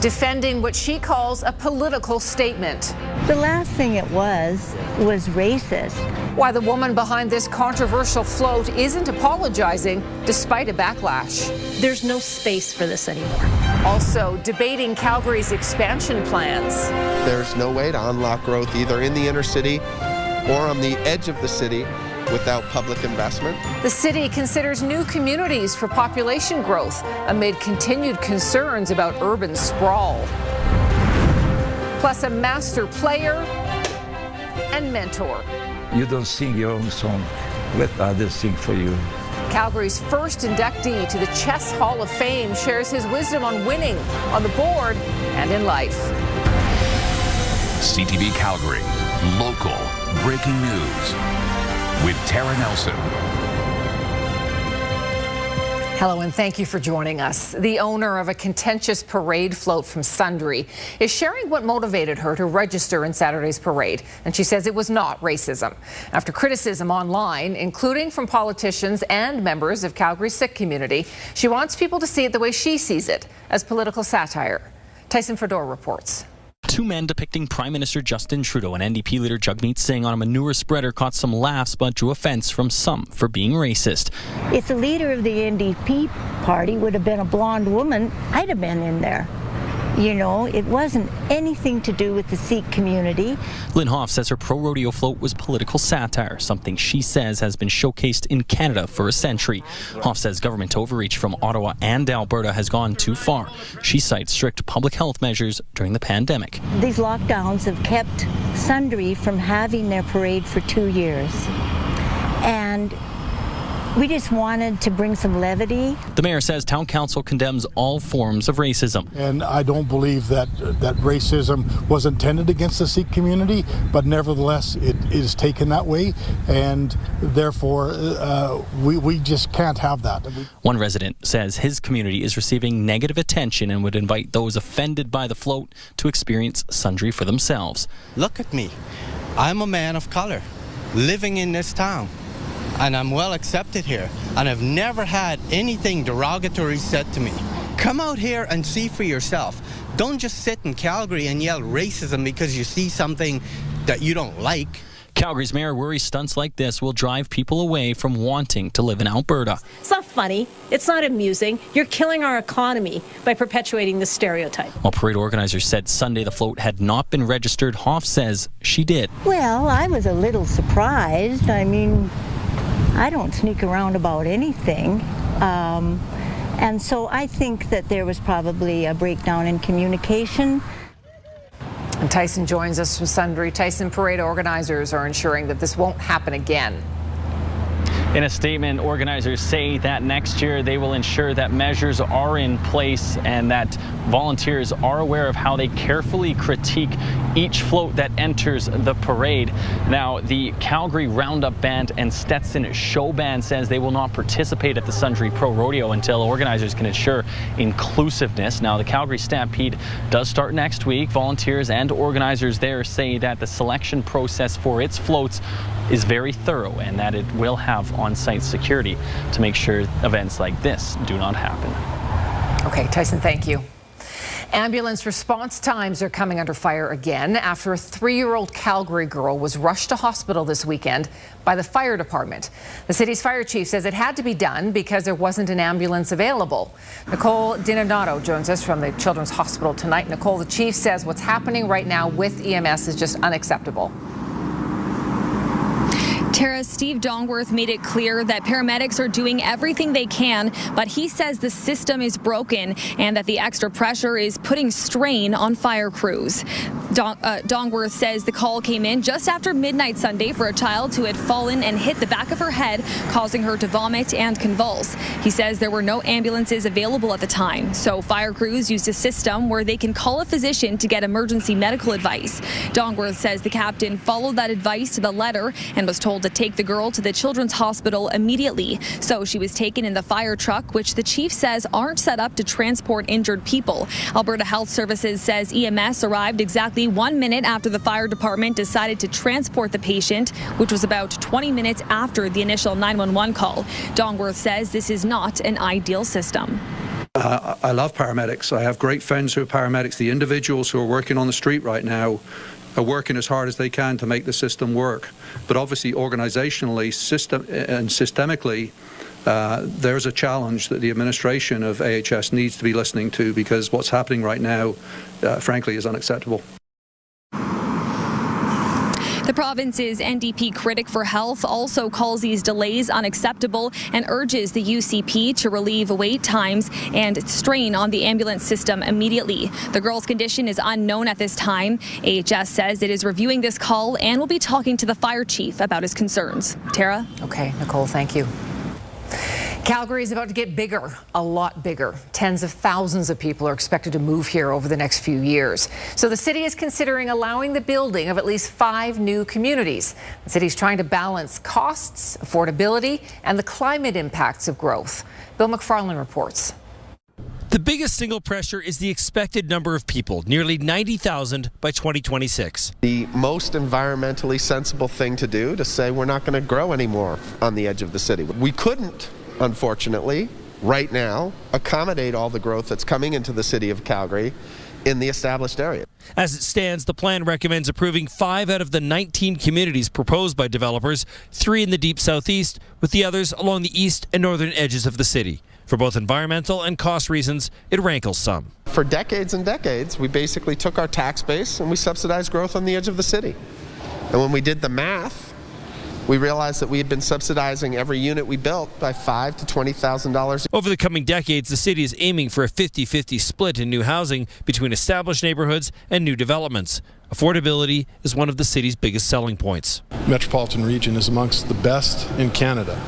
defending what she calls a political statement. The last thing it was racist. Why the woman behind this controversial float isn't apologizing despite a backlash. There's no space for this anymore. Also debating Calgary's expansion plans. There's no way to unlock growth either in the inner city or on the edge of the city without public investment. The city considers new communities for population growth amid continued concerns about urban sprawl. Plus a master player and mentor. You don't sing your own song, let others sing for you. Calgary's first inductee to the Chess Hall of Fame shares his wisdom on winning on the board and in life. CTV Calgary, local breaking news with Tara Nelson. Hello and thank you for joining us. The owner of a contentious parade float from Sundre is sharing what motivated her to register in Saturday's parade, and she says it was not racism. After criticism online, including from politicians and members of Calgary's Sikh community, she wants people to see it the way she sees it, as political satire. Tyson Fedor reports. Two men depicting Prime Minister Justin Trudeau and NDP leader Jagmeet Singh on a manure spreader caught some laughs but drew offense from some for being racist. If the leader of the NDP party would have been a blonde woman, I'd have been in there. You know, it wasn't anything to do with the Sikh community. Lynn Hoff says her pro-rodeo float was political satire, something she says has been showcased in Canada for a century. Hoff says government overreach from Ottawa and Alberta has gone too far. She cites strict public health measures during the pandemic. These lockdowns have kept Sundre from having their parade for 2 years. And we just wanted to bring some levity. The mayor says town council condemns all forms of racism. And I don't believe that racism was intended against the Sikh community, but nevertheless it is taken that way, and therefore we just can't have that. One resident says his community is receiving negative attention and would invite those offended by the float to experience Sundre for themselves. Look at me. I'm a man of color living in this town. And I'm well accepted here, and I've never had anything derogatory said to me. Come out here and see for yourself. Don't just sit in Calgary and yell racism because you see something that you don't like. Calgary's mayor worries stunts like this will drive people away from wanting to live in Alberta. It's not funny. It's not amusing. You're killing our economy by perpetuating this stereotype. While parade organizers said Sunday the float had not been registered, Hoff says she did. Well, I was a little surprised. I mean, I don't sneak around about anything. And so I think that there was probably a breakdown in communication. And Tyson joins us from Sundre. Tyson, parade organizers are ensuring that this won't happen again. In a statement, organizers say that next year they will ensure that measures are in place and that volunteers are aware of how they carefully critique each float that enters the parade. Now, the Calgary Roundup Band and Stetson Show Band says they will not participate at the Sundre Pro Rodeo until organizers can ensure inclusiveness. Now, the Calgary Stampede does start next week. Volunteers and organizers there say that the selection process for its floats is very thorough and that it will have on-site security to make sure events like this do not happen. Okay, Tyson, thank you. Ambulance response times are coming under fire again after a 3-year-old Calgary girl was rushed to hospital this weekend by the fire department. The city's fire chief says it had to be done because there wasn't an ambulance available. Nicole DiNonato joins us from the Children's Hospital tonight. Nicole, the chief says what's happening right now with EMS is just unacceptable. Tara, Steve Dongworth made it clear that paramedics are doing everything they can, but he says the system is broken and that the extra pressure is putting strain on fire crews. Dongworth says the call came in just after midnight Sunday for a child who had fallen and hit the back of her head, causing her to vomit and convulse. He says there were no ambulances available at the time, so fire crews used a system where they can call a physician to get emergency medical advice. Dongworth says the captain followed that advice to the letter and was told to take the girl to the Children's Hospital immediately. So she was taken in the fire truck, which the chief says aren't set up to transport injured people. Alberta Health Services says EMS arrived exactly 1 minute after the fire department decided to transport the patient, which was about 20 minutes after the initial 911 call. Dongworth says this is not an ideal system. I love paramedics. I have great friends who are paramedics. The individuals who are working on the street right now are working as hard as they can to make the system work. But obviously, organizationally and systemically, there's a challenge that the administration of AHS needs to be listening to, because what's happening right now, frankly, is unacceptable. The province's NDP critic for health also calls these delays unacceptable and urges the UCP to relieve wait times and strain on the ambulance system immediately. The girl's condition is unknown at this time. AHS says it is reviewing this call and will be talking to the fire chief about his concerns. Tara? Okay, Nicole, thank you. Calgary is about to get bigger, a lot bigger. Tens of thousands of people are expected to move here over the next few years. So the city is considering allowing the building of at least 5 new communities. The city is trying to balance costs, affordability, and the climate impacts of growth. Bill McFarland reports. The biggest single pressure is the expected number of people, nearly 90,000 by 2026. The most environmentally sensible thing to do to say we're not going to grow anymore on the edge of the city. We couldn't, unfortunately, right now, accommodate all the growth that's coming into the city of Calgary in the established area. As it stands, the plan recommends approving 5 out of the 19 communities proposed by developers, 3 in the deep southeast, with the others along the east and northern edges of the city. For both environmental and cost reasons, it rankles some. For decades and decades, we basically took our tax base and we subsidized growth on the edge of the city. And when we did the math, we realized that we had been subsidizing every unit we built by $5,000 to $20,000. Over the coming decades, the city is aiming for a 50-50 split in new housing between established neighborhoods and new developments. Affordability is one of the city's biggest selling points. Metropolitan region is amongst the best in Canada.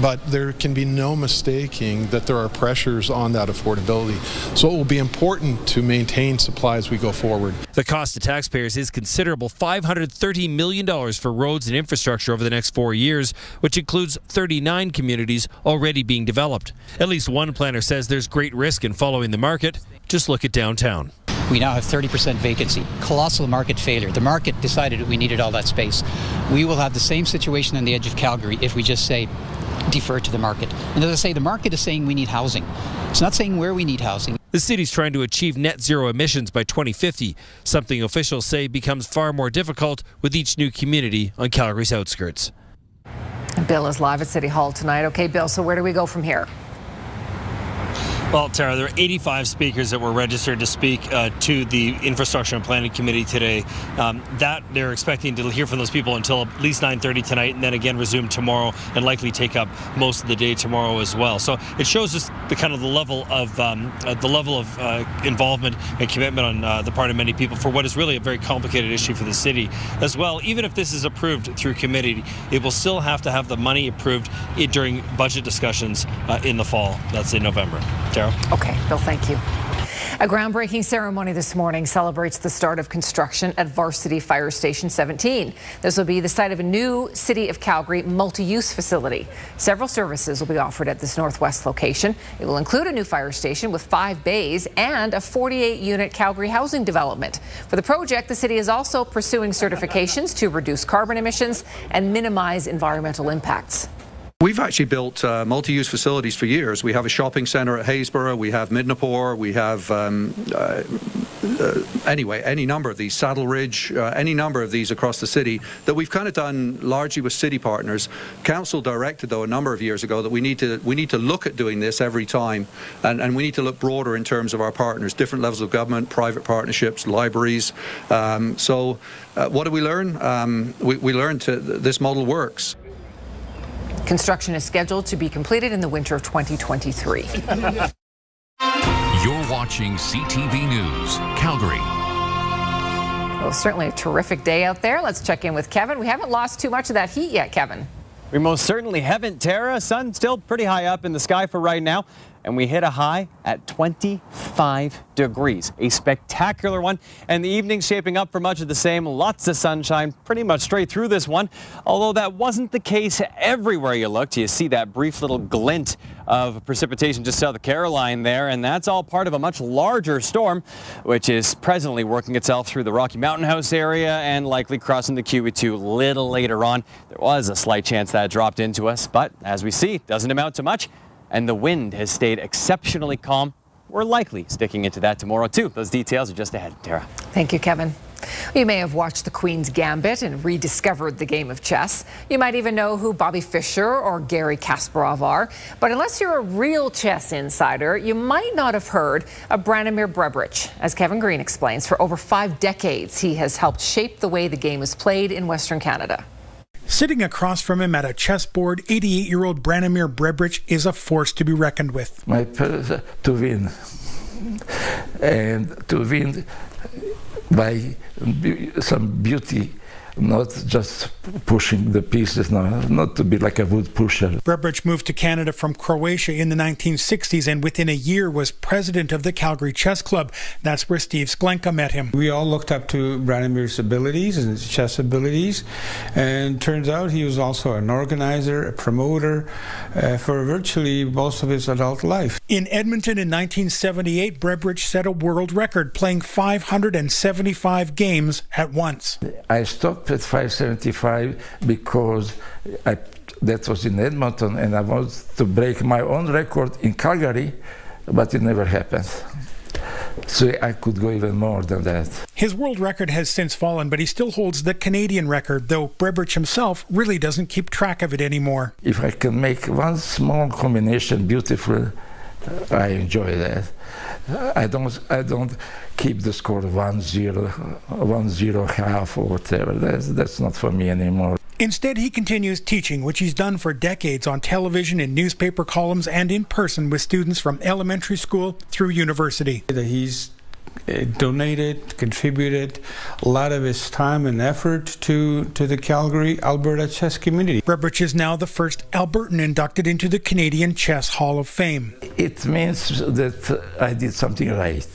But there can be no mistaking that there are pressures on that affordability. So it will be important to maintain supply as we go forward. The cost to taxpayers is considerable, $530 million for roads and infrastructure over the next 4 years, which includes 39 communities already being developed. At least one planner says there's great risk in following the market. Just look at downtown. We now have 30% vacancy, colossal market failure. The market decided we needed all that space. We will have the same situation on the edge of Calgary if we just say, defer to the market. And as I say, the market is saying we need housing. It's not saying where we need housing. The city's trying to achieve net zero emissions by 2050, something officials say becomes far more difficult with each new community on Calgary's outskirts. Bill is live at City Hall tonight. Okay, Bill, so where do we go from here? Well, Tara, there are 85 speakers that were registered to speak to the Infrastructure and Planning Committee today. That they're expecting to hear from those people until at least 9:30 tonight, and then again resume tomorrow, and likely take up most of the day tomorrow as well. So it shows us the kind of the level of involvement and commitment on the part of many people for what is really a very complicated issue for the city as well. Even if this is approved through committee, it will still have to have the money approved during budget discussions in the fall. That's in November. Okay, Bill, thank you. A groundbreaking ceremony this morning celebrates the start of construction at Varsity Fire Station 17. This will be the site of a new City of Calgary multi-use facility. Several services will be offered at this northwest location. It will include a new fire station with 5 bays and a 48-unit Calgary housing development. For the project, the city is also pursuing certifications to reduce carbon emissions and minimize environmental impacts. We've actually built multi-use facilities for years. We have a shopping centre at Haysborough, we have Midnapore, we have, any number of these, Saddle Ridge, any number of these across the city that we've kind of done largely with city partners. Council directed, though, a number of years ago that we need to look at doing this every time, and we need to look broader in terms of our partners, different levels of government, private partnerships, libraries. So what do we learn? We learned this model works. Construction is scheduled to be completed in the winter of 2023. You're watching CTV News, Calgary. Well, certainly a terrific day out there. Let's check in with Kevin. We haven't lost too much of that heat yet, Kevin. We most certainly haven't, Tara. Sun still pretty high up in the sky for right now, and we hit a high at 25 degrees. A spectacular one, and the evening's shaping up for much of the same. Lots of sunshine pretty much straight through this one, although that wasn't the case everywhere you looked. You see that brief little glint of precipitation just south of Caroline there, and that's all part of a much larger storm, which is presently working itself through the Rocky Mountain House area and likely crossing the QE2 a little later on. There was a slight chance that dropped into us, but as we see, doesn't amount to much. And the wind has stayed exceptionally calm we're likely sticking into that tomorrow, too. Those details are just ahead. Tara. Thank you, Kevin. You may have watched the Queen's Gambit and rediscovered the game of chess. You might even know who Bobby Fischer or Garry Kasparov are. But unless you're a real chess insider, you might not have heard of Branimir Brebrich. As Kevin Green explains, for over 5 decades, he has helped shape the way the game is played in Western Canada. Sitting across from him at a chessboard, 88-year-old Branimir Brebrich is a force to be reckoned with. My purpose to win, and to win by some beauty, not just pushing the pieces, not to be like a wood pusher. Brebrich moved to Canada from Croatia in the 1960s and within a year was president of the Calgary Chess Club. That's where Steve Sklenka met him. We all looked up to Branimir's abilities and his chess abilities, and turns out he was also an organizer, a promoter for virtually most of his adult life. In Edmonton in 1978, Brebrich set a world record, playing 575 games at once. I stopped at 575 because that was in Edmonton, and I wanted to break my own record in Calgary, but it never happened. So I could go even more than that. His world record has since fallen, but he still holds the Canadian record, though Brebrich himself really doesn't keep track of it anymore. If I can make one small combination beautiful, I enjoy that. I don't keep the score 1-0, 1-0 half or whatever. That's not for me anymore. Instead, he continues teaching, which he's done for decades on television, in newspaper columns, and in person with students from elementary school through university. He's donated, contributed a lot of his time and effort to the Calgary, Alberta chess community. Brebrich is now the first Albertan inducted into the Canadian Chess Hall of Fame. It means that I did something right.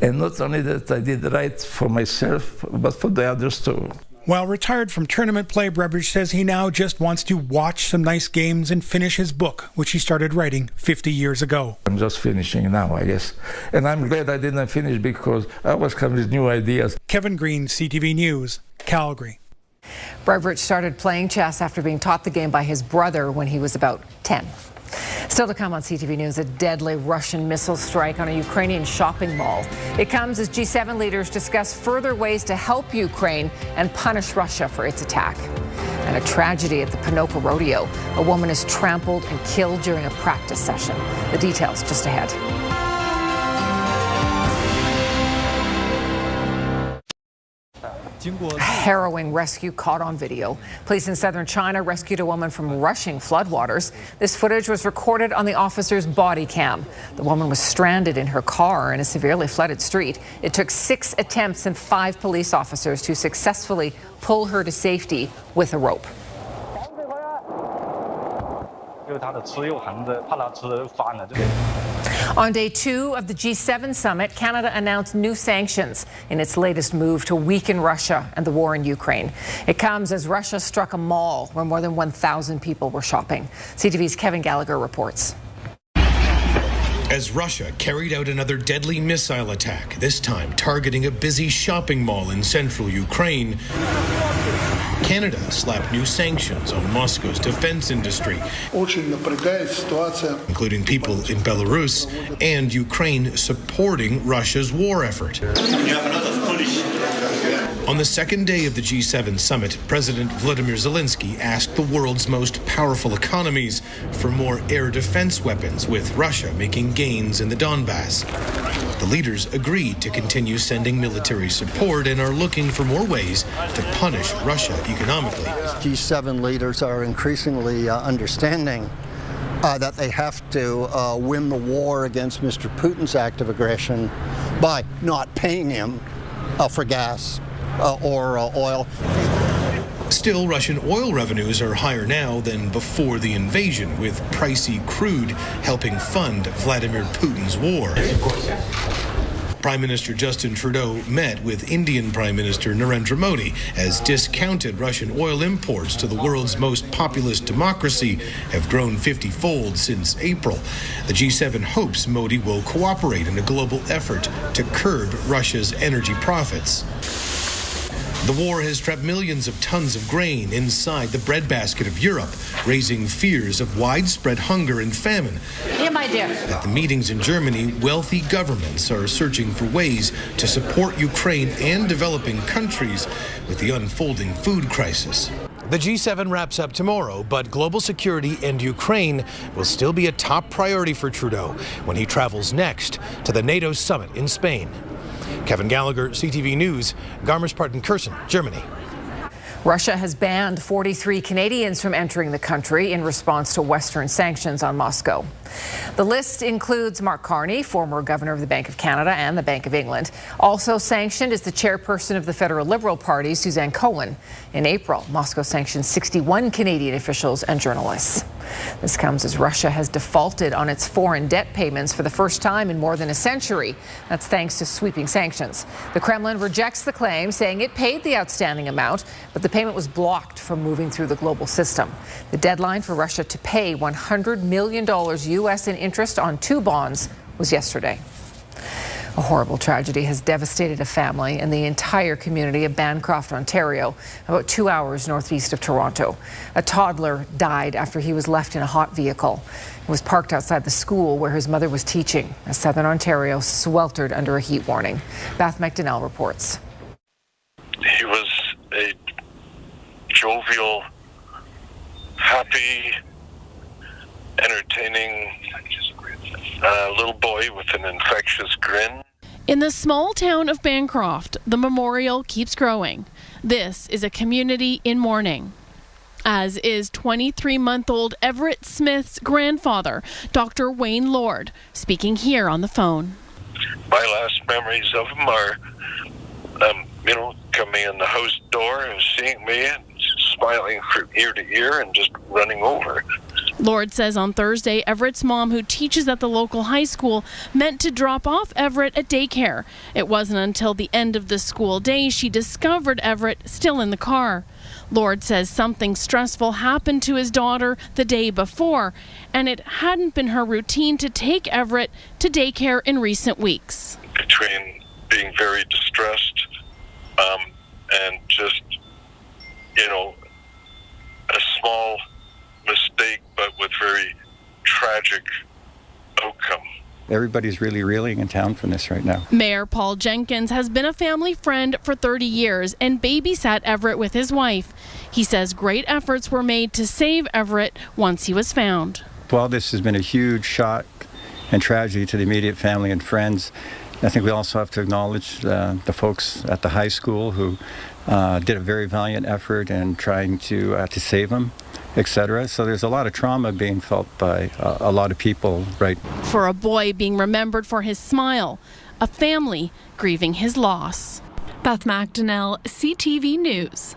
And not only that I did right for myself, but for the others too. While retired from tournament play, Brebrich says he now just wants to watch some nice games and finish his book, which he started writing 50 years ago. I'm just finishing now, I guess. And I'm glad I didn't finish because I was coming with new ideas. Kevin Green, CTV News, Calgary. Brebrich started playing chess after being taught the game by his brother when he was about 10. Still to come on CTV News, a deadly Russian missile strike on a Ukrainian shopping mall. It comes as G7 leaders discuss further ways to help Ukraine and punish Russia for its attack. And a tragedy at the Ponoka Rodeo. A woman is trampled and killed during a practice session. The details just ahead. A harrowing rescue caught on video. Police in southern China rescued a woman from rushing floodwaters. This footage was recorded on the officer's body cam. The woman was stranded in her car in a severely flooded street. It took 6 attempts and 5 police officers to successfully pull her to safety with a rope. On day 2 of the G7 summit, Canada announced new sanctions in its latest move to weaken Russia and the war in Ukraine. It comes as Russia struck a mall where more than 1,000 people were shopping. CTV's Kevin Gallagher reports. As Russia carried out another deadly missile attack, this time targeting a busy shopping mall in central Ukraine, Canada slapped new sanctions on Moscow's defense industry, including people in Belarus and Ukraine supporting Russia's war effort. On the second day of the G7 summit, President Volodymyr Zelensky asked the world's most powerful economies for more air defense weapons, with Russia making gains in the Donbass. The leaders agreed to continue sending military support and are looking for more ways to punish Russia economically. G7 leaders are increasingly understanding that they have to win the war against Mr. Putin's act of aggression by not paying him for gas or oil. Still, Russian oil revenues are higher now than before the invasion, with pricey crude helping fund Vladimir Putin's war. Prime Minister Justin Trudeau met with Indian Prime Minister Narendra Modi as discounted Russian oil imports to the world's most populous democracy have grown 50-fold since April. The G7 hopes Modi will cooperate in a global effort to curb Russia's energy profits. The war has trapped millions of tons of grain inside the breadbasket of Europe, raising fears of widespread hunger and famine. Yeah, my dear. At the meetings in Germany, wealthy governments are searching for ways to support Ukraine and developing countries with the unfolding food crisis. The G7 wraps up tomorrow, but global security and Ukraine will still be a top priority for Trudeau when he travels next to the NATO summit in Spain. Kevin Gallagher, CTV News, Garmisch-Partenkirchen, Germany. Russia has banned 43 Canadians from entering the country in response to Western sanctions on Moscow. The list includes Mark Carney, former governor of the Bank of Canada and the Bank of England. Also sanctioned is the chairperson of the Federal Liberal Party, Suzanne Cohen. In April, Moscow sanctioned 61 Canadian officials and journalists. This comes as Russia has defaulted on its foreign debt payments for the first time in more than a century. That's thanks to sweeping sanctions. The Kremlin rejects the claim, saying it paid the outstanding amount, but the payment was blocked from moving through the global system. The deadline for Russia to pay $100 million U.S. in interest on 2 bonds was yesterday. A horrible tragedy has devastated a family and the entire community of Bancroft, Ontario, about 2 hours northeast of Toronto. A toddler died after he was left in a hot vehicle. He was parked outside the school where his mother was teaching as Southern Ontario sweltered under a heat warning. Beth McDonnell reports. He was a jovial, happy, entertaining little boy with an infectious grin. In the small town of Bancroft, the memorial keeps growing. This is a community in mourning, as is 23-month-old Everett Smith's grandfather, Dr. Wayne Lord, speaking here on the phone. My last memories of him are, coming in the house door and seeing me and smiling from ear to ear and just running over. Lord says on Thursday, Everett's mom, who teaches at the local high school, meant to drop off Everett at daycare. It wasn't until the end of the school day she discovered Everett still in the car. Lord says something stressful happened to his daughter the day before, and it hadn't been her routine to take Everett to daycare in recent weeks. Between being very distressed and just, a small mistake, but with very tragic outcome. Everybody's really reeling in town from this right now. Mayor Paul Jenkins has been a family friend for 30 years and babysat Everett with his wife. He says great efforts were made to save Everett once he was found. While this has been a huge shock and tragedy to the immediate family and friends, I think we also have to acknowledge the folks at the high school who did a very valiant effort in trying to save him, etc. So there's a lot of trauma being felt by a lot of people, right? For a boy being remembered for his smile, a family grieving his loss. Beth McDonnell, CTV News.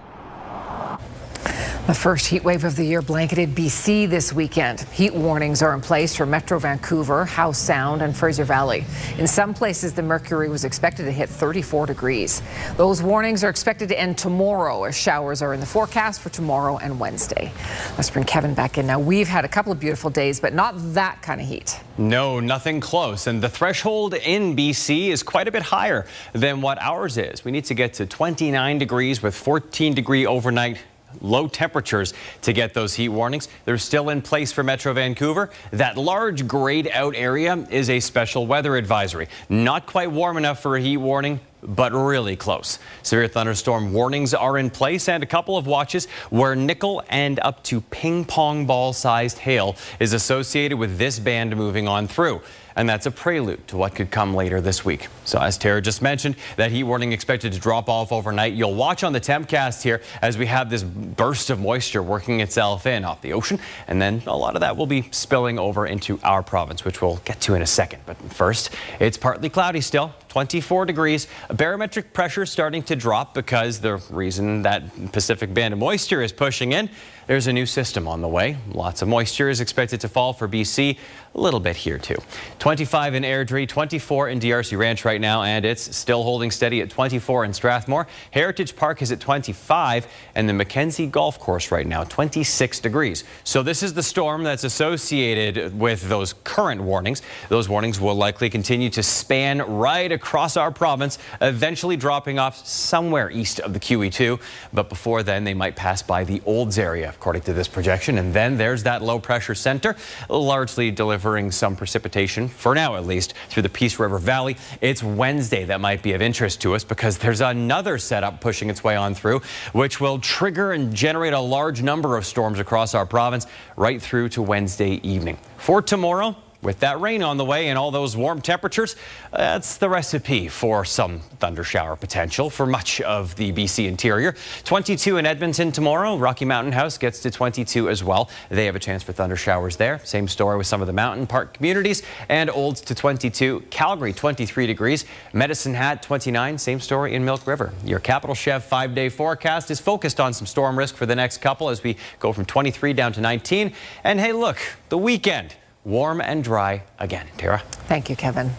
The first heat wave of the year blanketed BC this weekend. Heat warnings are in place for Metro Vancouver, Howe Sound, and Fraser Valley. In some places, the mercury was expected to hit 34 degrees. Those warnings are expected to end tomorrow, as showers are in the forecast for tomorrow and Wednesday. Let's bring Kevin back in now. We've had a couple of beautiful days, but not that kind of heat. No, nothing close. And the threshold in BC is quite a bit higher than what ours is. We need to get to 29 degrees with 14-degree overnight low temperatures to get those heat warnings. They're still in place for Metro Vancouver. That large grayed out area is a special weather advisory. Not quite warm enough for a heat warning, but really close. Severe thunderstorm warnings are in place, and a couple of watches where nickel and up to ping pong ball sized hail is associated with this band moving on through. And that's a prelude to what could come later this week. So as Tara just mentioned, that heat warning expected to drop off overnight. You'll watch on the Tempcast here as we have this burst of moisture working itself in off the ocean. And then a lot of that will be spilling over into our province, which we'll get to in a second. But first, it's partly cloudy still, 24 degrees. Barometric pressure starting to drop because the reason that Pacific band of moisture is pushing in, there's a new system on the way. Lots of moisture is expected to fall for BC. A little bit here too. 25 in Airdrie, 24 in DRC Ranch right now, and it's still holding steady at 24 in Strathmore. Heritage Park is at 25, and the Mackenzie Golf Course right now, 26 degrees. So this is the storm that's associated with those current warnings. Those warnings will likely continue to span right across our province, eventually dropping off somewhere east of the QE2. But before then, they might pass by the Olds area, according to this projection. And then there's that low-pressure center, largely delivering some precipitation, for now at least, through the Peace River Valley. It's Wednesday that might be of interest to us because there's another setup pushing its way on through, which will trigger and generate a large number of storms across our province right through to Wednesday evening. For tomorrow, with that rain on the way and all those warm temperatures, that's the recipe for some thunder shower potential for much of the BC interior. 22 in Edmonton tomorrow. Rocky Mountain House gets to 22 as well. They have a chance for thunder showers there. Same story with some of the mountain park communities. And Olds to 22. Calgary 23 degrees. Medicine Hat 29. Same story in Milk River. Your Capital Chef 5-day forecast is focused on some storm risk for the next couple as we go from 23 down to 19. And hey, look, the weekend. Warm and dry again. Tara? Thank you, Kevin.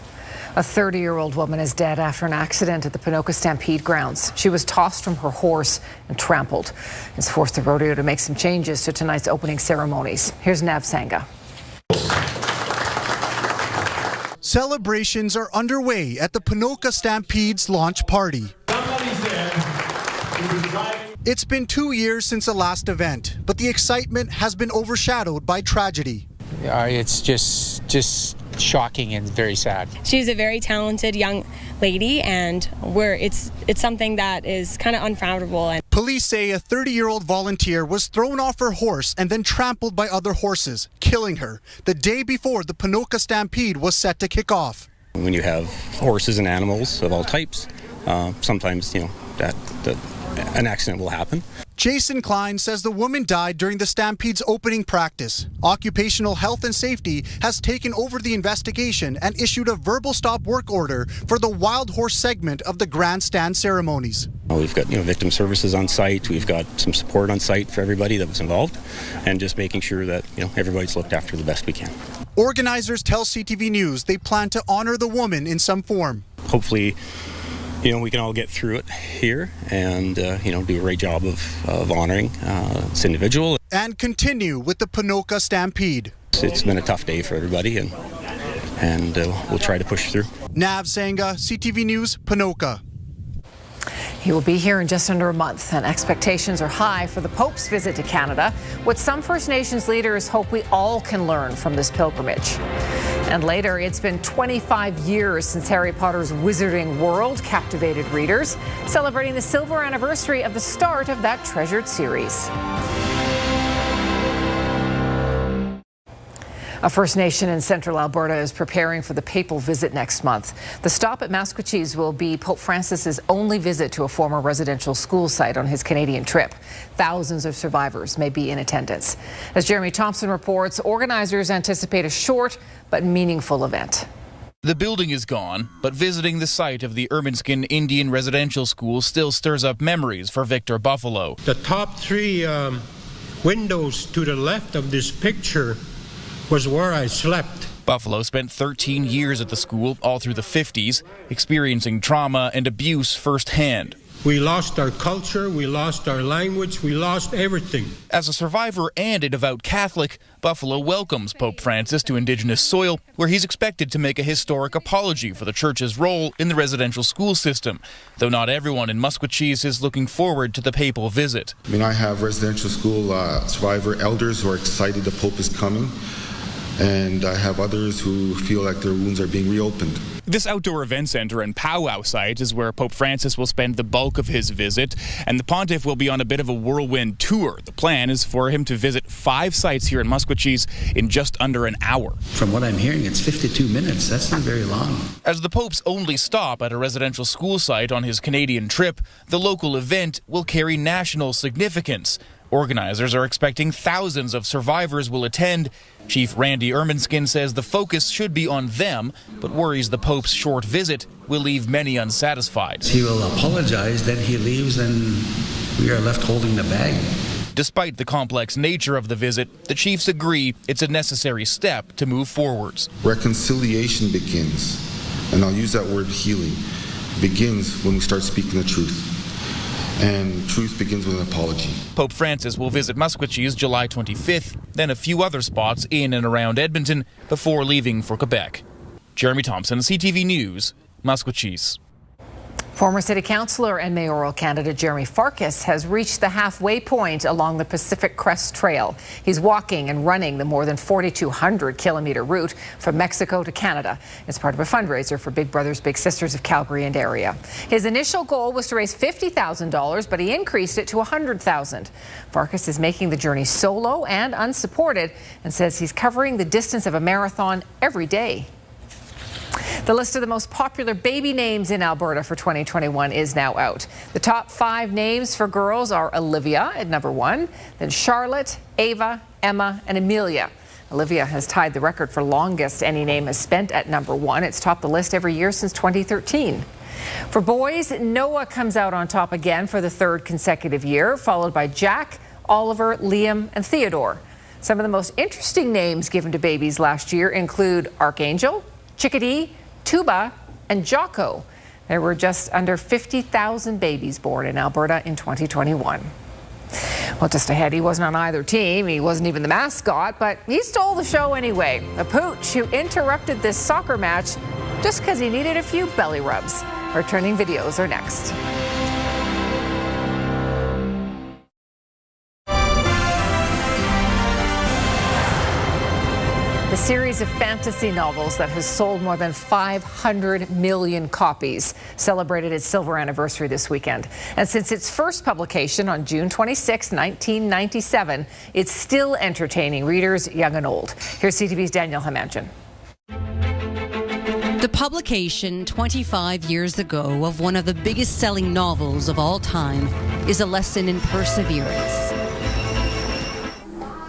A 30-year-old woman is dead after an accident at the Ponoka Stampede grounds. She was tossed from her horse and trampled. It's forced the rodeo to make some changes to tonight's opening ceremonies. Here's Nav Sangha. Celebrations are underway at the Ponoka Stampede's launch party. It's been 2 years since the last event, but the excitement has been overshadowed by tragedy. It's just shocking and very sad. She's a very talented young lady, and it's something that is kind of unfathomable. Police say a 30-year-old volunteer was thrown off her horse and then trampled by other horses, killing her the day before the Ponoka Stampede was set to kick off. When you have horses and animals of all types, sometimes an accident will happen. Jason Klein says the woman died during the Stampede's opening practice. Occupational Health and Safety has taken over the investigation and issued a verbal stop work order for the wild horse segment of the grandstand ceremonies. We've got victim services on site. We've got some support on site for everybody that was involved, and just making sure that everybody's looked after the best we can. Organizers tell CTV News they plan to honor the woman in some form. Hopefully, we can all get through it here and, do a great job of honoring this individual. And continue with the Ponoka Stampede. It's been a tough day for everybody, and we'll try to push through. Nav Sangha, CTV News, Ponoka. He will be here in just under a month, and expectations are high for the Pope's visit to Canada, what some First Nations leaders hope we all can learn from this pilgrimage. And later, it's been 25 years since Harry Potter's Wizarding World captivated readers, celebrating the silver anniversary of the start of that treasured series. A First Nation in central Alberta is preparing for the papal visit next month. The stop at Maskwacis will be Pope Francis's only visit to a former residential school site on his Canadian trip. Thousands of survivors may be in attendance. As Jeremy Thompson reports, organizers anticipate a short but meaningful event. The building is gone, but visiting the site of the Ermineskin Indian Residential School still stirs up memories for Victor Buffalo. The top three windows to the left of this picture was where I slept. Buffalo spent 13 years at the school all through the 50s, experiencing trauma and abuse firsthand. We lost our culture, we lost our language, we lost everything. As a survivor and a devout Catholic, Buffalo welcomes Pope Francis to Indigenous soil, where he's expected to make a historic apology for the church's role in the residential school system, though not everyone in Maskwacis is looking forward to the papal visit. I have residential school survivor elders who are excited the Pope is coming, and I have others who feel like their wounds are being reopened. This outdoor event center and powwow site is where Pope Francis will spend the bulk of his visit, and the pontiff will be on a bit of a whirlwind tour. The plan is for him to visit 5 sites here in Maskwacis in just under an hour. From what I'm hearing, it's 52 minutes. That's not very long. As the Pope's only stop at a residential school site on his Canadian trip, the local event will carry national significance. Organizers are expecting thousands of survivors will attend. Chief Randy Ermineskin says the focus should be on them, but worries the Pope's short visit will leave many unsatisfied. He will apologize, then he leaves, and we are left holding the bag. Despite the complex nature of the visit, the chiefs agree it's a necessary step to move forwards. Reconciliation begins, and I'll use that word healing, begins when we start speaking the truth. And truth begins with an apology. Pope Francis will visit Maskwacis July 25th, then a few other spots in and around Edmonton before leaving for Quebec. Jeremy Thompson, CTV News, Masquachis. Former city councillor and mayoral candidate Jeremy Farkas has reached the halfway point along the Pacific Crest Trail. He's walking and running the more than 4,200-kilometre route from Mexico to Canada. It's part of a fundraiser for Big Brothers Big Sisters of Calgary and area. His initial goal was to raise $50,000, but he increased it to $100,000. Farkas is making the journey solo and unsupported and says he's covering the distance of a marathon every day. The list of the most popular baby names in Alberta for 2021 is now out. The top 5 names for girls are Olivia at number 1, then Charlotte, Ava, Emma, and Amelia. Olivia has tied the record for longest any name has spent at number 1. It's topped the list every year since 2013. For boys, Noah comes out on top again for the 3rd consecutive year, followed by Jack, Oliver, Liam, and Theodore. Some of the most interesting names given to babies last year include Archangel, Chickadee, Tuba, and Jocko. There were just under 50,000 babies born in Alberta in 2021. Well, just ahead, he wasn't on either team. He wasn't even the mascot, but he stole the show anyway. A pooch who interrupted this soccer match just because he needed a few belly rubs. Returning videos are next. The series of fantasy novels that has sold more than 500 million copies celebrated its silver anniversary this weekend. And since its first publication on June 26, 1997, it's still entertaining readers young and old. Here's CTV's Danielle Hamamdjian. The publication 25 years ago of one of the biggest selling novels of all time is a lesson in perseverance.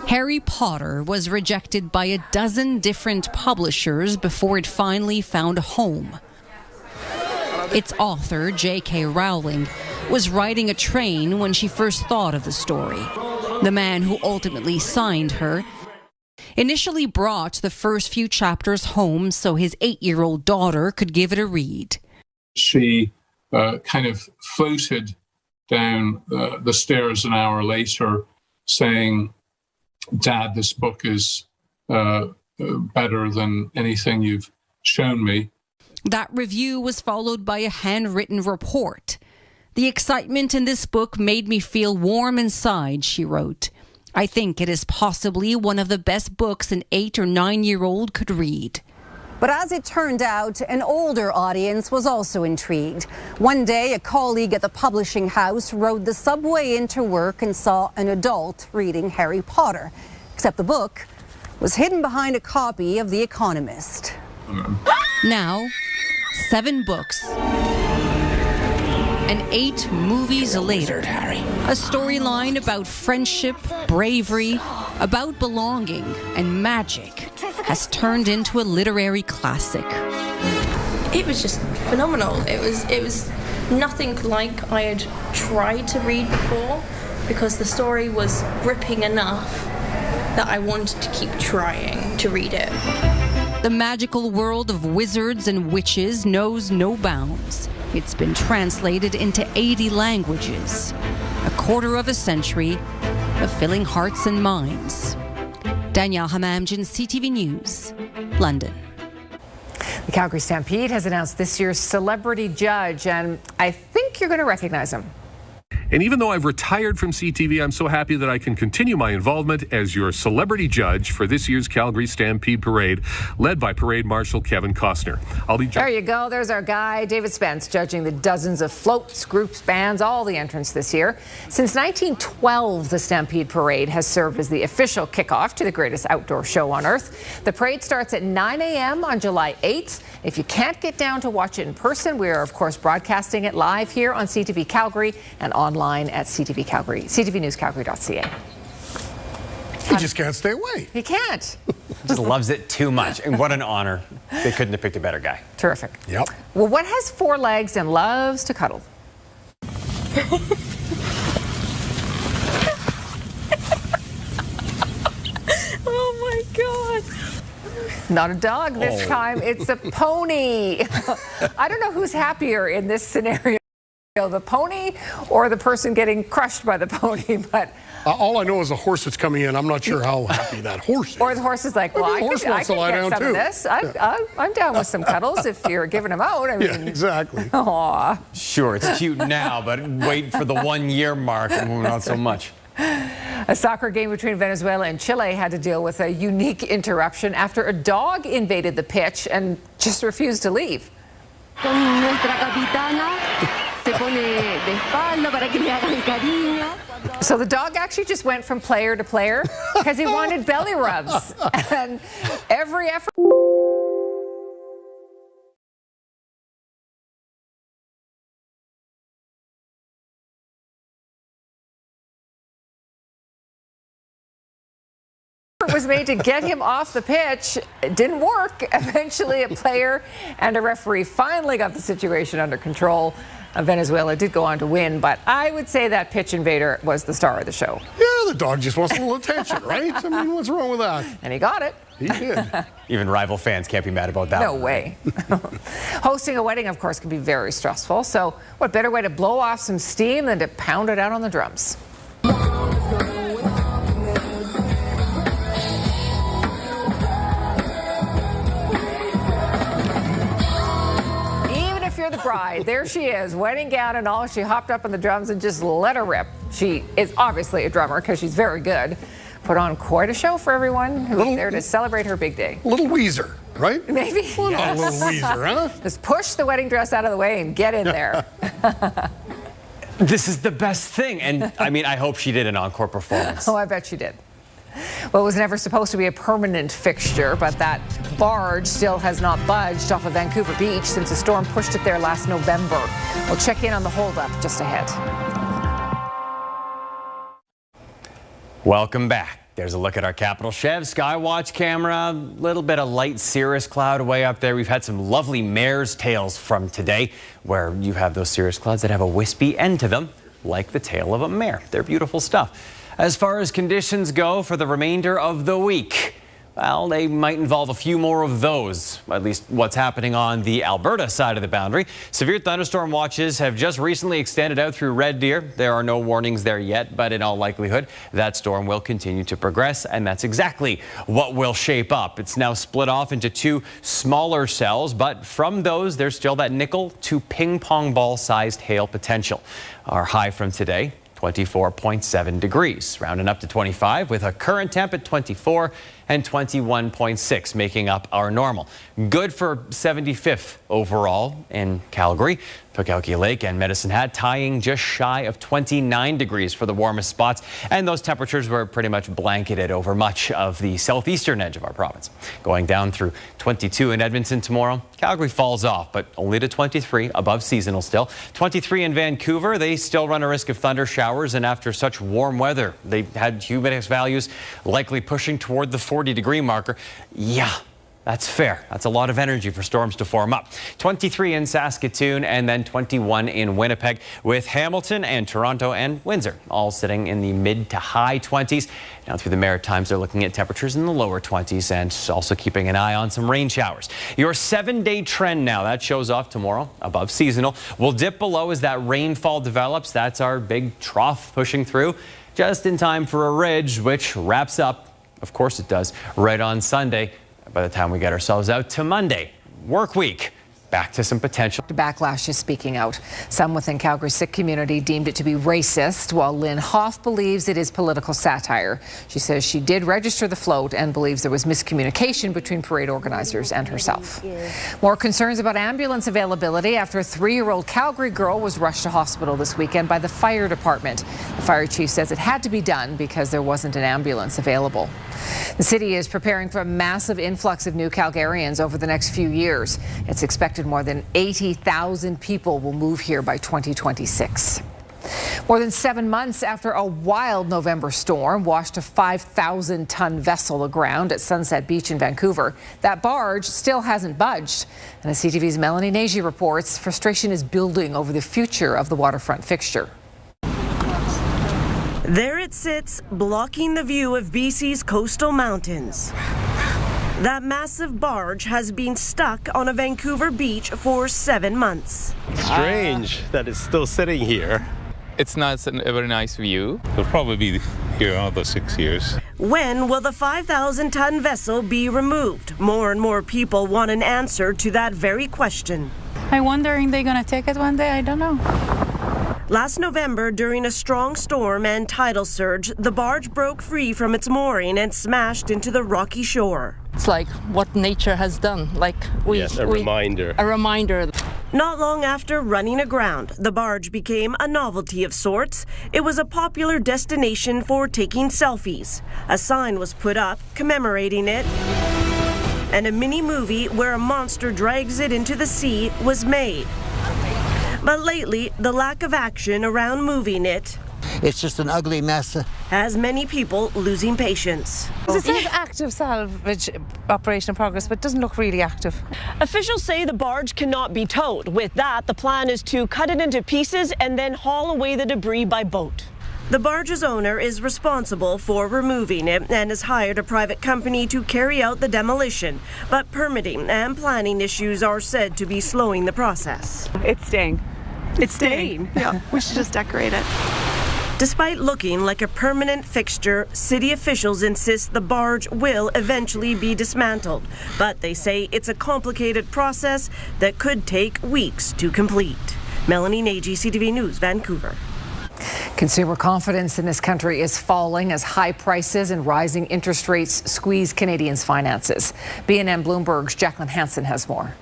Harry Potter was rejected by a dozen different publishers before it finally found a home. Its author, J.K. Rowling, was riding a train when she first thought of the story. The man who ultimately signed her initially brought the first few chapters home so his 8-year-old daughter could give it a read. She kind of floated down the stairs an hour later saying, "Dad, this book is better than anything you've shown me." That review was followed by a handwritten report. "The excitement in this book made me feel warm inside," she wrote. "I think it is possibly one of the best books an 8 or 9-year-old could read." But as it turned out, an older audience was also intrigued. One day, a colleague at the publishing house rode the subway into work and saw an adult reading Harry Potter. Except the book was hidden behind a copy of The Economist. Now, 7 books and 8 movies later, a storyline about friendship, bravery, about belonging and magic has turned into a literary classic. It was just phenomenal. It was nothing like I had tried to read before, because the story was gripping enough that I wanted to keep trying to read it. The magical world of wizards and witches knows no bounds. It's been translated into 80 languages, a quarter of a century of filling hearts and minds. Danielle Hamamdjian, CTV News, London. The Calgary Stampede has announced this year's celebrity judge, and I think you're going to recognize him. And even though I've retired from CTV, I'm so happy that I can continue my involvement as your celebrity judge for this year's Calgary Stampede Parade, led by Parade Marshal Kevin Costner. There you go. There's our guy, David Spence, judging the dozens of floats, groups, bands, all the entrants this year. Since 1912, the Stampede Parade has served as the official kickoff to the greatest outdoor show on earth. The parade starts at 9 a.m. on July 8th. If you can't get down to watch it in person, we are, of course, broadcasting it live here on CTV Calgary and online at CTV Calgary, ctvnewscalgary.ca. He just can't stay away. He can't. Just loves it too much. And what an honor. They couldn't have picked a better guy. Terrific. Yep. Well, what has 4 legs and loves to cuddle? Oh my God. Not a dog this time. It's a pony. I don't know who's happier in this scenario. The pony or the person getting crushed by the pony, but all I know is the horse that's coming in. I'm not sure how happy that horse is. Or the horse is like, well, I could get some of this. I'm down with some cuddles if you're giving them out. I mean, yeah, exactly. Aw. Sure, it's cute now, but wait for the 1 year mark and not so much. A soccer game between Venezuela and Chile had to deal with a unique interruption after a dog invaded the pitch and just refused to leave. So the dog actually just went from player to player because he wanted belly rubs. And every effort was made to get him off the pitch. It didn't work. Eventually, a player and a referee finally got the situation under control. Venezuela did go on to win, but I would say that pitch invader was the star of the show. Yeah, the dog just wants a little attention, right? I mean, what's wrong with that? And he got it. He did. Even rival fans can't be mad about that. No way. Hosting a wedding, of course, can be very stressful. So what better way to blow off some steam than to pound it out on the drums? You're the bride. There she is, wedding gown and all. She hopped up on the drums and just let her rip. She is obviously a drummer because she's very good. Put on quite a show for everyone who was there to celebrate her big day. A little Weezer, right? Maybe. Well, not a little Weezer, huh? Just push the wedding dress out of the way and get in there. This is the best thing. And I mean, I hope she did an encore performance. Oh, I bet she did. Well, it was never supposed to be a permanent fixture, but that barge still has not budged off of Vancouver Beach since a storm pushed it there last November. We'll check in on the holdup just ahead. Welcome back. There's a look at our Capital Chev Skywatch camera. A little bit of light cirrus cloud way up there. We've had some lovely mare's tails from today, where you have those cirrus clouds that have a wispy end to them, like the tail of a mare. They're beautiful stuff. As far as conditions go for the remainder of the week, well, they might involve a few more of those, at least what's happening on the Alberta side of the boundary. Severe thunderstorm watches have just recently extended out through Red Deer. There are no warnings there yet, but in all likelihood, that storm will continue to progress, and that's exactly what will shape up. It's now split off into two smaller cells, but from those, there's still that nickel to ping pong ball sized hail potential. Our high from today, 24.7 degrees, rounding up to 25 with a current temp at 24 and 21.6, making up our normal. Good for 75th overall in Calgary. Pukauki Lake and Medicine Hat tying just shy of 29 degrees for the warmest spots, and those temperatures were pretty much blanketed over much of the southeastern edge of our province. Going down through 22 in Edmonton tomorrow. Calgary falls off, but only to 23, above seasonal still. 23 in Vancouver. They still run a risk of thunder showers, and after such warm weather, they had humidity values likely pushing toward the 40-degree marker. Yeah. That's fair. That's a lot of energy for storms to form up. 23 in Saskatoon and then 21 in Winnipeg, with Hamilton and Toronto and Windsor all sitting in the mid to high 20s. Now through the Maritimes, they're looking at temperatures in the lower 20s and also keeping an eye on some rain showers. Your 7-day trend now, that shows off tomorrow above seasonal. Will dip below as that rainfall develops. That's our big trough pushing through just in time for a ridge, which wraps up, of course it does, right on Sunday. By the time we get ourselves out to Monday, work week, back to some potential. Backlash is speaking out. Some within Calgary's Sikh community deemed it to be racist, while Lynn Hoff believes it is political satire. She says she did register the float and believes there was miscommunication between parade organizers and herself. More concerns about ambulance availability after a 3-year-old Calgary girl was rushed to hospital this weekend by the fire department. The fire chief says it had to be done because there wasn't an ambulance available. The city is preparing for a massive influx of new Calgarians over the next few years. It's expected more than 80,000 people will move here by 2026. More than 7 months after a wild November storm washed a 5,000-ton vessel aground at Sunset Beach in Vancouver, that barge still hasn't budged. And as CTV's Melanie Nagy reports, frustration is building over the future of the waterfront fixture. There it sits, blocking the view of BC's coastal mountains. That massive barge has been stuck on a Vancouver beach for 7 months. Strange that it's still sitting here. It's not a very nice view. It'll probably be here another 6 years. When will the 5,000-ton vessel be removed? More and more people want an answer to that very question. I'm wondering they're going to take it one day. I don't know. Last November, during a strong storm and tidal surge, the barge broke free from its mooring and smashed into the rocky shore. It's like what nature has done. Yes, a reminder. A reminder. Not long after running aground, the barge became a novelty of sorts. It was a popular destination for taking selfies. A sign was put up commemorating it, and a mini movie where a monster drags it into the sea was made. But lately, the lack of action around moving it, it's just an ugly mess, has many people losing patience. It says active salvage operation in progress, but it doesn't look really active. Officials say the barge cannot be towed. With that, the plan is to cut it into pieces and then haul away the debris by boat. The barge's owner is responsible for removing it and has hired a private company to carry out the demolition. But permitting and planning issues are said to be slowing the process. It's staying. It's staying. Yeah, we should just decorate it. Despite looking like a permanent fixture, city officials insist the barge will eventually be dismantled. But they say it's a complicated process that could take weeks to complete. Melanie Nagy, CTV News, Vancouver. Consumer confidence in this country is falling as high prices and rising interest rates squeeze Canadians' finances. BNN Bloomberg's Jacqueline Hansen has more.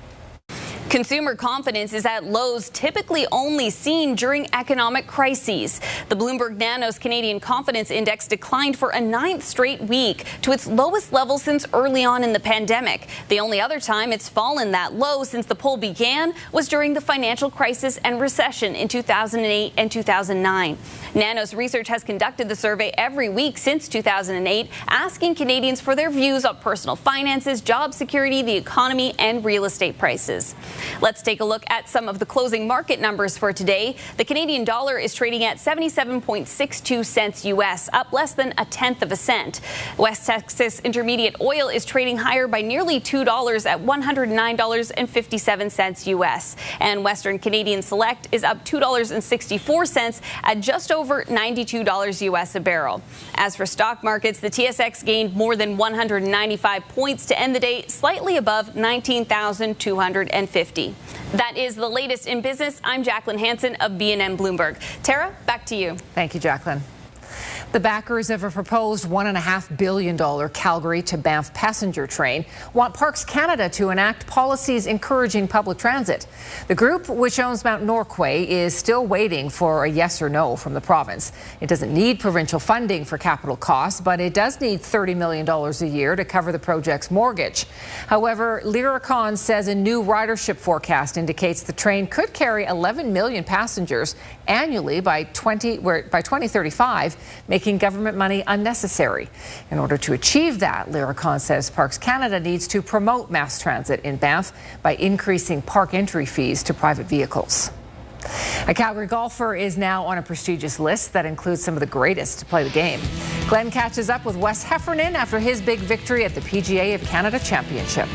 Consumer confidence is at lows typically only seen during economic crises. The Bloomberg Nanos Canadian Confidence Index declined for a 9th straight week to its lowest level since early on in the pandemic. The only other time it's fallen that low since the poll began was during the financial crisis and recession in 2008 and 2009. Nanos Research has conducted the survey every week since 2008, asking Canadians for their views on personal finances, job security, the economy, and real estate prices. Let's take a look at some of the closing market numbers for today. The Canadian dollar is trading at 77.62 cents U.S., up less than 1/10 of a cent. West Texas Intermediate oil is trading higher by nearly $2 at $109.57 U.S. And Western Canadian Select is up $2.64 at just over $92 U.S. a barrel. As for stock markets, the TSX gained more than 195 points to end the day slightly above 19,250. That is the latest in business. I'm Jacqueline Hansen of BNN Bloomberg. Tara, back to you. Thank you, Jacqueline. The backers of a proposed $1.5 billion Calgary to Banff passenger train want Parks Canada to enact policies encouraging public transit. The group, which owns Mount Norquay, is still waiting for a yes or no from the province. It doesn't need provincial funding for capital costs, but it does need $30 million a year to cover the project's mortgage. However, Lyricon says a new ridership forecast indicates the train could carry 11 million passengers annually by 2035, making government money unnecessary. In order to achieve that, Lyricon says Parks Canada needs to promote mass transit in Banff by increasing park entry fees to private vehicles. A Calgary golfer is now on a prestigious list that includes some of the greatest to play the game. Glenn catches up with Wes Heffernan after his big victory at the PGA of Canada Championship.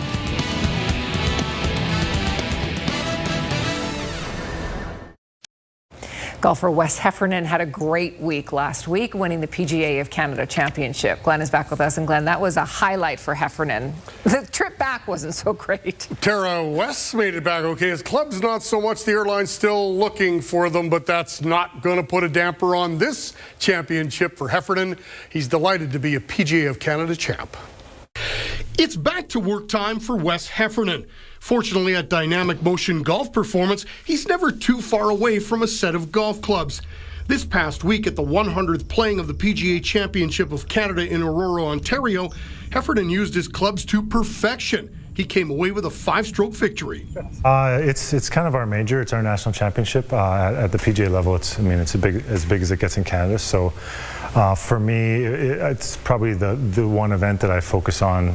Golfer Wes Heffernan had a great week last week, winning the PGA of Canada Championship. Glenn is back with us, and Glenn, that was a highlight for Heffernan. The trip back wasn't so great. Tara, Wes made it back okay. His club's not so much. The airline's still looking for them, but that's not going to put a damper on this championship for Heffernan. He's delighted to be a PGA of Canada champ. It's back to work time for Wes Heffernan. Fortunately, at Dynamic Motion Golf Performance, he's never too far away from a set of golf clubs. This past week at the 100th playing of the PGA Championship of Canada in Aurora, Ontario, Heffernan used his clubs to perfection. He came away with a 5-stroke victory. It's kind of our major. It's our national championship at the PGA level. It's as big as it gets in Canada. So for me, it's probably the one event that I focus on,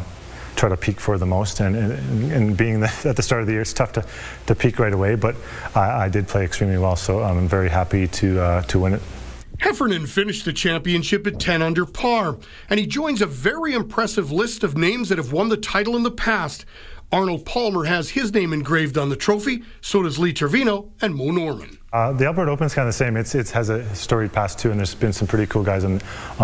try to peak for the most, and being at the start of the year, it's tough to peak right away, but I did play extremely well, so I'm very happy to win it. Heffernan finished the championship at 10 under par, and he joins a very impressive list of names that have won the title in the past. Arnold Palmer has his name engraved on the trophy, so does Lee Trevino and Mo Norman. The Alberta Open's kind of the same. It has a storied past too, and there's been some pretty cool guys on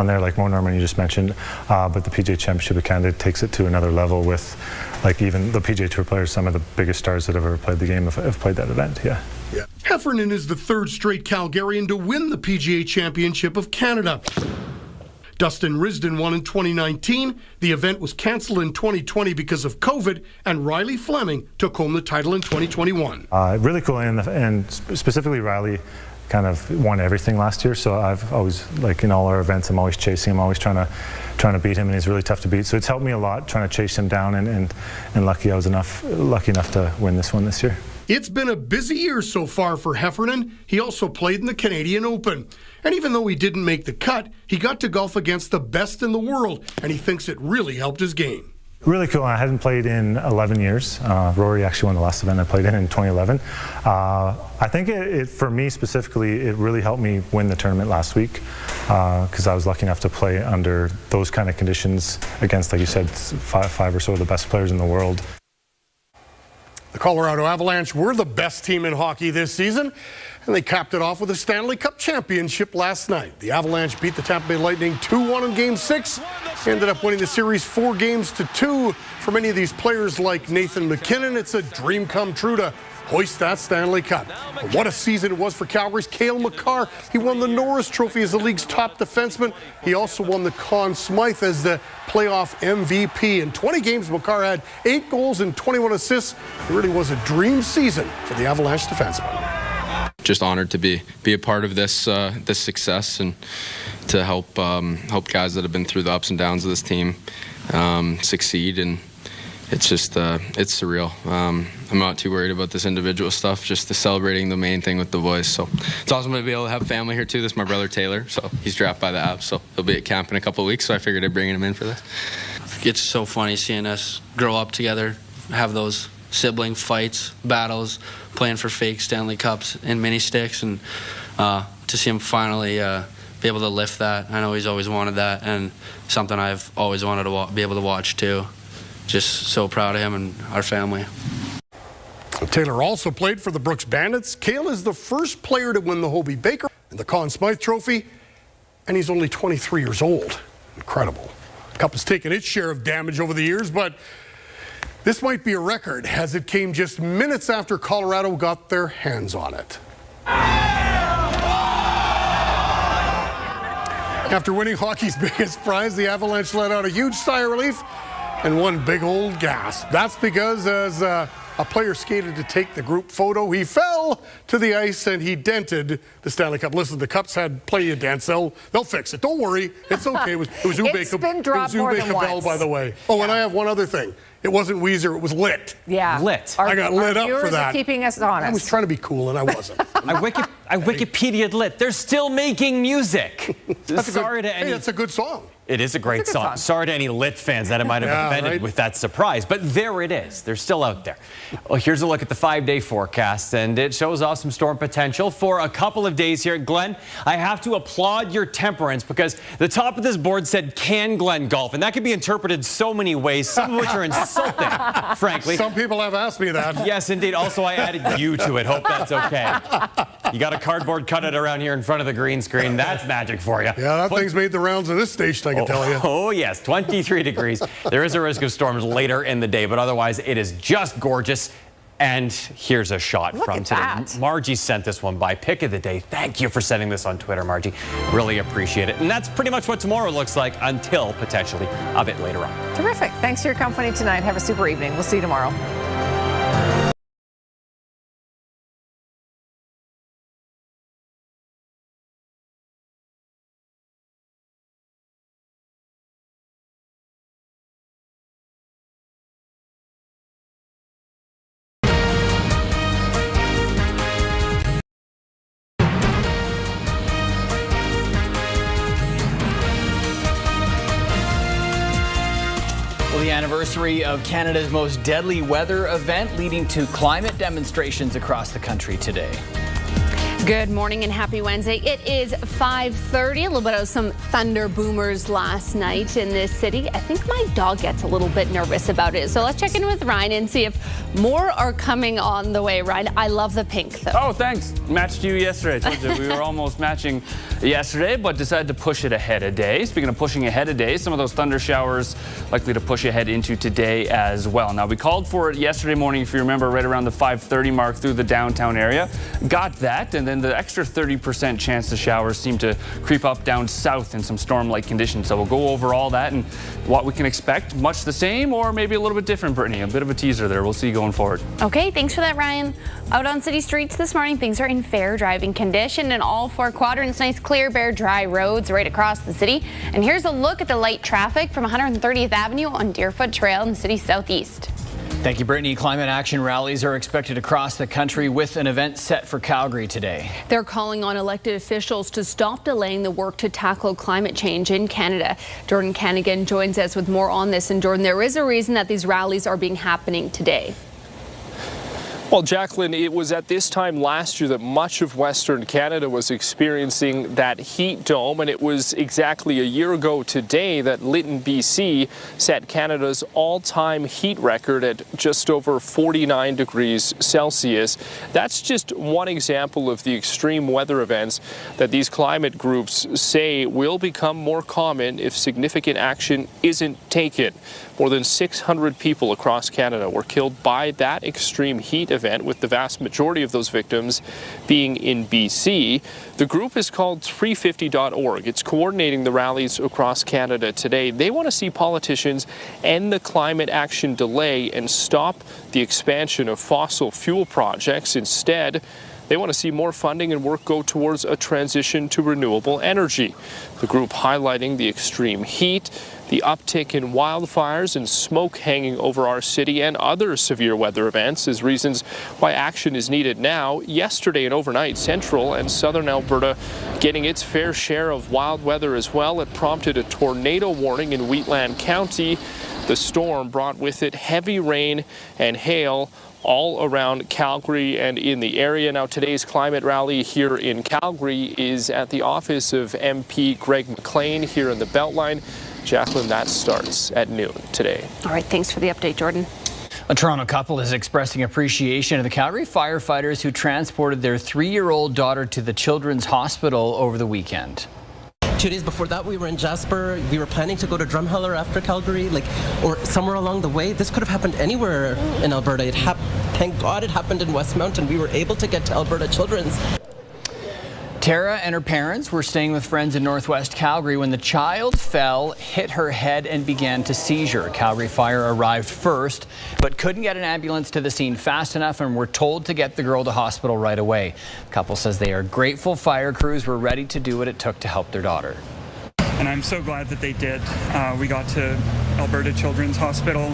there, like Mo Norman you just mentioned. But the PGA Championship of Canada takes it to another level with, like, even the PGA Tour players. Some of the biggest stars that have ever played the game have played that event. Yeah. Heffernan is the third straight Calgarian to win the PGA Championship of Canada. Dustin Risden won in 2019. The event was cancelled in 2020 because of COVID, and Riley Fleming took home the title in 2021. Really cool, and specifically Riley kind of won everything last year. So I've always, like in all our events, I'm always chasing him, always trying to beat him, and he's really tough to beat. So it's helped me a lot trying to chase him down, and lucky I was lucky enough to win this one this year. It's been a busy year so far for Heffernan. He also played in the Canadian Open. And even though he didn't make the cut, he got to golf against the best in the world, and he thinks it really helped his game. Really cool. I hadn't played in 11 years. Rory actually won the last event I played in 2011. I think for me specifically, it really helped me win the tournament last week because I was lucky enough to play under those kind of conditions against, like you said, five or so of the best players in the world. The Colorado Avalanche were the best team in hockey this season, and they capped it off with a Stanley Cup championship last night. The Avalanche beat the Tampa Bay Lightning 2-1 in Game 6. Ended up winning the series 4-2. For many of these players like Nathan McKinnon, it's a dream come true to hoist that Stanley Cup. But what a season it was for Calgary's Cale Makar. He won the Norris Trophy as the league's top defenseman. He also won the Conn Smythe as the playoff MVP. In 20 games, Makar had 8 goals and 21 assists. It really was a dream season for the Avalanche defenseman. Just honored to be a part of this success and to help guys that have been through the ups and downs of this team succeed. And it's just it's surreal. I'm not too worried about this individual stuff, just celebrating the main thing with the boys. So it's awesome to be able to have family here too. This is my brother Taylor, so he's drafted by the Avs, so he'll be at camp in a couple of weeks, so I figured I'd bring him in for this. It's so funny seeing us grow up together, have those sibling fights, battles, playing for fake Stanley Cups and mini sticks, and to see him finally be able to lift that. I know he's always wanted that, and something I've always wanted to be able to watch too. Just so proud of him and our family. Taylor also played for the Brooks Bandits. Cale is the first player to win the Hobey Baker and the Conn Smythe Trophy, and he's only 23 years old. Incredible. The Cup has taken its share of damage over the years, but this might be a record, as it came just minutes after Colorado got their hands on it. After winning hockey's biggest prize, the Avalanche let out a huge sigh of relief and one big old gasp. That's because as a player skated to take the group photo, he fell to the ice and he dented the Stanley Cup. Listen, the Cups had plenty of dents. They'll fix it. Don't worry. It's okay. It was Ube Cabell, by the way. Oh, and I have one other thing. It wasn't Weezer, it was Lit. Yeah. Lit. I got lit up for that. Are keeping us honest. I was trying to be cool and I wasn't. I Wikipedia'd Lit. They're still making music. That's a good song. It is a great song. Sorry to any Lit fans that I might have offended with that surprise, but there it is. They're still out there. Well, here's a look at the 5-day forecast, and it shows off some storm potential for a couple of days here at Glen. I have to applaud your temperance because the top of this board said "Can Glen golf?" and that could be interpreted so many ways, some of which are insulting, frankly. Some people have asked me that. Yes, indeed. Also, I added you to it. Hope that's okay. You got a cardboard cutout around here in front of the green screen. That's magic for you. Yeah, that thing's made the rounds of this station, I can tell you. Oh, yes, 23 degrees. There is a risk of storms later in the day, but otherwise it is just gorgeous. And here's a shot from today. Margie sent this one by. Pick of the day. Thank you for sending this on Twitter, Margie. Really appreciate it. And that's pretty much what tomorrow looks like until potentially a bit later on. Terrific. Thanks for your company tonight. Have a super evening. We'll see you tomorrow. The anniversary of Canada's most deadly weather event leading to climate demonstrations across the country today. Good morning and happy Wednesday. It is 5:30. A little bit of some thunder boomers last night in this city. I think my dog gets a little bit nervous about it. So let's check in with Ryan and see if more are coming on the way. Ryan, I love the pink though. Oh, thanks. Matched you yesterday. I told you we were almost matching yesterday, but decided to push it ahead a day. Speaking of pushing ahead a day, some of those thunder showers likely to push ahead into today as well. Now, we called for it yesterday morning, if you remember, right around the 5:30 mark through the downtown area. Got that, and then the extra 30% chance the showers seem to creep up down south in some storm-like conditions. So we'll go over all that and what we can expect. Much the same or maybe a little bit different, Brittany. A bit of a teaser there. We'll see going forward. Okay, thanks for that, Ryan. Out on city streets this morning, things are in fair driving condition in all four quadrants. Nice, clear, bare, dry roads right across the city. And here's a look at the light traffic from 130th Avenue on Deerfoot Trail in the city's southeast. Thank you, Brittany. Climate action rallies are expected across the country with an event set for Calgary today. They're calling on elected officials to stop delaying the work to tackle climate change in Canada. Jordan Canigan joins us with more on this. And Jordan, there is a reason that these rallies are happening today. Well, Jacqueline, it was at this time last year that much of Western Canada was experiencing that heat dome, and it was exactly a year ago today that Lytton, BC set Canada's all-time heat record at just over 49 degrees Celsius. That's just one example of the extreme weather events that these climate groups say will become more common if significant action isn't taken. More than 600 people across Canada were killed by that extreme heat event, with the vast majority of those victims being in BC. The group is called 350.org. It's coordinating the rallies across Canada today. They want to see politicians end the climate action delay and stop the expansion of fossil fuel projects. Instead, they want to see more funding and work go towards a transition to renewable energy. The group highlighting the extreme heat, the uptick in wildfires and smoke hanging over our city and other severe weather events as reasons why action is needed now. Yesterday and overnight, central and southern Alberta getting its fair share of wild weather as well. It prompted a tornado warning in Wheatland County. The storm brought with it heavy rain and hail all around Calgary and in the area. Now, today's climate rally here in Calgary is at the office of MP Greg McLean here in the Beltline. Jacqueline, that starts at noon today. All right, thanks for the update, Jordan. A Toronto couple is expressing appreciation of the Calgary firefighters who transported their 3-year-old daughter to the Children's Hospital over the weekend. 2 days before that, we were in Jasper. We were planning to go to Drumheller after Calgary, or somewhere along the way. This could have happened anywhere in Alberta. Thank God it happened in Westmount, and we were able to get to Alberta Children's. Tara and her parents were staying with friends in Northwest Calgary when the child fell, hit her head, and began to seizure. Calgary Fire arrived first, but couldn't get an ambulance to the scene fast enough and were told to get the girl to hospital right away. The couple says they are grateful fire crews were ready to do what it took to help their daughter. And I'm so glad that they did. We got to Alberta Children's Hospital.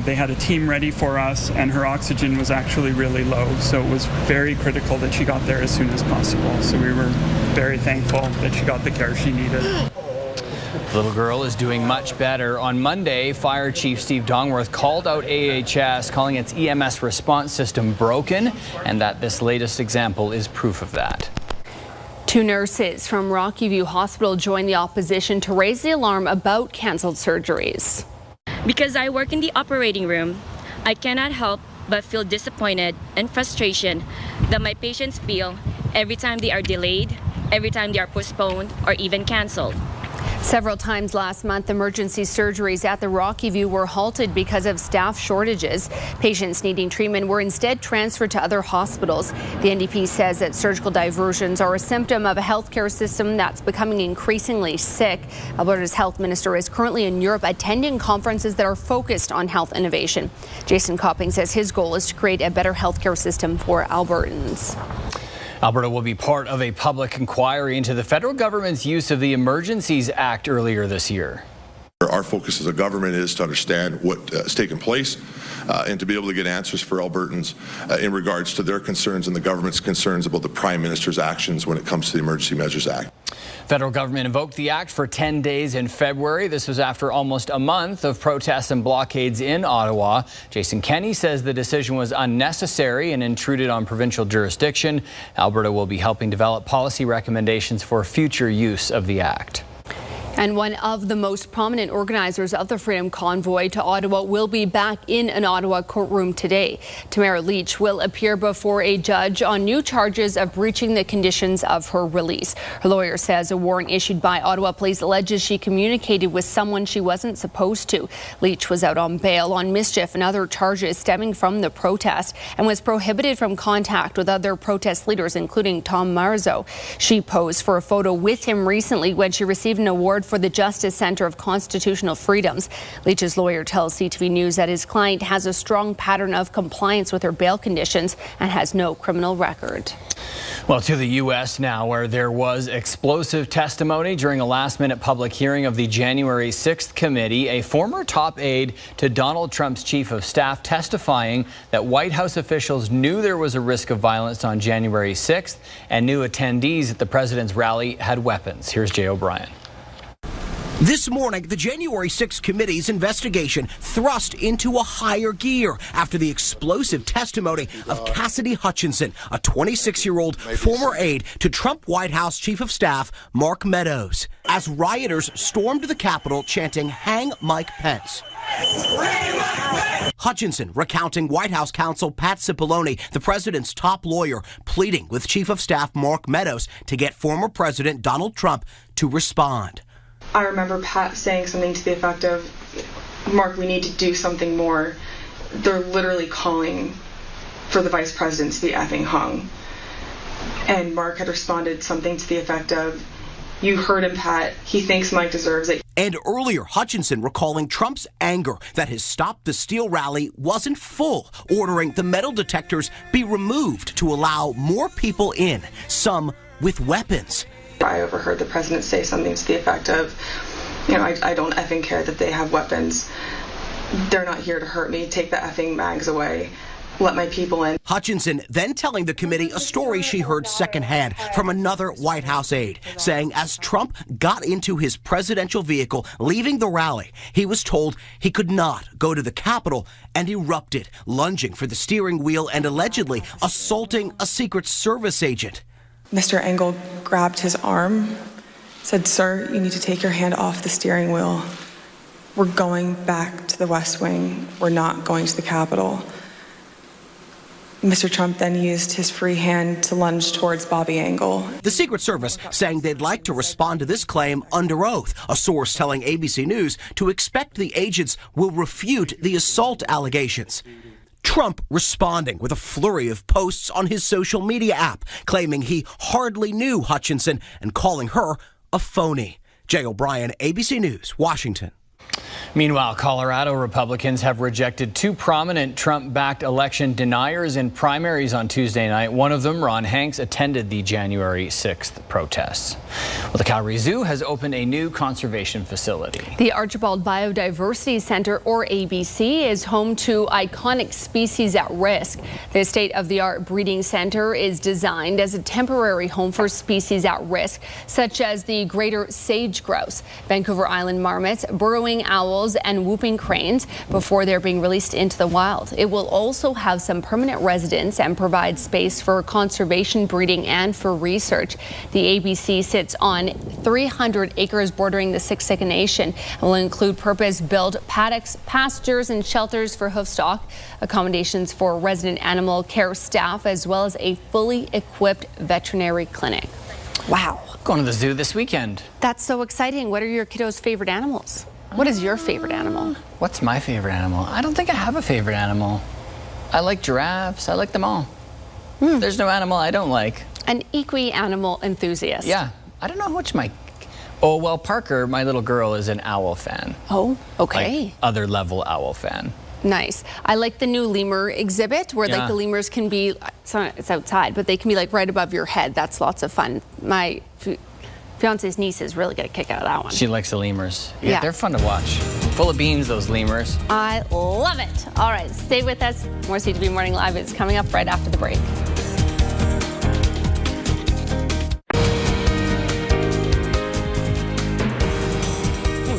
They had a team ready for us, and her oxygen was actually really low, so it was very critical that she got there as soon as possible. So we were very thankful that she got the care she needed. The little girl is doing much better. On Monday, Fire Chief Steve Dongworth called out AHS, calling its EMS response system broken, and that this latest example is proof of that. 2 nurses from Rocky View Hospital joined the opposition to raise the alarm about cancelled surgeries. Because I work in the operating room, I cannot help but feel disappointed and frustration that my patients feel every time they are delayed, every time they are postponed, or even canceled. Several times last month, emergency surgeries at the Rocky View were halted because of staff shortages. Patients needing treatment were instead transferred to other hospitals. The NDP says that surgical diversions are a symptom of a healthcare system that's becoming increasingly sick. Alberta's health minister is currently in Europe attending conferences that are focused on health innovation. Jason Copping says his goal is to create a better healthcare system for Albertans. Alberta will be part of a public inquiry into the federal government's use of the Emergencies Act earlier this year. Our focus as a government is to understand what has taken place and to be able to get answers for Albertans in regards to their concerns and the government's concerns about the Prime Minister's actions when it comes to the Emergency Measures Act. Federal government invoked the act for 10 days in February. This was after almost a month of protests and blockades in Ottawa. Jason Kenney says the decision was unnecessary and intruded on provincial jurisdiction. Alberta will be helping develop policy recommendations for future use of the act. And one of the most prominent organizers of the Freedom Convoy to Ottawa will be back in an Ottawa courtroom today. Tamara Leach will appear before a judge on new charges of breaching the conditions of her release. Her lawyer says a warrant issued by Ottawa Police alleges she communicated with someone she wasn't supposed to. Leach was out on bail on mischief and other charges stemming from the protest and was prohibited from contact with other protest leaders, including Tom Marzo. She posed for a photo with him recently when she received an award for the Justice Center of Constitutional Freedoms. Leach's lawyer tells CTV News that his client has a strong pattern of compliance with her bail conditions and has no criminal record. Well, to the U.S. now, where there was explosive testimony during a last-minute public hearing of the January 6th committee. A former top aide to Donald Trump's chief of staff testifying that White House officials knew there was a risk of violence on January 6th and knew attendees at the president's rally had weapons. Here's Jay O'Brien. This morning, the January 6th committee's investigation thrust into a higher gear after the explosive testimony of Cassidy Hutchinson, a 26-year-old former aide to Trump White House Chief of Staff Mark Meadows, as rioters stormed the Capitol chanting, "Hang Mike Pence." Hutchinson recounting White House counsel Pat Cipollone, the president's top lawyer, pleading with Chief of Staff Mark Meadows to get former President Donald Trump to respond. I remember Pat saying something to the effect of, "Mark, we need to do something more. They're literally calling for the vice president to be effing hung." And Mark had responded something to the effect of, "You heard him, Pat. He thinks Mike deserves it." And earlier, Hutchinson recalling Trump's anger that his Stop the Steal rally wasn't full, ordering the metal detectors be removed to allow more people in, some with weapons. I overheard the president say something to the effect of, I don't effing care that they have weapons. They're not here to hurt me. Take the effing mags away. Let my people in. Hutchinson then telling the committee a story she heard secondhand from another White House aide, saying as Trump got into his presidential vehicle leaving the rally, he was told he could not go to the Capitol and erupted, lunging for the steering wheel and allegedly assaulting a Secret Service agent. Mr. Engel grabbed his arm, said, "Sir, you need to take your hand off the steering wheel. We're going back to the West Wing. We're not going to the Capitol." Mr. Trump then used his free hand to lunge towards Bobby Engel. The Secret Service saying they'd like to respond to this claim under oath, a source telling ABC News to expect the agents will refute the assault allegations. Trump responding with a flurry of posts on his social media app, claiming he hardly knew Hutchinson and calling her a phony. Jay O'Brien, ABC News, Washington. Meanwhile, Colorado Republicans have rejected two prominent Trump-backed election deniers in primaries on Tuesday night. One of them, Ron Hanks, attended the January 6th protests. Well, the Calgary Zoo has opened a new conservation facility. The Archibald Biodiversity Center, or ABC, is home to iconic species at risk. The state-of-the-art breeding center is designed as a temporary home for species at risk, such as the greater sage grouse, Vancouver Island marmots, burrowing owls, and whooping cranes before they're being released into the wild. It will also have some permanent residents and provide space for conservation breeding and for research. The ABC sits on 300 acres bordering the Siksika Nation and will include purpose-built paddocks, pastures, and shelters for hoofstock, accommodations for resident animal care staff, as well as a fully equipped veterinary clinic. Wow. Going to the zoo this weekend. That's so exciting. What are your kiddos' favorite animals? What is your favorite animal? What's my favorite animal? I don't think I have a favorite animal. I like giraffes. I like them all. There's no animal I don't like. An equi-animal enthusiast. Yeah. I don't know which my... Oh, well, Parker, my little girl, is an owl fan. Oh, okay. Like, other level owl fan. Nice. I like the new lemur exhibit where like the lemurs can be, it's outside, but they can be like right above your head. That's lots of fun. My fiance's niece is really going to kick out of that one. She likes the lemurs. Yeah, they're fun to watch. Full of beans, those lemurs. I love it. All right, stay with us. More CTV Morning Live is coming up right after the break.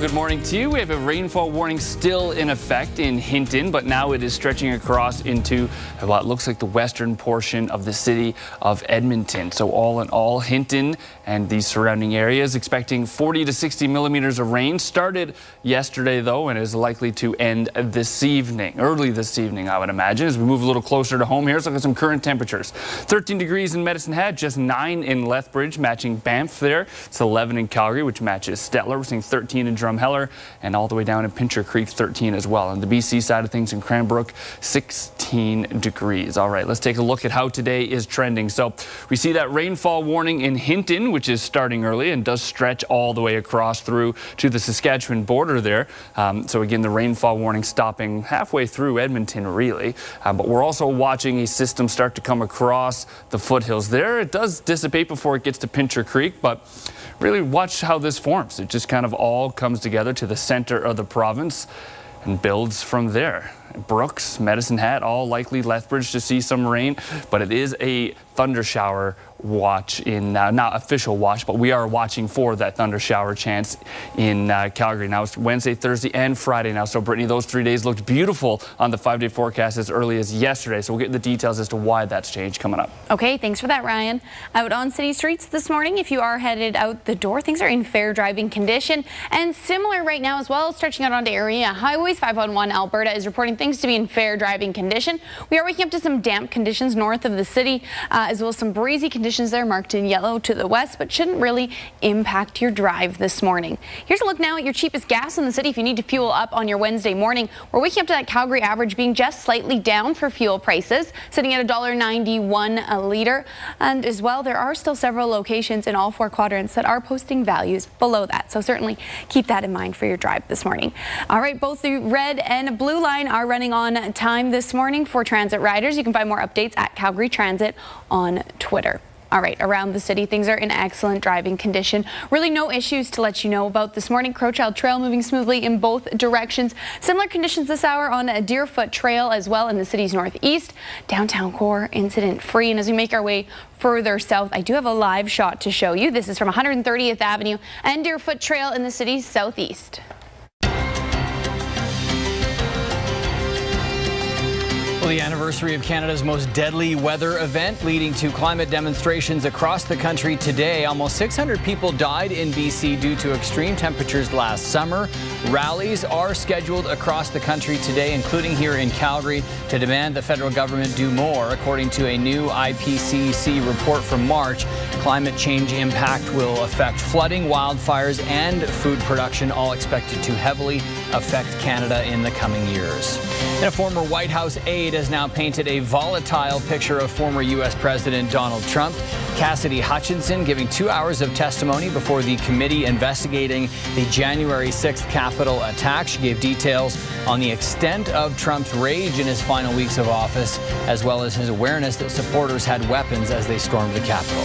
good morning to you. We have a rainfall warning still in effect in Hinton, but now it is stretching across into what looks like the western portion of the city of Edmonton. So all in all, Hinton and the surrounding areas expecting 40 to 60 millimeters of rain. Started yesterday, though, and is likely to end this evening, early this evening, I would imagine, as we move a little closer to home here. Let's look at some current temperatures. 13 degrees in Medicine Hat, just 9 in Lethbridge, matching Banff there. It's 11 in Calgary, which matches Stettler. We're seeing 13 in Drumheller, and all the way down in Pincher Creek, 13 as well. On the BC side of things in Cranbrook, 16 degrees. All right, let's take a look at how today is trending. So we see that rainfall warning in Hinton, which is starting early and does stretch all the way across through to the Saskatchewan border there. So again, the rainfall warning stopping halfway through Edmonton, really. But we're also watching a system start to come across the foothills there. It does dissipate before it gets to Pincher Creek, but really watch how this forms. It just kind of all comes together to the center of the province and builds from there. Brooks, Medicine Hat, all likely Lethbridge to see some rain, but it is a thunder shower watch in, not official watch, but we are watching for that thunder shower chance in Calgary. Now it's Wednesday, Thursday, and Friday now. So Brittany, those 3 days looked beautiful on the 5-day forecast as early as yesterday. So we'll get the details as to why that's changed coming up. Okay, thanks for that, Ryan. Out on city streets this morning, if you are headed out the door, things are in fair driving condition and similar right now as well, stretching out onto area highways. 511 Alberta is reporting things to be in fair driving condition. We are waking up to some damp conditions north of the city, as well as some breezy conditions there marked in yellow to the west, but shouldn't really impact your drive this morning. Here's a look now at your cheapest gas in the city if you need to fuel up on your Wednesday morning. We're waking up to that Calgary average being just slightly down for fuel prices, sitting at $1.91 a litre. And as well, there are still several locations in all 4 quadrants that are posting values below that. So certainly keep that in mind for your drive this morning. All right, both the red and blue line are running on time this morning for transit riders. You can find more updates at Calgary Transit on Twitter. All right, around the city, things are in excellent driving condition. Really no issues to let you know about this morning. Crowchild Trail moving smoothly in both directions. Similar conditions this hour on a Deerfoot Trail as well in the city's northeast. Downtown core incident free. And as we make our way further south, I do have a live shot to show you. This is from 130th Avenue and Deerfoot Trail in the city's southeast. Well, the anniversary of Canada's most deadly weather event leading to climate demonstrations across the country today. Almost 600 people died in BC due to extreme temperatures last summer. Rallies are scheduled across the country today, including here in Calgary, to demand the federal government do more. According to a new IPCC report from March, climate change impact will affect flooding, wildfires, and food production, all expected to heavily affect Canada in the coming years. And a former White House aide has now painted a volatile picture of former U.S. President Donald Trump. Cassidy Hutchinson giving 2 hours of testimony before the committee investigating the January 6th Capitol attack. She gave details on the extent of Trump's rage in his final weeks of office, as well as his awareness that supporters had weapons as they stormed the Capitol.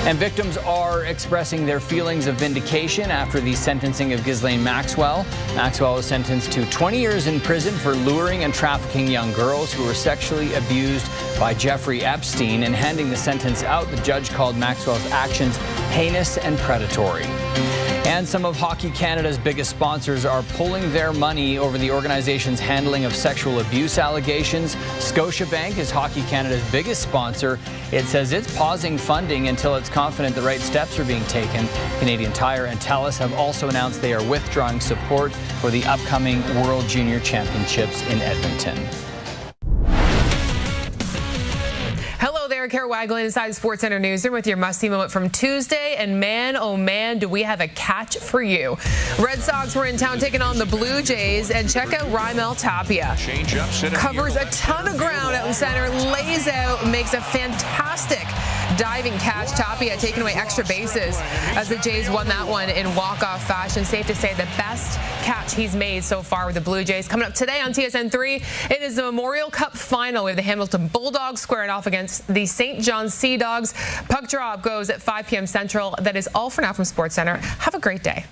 And victims are expressing their feelings of vindication after the sentencing of Ghislaine Maxwell. Maxwell was sentenced to 20 years in prison for luring and trafficking young girls who were sexually abused by Jeffrey Epstein. And handing the sentence out, the judge called Maxwell's actions heinous and predatory. And some of Hockey Canada's biggest sponsors are pulling their money over the organization's handling of sexual abuse allegations. Scotiabank is Hockey Canada's biggest sponsor. It says it's pausing funding until it's confident the right steps are being taken. Canadian Tire and Telus have also announced they are withdrawing support for the upcoming World Junior Championships in Edmonton. Hello there, Kara Waglin inside Sports Center Newsroom with your must-see moment from Tuesday. And man, oh man, do we have a catch for you. Red Sox were in town taking on the Blue Jays, and check out Raimel Tapia. Covers a ton of ground out in center, lays out, makes a fantastic diving catch. Tapia taking away extra bases as the Jays won that one in walk-off fashion. Safe to say the best catch he's made so far with the Blue Jays. Coming up today on TSN 3, it is the Memorial Cup final with the Hamilton Bulldogs squaring off against the St. John Sea Dogs. Puck drop goes at 5 p.m. Central. That is all for now from Sports Center. Have a great day.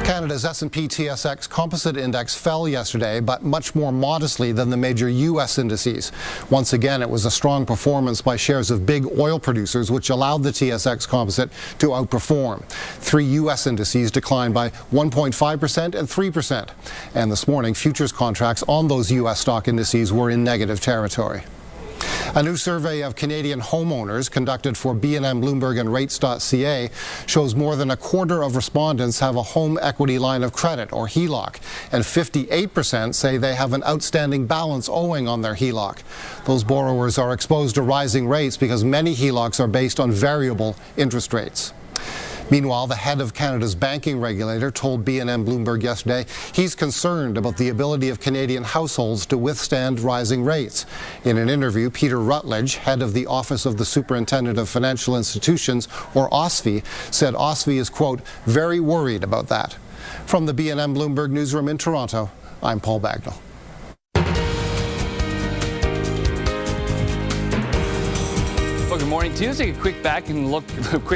Canada's Canada's S&P TSX Composite Index fell yesterday, but much more modestly than the major U.S. indices. Once again, it was a strong performance by shares of big oil producers, which allowed the TSX Composite to outperform. 3 U.S. indices declined by 1.5% and 3%. And this morning, futures contracts on those U.S. stock indices were in negative territory. A new survey of Canadian homeowners conducted for B&M Bloomberg and Rates.ca shows more than a quarter of respondents have a home equity line of credit, or HELOC, and 58% say they have an outstanding balance owing on their HELOC. Those borrowers are exposed to rising rates because many HELOCs are based on variable interest rates. Meanwhile, the head of Canada's banking regulator told B&M Bloomberg yesterday he's concerned about the ability of Canadian households to withstand rising rates. In an interview, Peter Rutledge, head of the Office of the Superintendent of Financial Institutions, or OSFI, said OSFI is, quote, very worried about that. From the B&M Bloomberg newsroom in Toronto, I'm Paul Bagnall. Well, good morning to you. Take a quick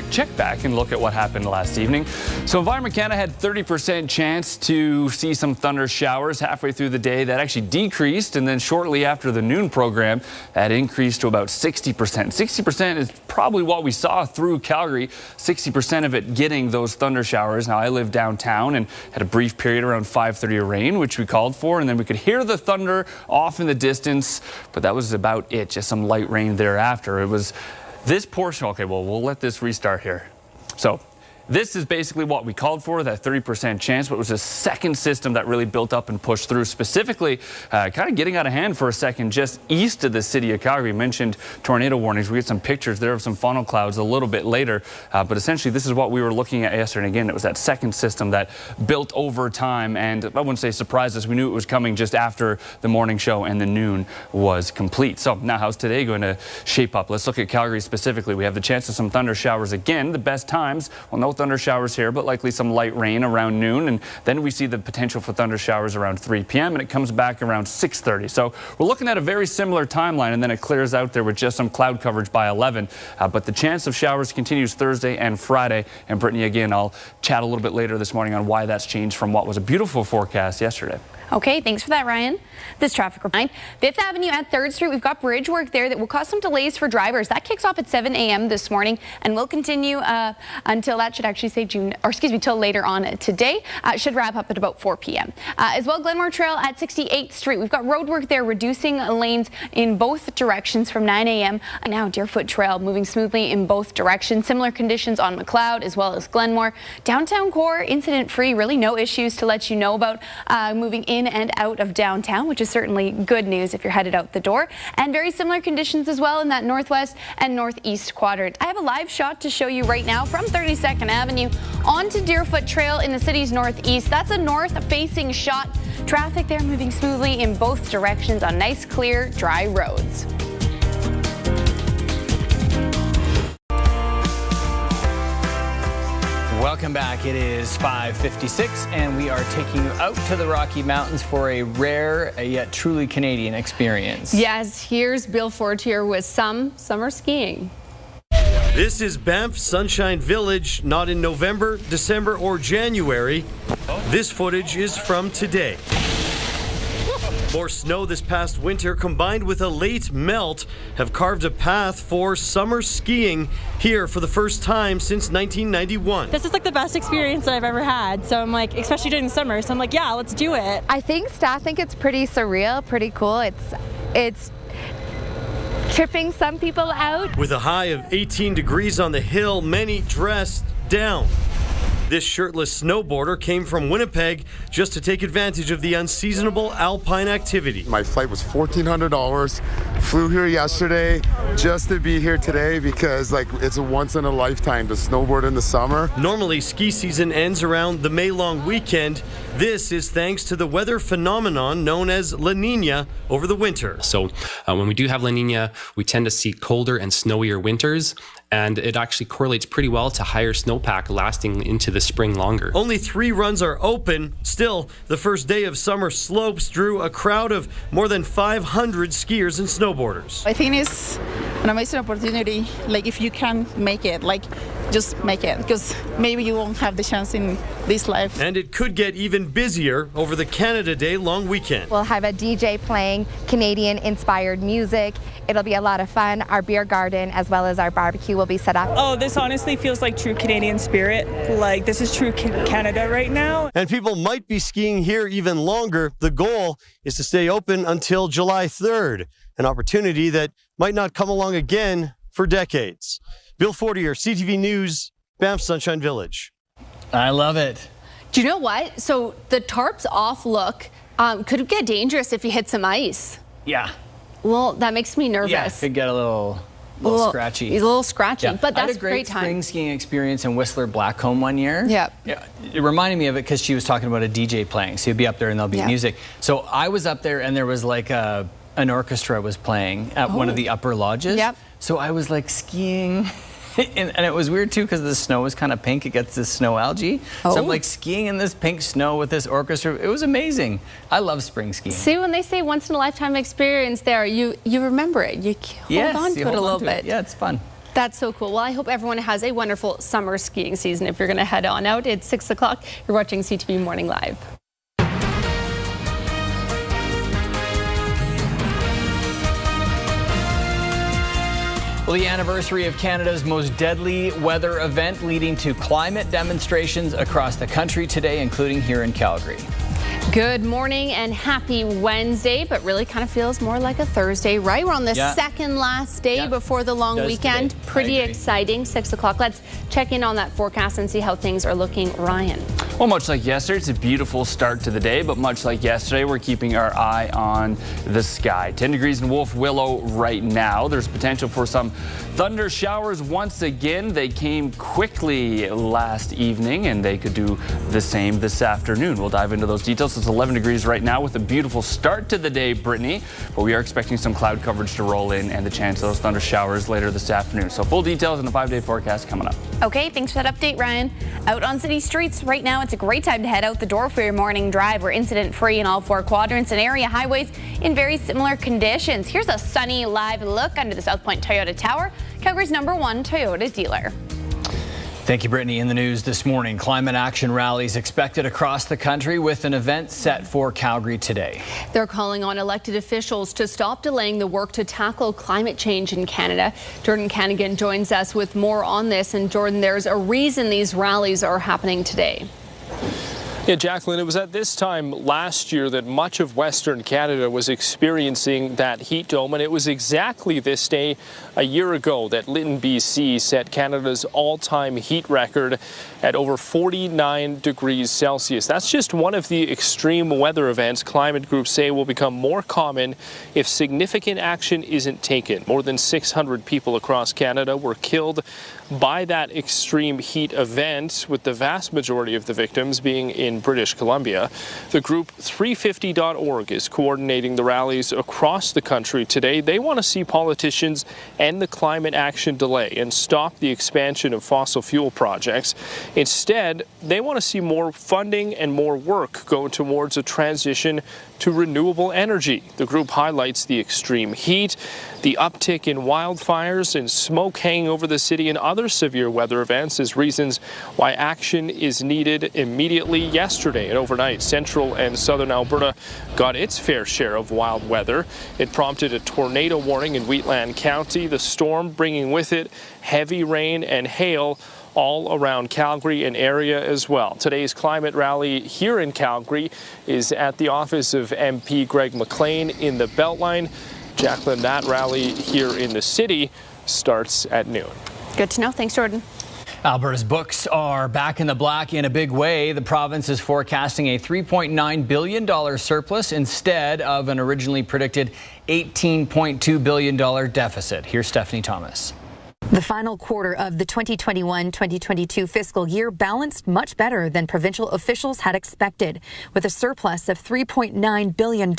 check back and look at what happened last evening. So Environment Canada had 30% chance to see some thunder showers halfway through the day. That actually decreased, and then shortly after the noon program, that increased to about 60%. 60% is probably what we saw through Calgary, 60% of it getting those thunder showers. Now, I live downtown and had a brief period around 5:30 of rain, which we called for, and then we could hear the thunder off in the distance, but that was about it, just some light rain thereafter. It was this portion. Okay, well, we'll let this restart here. So this is basically what we called for, that 30% chance, but it was a second system that really built up and pushed through, specifically kind of getting out of hand for a second just east of the city of Calgary. We mentioned tornado warnings. We get some pictures there of some funnel clouds a little bit later, but essentially this is what we were looking at yesterday. And again, it was that second system that built over time, and I wouldn't say surprised us. We knew it was coming just after the morning show and the noon was complete. So now how's today going to shape up? Let's look at Calgary specifically. We have the chance of some thunder showers again. The best times, well, no thunder showers here, but likely some light rain around noon, and then we see the potential for thunder showers around 3 p.m. and it comes back around 6:30. So we're looking at a very similar timeline, and then it clears out there with just some cloud coverage by 11. But the chance of showers continues Thursday and Friday. And Brittany, again, I'll chat a little bit later this morning on why that's changed from what was a beautiful forecast yesterday. Okay, thanks for that, Ryan. This traffic report. 5th Avenue at 3rd Street, we've got bridge work there that will cause some delays for drivers. That kicks off at 7 a.m. this morning and will continue until, that should actually say till later on today. It should wrap up at about 4 p.m. As well, Glenmore Trail at 68th Street. We've got road work there, reducing lanes in both directions from 9 a.m. Now, Deerfoot Trail moving smoothly in both directions. Similar conditions on McLeod as well as Glenmore. Downtown core, incident-free, really no issues to let you know about moving in and out of downtown, which is certainly good news if you're headed out the door. And very similar conditions as well in that northwest and northeast quadrant. I have a live shot to show you right now from 32nd Avenue onto Deerfoot Trail in the city's northeast. That's a north-facing shot. Traffic there moving smoothly in both directions on nice, clear, dry roads. Welcome back. It is 5:56, and we are taking you out to the Rocky Mountains for a rare yet truly Canadian experience. Yes, here's Bill Fortier with some summer skiing. This is Banff Sunshine Village, not in November, December, or January. This footage is from today. More snow this past winter combined with a late melt have carved a path for summer skiing here for the first time since 1991. This is like the best experience I've ever had. So I'm like, especially during the summer. So I'm like, yeah, let's do it. I think it's pretty surreal, pretty cool. It's tripping some people out. With a high of 18 degrees on the hill, many dressed down. This shirtless snowboarder came from Winnipeg just to take advantage of the unseasonable alpine activity. My flight was $1,400. Flew here yesterday just to be here today because it's a once in a lifetime to snowboard in the summer. Normally ski season ends around the May long weekend. This is thanks to the weather phenomenon known as La Nina over the winter. So when we do have La Nina, we tend to see colder and snowier winters, and it actually correlates pretty well to higher snowpack lasting into the spring longer. Only 3 runs are open. Still, the first day of summer slopes drew a crowd of more than 500 skiers and snowboarders. I think it's an amazing opportunity, if you can make it. just make it, because maybe you won't have the chance in this life. And it could get even busier over the Canada Day long weekend. We'll have a DJ playing Canadian-inspired music. It'll be a lot of fun. Our beer garden as well as our barbecue will be set up. Oh, this honestly feels like true Canadian spirit. Like, this is true Canada right now. And people might be skiing here even longer. The goal is to stay open until July 3rd, an opportunity that might not come along again for decades. Bill Fortier, CTV News, Banff Sunshine Village. I love it. Do you know what? So the tarps off look could get dangerous if you hit some ice. Yeah. Well, that makes me nervous. Yeah, could get a little scratchy. He's a little scratchy, Yeah. but I had that's a great time. spring skiing experience in Whistler Blackcomb one year. Yeah. It reminded me of it because she was talking about a DJ playing. So you'd be up there and there'll be music. So I was up there and there was like an orchestra was playing at one of the upper lodges. Yep. So I was like skiing. And it was weird too because the snow was kind of pink. It gets this snow algae. So I'm like skiing in this pink snow with this orchestra. It was amazing. I love spring skiing. See, when they say once in a lifetime experience there, you remember it. You hold on to it a little bit. Yeah, it's fun. That's so cool. Well, I hope everyone has a wonderful summer skiing season. If you're going to head on out, it's 6 o'clock. You're watching CTV Morning Live. Well, the anniversary of Canada's most deadly weather event leading to climate demonstrations across the country today, including here in Calgary. Good morning and happy Wednesday, but really kind of feels more like a Thursday, right? We're on the second last day before the long weekend. Today. Pretty exciting. 6 o'clock. Let's check in on that forecast and see how things are looking. Ryan. Well, much like yesterday, it's a beautiful start to the day, but much like yesterday, we're keeping our eye on the sky. 10 degrees in Wolf Willow right now. There's potential for some thunder showers once again. They came quickly last evening, and they could do the same this afternoon. We'll dive into those details. It's 11 degrees right now with a beautiful start to the day, Brittany, but we are expecting some cloud coverage to roll in and the chance of those thunder showers later this afternoon. So full details in the 5-day forecast coming up. Okay, thanks for that update, Ryan. Out on city streets right now, it's a great time to head out the door for your morning drive. We're incident-free in all 4 quadrants and area highways in very similar conditions. Here's a sunny live look under the South Point Toyota Tower, Calgary's #1 Toyota dealer. Thank you, Brittany. In the news this morning, climate action rallies expected across the country with an event set for Calgary today. They're calling on elected officials to stop delaying the work to tackle climate change in Canada. Jordan Canagan joins us with more on this. And Jordan, there's a reason these rallies are happening today. Yeah, Jacqueline, it was at this time last year that much of Western Canada was experiencing that heat dome, and it was exactly this day a year ago that Lytton, BC set Canada's all-time heat record at over 49 degrees Celsius. That's just one of the extreme weather events climate groups say will become more common if significant action isn't taken. More than 600 people across Canada were killed by that extreme heat event, with the vast majority of the victims being in British Columbia. The group 350.org is coordinating the rallies across the country today. They want to see politicians end the climate action delay and stop the expansion of fossil fuel projects. Instead, they want to see more funding and more work go towards a transition to renewable energy. The group highlights the extreme heat, the uptick in wildfires and smoke hanging over the city, and other severe weather events as reasons why action is needed immediately. Yesterday and overnight, central and southern Alberta got its fair share of wild weather. It prompted a tornado warning in Wheatland County, the storm bringing with it heavy rain and hail all around Calgary and area as well. Today's climate rally here in Calgary is at the office of MP Greg McLean in the Beltline. Jacqueline, that rally here in the city starts at noon. Good to know. Thanks, Jordan. Alberta's books are back in the black in a big way. The province is forecasting a $3.9 billion surplus instead of an originally predicted $18.2 billion deficit. Here's Stephanie Thomas. The final quarter of the 2021-2022 fiscal year balanced much better than provincial officials had expected, with a surplus of $3.9 billion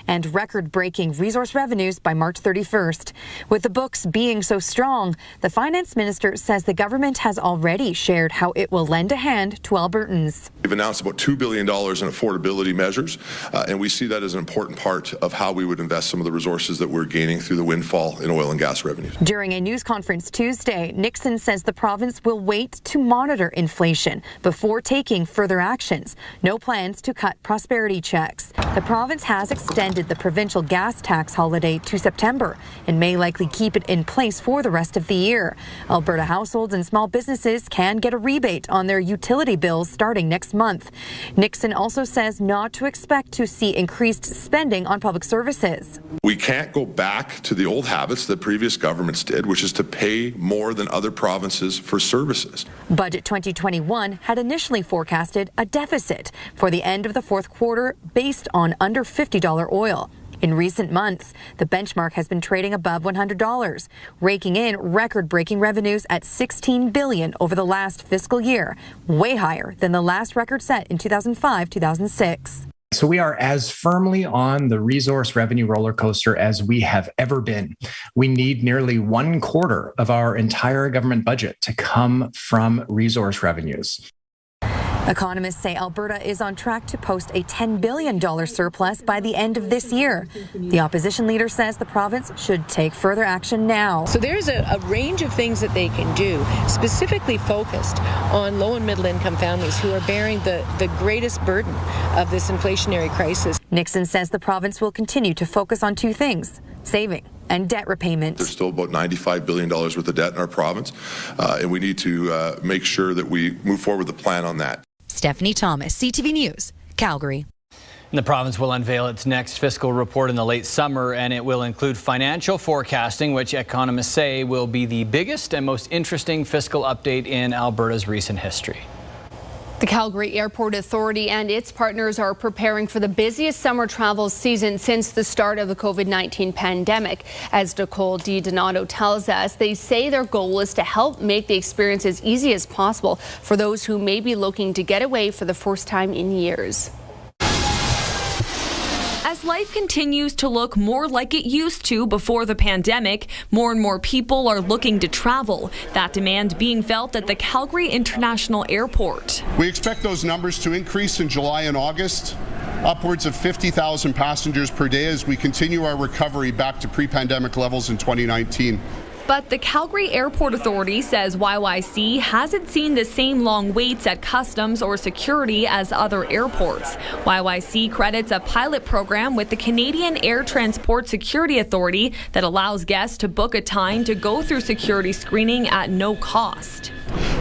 and record-breaking resource revenues by March 31st. With the books being so strong, the finance minister says the government has already shared how it will lend a hand to Albertans. We've announced about $2 billion in affordability measures, and we see that as an important part of how we would invest some of the resources that we're gaining through the windfall in oil and gas revenues. During a news conference conference Tuesday, Nixon says the province will wait to monitor inflation before taking further actions. No plans to cut prosperity checks. The province has extended the provincial gas tax holiday to September and may likely keep it in place for the rest of the year. Alberta households and small businesses can get a rebate on their utility bills starting next month. Nixon also says not to expect to see increased spending on public services. We can't go back to the old habits that previous governments did, which is to pay more than other provinces for services. Budget 2021 had initially forecasted a deficit for the end of the fourth quarter based on under $50 oil. In recent months, the benchmark has been trading above $100, raking in record-breaking revenues at $16 billion over the last fiscal year, way higher than the last record set in 2005-2006. So we are as firmly on the resource revenue roller coaster as we have ever been. We need nearly 1/4 of our entire government budget to come from resource revenues. Economists say Alberta is on track to post a $10 billion surplus by the end of this year. The opposition leader says the province should take further action now. So there's a range of things that they can do, specifically focused on low and middle income families who are bearing the greatest burden of this inflationary crisis. Nixon says the province will continue to focus on two things: saving and debt repayment. There's still about $95 billion worth of debt in our province, and we need to make sure that we move forward with the plan on that. Stephanie Thomas, CTV News, Calgary. The province will unveil its next fiscal report in the late summer, and it will include financial forecasting, which economists say will be the biggest and most interesting fiscal update in Alberta's recent history. The Calgary Airport Authority and its partners are preparing for the busiest summer travel season since the start of the COVID-19 pandemic. As Nicole DiDonato tells us, they say their goal is to help make the experience as easy as possible for those who may be looking to get away for the first time in years. As life continues to look more like it used to before the pandemic, more and more people are looking to travel. That demand being felt at the Calgary International Airport. We expect those numbers to increase in July and August, upwards of 50,000 passengers per day as we continue our recovery back to pre-pandemic levels in 2019. But the Calgary Airport Authority says YYC hasn't seen the same long waits at customs or security as other airports. YYC credits a pilot program with the Canadian Air Transport Security Authority that allows guests to book a time to go through security screening at no cost.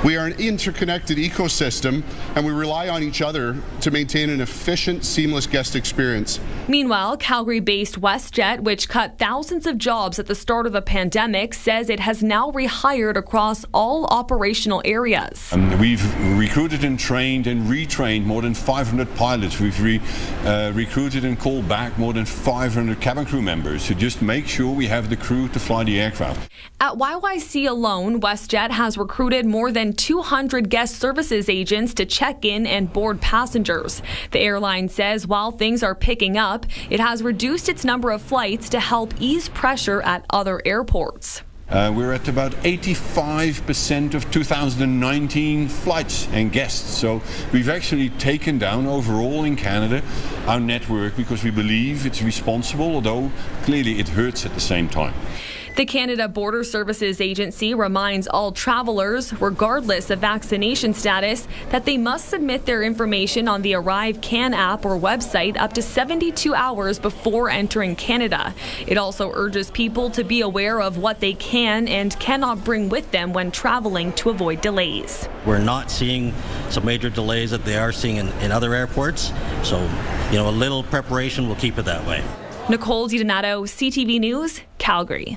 We are an interconnected ecosystem, and we rely on each other to maintain an efficient, seamless guest experience. Meanwhile, Calgary-based WestJet, which cut thousands of jobs at the start of the pandemic, says it has now rehired across all operational areas. We've recruited and trained and retrained more than 500 pilots. We've recruited and called back more than 500 cabin crew members to just make sure we have the crew to fly the aircraft. At YYC alone, WestJet has recruited more than 200 guest services agents to check in and board passengers. The airline says while things are picking up, it has reduced its number of flights to help ease pressure at other airports. We're at about 85% of 2019 flights and guests. So we've actually taken down overall in Canada our network because we believe it's responsible, although clearly it hurts at the same time. The Canada Border Services Agency reminds all travelers, regardless of vaccination status, that they must submit their information on the Arrive Can app or website up to 72 hours before entering Canada. It also urges people to be aware of what they can and cannot bring with them when traveling to avoid delays. We're not seeing some major delays that they are seeing in other airports, so a little preparation will keep it that way. Nicole DiDonato, CTV News, Calgary.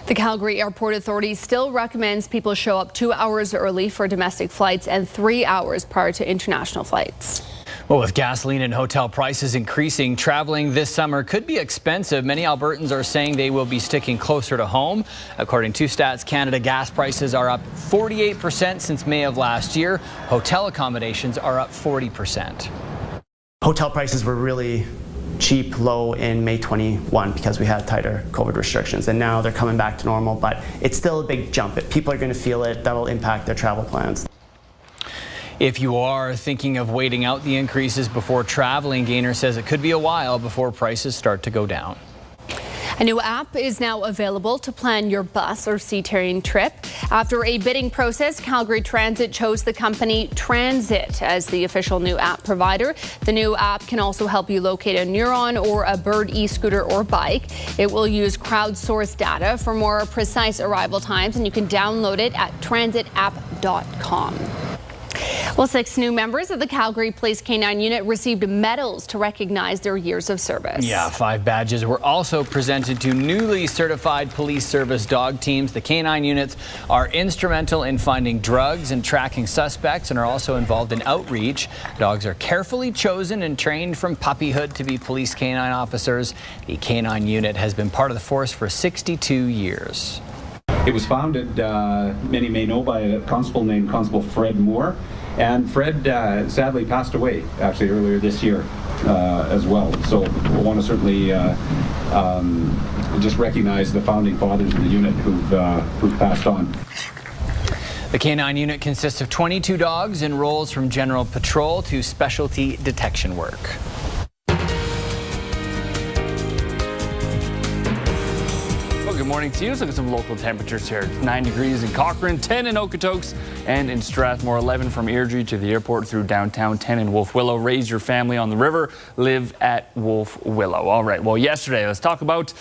The Calgary Airport Authority still recommends people show up 2 hours early for domestic flights and 3 hours prior to international flights. Well, with gasoline and hotel prices increasing, traveling this summer could be expensive. Many Albertans are saying they will be sticking closer to home. According to Stats Canada, gas prices are up 48% since May of last year. Hotel accommodations are up 40%. Hotel prices were really cheap, low in May 21 because we had tighter COVID restrictions, and now they're coming back to normal, but it's still a big jump. People are going to feel it. That'll impact their travel plans. If you are thinking of waiting out the increases before traveling, Gaynor says it could be a while before prices start to go down. A new app is now available to plan your bus or sea-terrain trip. After a bidding process, Calgary Transit chose the company Transit as the official new app provider. The new app can also help you locate a Neuron or a Bird e-scooter or bike. It will use crowdsourced data for more precise arrival times, and you can download it at transitapp.com. Well, 6 new members of the Calgary Police K-9 unit received medals to recognize their years of service. Yeah, 5 badges were also presented to newly certified police service dog teams. The K-9 units are instrumental in finding drugs and tracking suspects and are also involved in outreach. Dogs are carefully chosen and trained from puppyhood to be police K-9 officers. The K-9 unit has been part of the force for 62 years. It was founded, many may know, by a constable named Constable Fred Moore. And Fred sadly passed away, actually, earlier this year as well. So we want to certainly just recognize the founding fathers of the unit who've passed on. The K-9 unit consists of 22 dogs and roles from general patrol to specialty detection work. Good morning to you. Let's look at some local temperatures here. It's 9 degrees in Cochrane, 10 in Okotoks, and in Strathmore, 11 from Airdrie to the airport through downtown, 10 in Wolf Willow. Raise your family on the river. Live at Wolf Willow. All right. Well, yesterday, let's talk about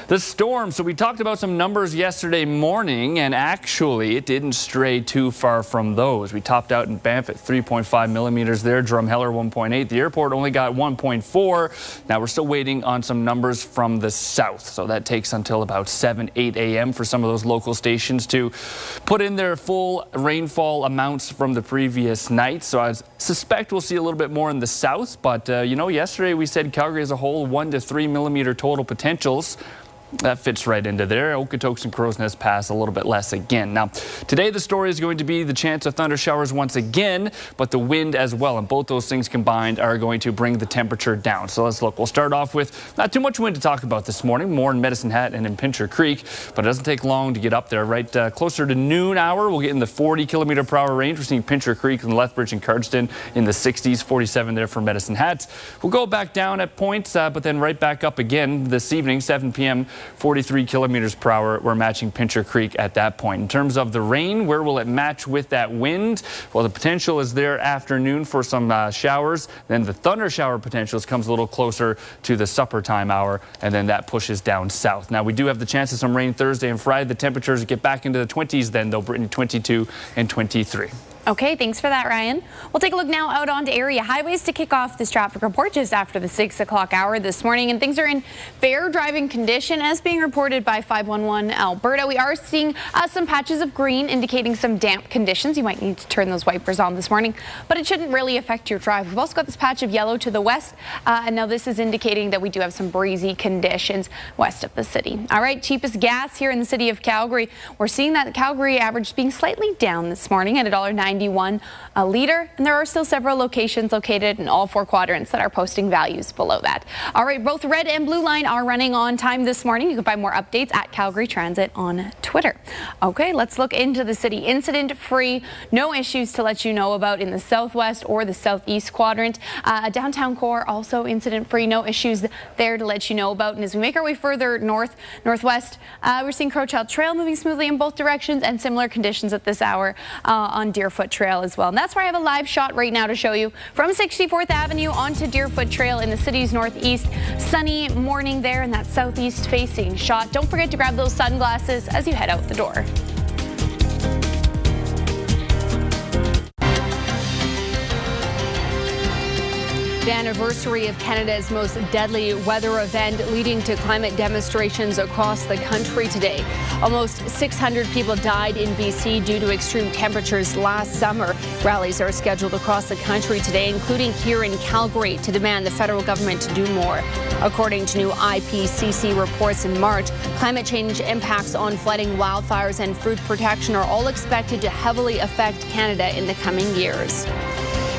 the storm. So we talked about some numbers yesterday morning, and actually it didn't stray too far from those. We topped out in Banff at 3.5 millimeters there. Drumheller 1.8. The airport only got 1.4. Now we're still waiting on some numbers from the south. So that takes until about 8 a.m. for some of those local stations to put in their full rainfall amounts from the previous night. So I suspect we'll see a little bit more in the south. But, you know, yesterday we said Calgary as a whole, 1 to 3 millimeter total potentials. That fits right into there. Okotoks and Crow's Nest Pass a little bit less again. Now, today the story is going to be the chance of thunder showers once again, but the wind as well. And both those things combined are going to bring the temperature down. So let's look. We'll start off with not too much wind to talk about this morning. More in Medicine Hat and in Pincher Creek, but it doesn't take long to get up there. Right closer to noon hour, we'll get in the 40 kilometer per hour range. We're seeing Pincher Creek and Lethbridge and Cardston in the 60s, 47 there for Medicine Hat. We'll go back down at points, but then right back up again this evening, 7 p.m., 43 kilometers per hour. We're matching Pincher Creek at that point. In terms of the rain, where will it match with that wind? Well, the potential is there afternoon for some showers. Then the thunder shower potentials comes a little closer to the supper time hour, and then that pushes down south. Now, we do have the chance of some rain Thursday and Friday. The temperatures get back into the 20s then, though, Brittany, 22 and 23. Okay, thanks for that, Ryan. We'll take a look now out onto area highways to kick off this traffic report just after the 6 o'clock hour this morning. And things are in fair driving condition as being reported by 511 Alberta. We are seeing some patches of green indicating some damp conditions. You might need to turn those wipers on this morning, but it shouldn't really affect your drive. We've also got this patch of yellow to the west, and now this is indicating that we do have some breezy conditions west of the city. All right, cheapest gas here in the city of Calgary. We're seeing that the Calgary average being slightly down this morning at $1.91 a litre, and there are still several locations located in all 4 quadrants that are posting values below that. All right, both red and blue line are running on time this morning. You can find more updates at Calgary Transit on Twitter. Okay, let's look into the city. Incident free, no issues to let you know about in the southwest or the southeast quadrant. Downtown core also incident free, no issues there to let you know about. And as we make our way further northwest, we're seeing Crowchild Trail moving smoothly in both directions, and similar conditions at this hour on Deerfoot Trail as well. And that's where I have a live shot right now to show you from 64th Avenue onto Deerfoot Trail in the city's northeast. Sunny morning there in that southeast facing shot. Don't forget to grab those sunglasses as you head out the door. The anniversary of Canada's most deadly weather event leading to climate demonstrations across the country today. Almost 600 people died in BC due to extreme temperatures last summer. Rallies are scheduled across the country today, including here in Calgary, to demand the federal government to do more. According to new IPCC reports in March, climate change impacts on flooding, wildfires, and food protection are all expected to heavily affect Canada in the coming years.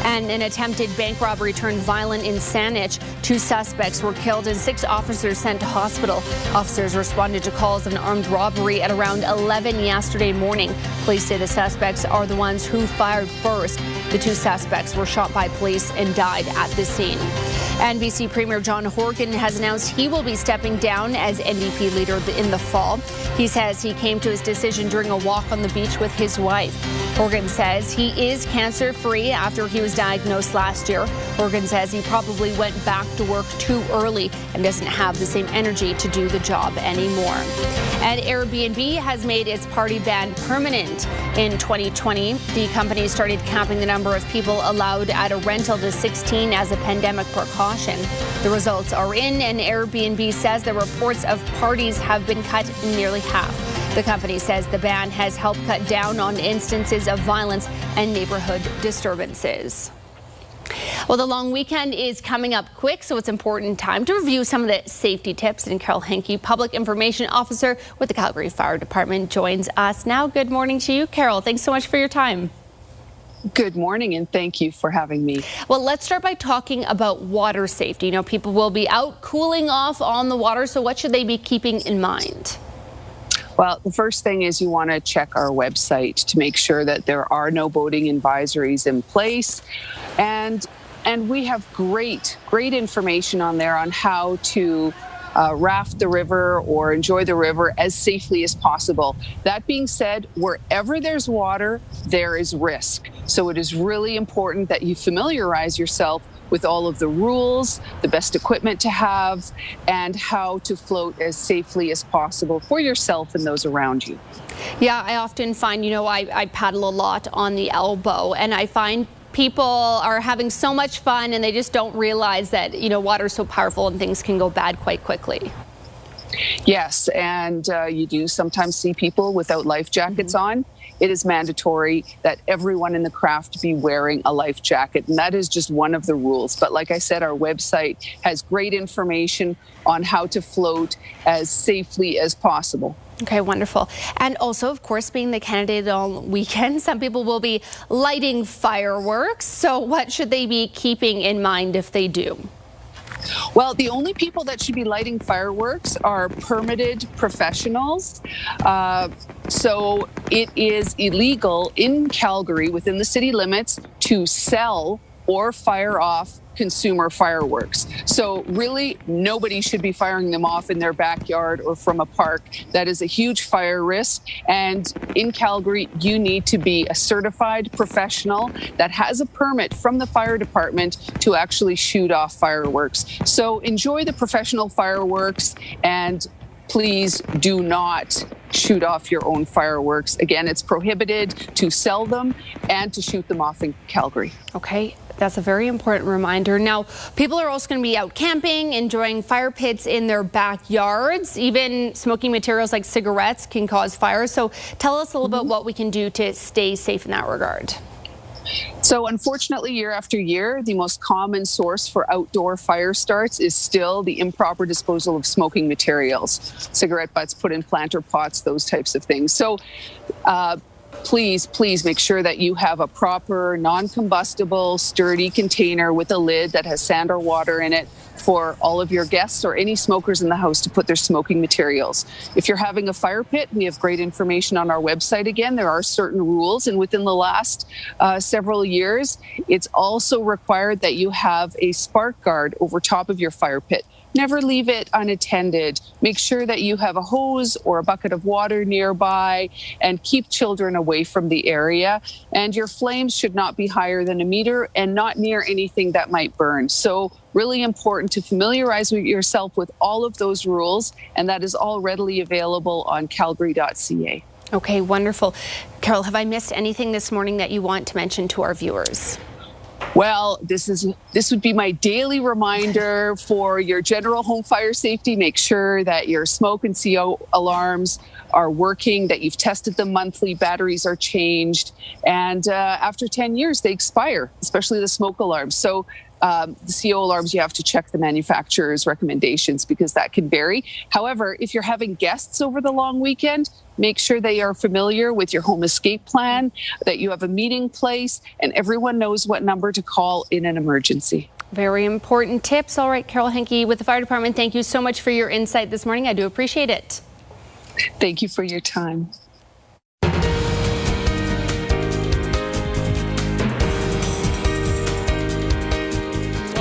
And an attempted bank robbery turned violent in Saanich. 2 suspects were killed and 6 officers sent to hospital. Officers responded to calls of an armed robbery at around 11 yesterday morning. Police say the suspects are the ones who fired first. The 2 suspects were shot by police and died at the scene. And BC Premier John Horgan has announced he will be stepping down as NDP leader in the fall. He says he came to his decision during a walk on the beach with his wife. Horgan says he is cancer-free after he was diagnosed last year. Horgan says he probably went back to work too early and doesn't have the same energy to do the job anymore. And Airbnb has made its party ban permanent. In 2020, the company started capping the number of people allowed at a rental to 16 as a pandemic precaution. The results are in, and Airbnb says the reports of parties have been cut in nearly half. The company says the ban has helped cut down on instances of violence and neighborhood disturbances. Well, the long weekend is coming up quick, so it's important time to review some of the safety tips. And Carol Henke, Public Information Officer with the Calgary Fire Department, joins us now. Good morning to you, Carol. Thanks so much for your time. Good morning, and thank you for having me. Well, let's start by talking about water safety. You know, people will be out cooling off on the water, so what should they be keeping in mind? Well, the first thing is you want to check our website to make sure that there are no boating advisories in place. And we have great information on there on how to raft the river or enjoy the river as safely as possible. That being said, wherever there's water, there is risk. So it is really important that you familiarize yourself with all of the rules, the best equipment to have, and how to float as safely as possible for yourself and those around you. Yeah, I often find, I paddle a lot on the elbow, and I find people are having so much fun and they just don't realize that, water is so powerful and things can go bad quite quickly. Yes, and you do sometimes see people without life jackets on. It is mandatory that everyone in the craft be wearing a life jacket, and that is just one of the rules. But like I said, our website has great information on how to float as safely as possible. Okay, wonderful. And also, of course, being the Canada Day weekend, some people will be lighting fireworks. So what should they be keeping in mind if they do? Well, the only people that should be lighting fireworks are permitted professionals. So it is illegal in Calgary, within the city limits, to sell or fire off consumer fireworks. So really, nobody should be firing them off in their backyard or from a park. That is a huge fire risk. And in Calgary, you need to be a certified professional that has a permit from the fire department to actually shoot off fireworks. So enjoy the professional fireworks, and please do not shoot off your own fireworks. Again, it's prohibited to sell them and to shoot them off in Calgary. Okay, that's a very important reminder. Now, people are also going to be out camping, enjoying fire pits in their backyards. Even smoking materials like cigarettes can cause fire. So tell us a little bit what we can do to stay safe in that regard. So unfortunately, year after year, the most common source for outdoor fire starts is still the improper disposal of smoking materials, cigarette butts put in planter pots, those types of things. So please make sure that you have a proper, non-combustible, sturdy container with a lid that has sand or water in it for all of your guests or any smokers in the house to put their smoking materials. If you're having a fire pit, we have great information on our website. Again, there are certain rules, and within the last several years, it's also required that you have a spark guard over top of your fire pit. Never leave it unattended. Make sure that you have a hose or a bucket of water nearby, and keep children away from the area. And your flames should not be higher than a meter and not near anything that might burn. So really important to familiarize yourself with all of those rules, and that is all readily available on calgary.ca. Okay, wonderful. Carol, have I missed anything this morning that you want to mention to our viewers? Well, this would be my daily reminder for your general home fire safety. Make sure that your smoke and CO alarms are working, that you've tested them monthly, batteries are changed, and after 10 years, they expire, especially the smoke alarms. So the CO alarms, you have to check the manufacturer's recommendations because that can vary. However, if you're having guests over the long weekend, make sure they are familiar with your home escape plan, that you have a meeting place, and everyone knows what number to call in an emergency. Very important tips. All right, Carol Henke with the Fire Department, thank you so much for your insight this morning. I do appreciate it. Thank you for your time.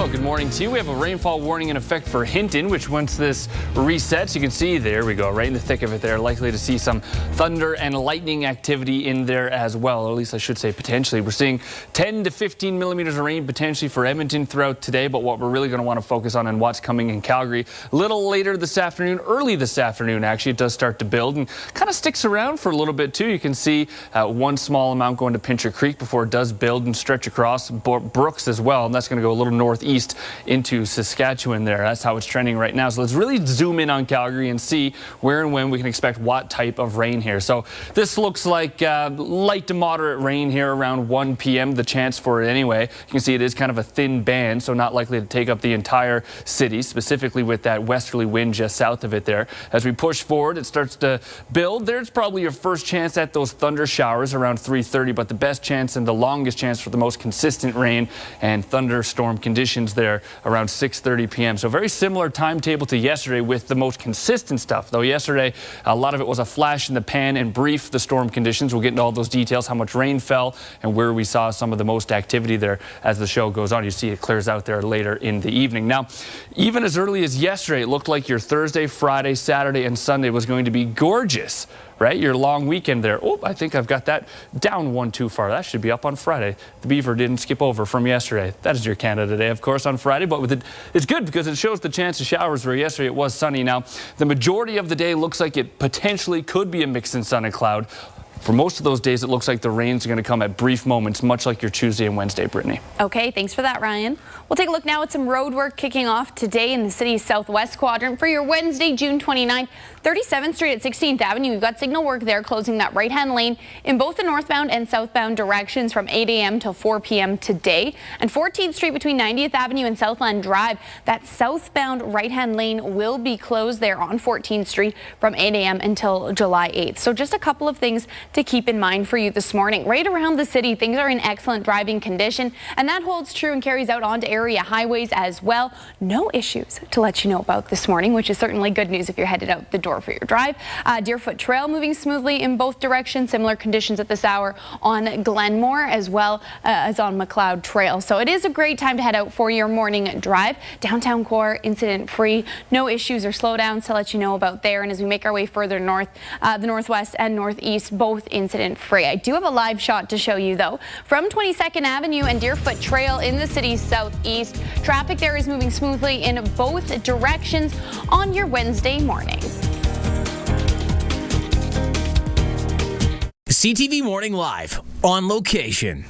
Oh, good good morning to you. We have a rainfall warning in effect for Hinton, which once this resets, you can see, there we go, right in the thick of it there, likely to see some thunder and lightning activity in there as well, or at least I should say potentially. We're seeing 10 to 15 millimeters of rain potentially for Edmonton throughout today, but what we're really going to want to focus on and what's coming in Calgary a little later this afternoon, early this afternoon actually, it does start to build and kind of sticks around for a little bit too. You can see one small amount going to Pincher Creek before it does build and stretch across Brooks as well, and that's going to go a little northeast into Saskatchewan there. That's how it's trending right now. So let's really zoom in on Calgary and see where and when we can expect what type of rain here. So this looks like light to moderate rain here around 1 p.m. the chance for it anyway. You can see it is kind of a thin band, so not likely to take up the entire city, specifically with that westerly wind just south of it there. As we push forward, it starts to build. There's probably your first chance at those thunder showers around 3:30, but the best chance and the longest chance for the most consistent rain and thunderstorm conditions there around 6:30 p.m. So very similar timetable to yesterday with the most consistent stuff, though yesterday a lot of it was a flash in the pan and brief the storm conditions. We'll get into all those details, how much rain fell and where we saw some of the most activity there as the show goes on. You see it clears out there later in the evening. Now, even as early as yesterday, it looked like your Thursday, Friday, Saturday, and Sunday was going to be gorgeous, right? Your long weekend there. Oh, I think I've got that down one too far. That should be up on Friday. The Beaver didn't skip over from yesterday. That is your Canada Day, of course, on Friday, but with it's good because it shows the chance of showers where yesterday it was sunny. Now, the majority of the day looks like it potentially could be a mix in sun and cloud. For most of those days, it looks like the rain's going to come at brief moments, much like your Tuesday and Wednesday, Brittany. Okay, thanks for that, Ryan. We'll take a look now at some road work kicking off today in the city's southwest quadrant for your Wednesday, June 29th. 37th Street at 16th Avenue. We've got signal work there closing that right-hand lane in both the northbound and southbound directions from 8 a.m. till 4 p.m. today. And 14th Street between 90th Avenue and Southland Drive, that southbound right-hand lane will be closed there on 14th Street from 8 a.m. until July 8th. So just a couple of things to keep in mind for you this morning. Right around the city, things are in excellent driving condition, and that holds true and carries out onto area highways as well. No issues to let you know about this morning, which is certainly good news if you're headed out the door for your drive. Deerfoot Trail moving smoothly in both directions. Similar conditions at this hour on Glenmore as well as on McLeod Trail. So it is a great time to head out for your morning drive. Downtown core incident free. No issues or slowdowns to let you know about there. And as we make our way further north, the northwest and northeast, both incident free. I do have a live shot to show you though from 22nd Avenue and Deerfoot Trail in the city's southeast. Traffic there is moving smoothly in both directions on your Wednesday morning. CTV Morning Live on location.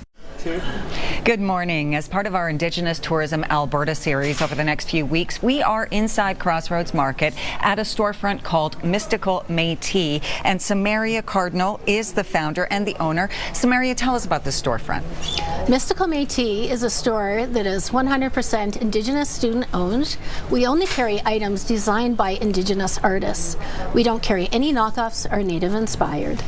Good morning. As part of our Indigenous Tourism Alberta series over the next few weeks, we are inside Crossroads Market at a storefront called Mystical Métis, and Samaria Cardinal is the founder and the owner. Samaria, tell us about this storefront. Mystical Métis is a store that is 100% Indigenous student owned. We only carry items designed by Indigenous artists. We don't carry any knockoffs or Native inspired.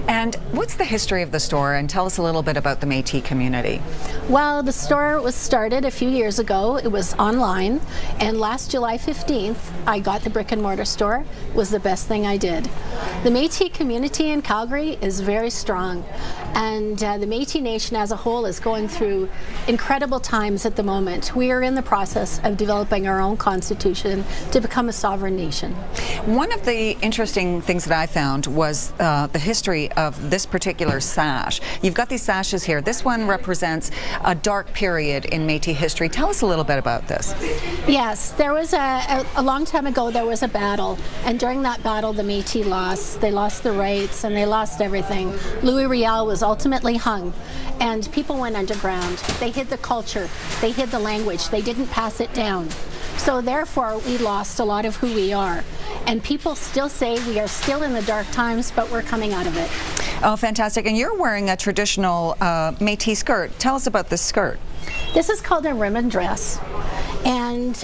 And what's the history of the store, and tell us a little bit about the Métis community? Well, the store was started a few years ago. It was online, and last July 15th, I got the brick and mortar store. It was the best thing I did. The Métis community in Calgary is very strong, and the Métis Nation as a whole is going through incredible times at the moment. We are in the process of developing our own constitution to become a sovereign nation. One of the interesting things that I found was the history of this particular sash. You've got these sashes here. This one represents a dark period in Métis history. Tell us a little bit about this. Yes, there was a long time ago there was a battle, and during that battle the Métis lost. They lost the rights and they lost everything. Louis Riel was ultimately hung, and people went underground. They hid the culture, they hid the language, they didn't pass it down. So therefore we lost a lot of who we are. And people still say we are still in the dark times, but we're coming out of it. Oh, fantastic. And you're wearing a traditional Métis skirt. Tell us about this skirt. This is called a ribbon dress, and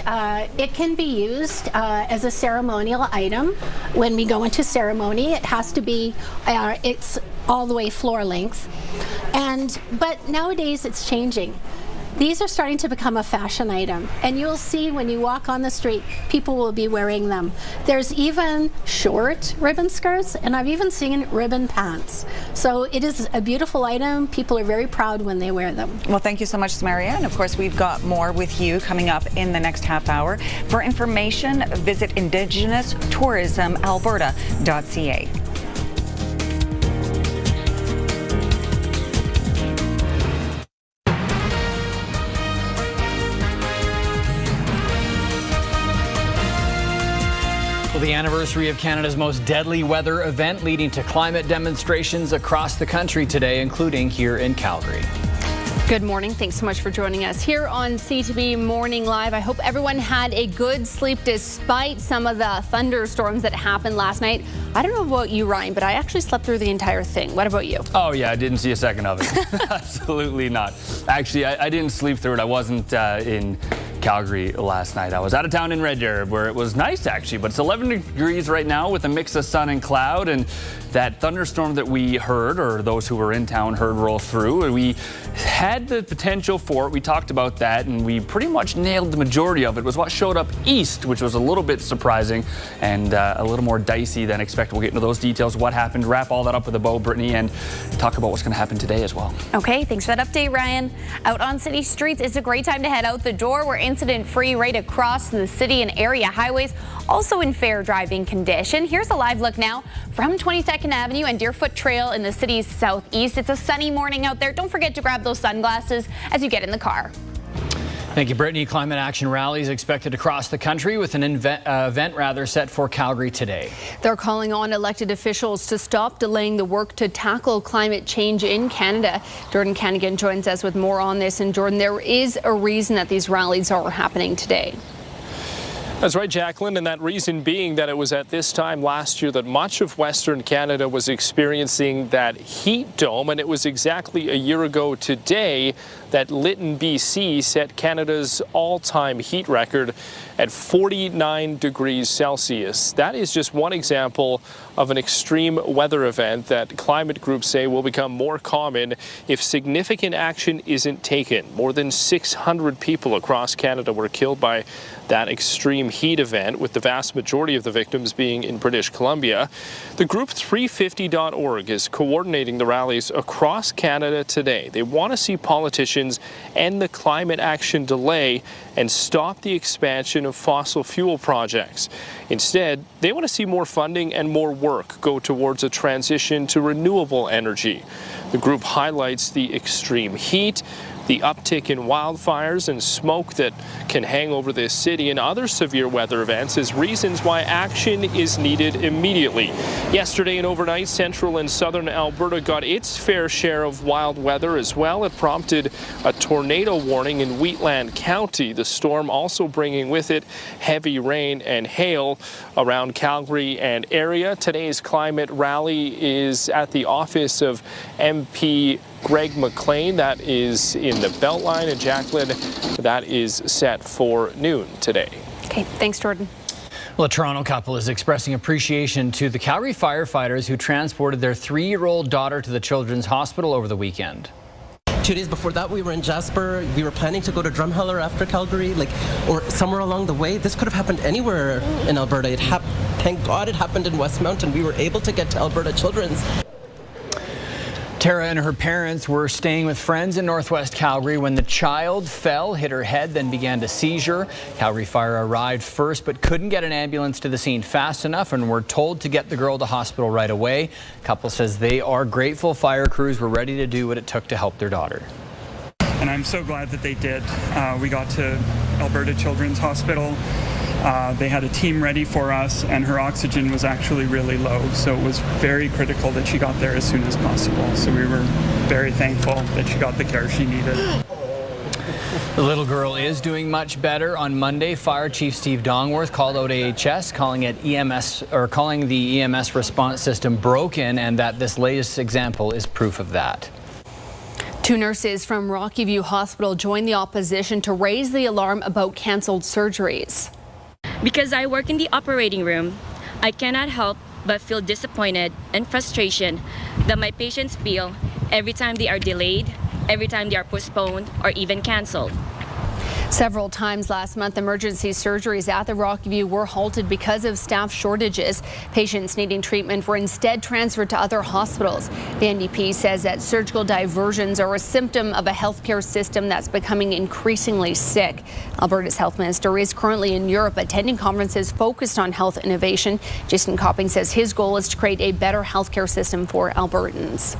it can be used as a ceremonial item. When we go into ceremony, it has to be, it's all the way floor length. But nowadays it's changing. These are starting to become a fashion item, and you'll see when you walk on the street, people will be wearing them. There's even short ribbon skirts, and I've even seen ribbon pants. So it is a beautiful item. People are very proud when they wear them. Well, thank you so much, Samaria. And of course, we've got more with you coming up in the next half hour. For information, visit IndigenousTourismAlberta.ca. The anniversary of Canada's most deadly weather event leading to climate demonstrations across the country today, including here in Calgary. Good morning. Thanks so much for joining us here on CTV Morning Live. I hope everyone had a good sleep despite some of the thunderstorms that happened last night. I don't know about you, Ryan, but I actually slept through the entire thing. What about you? Oh, yeah, I didn't see a second of it. Absolutely not. Actually, I didn't sleep through it. I wasn't in Calgary last night. I was out of town in Red Deer where it was nice actually, but it's 11 degrees right now with a mix of sun and cloud, and that thunderstorm that we heard, or those who were in town heard roll through, and we had the potential for it. We talked about that and we pretty much nailed the majority of it. It was what showed up east, which was a little bit surprising and a little more dicey than expected. We'll get into those details, what happened, wrap all that up with a bow, Brittany, and talk about what's going to happen today as well. Okay, thanks for that update, Ryan. Out on city streets, it's a great time to head out the door. We're incident-free right across the city and area highways, also in fair driving condition. Here's a live look now from 22nd Avenue and Deerfoot Trail in the city's southeast. It's a sunny morning out there. Don't forget to grab those sunglasses as you get in the car. Thank you, Brittany. Climate action rallies expected across the country with an event set for Calgary today. They're calling on elected officials to stop delaying the work to tackle climate change in Canada. Jordan Canigan joins us with more on this. And Jordan, there is a reason that these rallies are happening today. That's right, Jacqueline, and that reason being that it was at this time last year that much of Western Canada was experiencing that heat dome, and it was exactly a year ago today that Lytton, BC set Canada's all-time heat record at 49 degrees Celsius. That is just one example of an extreme weather event that climate groups say will become more common if significant action isn't taken. More than 600 people across Canada were killed by that extreme heat event, with the vast majority of the victims being in British Columbia. The group 350.org is coordinating the rallies across Canada today. They want to see politicians end the climate action delay and stop the expansion of fossil fuel projects. Instead, they want to see more funding and more work go towards a transition to renewable energy. The group highlights the extreme heat, the uptick in wildfires and smoke that can hang over this city and other severe weather events as reasons why action is needed immediately. Yesterday and overnight, central and southern Alberta got its fair share of wild weather as well. It prompted a tornado warning in Wheatland County. The storm also bringing with it heavy rain and hail around Calgary and area. Today's climate rally is at the office of MP Greg McLean. That is in the Beltline, and Jacqueline, that is set for noon today. Okay, thanks, Jordan. Well, a Toronto couple is expressing appreciation to the Calgary firefighters who transported their 3-year-old daughter to the Children's Hospital over the weekend. 2 days before that, we were in Jasper. We were planning to go to Drumheller after Calgary, or somewhere along the way. This could have happened anywhere in Alberta. Thank God it happened in Westmount, and we were able to get to Alberta Children's. Tara and her parents were staying with friends in Northwest Calgary when the child fell, hit her head, then began to seizure. Calgary Fire arrived first but couldn't get an ambulance to the scene fast enough and were told to get the girl to hospital right away. The couple says they are grateful fire crews were ready to do what it took to help their daughter. And I'm so glad that they did. We got to Alberta Children's Hospital. They had a team ready for us, and her oxygen was actually really low, so it was very critical that she got there as soon as possible. So we were very thankful that she got the care she needed. The little girl is doing much better. On Monday, Fire Chief Steve Dongworth called out AHS, calling the EMS response system broken, and that this latest example is proof of that. 2 nurses from Rocky View Hospital joined the opposition to raise the alarm about canceled surgeries. Because I work in the operating room, I cannot help but feel disappointed and frustration that my patients feel every time they are delayed, every time they are postponed or even canceled. Several times last month, emergency surgeries at the Rockview were halted because of staff shortages. Patients needing treatment were instead transferred to other hospitals. The NDP says that surgical diversions are a symptom of a healthcare system that's becoming increasingly sick. Alberta's health minister is currently in Europe attending conferences focused on health innovation. Jason Copping says his goal is to create a better healthcare system for Albertans.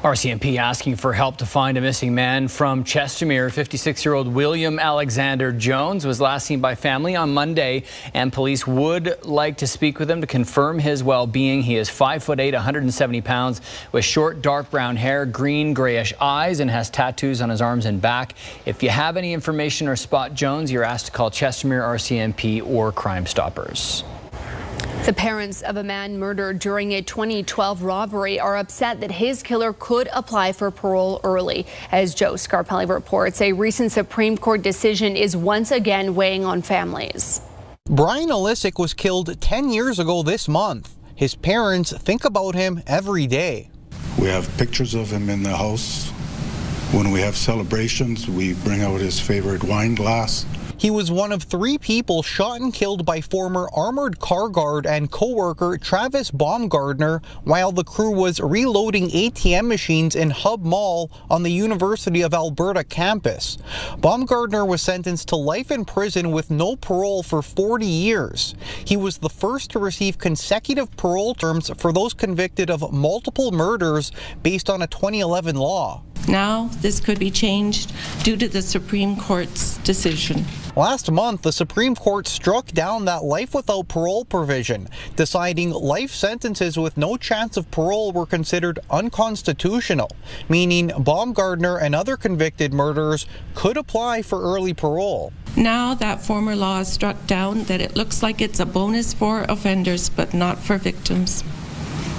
RCMP asking for help to find a missing man from Chestermere. 56-year-old William Alexander Jones was last seen by family on Monday, and police would like to speak with him to confirm his well-being. He is 5'8", 170 pounds, with short, dark brown hair, green, grayish eyes, and has tattoos on his arms and back. If you have any information or spot Jones, you're asked to call Chestermere RCMP or Crime Stoppers. The parents of a man murdered during a 2012 robbery are upset that his killer could apply for parole early. As Joe Scarpelli reports, a recent Supreme Court decision is once again weighing on families. Brian Olisic was killed 10 years ago this month. His parents think about him every day. We have pictures of him in the house. When we have celebrations, we bring out his favorite wine glass. He was one of 3 people shot and killed by former armored car guard and co-worker Travis Baumgardner while the crew was reloading ATM machines in Hub Mall on the University of Alberta campus. Baumgardner was sentenced to life in prison with no parole for 40 years. He was the first to receive consecutive parole terms for those convicted of multiple murders based on a 2011 law. Now, this could be changed due to the Supreme Court's decision. Last month, the Supreme Court struck down that life without parole provision, deciding life sentences with no chance of parole were considered unconstitutional, meaning Baumgardner and other convicted murderers could apply for early parole. Now that former law is struck down, that it looks like it's a bonus for offenders, but not for victims.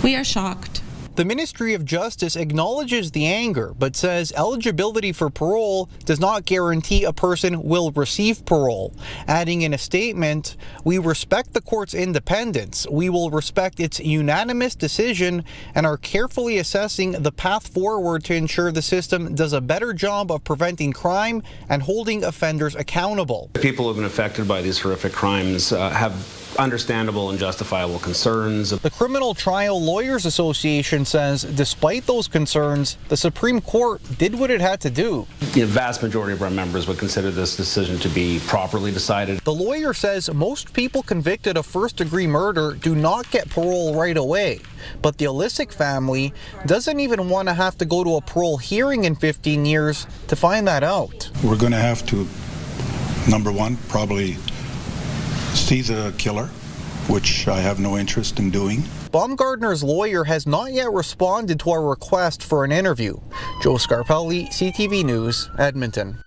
We are shocked. The Ministry of Justice acknowledges the anger, but says eligibility for parole does not guarantee a person will receive parole, adding in a statement, "We respect the court's independence. We will respect its unanimous decision and are carefully assessing the path forward to ensure the system does a better job of preventing crime and holding offenders accountable." People who have been affected by these horrific crimes have understandable and justifiable concerns. The Criminal Trial Lawyers Association says despite those concerns, the Supreme Court did what it had to do. The vast majority of our members would consider this decision to be properly decided. The lawyer says most people convicted of first-degree murder do not get parole right away, but the Olisic family doesn't even want to have to go to a parole hearing in 15 years to find that out. We're going to have to, number one, probably see the killer, which I have no interest in doing. Baumgardner's lawyer has not yet responded to our request for an interview. Joe Scarpelli, CTV News, Edmonton.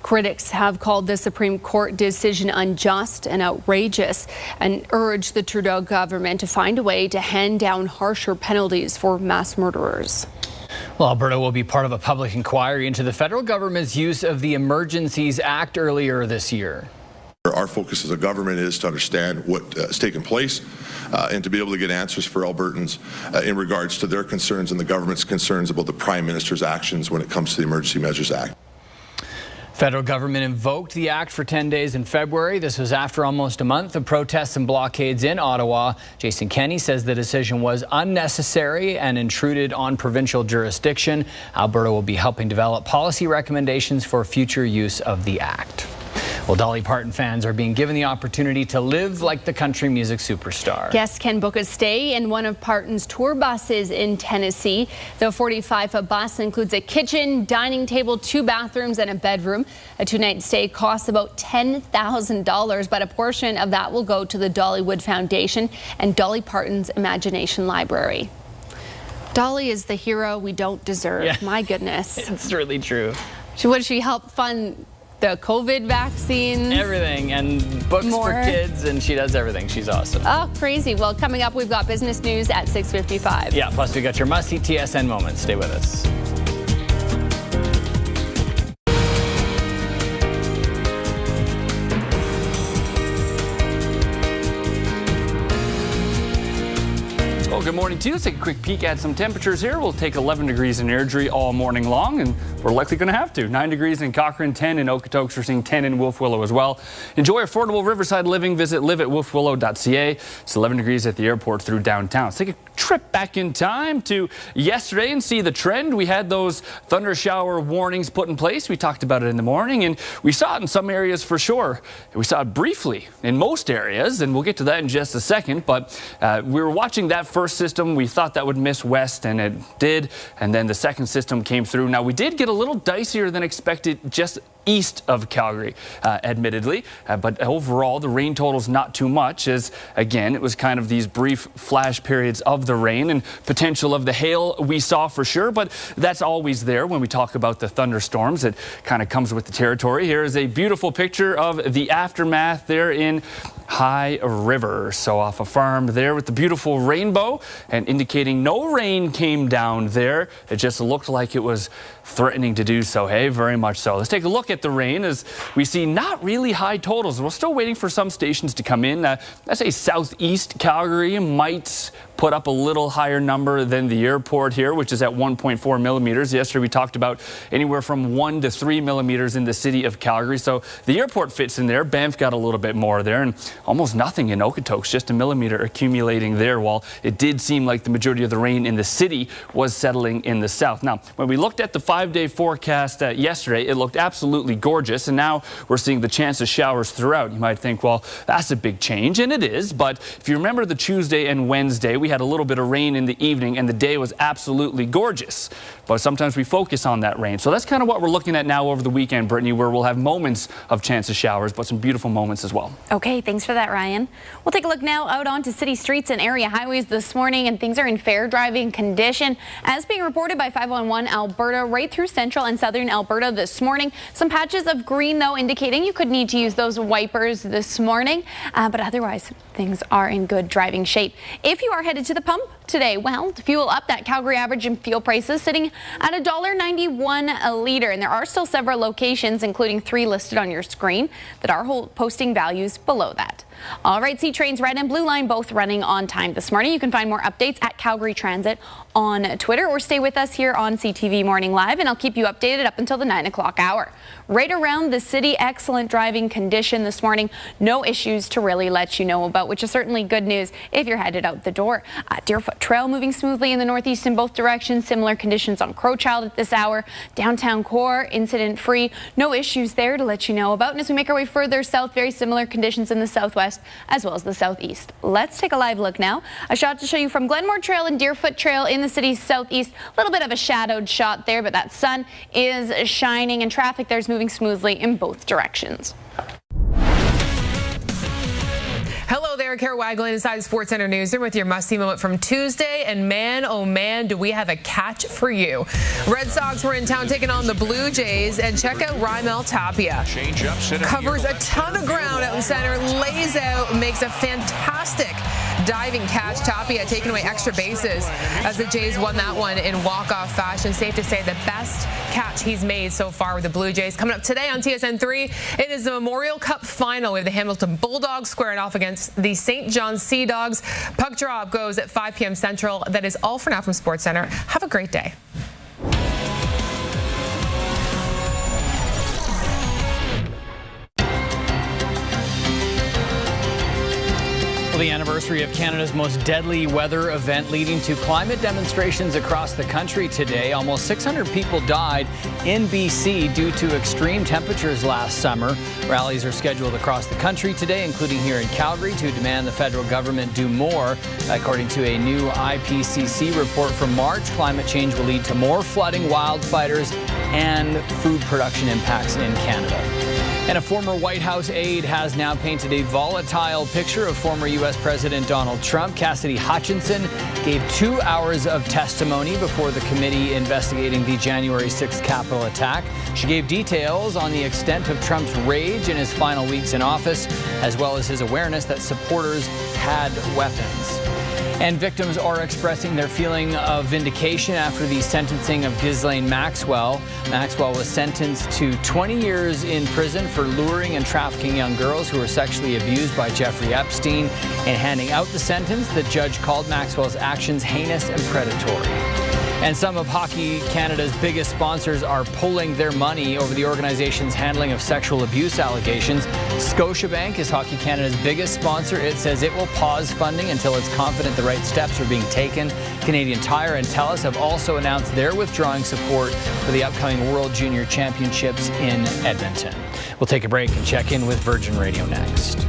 Critics have called the Supreme Court decision unjust and outrageous and urged the Trudeau government to find a way to hand down harsher penalties for mass murderers. Well, Alberta will be part of a public inquiry into the federal government's use of the Emergencies Act earlier this year. Our focus as a government is to understand what has taken place and to be able to get answers for Albertans in regards to their concerns and the government's concerns about the Prime Minister's actions when it comes to the Emergency Measures Act. Federal government invoked the act for 10 days in February. This was after almost a month of protests and blockades in Ottawa. Jason Kenney says the decision was unnecessary and intruded on provincial jurisdiction. Alberta will be helping develop policy recommendations for future use of the act. Well, Dolly Parton fans are being given the opportunity to live like the country music superstar. Guests can book a stay in one of Parton's tour buses in Tennessee. The 45-foot bus includes a kitchen, dining table, 2 bathrooms, and a bedroom. A 2-night stay costs about $10,000, but a portion of that will go to the Dollywood Foundation and Dolly Parton's Imagination Library. Dolly is the hero we don't deserve. Yeah. My goodness. It's really true. She helped fund the COVID vaccines. Everything, and books for kids, and she does everything. She's awesome. Oh, crazy. Well, coming up, we've got business news at 6:55. Yeah, plus we got your must-see TSN moments. Stay with us. good morning to you. Let's take a quick peek at some temperatures here. We'll take 11 degrees in Airdrie all morning long, and we're likely going to have to. 9 degrees in Cochrane, 10 in Okotoks. We're seeing 10 in Wolf Willow as well. Enjoy affordable riverside living. Visit live@wolfwillow.ca. It's 11 degrees at the airport through downtown. Let's take a trip back in time to yesterday and see the trend. We had those thunder shower warnings put in place. We talked about it in the morning, and we saw it in some areas for sure. We saw it briefly in most areas, and we'll get to that in just a second. But we were watching that first system. We thought that would miss west, and it did. And then the second system came through. Now, we did get a little dicier than expected just east of Calgary, admittedly. But overall, the rain total's not too much, as, again, it was kind of these brief flash periods of the rain and potential of the hail we saw for sure. But that's always there when we talk about the thunderstorms. It kind of comes with the territory. Here is a beautiful picture of the aftermath there in High River. So off a farm there with the beautiful rainbow and indicating no rain came down there. It just looked like it was threatening to do so. Hey, very much so. Let's take a look at the rain as we see not really high totals. We're still waiting for some stations to come in. I say southeast Calgary might put up a little higher number than the airport here, which is at 1.4 millimeters. Yesterday we talked about anywhere from 1 to 3 millimeters in the city of Calgary. So the airport fits in there. Banff got a little bit more there, and almost nothing in Okotoks, just a millimeter accumulating there, while it did seem like the majority of the rain in the city was settling in the south. Now, when we looked at the 5-day forecast yesterday, it looked absolutely gorgeous, and now we're seeing the chance of showers throughout. You might think, well, that's a big change, and it is, but if you remember the Tuesday and Wednesday, we had a little bit of rain in the evening, and the day was absolutely gorgeous. But sometimes we focus on that rain. So that's kind of what we're looking at now over the weekend, Brittany, where we'll have moments of chance of showers, but some beautiful moments as well. Okay, thanks for that, Ryan. We'll take a look now out onto city streets and area highways this morning, and things are in fair driving condition. As being reported by 511 Alberta, right through central and southern Alberta this morning. Some patches of green, though, indicating you could need to use those wipers this morning. But otherwise, things are in good driving shape. If you are headed to the pump today, well, to fuel up, that Calgary average in fuel prices sitting at $1.91 a litre. And there are still several locations, including 3 listed on your screen, that are posting values below that. All right, C-Train's Red and Blue Line both running on time this morning. You can find more updates at Calgary Transit on Twitter, or stay with us here on CTV Morning Live, and I'll keep you updated up until the 9 o'clock hour. Right around the city, excellent driving condition this morning. No issues to really let you know about, which is certainly good news if you're headed out the door. Deerfoot Trail moving smoothly in the northeast in both directions. Similar conditions on Crowchild at this hour. Downtown Core, incident free. No issues there to let you know about. And as we make our way further south, very similar conditions in the southwest as well as the southeast. Let's take a live look now. A shot to show you from Glenmore Trail and Deerfoot Trail in the city's southeast. A little bit of a shadowed shot there, but that sun is shining and traffic there's moving smoothly in both directions. Hello there, Kara Waglin inside Sports Center Newsroom with your must-see moment from Tuesday. And man, oh man, do we have a catch for you. Red Sox were in town taking on the Blue Jays, and check out Raimel Tapia. Covers a ton of ground out in center, lays out, makes a fantastic diving catch. Tapia taking away extra bases as the Jays won that one in walk-off fashion. Safe to say the best catch he's made so far with the Blue Jays. Coming up today on TSN 3, it is the Memorial Cup final. We have the Hamilton Bulldogs squaring off against the St. John's Sea Dogs. Puck drop goes at 5 p.m. Central. That is all for now from SportsCenter. Have a great day. The anniversary of Canada's most deadly weather event leading to climate demonstrations across the country today. Almost 600 people died in BC due to extreme temperatures last summer. Rallies are scheduled across the country today, including here in Calgary, to demand the federal government do more. According to a new IPCC report from March, climate change will lead to more flooding, wildfires, and food production impacts in Canada. And a former White House aide has now painted a volatile picture of former U.S. President Donald Trump. Cassidy Hutchinson gave 2 hours of testimony before the committee investigating the January 6th Capitol attack. She gave details on the extent of Trump's rage in his final weeks in office, as well as his awareness that supporters had weapons. And victims are expressing their feeling of vindication after the sentencing of Ghislaine Maxwell. Maxwell was sentenced to 20 years in prison for luring and trafficking young girls who were sexually abused by Jeffrey Epstein. In handing out the sentence, the judge called Maxwell's actions heinous and predatory. And some of Hockey Canada's biggest sponsors are pulling their money over the organization's handling of sexual abuse allegations. Scotiabank is Hockey Canada's biggest sponsor. It says it will pause funding until it's confident the right steps are being taken. Canadian Tire and TELUS have also announced they're withdrawing support for the upcoming World Junior Championships in Edmonton. We'll take a break and check in with Virgin Radio next.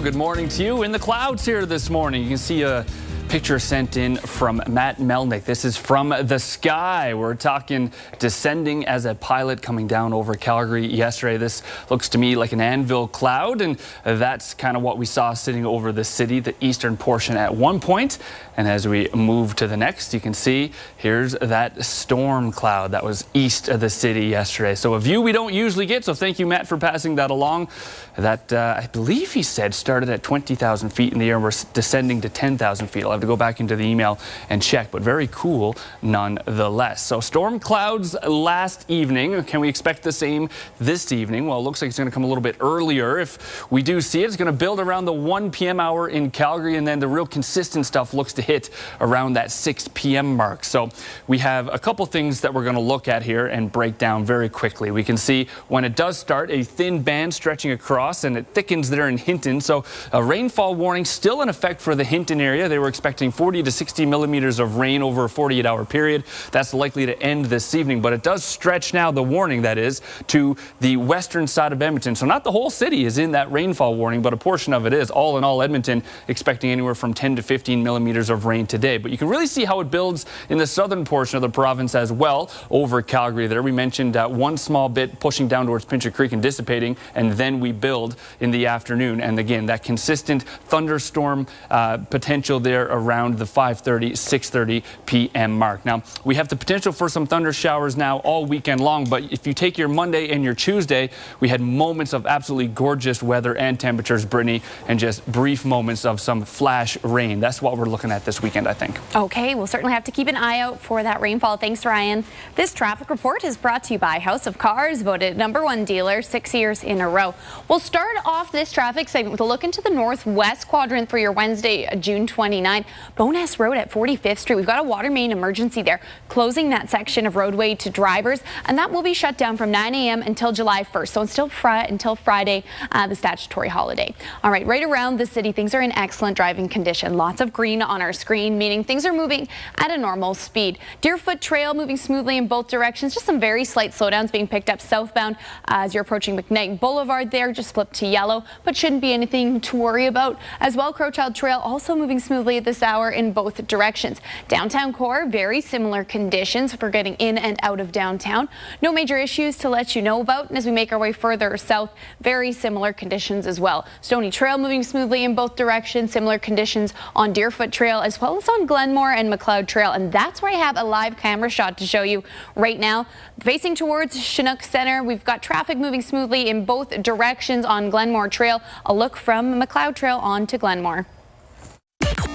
Good morning to you. In the clouds here this morning, you can see a picture sent in from Matt Melnick. This is from the sky. We're talking descending as a pilot coming down over Calgary yesterday. This looks to me like an anvil cloud, and that's kind of what we saw sitting over the city, the eastern portion at one point. And as we move to the next, you can see here's that storm cloud that was east of the city yesterday. So a view we don't usually get, so thank you, Matt, for passing that along. That, I believe he said, started at 20,000 feet in the air. We're descending to 10,000 feet. I'll have to go back into the email and check, but very cool nonetheless. So storm clouds last evening. Can we expect the same this evening? Well, it looks like it's going to come a little bit earlier. If we do see it, it's going to build around the 1 p.m. hour in Calgary, and then the real consistent stuff looks to hit around that 6 p.m. mark. So we have a couple things that we're going to look at here and break down very quickly. We can see when it does start, a thin band stretching across, and it thickens there in Hinton. So a rainfall warning still in effect for the Hinton area. They were expecting 40 to 60 millimeters of rain over a 48-hour period. That's likely to end this evening, but it does stretch now, the warning that is, to the western side of Edmonton. So not the whole city is in that rainfall warning, but a portion of it is. All in all, Edmonton expecting anywhere from 10 to 15 millimeters of rain today. But you can really see how it builds in the southern portion of the province as well over Calgary there. We mentioned one small bit pushing down towards Pincher Creek and dissipating, and then we build in the afternoon. And again, that consistent thunderstorm potential there around the 5:30, 6:30 p.m. mark. Now, we have the potential for some thunder showers now all weekend long, but if you take your Monday and your Tuesday, we had moments of absolutely gorgeous weather and temperatures, Brittany, and just brief moments of some flash rain. That's what we're looking at this weekend, I think. Okay, we'll certainly have to keep an eye out for that rainfall. Thanks, Ryan. This traffic report is brought to you by House of Cars, voted #1 dealer 6 years in a row. We'll start off this traffic segment with a look into the northwest quadrant for your Wednesday, June 29. Bowness Road at 45th Street. We've got a water main emergency there, closing that section of roadway to drivers, and that will be shut down from 9 a.m. until July 1st. So until Friday, the statutory holiday. All right, right around the city, things are in excellent driving condition. Lots of green on our screen, meaning things are moving at a normal speed. Deerfoot Trail moving smoothly in both directions. Just some very slight slowdowns being picked up southbound as you're approaching McKnight Boulevard there. Just flipped to yellow, but shouldn't be anything to worry about. As well, Crowchild Trail also moving smoothly at this hour in both directions. Downtown core, very similar conditions for getting in and out of downtown. No major issues to let you know about. And as we make our way further south, very similar conditions as well. Stony Trail moving smoothly in both directions. Similar conditions on Deerfoot Trail as well as on Glenmore and McLeod Trail. And that's where I have a live camera shot to show you right now. Facing towards Chinook Center, we've got traffic moving smoothly in both directions on Glenmore Trail. A look from McLeod Trail on to Glenmore.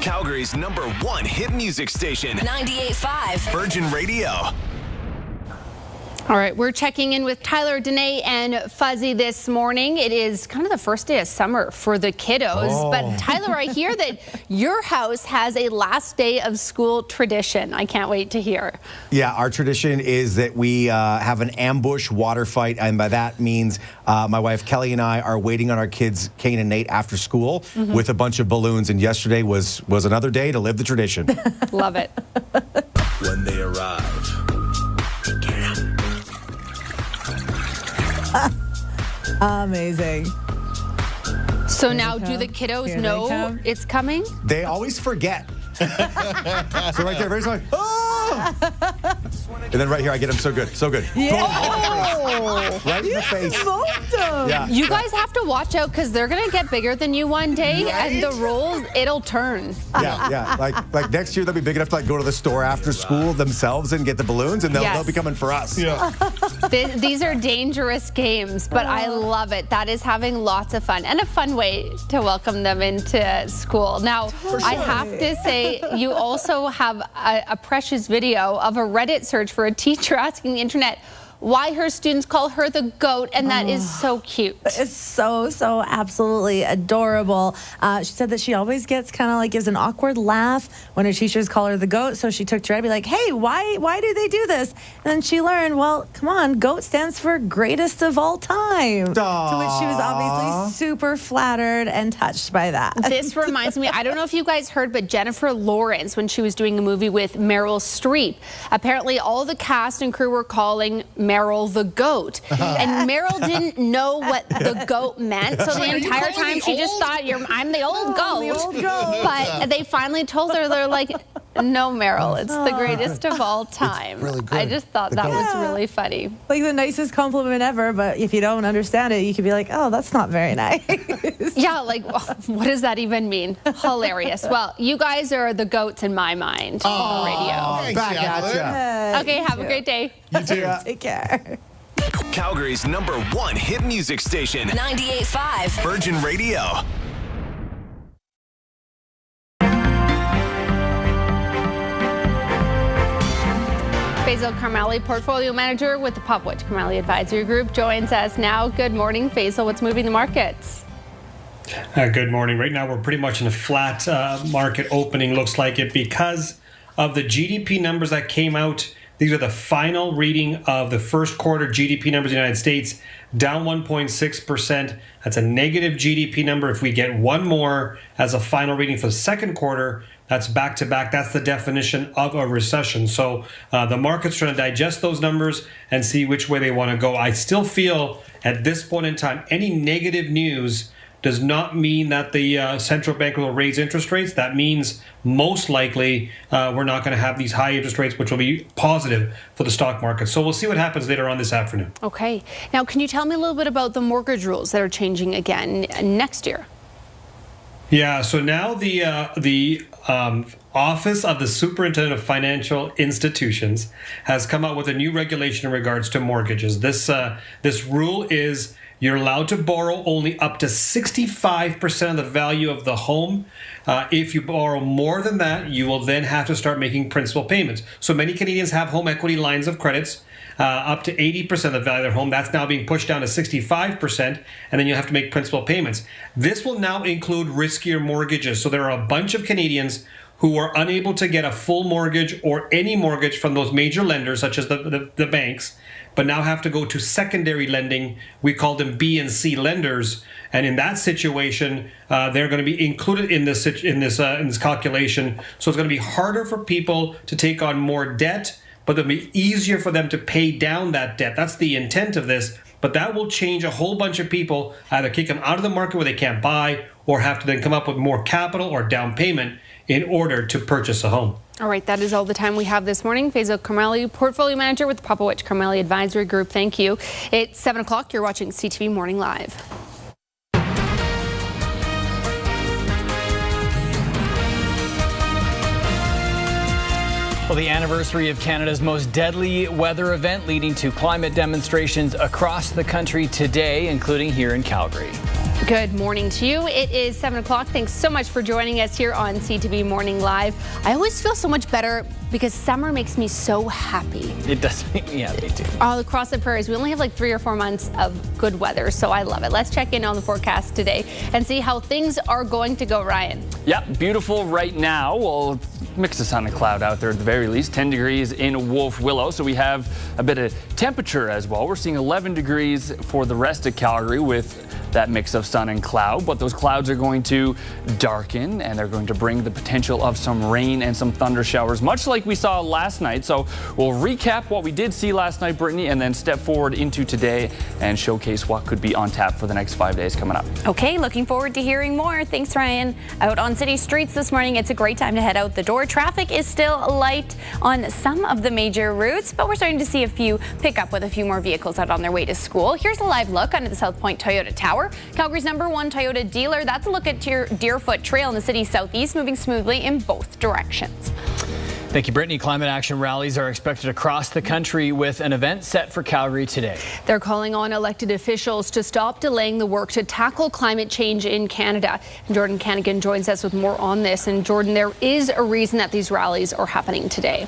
Calgary's #1 hit music station. 98.5 Virgin Radio. All right, we're checking in with Tyler, Danae, and Fuzzy this morning. It is kind of the first day of summer for the kiddos. But Tyler, I hear that your house has a last day of school tradition. I can't wait to hear. Yeah, our tradition is that we have an ambush water fight. And by that means my wife Kelly and I are waiting on our kids, Kane and Nate, after school with a bunch of balloons. And yesterday was another day to live the tradition. Love it. When they arrive. Amazing. So now, do the kiddos know it's coming? They always forget. So right there, everybody's like, oh! and then right here I get him so good. Yeah. Right in the face. Yeah. You guys have to watch out because they're going to get bigger than you one day, and the roles, it'll turn. Yeah. Like next year they'll be big enough to go to the store after school themselves and get the balloons, and they'll be coming for us. Yeah. These are dangerous games, but I love it. That is having lots of fun and a fun way to welcome them into school. Now, I have to say, you also have a precious video of a Reddit search for a teacher asking the internet why her students call her the GOAT, and that is so cute. It's so absolutely adorable. She said that she always gets gives an awkward laugh when her teachers call her the GOAT, so she took to Reddit to be like, hey, why do they do this? And then she learned, well, come on, GOAT stands for greatest of all time. Aww. To which she was obviously super flattered and touched by that. This reminds me, I don't know if you guys heard, but Jennifer Lawrence, when she was doing a movie with Meryl Streep, apparently all the cast and crew were calling Meryl the GOAT. And Meryl didn't know what the GOAT meant, so the entire time she just thought, I'm the old GOAT. The old GOAT. But they finally told her, they're like, no, Meryl, it's the greatest of all time. Really good. I just thought that was really funny. Like the nicest compliment ever, but if you don't understand it, you could be like, oh, that's not very nice. Yeah, like, what does that even mean? Hilarious. Well, you guys are the GOATs in my mind on the radio. Back at ya. Okay, have a great day. You too. Take care. Calgary's #1 hit music station. 98.5 Virgin Radio. Faisal Karmali, Portfolio Manager with the Popwich Karmali Advisory Group, joins us now. Good morning, Faisal. What's moving the markets? Good morning. Right now, we're pretty much in a flat market opening, looks like it, because of the GDP numbers that came out. These are the final reading of the first quarter GDP numbers in the United States, down 1.6%. That's a negative GDP number. If we get one more as a final reading for the second quarter, that's back to back. That's the definition of a recession. So the market's trying to digest those numbers and see which way they want to go. I still feel at this point in time, any negative news does not mean that the central bank will raise interest rates. That means most likely we're not going to have these high interest rates, which will be positive for the stock market. So we'll see what happens later on this afternoon. Okay. Now, can you tell me a little bit about the mortgage rules that are changing again next year? Yeah, so now the Office of the Superintendent of Financial Institutions has come out with a new regulation in regards to mortgages. This rule is you're allowed to borrow only up to 65% of the value of the home. If you borrow more than that, you will then have to start making principal payments. So many Canadians have home equity lines of credits up to 80% of the value of their home. That's now being pushed down to 65%, and then you have to make principal payments. This will now include riskier mortgages. So there are a bunch of Canadians who are unable to get a full mortgage or any mortgage from those major lenders, such as the banks, but now have to go to secondary lending. We call them B and C lenders, and in that situation, they're going to be included in this calculation. So it's going to be harder for people to take on more debt, but it'll be easier for them to pay down that debt. That's the intent of this, but that will change a whole bunch of people, either kick them out of the market where they can't buy, or have to then come up with more capital or down payment in order to purchase a home. All right, that is all the time we have this morning. Faisal Karmali, Portfolio Manager with the Popowich Karmali Advisory Group. Thank you. It's 7 o'clock. You're watching CTV Morning Live. Well, the anniversary of Canada's most deadly weather event leading to climate demonstrations across the country today, including here in Calgary. Good morning to you. It is 7 o'clock. Thanks so much for joining us here on CTV Morning Live. I always feel so much better because summer makes me so happy. It does. Yeah, me too. All across the prairies, we only have like 3 or 4 months of good weather, so I love it. Let's check in on the forecast today and see how things are going to go, Ryan. Yeah, beautiful right now. Well, mix of sun and cloud out there at the very least. 10 degrees in Wolf Willow, so we have a bit of temperature as well. We're seeing 11 degrees for the rest of Calgary with that mix of sun and cloud, but those clouds are going to darken and they're going to bring the potential of some rain and some thunder showers, much like we saw last night. So we'll recap what we did see last night, Brittany, and then step forward into today and showcase what could be on tap for the next 5 days coming up. Okay, looking forward to hearing more. Thanks, Ryan. Out on city streets this morning, it's a great time to head out the door. Traffic is still light on some of the major routes, but we're starting to see a few pick up with a few more vehicles out on their way to school. Here's a live look under the South Point Toyota Tower. Calgary's #1 Toyota dealer. That's a look at your Deerfoot Trail in the city's southeast, moving smoothly in both directions. Thank you, Brittany. Climate action rallies are expected across the country with an event set for Calgary today. They're calling on elected officials to stop delaying the work to tackle climate change in Canada. Jordan Canigan joins us with more on this. And Jordan, there is a reason that these rallies are happening today.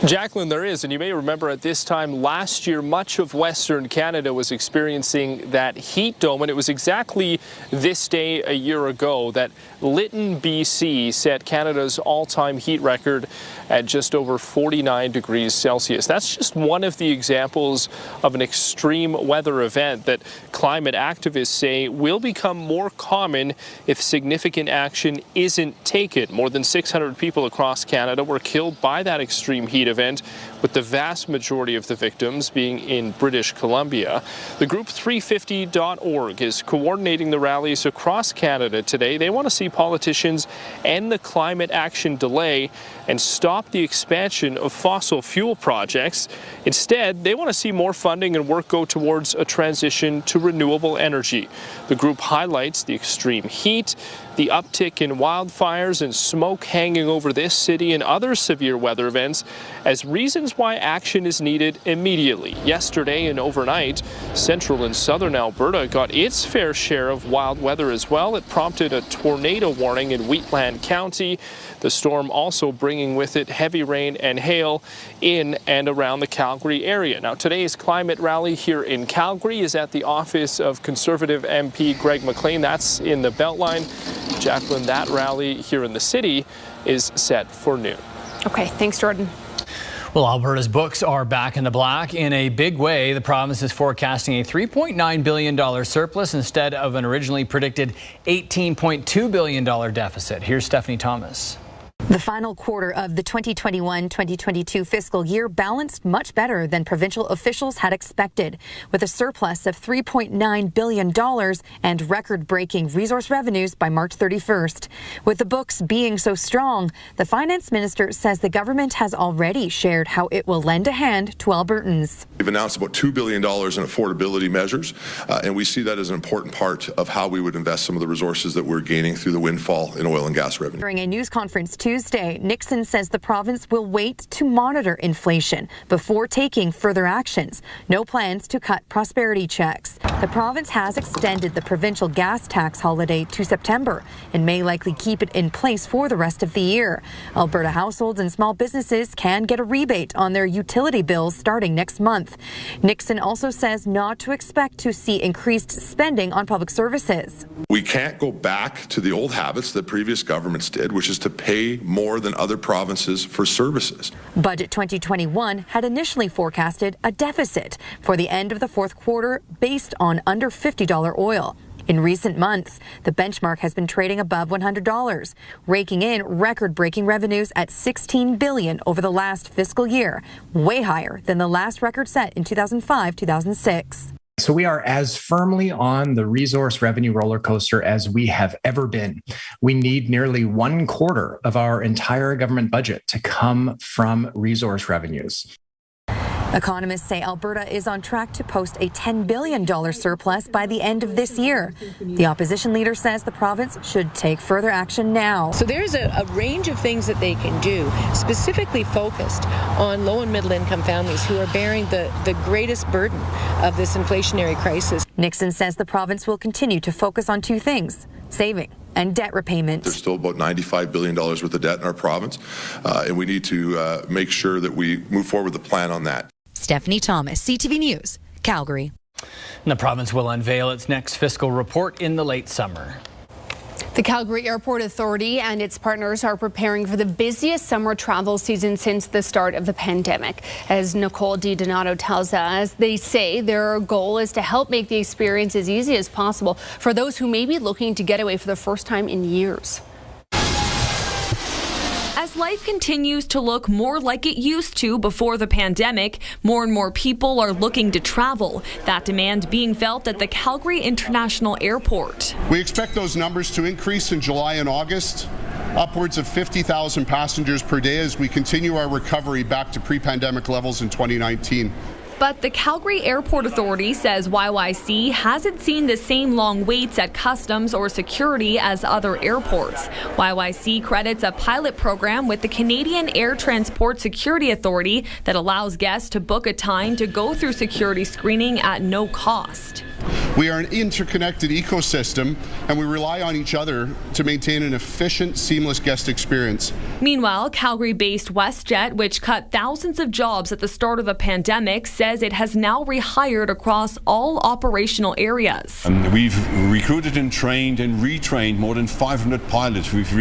Jacqueline, there is, and you may remember at this time last year, much of Western Canada was experiencing that heat dome, and it was exactly this day a year ago that Lytton, BC set Canada's all-time heat record at just over 49 degrees Celsius. That's just one of the examples of an extreme weather event that climate activists say will become more common if significant action isn't taken. More than 600 people across Canada were killed by that extreme heat event, with the vast majority of the victims being in British Columbia. The group 350.org is coordinating the rallies across Canada today. They want to see politicians end the climate action delay and stop the expansion of fossil fuel projects. Instead, they want to see more funding and work go towards a transition to renewable energy. The group highlights the extreme heat, the uptick in wildfires and smoke hanging over this city and other severe weather events as reasons why action is needed immediately. Yesterday and overnight, central and southern Alberta got its fair share of wild weather as well. It prompted a tornado warning in Wheatland County. The storm also bringing with it heavy rain and hail in and around the Calgary area. Now, today's climate rally here in Calgary is at the office of Conservative MP Greg McLean. That's in the Beltline. Jacqueline, that rally here in the city is set for noon. Okay, thanks, Jordan. Well, Alberta's books are back in the black in a big way. The province is forecasting a $3.9 billion surplus instead of an originally predicted $18.2 billion deficit. Here's Stephanie Thomas. The final quarter of the 2021-2022 fiscal year balanced much better than provincial officials had expected, with a surplus of $3.9 billion and record-breaking resource revenues by March 31st. With the books being so strong, the finance minister says the government has already shared how it will lend a hand to Albertans. We've announced about $2 billion in affordability measures, and we see that as an important part of how we would invest some of the resources that we're gaining through the windfall in oil and gas revenue. During a news conference Tuesday, Nixon says the province will wait to monitor inflation before taking further actions. No plans to cut prosperity checks. The province has extended the provincial gas tax holiday to September and may likely keep it in place for the rest of the year. Alberta households and small businesses can get a rebate on their utility bills starting next month. Nixon also says not to expect to see increased spending on public services. We can't go back to the old habits that previous governments did, which is to pay more than other provinces for services. Budget 2021 had initially forecasted a deficit for the end of the fourth quarter based on under $50 oil. In recent months, the benchmark has been trading above $100, raking in record-breaking revenues at $16 billion over the last fiscal year, way higher than the last record set in 2005-2006. So we are as firmly on the resource revenue roller coaster as we have ever been. We need nearly 1/4 of our entire government budget to come from resource revenues. Economists say Alberta is on track to post a $10 billion surplus by the end of this year. The opposition leader says the province should take further action now. So there's a range of things that they can do, specifically focused on low and middle income families who are bearing the greatest burden of this inflationary crisis. Nixon says the province will continue to focus on two things: saving and debt repayment. There's still about $95 billion worth of debt in our province, and we need to make sure that we move forward with a plan on that. Stephanie Thomas, CTV News, Calgary. And the province will unveil its next fiscal report in the late summer. The Calgary Airport Authority and its partners are preparing for the busiest summer travel season since the start of the pandemic. As Nicole DiDonato tells us, they say their goal is to help make the experience as easy as possible for those who may be looking to get away for the first time in years. As life continues to look more like it used to before the pandemic, more and more people are looking to travel. That demand being felt at the Calgary International Airport. We expect those numbers to increase in July and August, upwards of 50,000 passengers per day as we continue our recovery back to pre-pandemic levels in 2019. But the Calgary Airport Authority says YYC hasn't seen the same long waits at customs or security as other airports. YYC credits a pilot program with the Canadian Air Transport Security Authority that allows guests to book a time to go through security screening at no cost. We are an interconnected ecosystem, and we rely on each other to maintain an efficient, seamless guest experience. Meanwhile, Calgary-based WestJet, which cut thousands of jobs at the start of the pandemic, says it has now rehired across all operational areas. We've recruited and trained and retrained more than 500 pilots. We've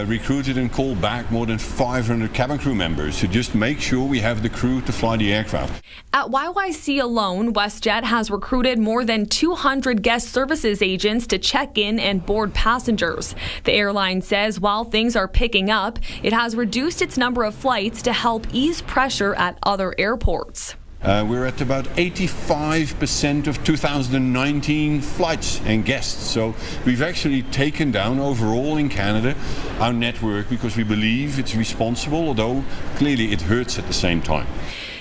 recruited and called back more than 500 cabin crew members to just make sure we have the crew to fly the aircraft. At YYC alone, WestJet has recruited more than 200 guest services agents to check in and board passengers. The airline says while things are picking up, it has reduced its number of flights to help ease pressure at other airports. We're at about 85% of 2019 flights and guests. So we've actually taken down overall in Canada our network because we believe it's responsible, although clearly it hurts at the same time.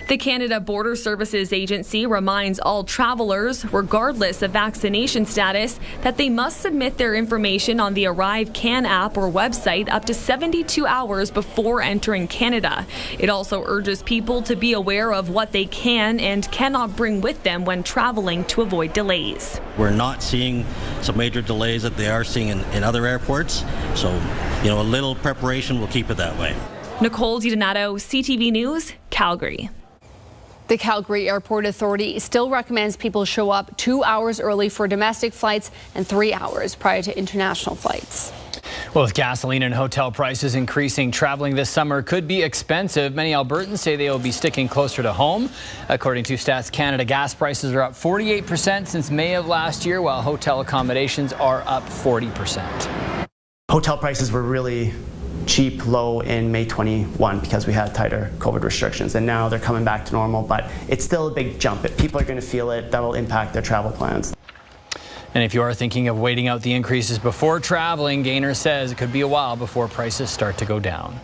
The Canada Border Services Agency reminds all travelers, regardless of vaccination status, that they must submit their information on the Arrive Can app or website up to 72 hours before entering Canada. It also urges people to be aware of what they can and cannot bring with them when traveling to avoid delays. We're not seeing some major delays that they are seeing in other airports, so a little preparation will keep it that way. Nicole DiDonato, CTV News, Calgary. The Calgary Airport Authority still recommends people show up 2 hours early for domestic flights and 3 hours prior to international flights. Well, with gasoline and hotel prices increasing, traveling this summer could be expensive. Many Albertans say they will be sticking closer to home. According to Stats Canada, gas prices are up 48% since May of last year, while hotel accommodations are up 40%. Hotel prices were really cheap, low in May 21 because we had tighter COVID restrictions, and now they're coming back to normal, but it's still a big jump. People are going to feel it. That will impact their travel plans. And if you are thinking of waiting out the increases before traveling, Gaynor says it could be a while before prices start to go down.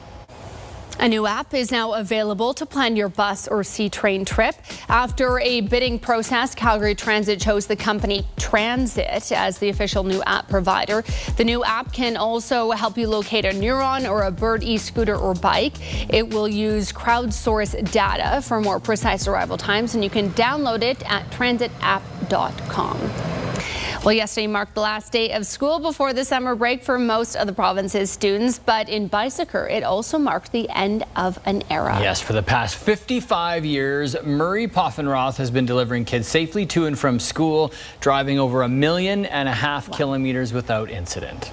A new app is now available to plan your bus or C-train trip. After a bidding process, Calgary Transit chose the company Transit as the official new app provider. The new app can also help you locate a Neuron or a Bird e-scooter or bike. It will use crowdsourced data for more precise arrival times, and you can download it at transitapp.com. Well, yesterday marked the last day of school before the summer break for most of the province's students, but in Bicycle, it also marked the end of an era. Yes, for the past 55 years, Murray Poffenroth has been delivering kids safely to and from school, driving over 1.5 million kilometers without incident.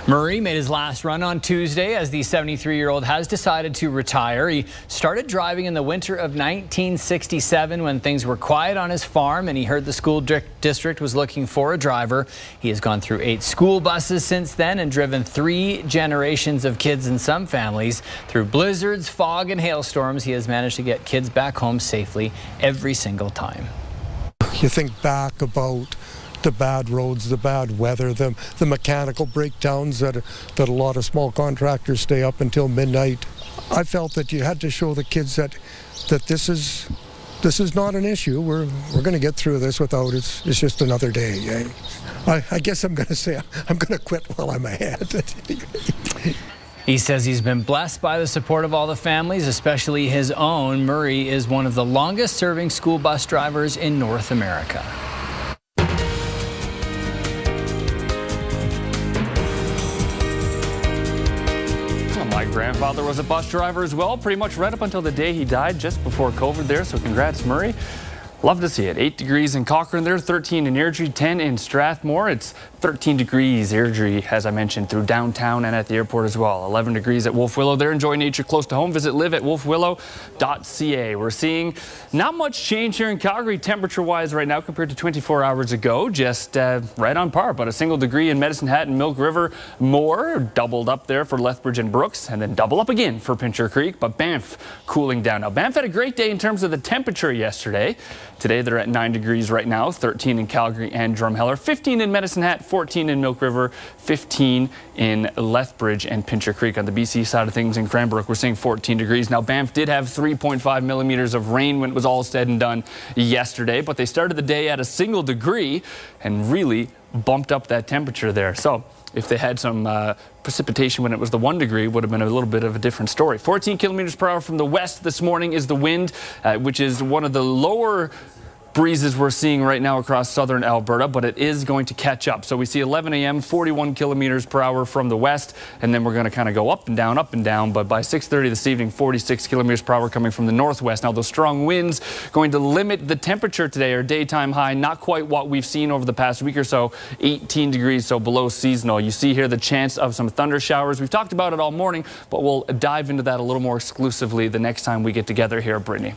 Murray made his last run on Tuesday as the 73-year-old has decided to retire. He started driving in the winter of 1967 when things were quiet on his farm and he heard the school district was looking for a driver. He has gone through 8 school buses since then and driven 3 generations of kids in some families. Through blizzards, fog, and hailstorms, he has managed to get kids back home safely every single time. You think back about the bad roads, the bad weather, the mechanical breakdowns that a lot of small contractors stay up until midnight. I felt that you had to show the kids that this is not an issue. We're going to get through this without it's just another day. I guess I'm going to say I'm going to quit while I'm ahead. He says he's been blessed by the support of all the families, especially his own. Murray is one of the longest serving school bus drivers in North America. My grandfather was a bus driver as well, pretty much right up until the day he died just before COVID there, so congrats, Murray. Love to see it. 8 degrees in Cochrane there, 13 in Airdrie, 10 in Strathmore. It's 13 degrees Airdrie, as I mentioned, through downtown and at the airport as well. 11 degrees at Wolf Willow there. Enjoy nature close to home. Visit live@wolfwillow.ca. We're seeing not much change here in Calgary temperature-wise right now compared to 24 hours ago. Just right on par, but a single degree in Medicine Hat and Milk River more. Doubled up there for Lethbridge and Brooks, and then double up again for Pincher Creek. But Banff cooling down. Now, Banff had a great day in terms of the temperature yesterday. Today they're at 9 degrees right now, 13 in Calgary and Drumheller, 15 in Medicine Hat, 14 in Milk River, 15 in Lethbridge and Pincher Creek. On the BC side of things in Cranbrook, we're seeing 14 degrees. Now, Banff did have 3.5 millimeters of rain when it was all said and done yesterday, but they started the day at a single degree and really bumped up that temperature there. So if they had some precipitation when it was the 1 degree, would have been a little bit of a different story. 14 kilometers per hour from the west this morning is the wind, which is one of the lower breezes we're seeing right now across southern Alberta, but it is going to catch up. So we see 11 a.m., 41 kilometers per hour from the west, and then we're going to kind of go up and down, but by 6:30 this evening, 46 kilometers per hour coming from the northwest. Now, those strong winds going to limit the temperature today. Our daytime high, not quite what we've seen over the past week or so, 18 degrees, so below seasonal. You see here the chance of some thunder showers. We've talked about it all morning, but we'll dive into that a little more exclusively the next time we get together here, Brittany.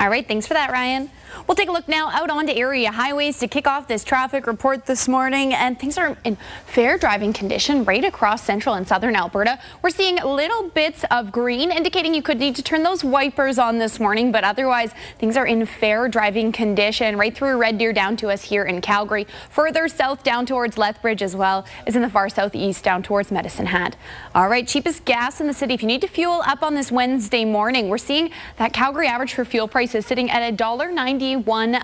All right, thanks for that, Ryan. We'll take a look now out onto area highways to kick off this traffic report this morning, and things are in fair driving condition right across central and southern Alberta. We're seeing little bits of green indicating you could need to turn those wipers on this morning, but otherwise things are in fair driving condition right through Red Deer down to us here in Calgary. Further south down towards Lethbridge as well as in the far southeast down towards Medicine Hat. All right, cheapest gas in the city. If you need to fuel up on this Wednesday morning, we're seeing that Calgary average for fuel prices sitting at $1.91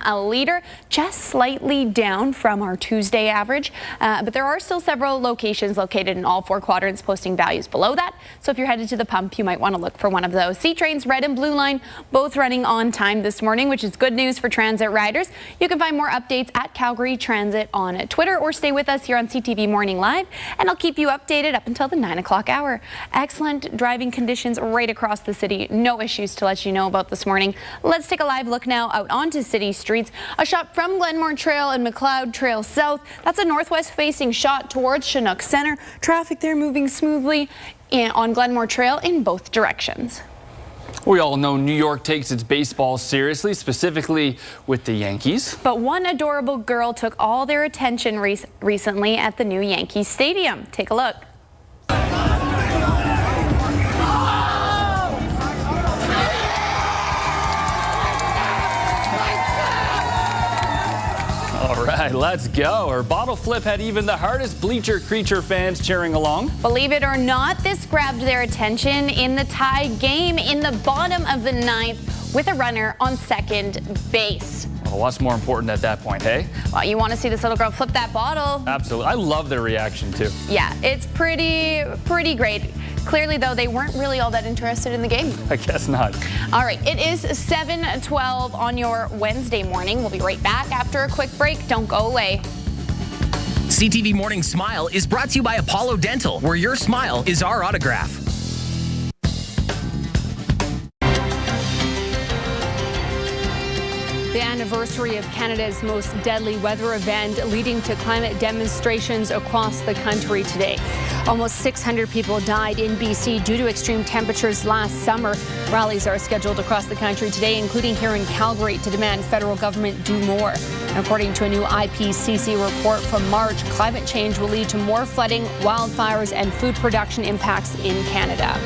a liter, just slightly down from our Tuesday average. But there are still several locations located in all four quadrants posting values below that. So if you're headed to the pump, you might want to look for one of those. C-Train's red and blue line both running on time this morning, which is good news for transit riders. You can find more updates at Calgary Transit on Twitter or stay with us here on CTV Morning Live, and I'll keep you updated up until the 9 o'clock hour. Excellent driving conditions right across the city. No issues to let you know about this morning. Let's take a live look now out onto city streets. A shot from Glenmore Trail and McLeod Trail South. That's a northwest facing shot towards Chinook Center. Traffic there moving smoothly on Glenmore Trail in both directions. We all know New York takes its baseball seriously, specifically with the Yankees. But one adorable girl took all their attention recently at the new Yankee Stadium. Take a look. All right, let's go. Her bottle flip had even the hardest bleacher creature fans cheering along. Believe it or not, this grabbed their attention in the tie game in the bottom of the ninth with a runner on second base. Well, what's more important at that point, hey? Well, you want to see this little girl flip that bottle. Absolutely. I love their reaction, too. Yeah, it's pretty great. Clearly, though, they weren't really all that interested in the game. I guess not. All right, it is 7:12 on your Wednesday morning. We'll be right back after a quick break. Don't go away. CTV Morning Smile is brought to you by Apollo Dental, where your smile is our autograph. The anniversary of Canada's most deadly weather event leading to climate demonstrations across the country today. Almost 600 people died in BC due to extreme temperatures last summer. Rallies are scheduled across the country today, including here in Calgary, to demand federal government do more. According to a new IPCC report from March, climate change will lead to more flooding, wildfires, and food production impacts in Canada.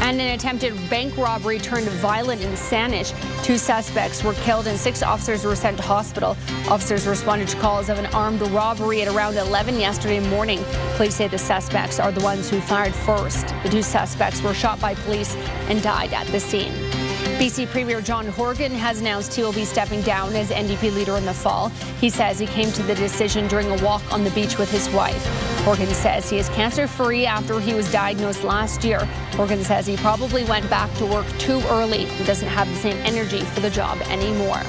And an attempted bank robbery turned violent in Saanich. 2 suspects were killed and 6 officers were sent to hospital. Officers responded to calls of an armed robbery at around 11 yesterday morning. Police say the suspects are the ones who fired first. The 2 suspects were shot by police and died at the scene. BC Premier John Horgan has announced he will be stepping down as NDP leader in the fall. He says he came to the decision during a walk on the beach with his wife. Horgan says he is cancer-free after he was diagnosed last year. Horgan says he probably went back to work too early and doesn't have the same energy for the job anymore.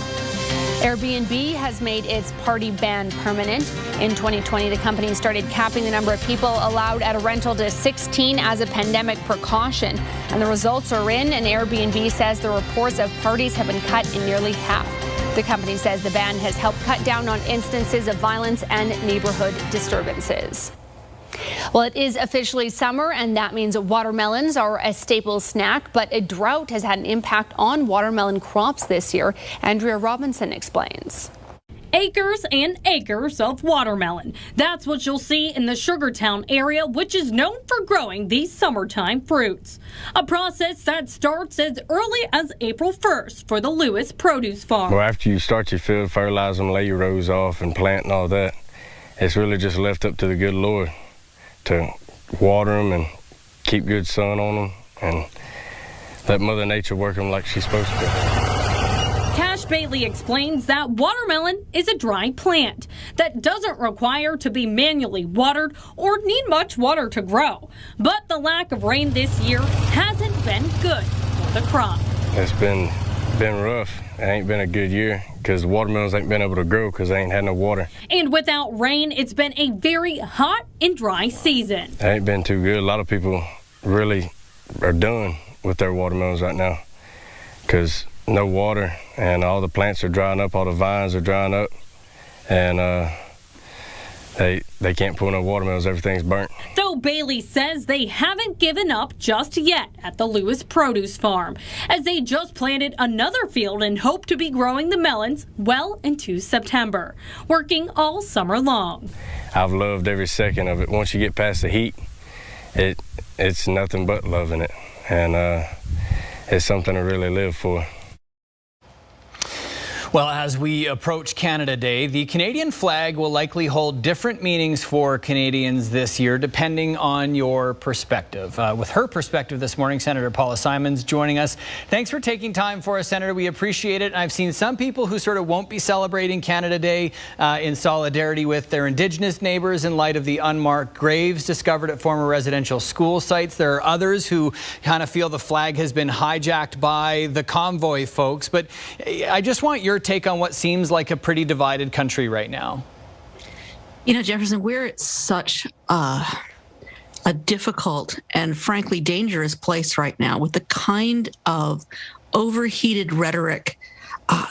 Airbnb has made its party ban permanent. In 2020, the company started capping the number of people allowed at a rental to 16 as a pandemic precaution. And the results are in, and Airbnb says the reports of parties have been cut in nearly half. The company says the ban has helped cut down on instances of violence and neighborhood disturbances. Well, it is officially summer, and that means watermelons are a staple snack, but a drought has had an impact on watermelon crops this year. Andrea Robinson explains. Acres and acres of watermelon. That's what you'll see in the Sugartown area, which is known for growing these summertime fruits. A process that starts as early as April 1st for the Lewis Produce Farm. Well, after you start your field, fertilize them, lay your rows off, and plant and all that, it's really just left up to the good Lord to water them and keep good sun on them and let Mother Nature work them like she's supposed to. Cash Bailey explains that watermelon is a dry plant that doesn't require to be manually watered or need much water to grow. But the lack of rain this year hasn't been good for the crop. It's been rough. It ain't been a good year because the watermelons ain't been able to grow because they ain't had no water. And without rain, it's been a very hot and dry season. It ain't been too good. A lot of people really are done with their watermelons right now because no water and all the plants are drying up, all the vines are drying up, and they can't pull no watermelons, everything's burnt. Though Bailey says they haven't given up just yet at the Lewis Produce Farm, as they just planted another field and hope to be growing the melons well into September, working all summer long. I've loved every second of it. Once you get past the heat, it's nothing but loving it, and it's something to really live for. Well, as we approach Canada Day, the Canadian flag will likely hold different meanings for Canadians this year, depending on your perspective. With her perspective this morning, Senator Paula Simons joining us. Thanks for taking time for us, Senator. We appreciate it. I've seen some people who sort of won't be celebrating Canada Day in solidarity with their Indigenous neighbours in light of the unmarked graves discovered at former residential school sites. There are others who kind of feel the flag has been hijacked by the convoy folks. But I just want your take on what seems like a pretty divided country right now. You know, Jefferson, we're at such a difficult and frankly dangerous place right now with the kind of overheated rhetoric,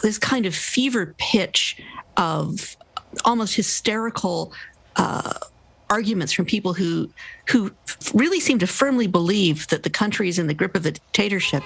this kind of fever pitch of almost hysterical arguments from people who really seem to firmly believe that the country is in the grip of a dictatorship.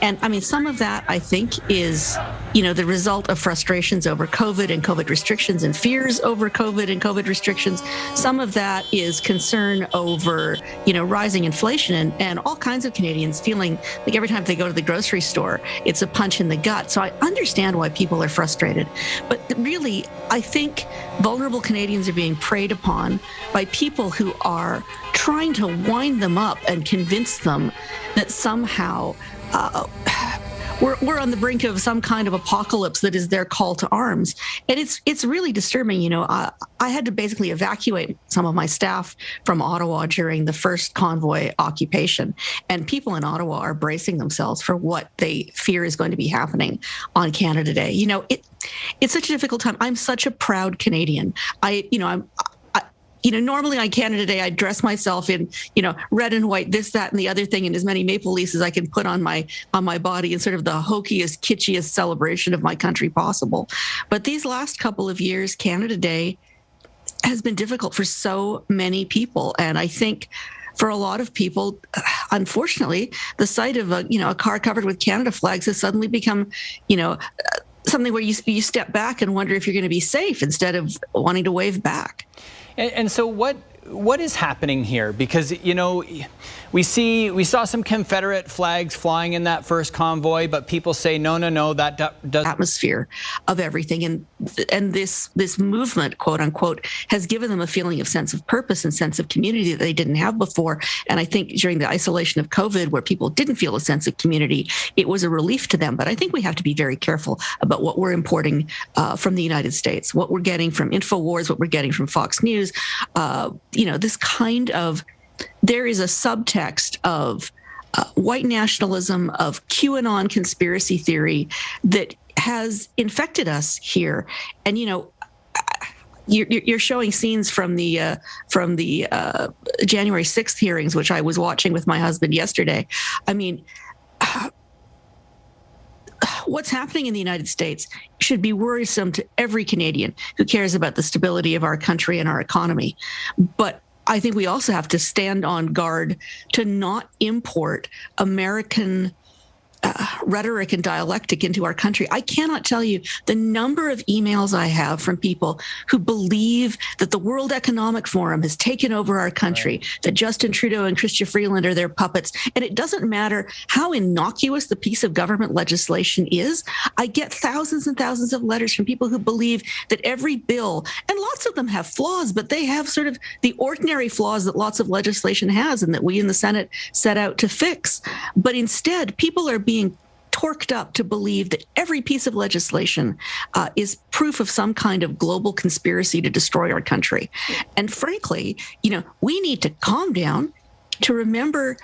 And I mean, some of that, I think, is, you know, the result of frustrations over COVID and COVID restrictions and fears over COVID and COVID restrictions. Some of that is concern over, you know, rising inflation and all kinds of Canadians feeling like every time they go to the grocery store, it's a punch in the gut. So I understand why people are frustrated. But really, I think vulnerable Canadians are being preyed upon by people who are trying to wind them up and convince them that somehow we're on the brink of some kind of apocalypse that is their call to arms. And it's really disturbing. You know, I had to basically evacuate some of my staff from Ottawa during the first convoy occupation. And people in Ottawa are bracing themselves for what they fear is going to be happening on Canada Day. You know, it's such a difficult time. I'm such a proud Canadian. Normally on Canada Day, I dress myself in, you know, red and white, this, that, and the other thing, and as many maple leaves as I can put on my body in sort of the hokiest, kitschiest celebration of my country possible. But these last couple of years, Canada Day has been difficult for so many people. And I think for a lot of people, unfortunately, the sight of a car covered with Canada flags has suddenly become, something where you step back and wonder if you're going to be safe instead of wanting to wave back. And so what is happening here? Because, we saw some Confederate flags flying in that first convoy, but people say, no, that does atmosphere of everything. And this movement, quote unquote, has given them a feeling of sense of purpose and sense of community that they didn't have before. And I think during the isolation of COVID, where people didn't feel a sense of community, it was a relief to them. But I think we have to be very careful about what we're importing from the United States, what we're getting from InfoWars, what we're getting from Fox News, this kind of, there is a subtext of white nationalism, of QAnon conspiracy theory that has infected us here. And, you're showing scenes from the January 6th hearings, which I was watching with my husband yesterday. I mean, what's happening in the United States should be worrisome to every Canadian who cares about the stability of our country and our economy. But I think we also have to stand on guard to not import American rhetoric and dialectic into our country. I cannot tell you the number of emails I have from people who believe that the World Economic Forum has taken over our country, that Justin Trudeau and Chrystia Freeland are their puppets. And it doesn't matter how innocuous the piece of government legislation is. I get thousands and thousands of letters from people who believe that every bill, and lots of them have flaws, but they have sort of the ordinary flaws that lots of legislation has and that we in the Senate set out to fix. But instead, people are being torqued up to believe that every piece of legislation is proof of some kind of global conspiracy to destroy our country. And frankly, we need to calm down, to remember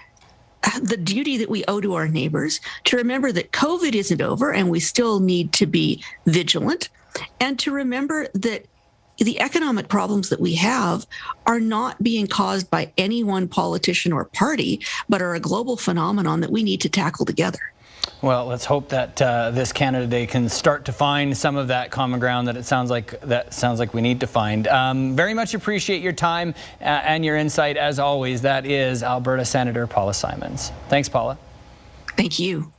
the duty that we owe to our neighbors, to remember that COVID isn't over and we still need to be vigilant, and to remember that the economic problems that we have are not being caused by any one politician or party, but are a global phenomenon that we need to tackle together. Well, let's hope that this Canada Day can start to find some of that common ground that it sounds like we need to find. Very much appreciate your time and your insight as always. That is Alberta Senator Paula Simons. Thanks, Paula. Thank you.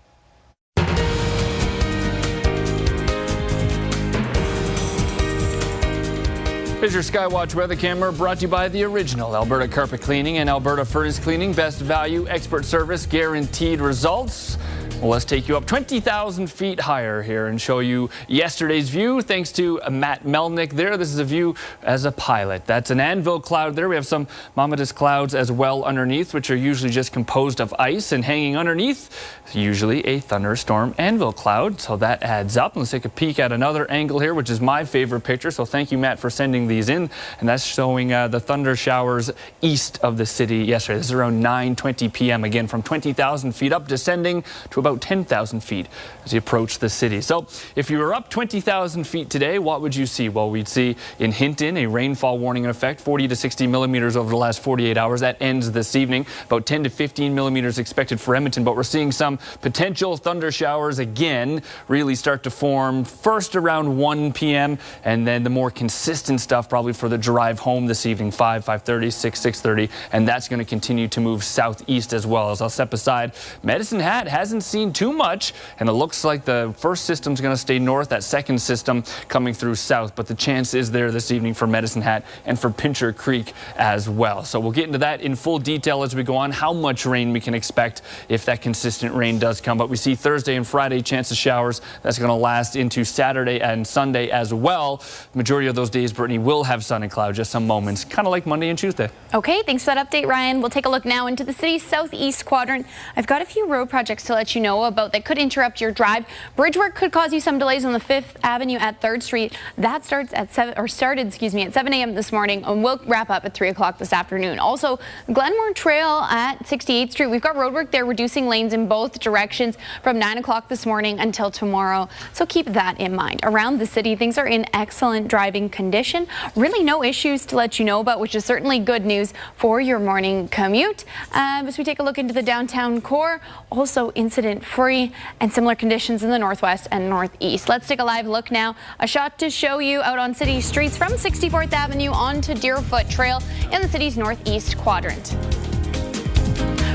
Here's your Skywatch weather camera brought to you by the original Alberta Carpet Cleaning and Alberta Furnace Cleaning. Best value, expert service, guaranteed results. Well, let's take you up 20,000 feet higher here and show you yesterday's view. Thanks to Matt Melnick there. This is a view as a pilot. That's an anvil cloud there. We have some Momentous clouds as well underneath, which are usually just composed of ice. And hanging underneath, usually a thunderstorm anvil cloud. So that adds up. Let's take a peek at another angle here, which is my favorite picture. So thank you, Matt, for sending these in. And that's showing the thunder showers east of the city yesterday. This is around 9:20 p.m. Again, from 20,000 feet up, descending to about 10,000 feet as you approach the city. So if you were up 20,000 feet today, what would you see? Well, we'd see in Hinton a rainfall warning in effect, 40 to 60 millimeters over the last 48 hours. That ends this evening. About 10 to 15 millimeters expected for Edmonton, but we're seeing some potential thunder showers again really start to form first around 1 p.m. and then the more consistent stuff probably for the drive home this evening, 5, 5:30, 6, 6:30, and that's going to continue to move southeast as well. As I'll step aside, Medicine Hat hasn't seen too much, and it looks like the first system's going to stay north, that second system coming through south, but the chance is there this evening for Medicine Hat and for Pincher Creek as well. So we'll get into that in full detail as we go on, how much rain we can expect if that consistent rain does come. But we see Thursday and Friday chance of showers. That's going to last into Saturday and Sunday as well. The majority of those days, Brittany, will have sun and cloud, just some moments, kind of like Monday and Tuesday. Okay, thanks for that update, Ryan. We'll take a look now into the city's southeast quadrant. I've got a few road projects to let you know about that could interrupt your drive. Bridge work could cause you some delays on the 5th Avenue at 3rd Street. That started at 7 a.m. this morning and will wrap up at 3 o'clock this afternoon. Also, Glenmore Trail at 68th Street. We've got road work there, reducing lanes in both directions from 9 o'clock this morning until tomorrow. So keep that in mind. Around the city, things are in excellent driving condition. Really no issues to let you know about, which is certainly good news for your morning commute. As we take a look into the downtown core, also incident-free and similar conditions in the northwest and northeast. Let's take a live look now. A shot to show you out on city streets from 64th Avenue onto Deerfoot Trail in the city's northeast quadrant.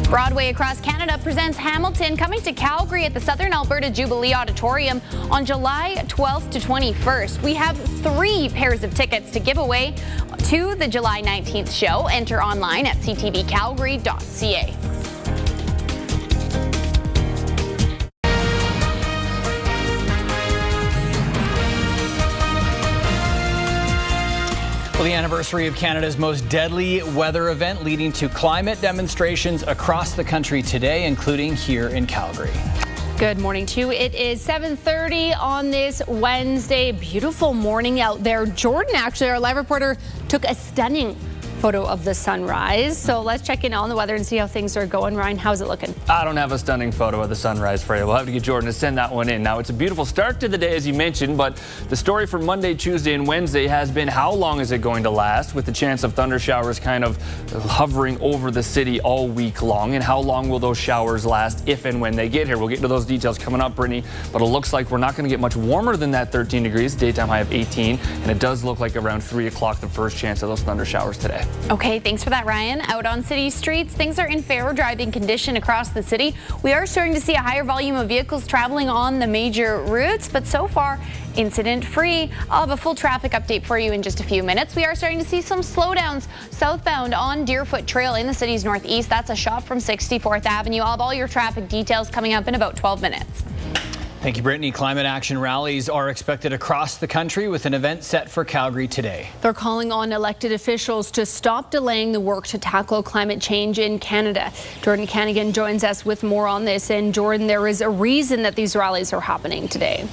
Broadway Across Canada presents Hamilton coming to Calgary at the Southern Alberta Jubilee Auditorium on July 12th to 21st. We have 3 pairs of tickets to give away to the July 19th show. Enter online at ctvcalgary.ca. Well, the anniversary of Canada's most deadly weather event leading to climate demonstrations across the country today, including here in Calgary. Good morning to you. It is 7:30 on this Wednesday. Beautiful morning out there. Jordan, actually, our live reporter, took a stunning photo of the sunrise. So let's check in on the weather and see how things are going. Ryan, how's it looking? I don't have a stunning photo of the sunrise for you. We'll have to get Jordan to send that one in. Now, it's a beautiful start to the day, as you mentioned, but the story for Monday, Tuesday, and Wednesday has been how long is it going to last, with the chance of thunder showers kind of hovering over the city all week long, and how long will those showers last if and when they get here. We'll get into those details coming up, Brittany, but it looks like we're not going to get much warmer than that 13 degrees, daytime high of 18, and it does look like around 3 o'clock the first chance of those thunder showers today. Okay, thanks for that, Ryan. Out on city streets, things are in fair driving condition across the city. We are starting to see a higher volume of vehicles traveling on the major routes, but so far, incident-free. I'll have a full traffic update for you in just a few minutes. We are starting to see some slowdowns southbound on Deerfoot Trail in the city's northeast. That's a shot from 64th Avenue. I'll have all your traffic details coming up in about 12 minutes. Thank you, Brittany. Climate action rallies are expected across the country with an event set for Calgary today. They're calling on elected officials to stop delaying the work to tackle climate change in Canada. Jordan Canigan joins us with more on this. And Jordan, there is a reason that these rallies are happening today.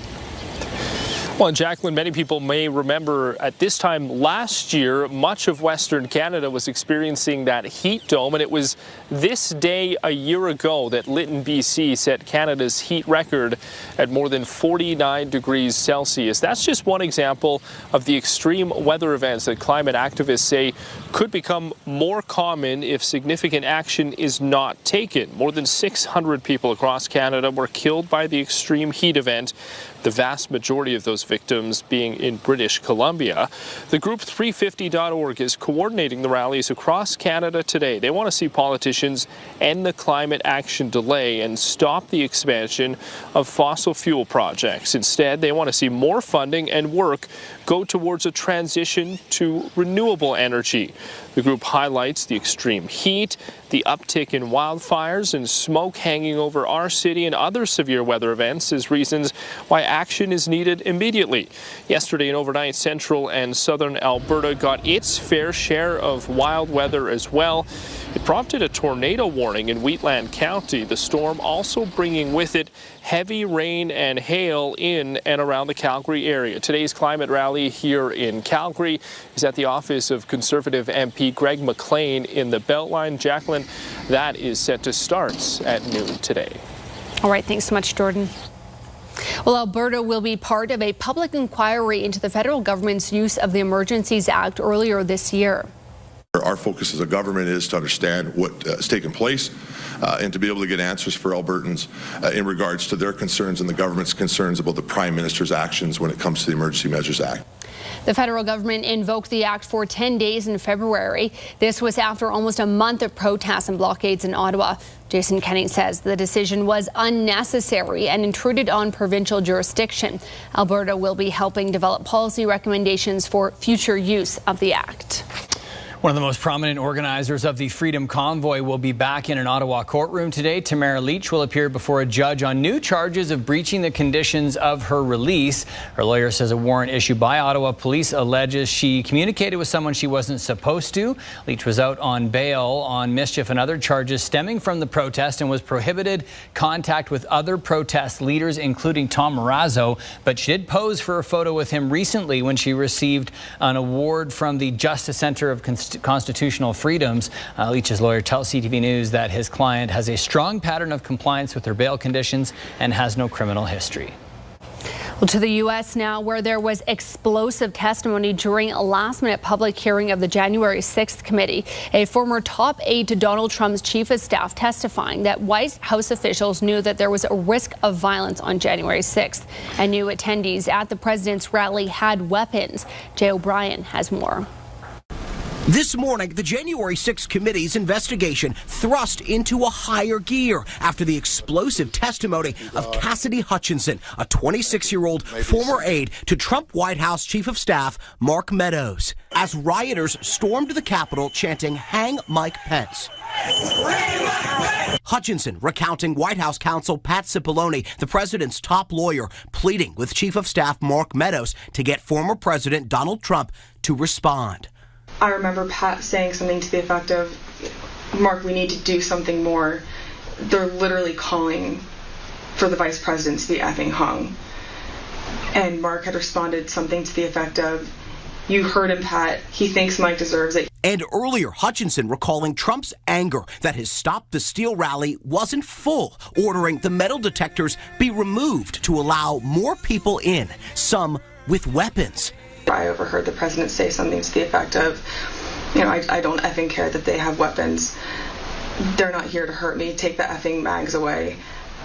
Well, Jacqueline, many people may remember at this time last year, much of Western Canada was experiencing that heat dome, and it was this day a year ago that Lytton, BC set Canada's heat record at more than 49 degrees Celsius. That's just one example of the extreme weather events that climate activists say could become more common if significant action is not taken. More than 600 people across Canada were killed by the extreme heat event, the vast majority of those victims being in British Columbia. The group 350.org is coordinating the rallies across Canada today. They want to see politicians end the climate action delay and stop the expansion of fossil fuel projects. Instead, they want to see more funding and work go towards a transition to renewable energy. The group highlights the extreme heat, the uptick in wildfires and smoke hanging over our city and other severe weather events as reasons why action is needed immediately. Yesterday and overnight, central and southern Alberta got its fair share of wild weather as well. It prompted a tornado warning in Wheatland County, the storm also bringing with it heavy rain and hail in and around the Calgary area. Today's climate rally here in Calgary is at the office of Conservative MP Greg McLean in the Beltline. Jacqueline, that is set to start at noon today. All right, thanks so much, Jordan. Well, Alberta will be part of a public inquiry into the federal government's use of the Emergencies Act earlier this year. Our focus as a government is to understand what has taken place and to be able to get answers for Albertans in regards to their concerns and the government's concerns about the Prime Minister's actions when it comes to the Emergency Measures Act. The federal government invoked the act for 10 days in February. This was after almost a month of protests and blockades in Ottawa. Jason Kenney says the decision was unnecessary and intruded on provincial jurisdiction. Alberta will be helping develop policy recommendations for future use of the act. One of the most prominent organizers of the Freedom Convoy will be back in an Ottawa courtroom today. Tamara Leach will appear before a judge on new charges of breaching the conditions of her release. Her lawyer says a warrant issued by Ottawa police alleges she communicated with someone she wasn't supposed to. Leach was out on bail on mischief and other charges stemming from the protest and was prohibited contact with other protest leaders, including Tom Marazzo. But she did pose for a photo with him recently when she received an award from the Justice Center of Constitutional Freedoms. Leach's lawyer tells CTV News that his client has a strong pattern of compliance with her bail conditions and has no criminal history. Well, to the U.S. now, where there was explosive testimony during a last-minute public hearing of the January 6th committee. A former top aide to Donald Trump's chief of staff testifying that White House officials knew that there was a risk of violence on January 6th and knew attendees at the president's rally had weapons. Jay O'Brien has more. This morning, the January 6th committee's investigation thrust into a higher gear after the explosive testimony of Cassidy Hutchinson, a 26-year-old former aide to Trump White House Chief of Staff Mark Meadows, as rioters stormed the Capitol chanting, "Hang Mike Pence." Hutchinson recounting White House counsel Pat Cipollone, the president's top lawyer, pleading with Chief of Staff Mark Meadows to get former President Donald Trump to respond. I remember Pat saying something to the effect of, "Mark, we need to do something more. They're literally calling for the vice president to be effing hung." And Mark had responded something to the effect of, "You heard him, Pat. He thinks Mike deserves it." And earlier, Hutchinson recalling Trump's anger that his Stop the Steal rally wasn't full, ordering the metal detectors be removed to allow more people in, some with weapons. I overheard the president say something to the effect of, I don't effing care that they have weapons. They're not here to hurt me. Take the effing mags away.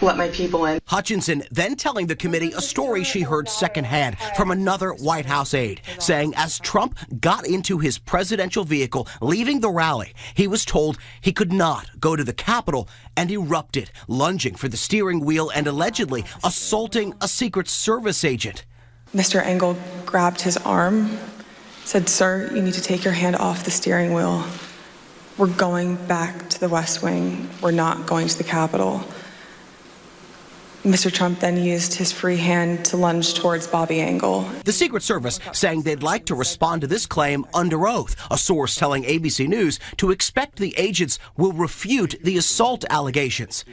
Let my people in. Hutchinson then telling the committee a story she heard secondhand from another White House aide, saying as Trump got into his presidential vehicle leaving the rally, he was told he could not go to the Capitol and erupted, lunging for the steering wheel and allegedly assaulting a Secret Service agent. Mr. Engel grabbed his arm, said, "Sir, you need to take your hand off the steering wheel. We're going back to the West Wing. We're not going to the Capitol." Mr. Trump then used his free hand to lunge towards Bobby Engel. The Secret Service saying they'd like to respond to this claim under oath, a source telling ABC News to expect the agents will refute the assault allegations.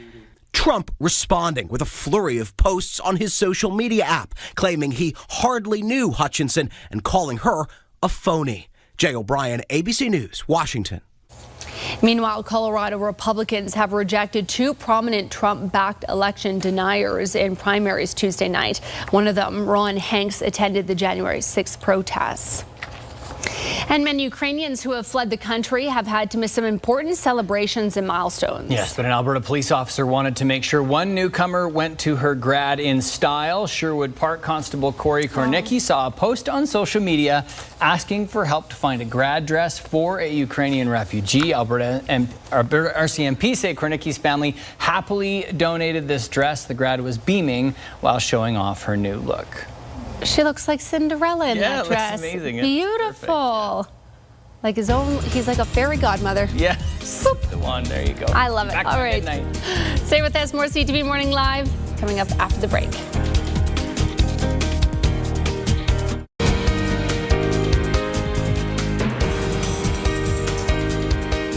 Trump responding with a flurry of posts on his social media app, claiming he hardly knew Hutchinson and calling her a phony. Jay O'Brien, ABC News, Washington. Meanwhile, Colorado Republicans have rejected two prominent Trump-backed election deniers in primaries Tuesday night. One of them, Ron Hanks, attended the January 6th protests. And many Ukrainians who have fled the country have had to miss some important celebrations and milestones. Yes, but an Alberta police officer wanted to make sure one newcomer went to her grad in style. Sherwood Park Constable Corey Kornicki saw a post on social media asking for help to find a grad dress for a Ukrainian refugee. Alberta RCMP say Kornicki's family happily donated this dress. The grad was beaming while showing off her new look. She looks like Cinderella in that dress. Looks amazing. Beautiful. Perfect, yeah. Like his own, he's like a fairy godmother. Yeah, the one. There you go. I love it. Back all right. Midnight. Stay with us. More CTV Morning Live coming up after the break.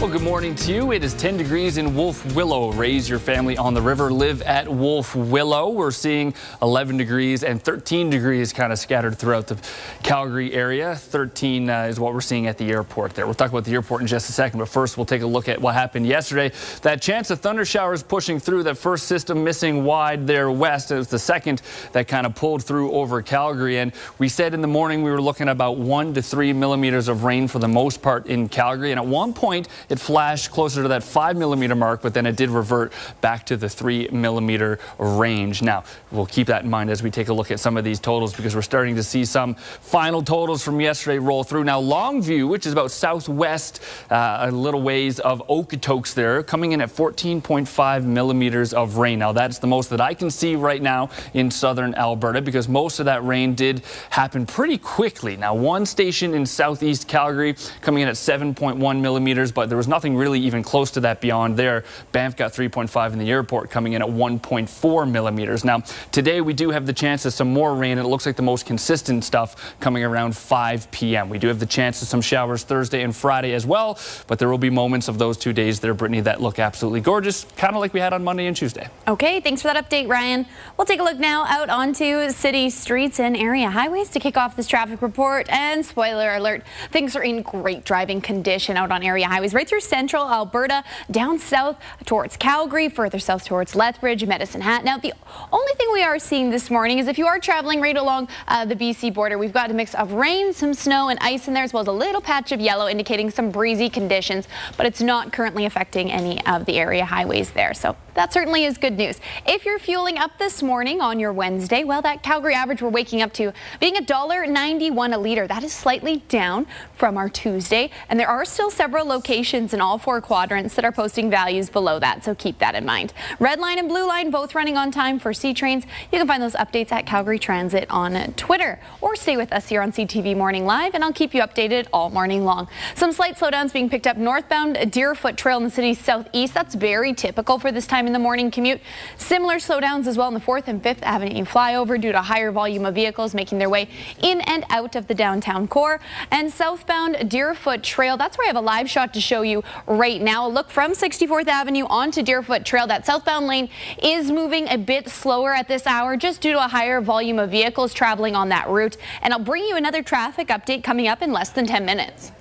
Well, good morning to you. It is 10 degrees in Wolf Willow. Raise your family on the river. Live at Wolf Willow. We're seeing 11 degrees and 13 degrees kind of scattered throughout the Calgary area. 13 is what we're seeing at the airport there. We'll talk about the airport in just a second, but first we'll take a look at what happened yesterday. That chance of thunder showers pushing through, that first system missing wide there west. It was the second that kind of pulled through over Calgary. And we said in the morning we were looking at about 1 to 3 millimeters of rain for the most part in Calgary. And at one point, it flashed closer to that 5 millimeter mark, but then it did revert back to the 3 millimeter range. Now, we'll keep that in mind as we take a look at some of these totals, because we're starting to see some final totals from yesterday roll through. Now, Longview, which is about southwest, a little ways of Okotoks there, coming in at 14.5 millimeters of rain. Now, that's the most that I can see right now in southern Alberta, because most of that rain did happen pretty quickly. Now, one station in southeast Calgary coming in at 7.1 millimeters, but there was nothing really even close to that beyond there. Banff got 3.5 in the airport, coming in at 1.4 millimeters. Now, today we do have the chance of some more rain, and it looks like the most consistent stuff coming around 5 p.m. We do have the chance of some showers Thursday and Friday as well, but there will be moments of those 2 days there, Brittany, that look absolutely gorgeous, kind of like we had on Monday and Tuesday. Okay, thanks for that update, Ryan. We'll take a look now out onto city streets and area highways to kick off this traffic report. And spoiler alert, things are in great driving condition out on area highways right through central Alberta, down south towards Calgary, further south towards Lethbridge, Medicine Hat. Now, the only thing we are seeing this morning is if you are traveling right along the BC border, we've got a mix of rain, some snow and ice in there, as well as a little patch of yellow indicating some breezy conditions, but it's not currently affecting any of the area highways there. So that certainly is good news. If you're fueling up this morning on your Wednesday, well, that Calgary average we're waking up to being $1.91 a litre. That is slightly down from our Tuesday, and there are still several locations in all four quadrants that are posting values below that, so keep that in mind. Red line and blue line both running on time for C trains. You can find those updates at Calgary Transit on Twitter, or stay with us here on CTV Morning Live, and I'll keep you updated all morning long. Some slight slowdowns being picked up northbound Deerfoot Trail in the city's southeast. That's very typical for this time in the morning commute. Similar slowdowns as well in the 4th and 5th Avenue flyover due to a higher volume of vehicles making their way in and out of the downtown core. And southbound Deerfoot Trail, that's where I have a live shot to show you right now. A look from 64th Avenue onto Deerfoot Trail. That southbound lane is moving a bit slower at this hour just due to a higher volume of vehicles traveling on that route. And I'll bring you another traffic update coming up in less than 10 minutes.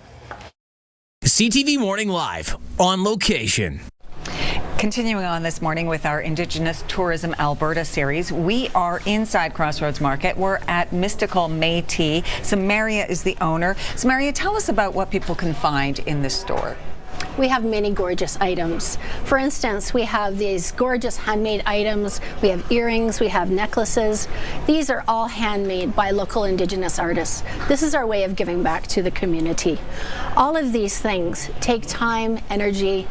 CTV Morning Live, on location. Continuing on this morning with our Indigenous Tourism Alberta series, we are inside Crossroads Market. We're at Mystical Métis. Samaria is the owner. Samaria, tell us about what people can find in this store. We have many gorgeous items. For instance, we have these gorgeous handmade items. We have earrings, we have necklaces. These are all handmade by local Indigenous artists. This is our way of giving back to the community. All of these things take time, energy,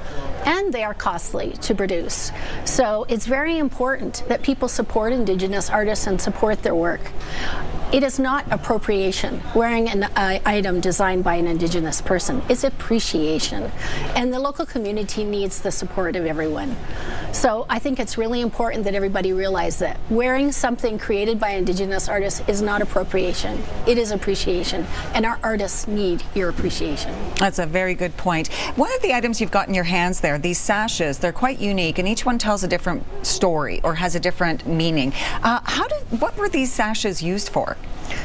and they are costly to produce. So it's very important that people support Indigenous artists and support their work. It is not appropriation, wearing an item designed by an Indigenous person. It's appreciation. And the local community needs the support of everyone. So I think it's really important that everybody realize that wearing something created by Indigenous artists is not appropriation. It is appreciation. And our artists need your appreciation. That's a very good point. One of the items you've got in your hands there, these sashes, they're quite unique, and each one tells a different story or has a different meaning. What were these sashes used for?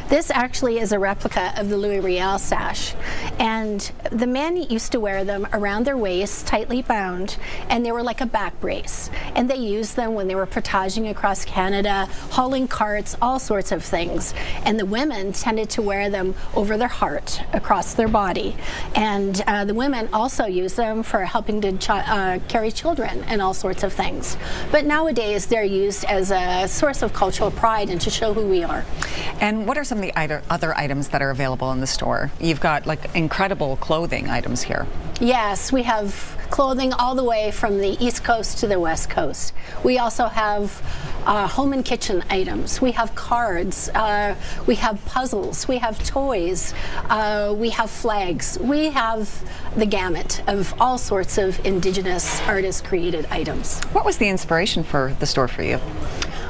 This actually is a replica of the Louis Riel sash, and the men used to wear them around their waists, tightly bound, and they were like a back brace, and they used them when they were portaging across Canada, hauling carts, all sorts of things, and the women tended to wear them over their heart, across their body, and the women also use them for helping to carry children and all sorts of things. But nowadays they're used as a source of cultural pride and to show who we are. And what are some of the other items that are available in the store? You've got like incredible clothing items here. Yes, we have clothing all the way from the East Coast to the West Coast. We also have home and kitchen items. We have cards. We have puzzles. We have toys. We have flags. We have the gamut of all sorts of Indigenous artist-created items. What was the inspiration for the store for you?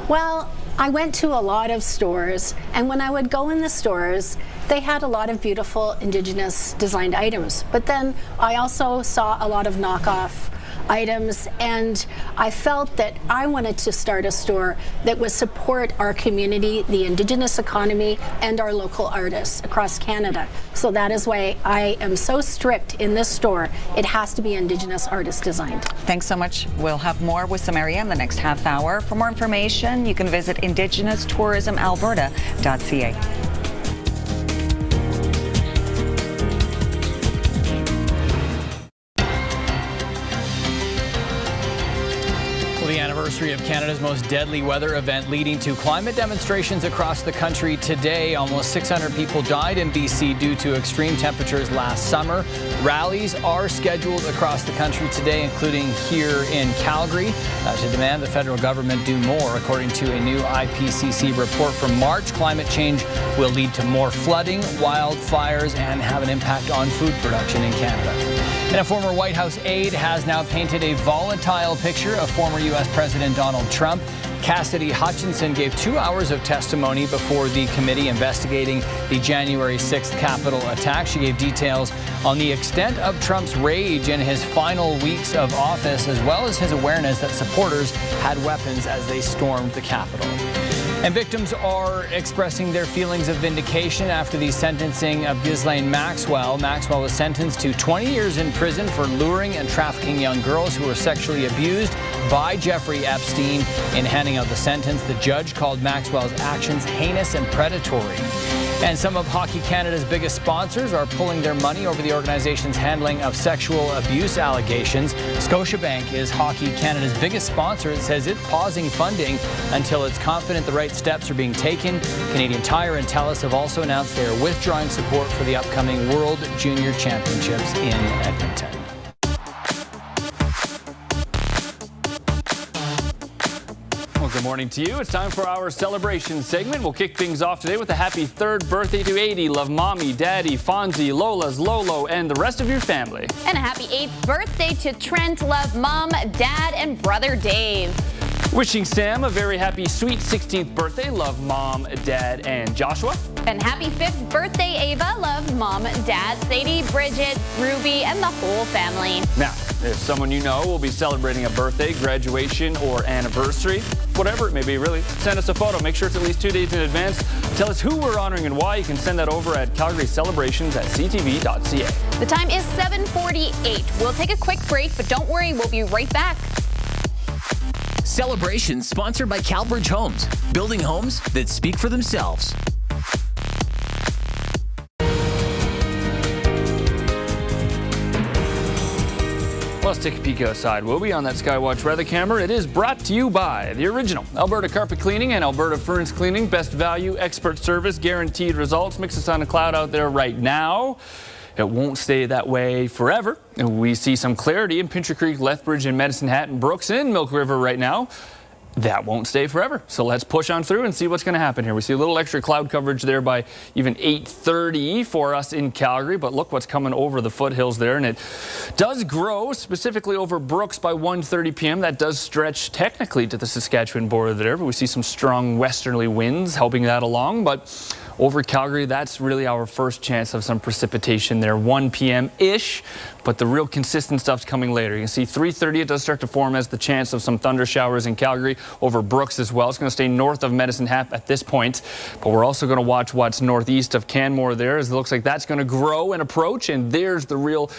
Well, I went to a lot of stores, and when I would go in the stores, they had a lot of beautiful Indigenous designed items. But then I also saw a lot of knockoff items, and I felt that I wanted to start a store that would support our community, the Indigenous economy, and our local artists across Canada. So that is why I am so strict in this store. It has to be Indigenous artist designed. Thanks so much. We'll have more with Samaria in the next half hour. For more information, you can visit indigenoustourisamalberta.ca. The anniversary of Canada's most deadly weather event leading to climate demonstrations across the country today. Almost 600 people died in BC due to extreme temperatures last summer. Rallies are scheduled across the country today, including here in Calgary, to demand the federal government do more. According to a new IPCC report from March, climate change will lead to more flooding, wildfires, and have an impact on food production in Canada. And a former White House aide has now painted a volatile picture of former U.S. President Donald Trump. Cassidy Hutchinson gave 2 hours of testimony before the committee investigating the January 6th Capitol attack. She gave details on the extent of Trump's rage in his final weeks of office, as well as his awareness that supporters had weapons as they stormed the Capitol. And victims are expressing their feelings of vindication after the sentencing of Ghislaine Maxwell. Maxwell was sentenced to 20 years in prison for luring and trafficking young girls who were sexually abused by Jeffrey Epstein. In handing out the sentence, the judge called Maxwell's actions heinous and predatory. And some of Hockey Canada's biggest sponsors are pulling their money over the organization's handling of sexual abuse allegations. Scotiabank is Hockey Canada's biggest sponsor. It says it's pausing funding until it's confident the right steps are being taken. Canadian Tire and TELUS have also announced they are withdrawing support for the upcoming World Junior Championships in Edmonton. Good morning to you. It's time for our celebration segment. We'll kick things off today with a happy 3rd birthday to 80. Love Mommy, Daddy, Fonzie, Lola's, Lolo, and the rest of your family. And a happy 8th birthday to Trent. Love Mom, Dad, and brother Dave. Wishing Sam a very happy, sweet 16th birthday. Love Mom, Dad, and Joshua. And happy 5th birthday, Ava. Love Mom, Dad, Sadie, Bridget, Ruby, and the whole family. Now, if someone you know will be celebrating a birthday, graduation, or anniversary, whatever it may be, really, send us a photo. Make sure it's at least 2 days in advance. Tell us who we're honoring and why. You can send that over at calgarycelebrations@ctv.ca. The time is 7:48. We'll take a quick break, but don't worry, we'll be right back. Celebrations sponsored by Calbridge Homes, building homes that speak for themselves. Let's take a peek outside. We'll be on that Skywatch weather camera. It is brought to you by the original Alberta Carpet Cleaning and Alberta Furnace Cleaning. Best value, expert service, guaranteed results. Mix us on a cloud out there right now. It won't stay that way forever. We see some clarity in Pincher Creek, Lethbridge, and Medicine Hat, and Brooks and Milk River right now. That won't stay forever. So let's push on through and see what's going to happen here. We see a little extra cloud coverage there by even 8:30 for us in Calgary, but look what's coming over the foothills there, and it does grow specifically over Brooks by 1:30 p.m. That does stretch technically to the Saskatchewan border there, but we see some strong westerly winds helping that along. But over Calgary, that's really our first chance of some precipitation there, 1 p.m.-ish, but the real consistent stuff's coming later. You can see 3:30, it does start to form as the chance of some thunder showers in Calgary, over Brooks as well. It's going to stay north of Medicine Hat at this point, but we're also going to watch what's northeast of Canmore there, as it looks like that's going to grow and approach, and there's the real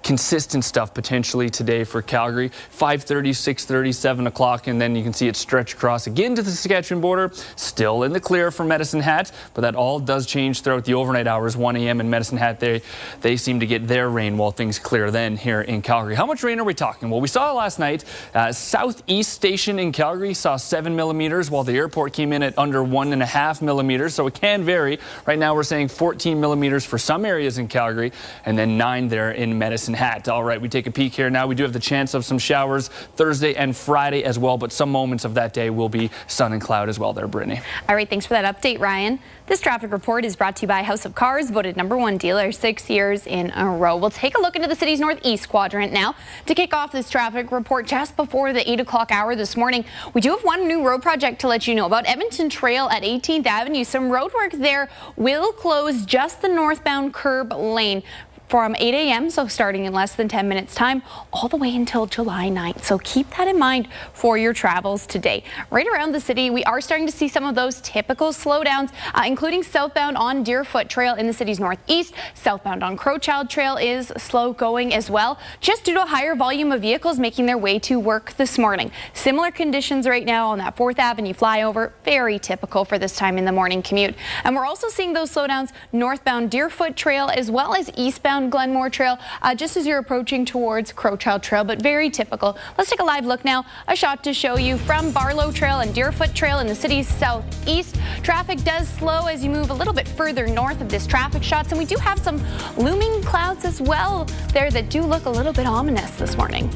consistent stuff potentially today for Calgary. 5:30, 6:30, 7 o'clock, and then you can see it stretch across again to the Saskatchewan border. Still in the clear for Medicine Hat, but that all does change throughout the overnight hours. 1 a.m. in Medicine Hat, they seem to get their rain while things clear then here in Calgary. How much rain are we talking? Well, we saw last night, Southeast Station in Calgary saw 7 millimeters, while the airport came in at under 1.5 millimeters, so it can vary. Right now we're saying 14 millimeters for some areas in Calgary, and then 9 there in Medicine Hat. All right, we take a peek here now. We do have the chance of some showers Thursday and Friday as well, but some moments of that day will be sun and cloud as well there, Brittany. All right, thanks for that update, Ryan. This traffic report is brought to you by House of Cars, voted #1 dealer 6 years in a row. We'll take a look into the city's northeast quadrant now. To kick off this traffic report just before the 8 o'clock hour this morning, we do have one new road project to let you know about. Edmonton Trail at 18th Avenue. Some road work there will close just the northbound curb lane from 8 a.m., so starting in less than 10 minutes time, all the way until July 9th. So keep that in mind for your travels today. Right around the city, we are starting to see some of those typical slowdowns, including southbound on Deerfoot Trail in the city's northeast. Southbound on Crowchild Trail is slow going as well, just due to a higher volume of vehicles making their way to work this morning. Similar conditions right now on that 4th Avenue flyover, very typical for this time in the morning commute. And we're also seeing those slowdowns northbound Deerfoot Trail as well as eastbound Glenmore Trail, just as you're approaching towards Crowchild Trail, but very typical. Let's take a live look now, a shot to show you from Barlow Trail and Deerfoot Trail in the city's southeast. Traffic does slow as you move a little bit further north of this traffic shots, and we do have some looming clouds as well there that do look a little bit ominous this morning.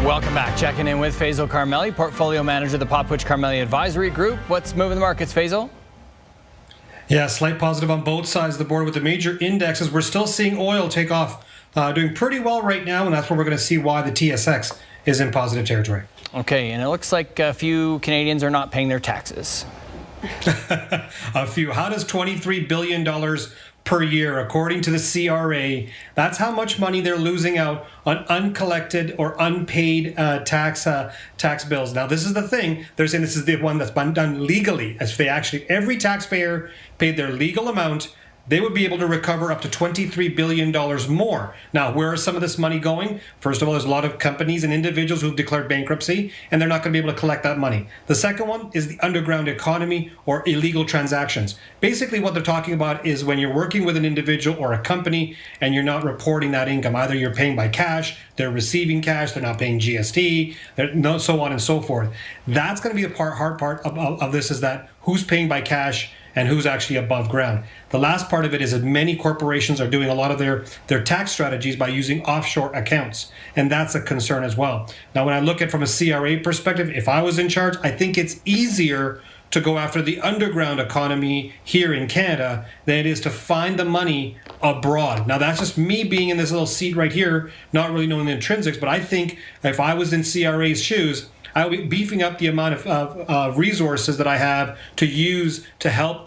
Welcome back. Checking in with Faisal Carmeli, Portfolio Manager of the Popwich Carmeli Advisory Group. What's moving the markets, Faisal? Yeah, slight positive on both sides of the board with the major indexes. We're still seeing oil take off, doing pretty well right now, and that's where we're going to see why the TSX is in positive territory. Okay, and it looks like a few Canadians are not paying their taxes. A few. How does $23 billion per year, according to the CRA, that's how much money they're losing out on uncollected or unpaid tax bills. Now, this is the thing. They're saying this is the one that's been done legally. As if they actually, every taxpayer paid their legal amount, they would be able to recover up to $23 billion more. Now, where is some of this money going? First of all, there's a lot of companies and individuals who've declared bankruptcy, and they're not going to be able to collect that money. The second one is the underground economy or illegal transactions. Basically, what they're talking about is when you're working with an individual or a company and you're not reporting that income. Either you're paying by cash, they're receiving cash, they're not paying GST, so on and so forth. That's going to be the hard part of this, is that who's paying by cash and who's actually above ground. The last part of it is that many corporations are doing a lot of their tax strategies by using offshore accounts, and that's a concern as well. Now, when I look at it from a CRA perspective, if I was in charge, I think it's easier to go after the underground economy here in Canada than it is to find the money abroad. Now, that's just me being in this little seat right here, not really knowing the intrinsics, but I think if I was in CRA's shoes, I would be beefing up the amount of resources that I have to use to help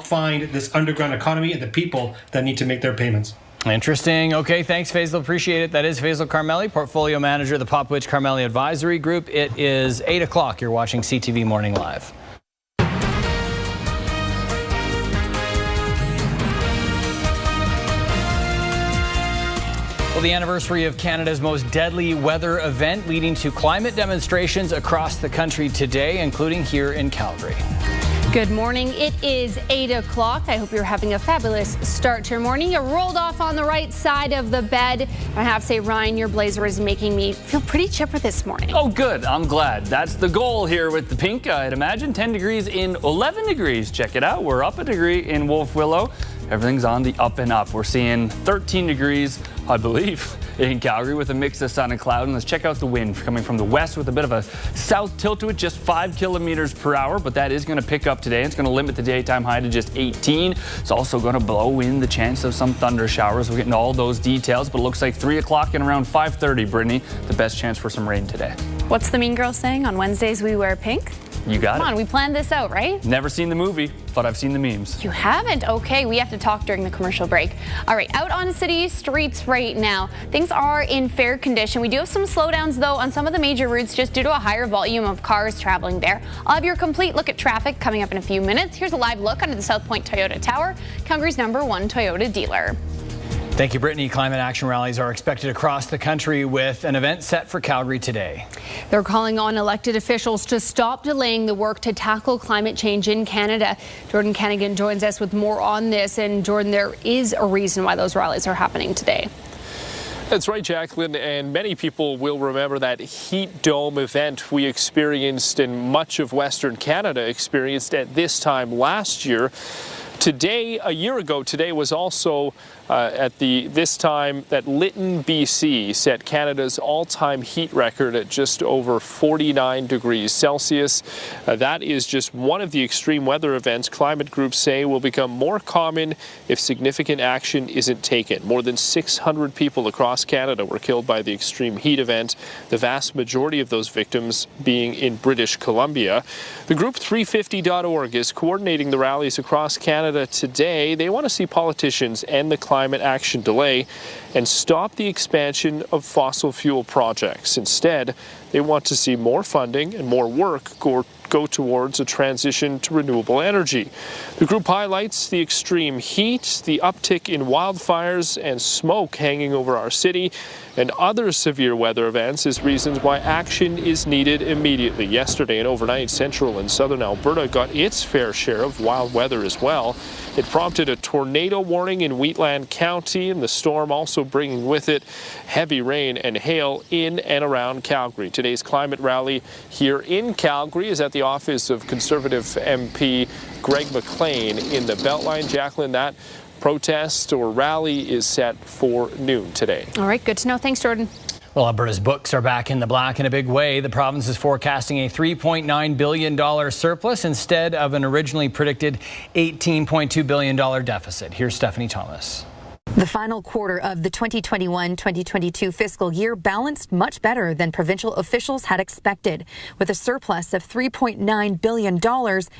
find this underground economy and the people that need to make their payments. Interesting. Okay, thanks, Faisal. Appreciate it. That is Faisal Carmeli, Portfolio Manager of the Popwich Carmeli Advisory Group. It is 8 o'clock. You're watching CTV Morning Live. Well, the anniversary of Canada's most deadly weather event leading to climate demonstrations across the country today, including here in Calgary. Good morning. It is 8 o'clock. I hope you're having a fabulous start to your morning. You rolled off on the right side of the bed. I have to say, Ryan, your blazer is making me feel pretty chipper this morning. Oh, good. I'm glad. That's the goal here with the pink. I'd imagine 10 degrees in 11 degrees. Check it out. We're up a degree in Wolf Willow. Everything's on the up and up. We're seeing 13 degrees, I believe, in Calgary with a mix of sun and cloud. And let's check out the wind coming from the west with a bit of a south tilt to it, just 5 kilometers per hour. But that is going to pick up today. It's going to limit the daytime high to just 18. It's also going to blow in the chance of some thunder showers. We'll get into all those details. But it looks like 3 o'clock and around 5:30, Brittany, the best chance for some rain today. What's the mean girl saying? On Wednesdays we wear pink? You got it. Come on, we planned this out, right? Never seen the movie, but I've seen the memes. You haven't? Okay, we have to talk during the commercial break. All right, out on city streets right now. Things are in fair condition. We do have some slowdowns, though, on some of the major routes just due to a higher volume of cars traveling there. I'll have your complete look at traffic coming up in a few minutes. Here's a live look under the South Point Toyota Tower, Calgary's #1 Toyota dealer. Thank you, Brittany. Climate action rallies are expected across the country with an event set for Calgary today. They're calling on elected officials to stop delaying the work to tackle climate change in Canada. Jordan Kennigan joins us with more on this. And Jordan, there is a reason why those rallies are happening today. That's right, Jacqueline, and many people will remember that heat dome event we experienced and much of Western Canada experienced at this time last year. Today, a year ago, today was also at this time that Lytton, BC set Canada's all-time heat record at just over 49 degrees Celsius. That is just one of the extreme weather events climate groups say will become more common if significant action isn't taken. More than 600 people across Canada were killed by the extreme heat event, the vast majority of those victims being in British Columbia. The group 350.org is coordinating the rallies across Canada today. They want to see politicians end the climate action delay and stop the expansion of fossil fuel projects. Instead, they want to see more funding and more work go towards a transition to renewable energy. The group highlights the extreme heat, the uptick in wildfires and smoke hanging over our city, and other severe weather events as reasons why action is needed immediately. Yesterday and overnight, central and southern Alberta got its fair share of wild weather as well. It prompted a tornado warning in Wheatland County, and the storm also bringing with it heavy rain and hail in and around Calgary. Today's climate rally here in Calgary is at the office of Conservative MP Greg McLean in the Beltline. Jacqueline, that protest or rally is set for noon today. All right, good to know. Thanks, Jordan. Well, Alberta's books are back in the black in a big way. The province is forecasting a $3.9 billion surplus instead of an originally predicted $18.2 billion deficit. Here's Stephanie Thomas. The final quarter of the 2021-2022 fiscal year balanced much better than provincial officials had expected, with a surplus of $3.9 billion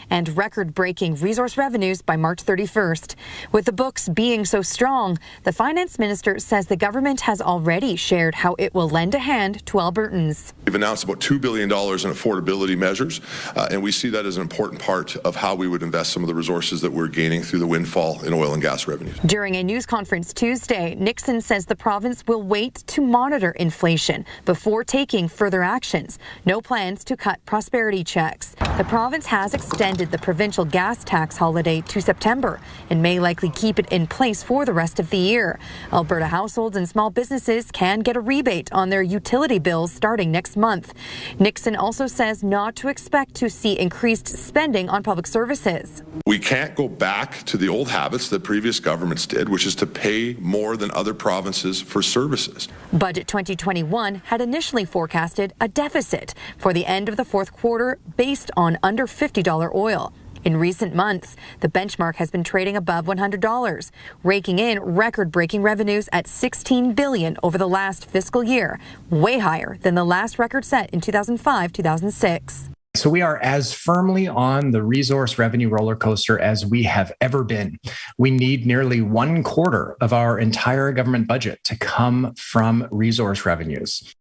and record-breaking resource revenues by March 31st. With the books being so strong, the finance minister says the government has already shared how it will lend a hand to Albertans. We've announced about $2 billion in affordability measures, and we see that as an important part of how we would invest some of the resources that we're gaining through the windfall in oil and gas revenues. During a news conference Tuesday, Nixon says the province will wait to monitor inflation before taking further actions. No plans to cut prosperity checks. The province has extended the provincial gas tax holiday to September and may likely keep it in place for the rest of the year. Alberta households and small businesses can get a rebate on their utility bills starting next month. Nixon also says not to expect to see increased spending on public services. We can't go back to the old habits that previous governments did, which is to pay pay more than other provinces for services. Budget 2021 had initially forecasted a deficit for the end of the fourth quarter based on under $50 oil. In recent months, the benchmark has been trading above $100, raking in record-breaking revenues at $16 billion over the last fiscal year, way higher than the last record set in 2005-2006. So we are as firmly on the resource revenue roller coaster as we have ever been. We need nearly 1/4 of our entire government budget to come from resource revenues.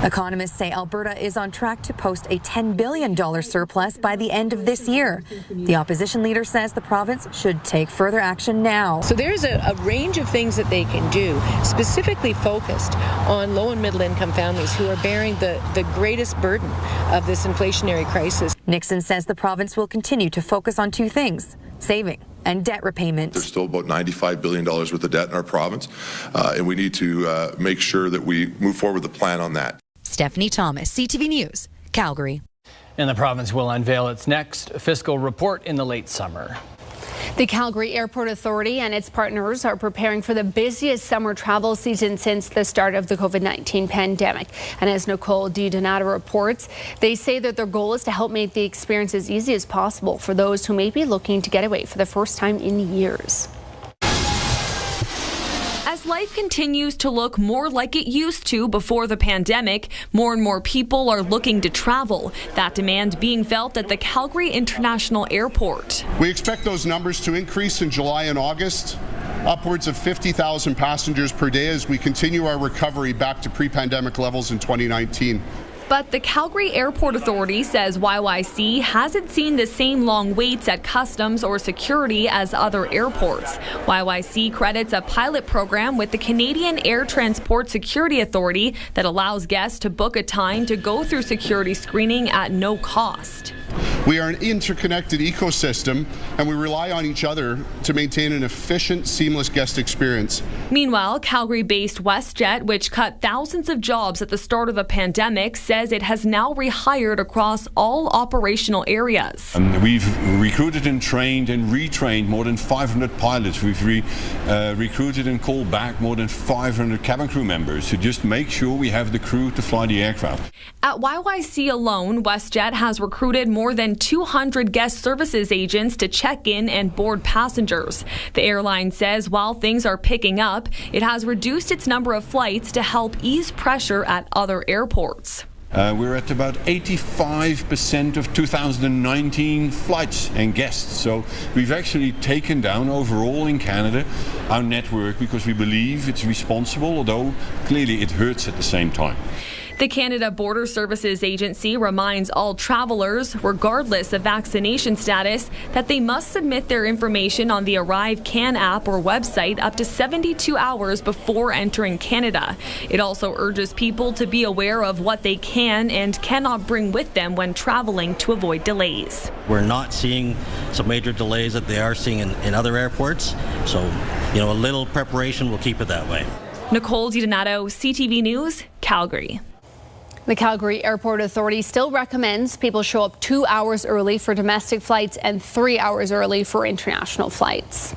Economists say Alberta is on track to post a $10 billion surplus by the end of this year. The opposition leader says the province should take further action now. So there's a range of things that they can do, specifically focused on low and middle income families who are bearing the greatest burden of this inflationary crisis. Nixon says the province will continue to focus on two things: saving and debt repayment. There's still about $95 billion worth of debt in our province, and we need to make sure that we move forward with a plan on that. Stephanie Thomas, CTV News, Calgary. And the province will unveil its next fiscal report in the late summer. The Calgary Airport Authority and its partners are preparing for the busiest summer travel season since the start of the COVID-19 pandemic. And as Nicole DiDonato reports, they say that their goal is to help make the experience as easy as possible for those who may be looking to get away for the first time in years. As life continues to look more like it used to before the pandemic, more and more people are looking to travel. That demand being felt at the Calgary International Airport. We expect those numbers to increase in July and August, upwards of 50,000 passengers per day as we continue our recovery back to pre-pandemic levels in 2019. But the Calgary Airport Authority says YYC hasn't seen the same long waits at customs or security as other airports. YYC credits a pilot program with the Canadian Air Transport Security Authority that allows guests to book a time to go through security screening at no cost. We are an interconnected ecosystem, and we rely on each other to maintain an efficient, seamless guest experience. Meanwhile, Calgary-based WestJet, which cut thousands of jobs at the start of the pandemic, says it has now rehired across all operational areas. We've recruited and trained and retrained more than 500 pilots. We've recruited and called back more than 500 cabin crew members to just make sure we have the crew to fly the aircraft. At YYC alone, WestJet has recruited more than 200 guest services agents to check in and board passengers. The airline says while things are picking up, it has reduced its number of flights to help ease pressure at other airports. We're at about 85% of 2019 flights and guests. So we've actually taken down overall in Canada our network because we believe it's responsible, although clearly it hurts at the same time. The Canada Border Services Agency reminds all travelers, regardless of vaccination status, that they must submit their information on the Arrive Can app or website up to 72 hours before entering Canada. It also urges people to be aware of what they can and cannot bring with them when traveling to avoid delays. We're not seeing some major delays that they are seeing in other airports, so a little preparation will keep it that way. Nicole DiDonato, CTV News, Calgary. The Calgary Airport Authority still recommends people show up 2 hours early for domestic flights and 3 hours early for international flights.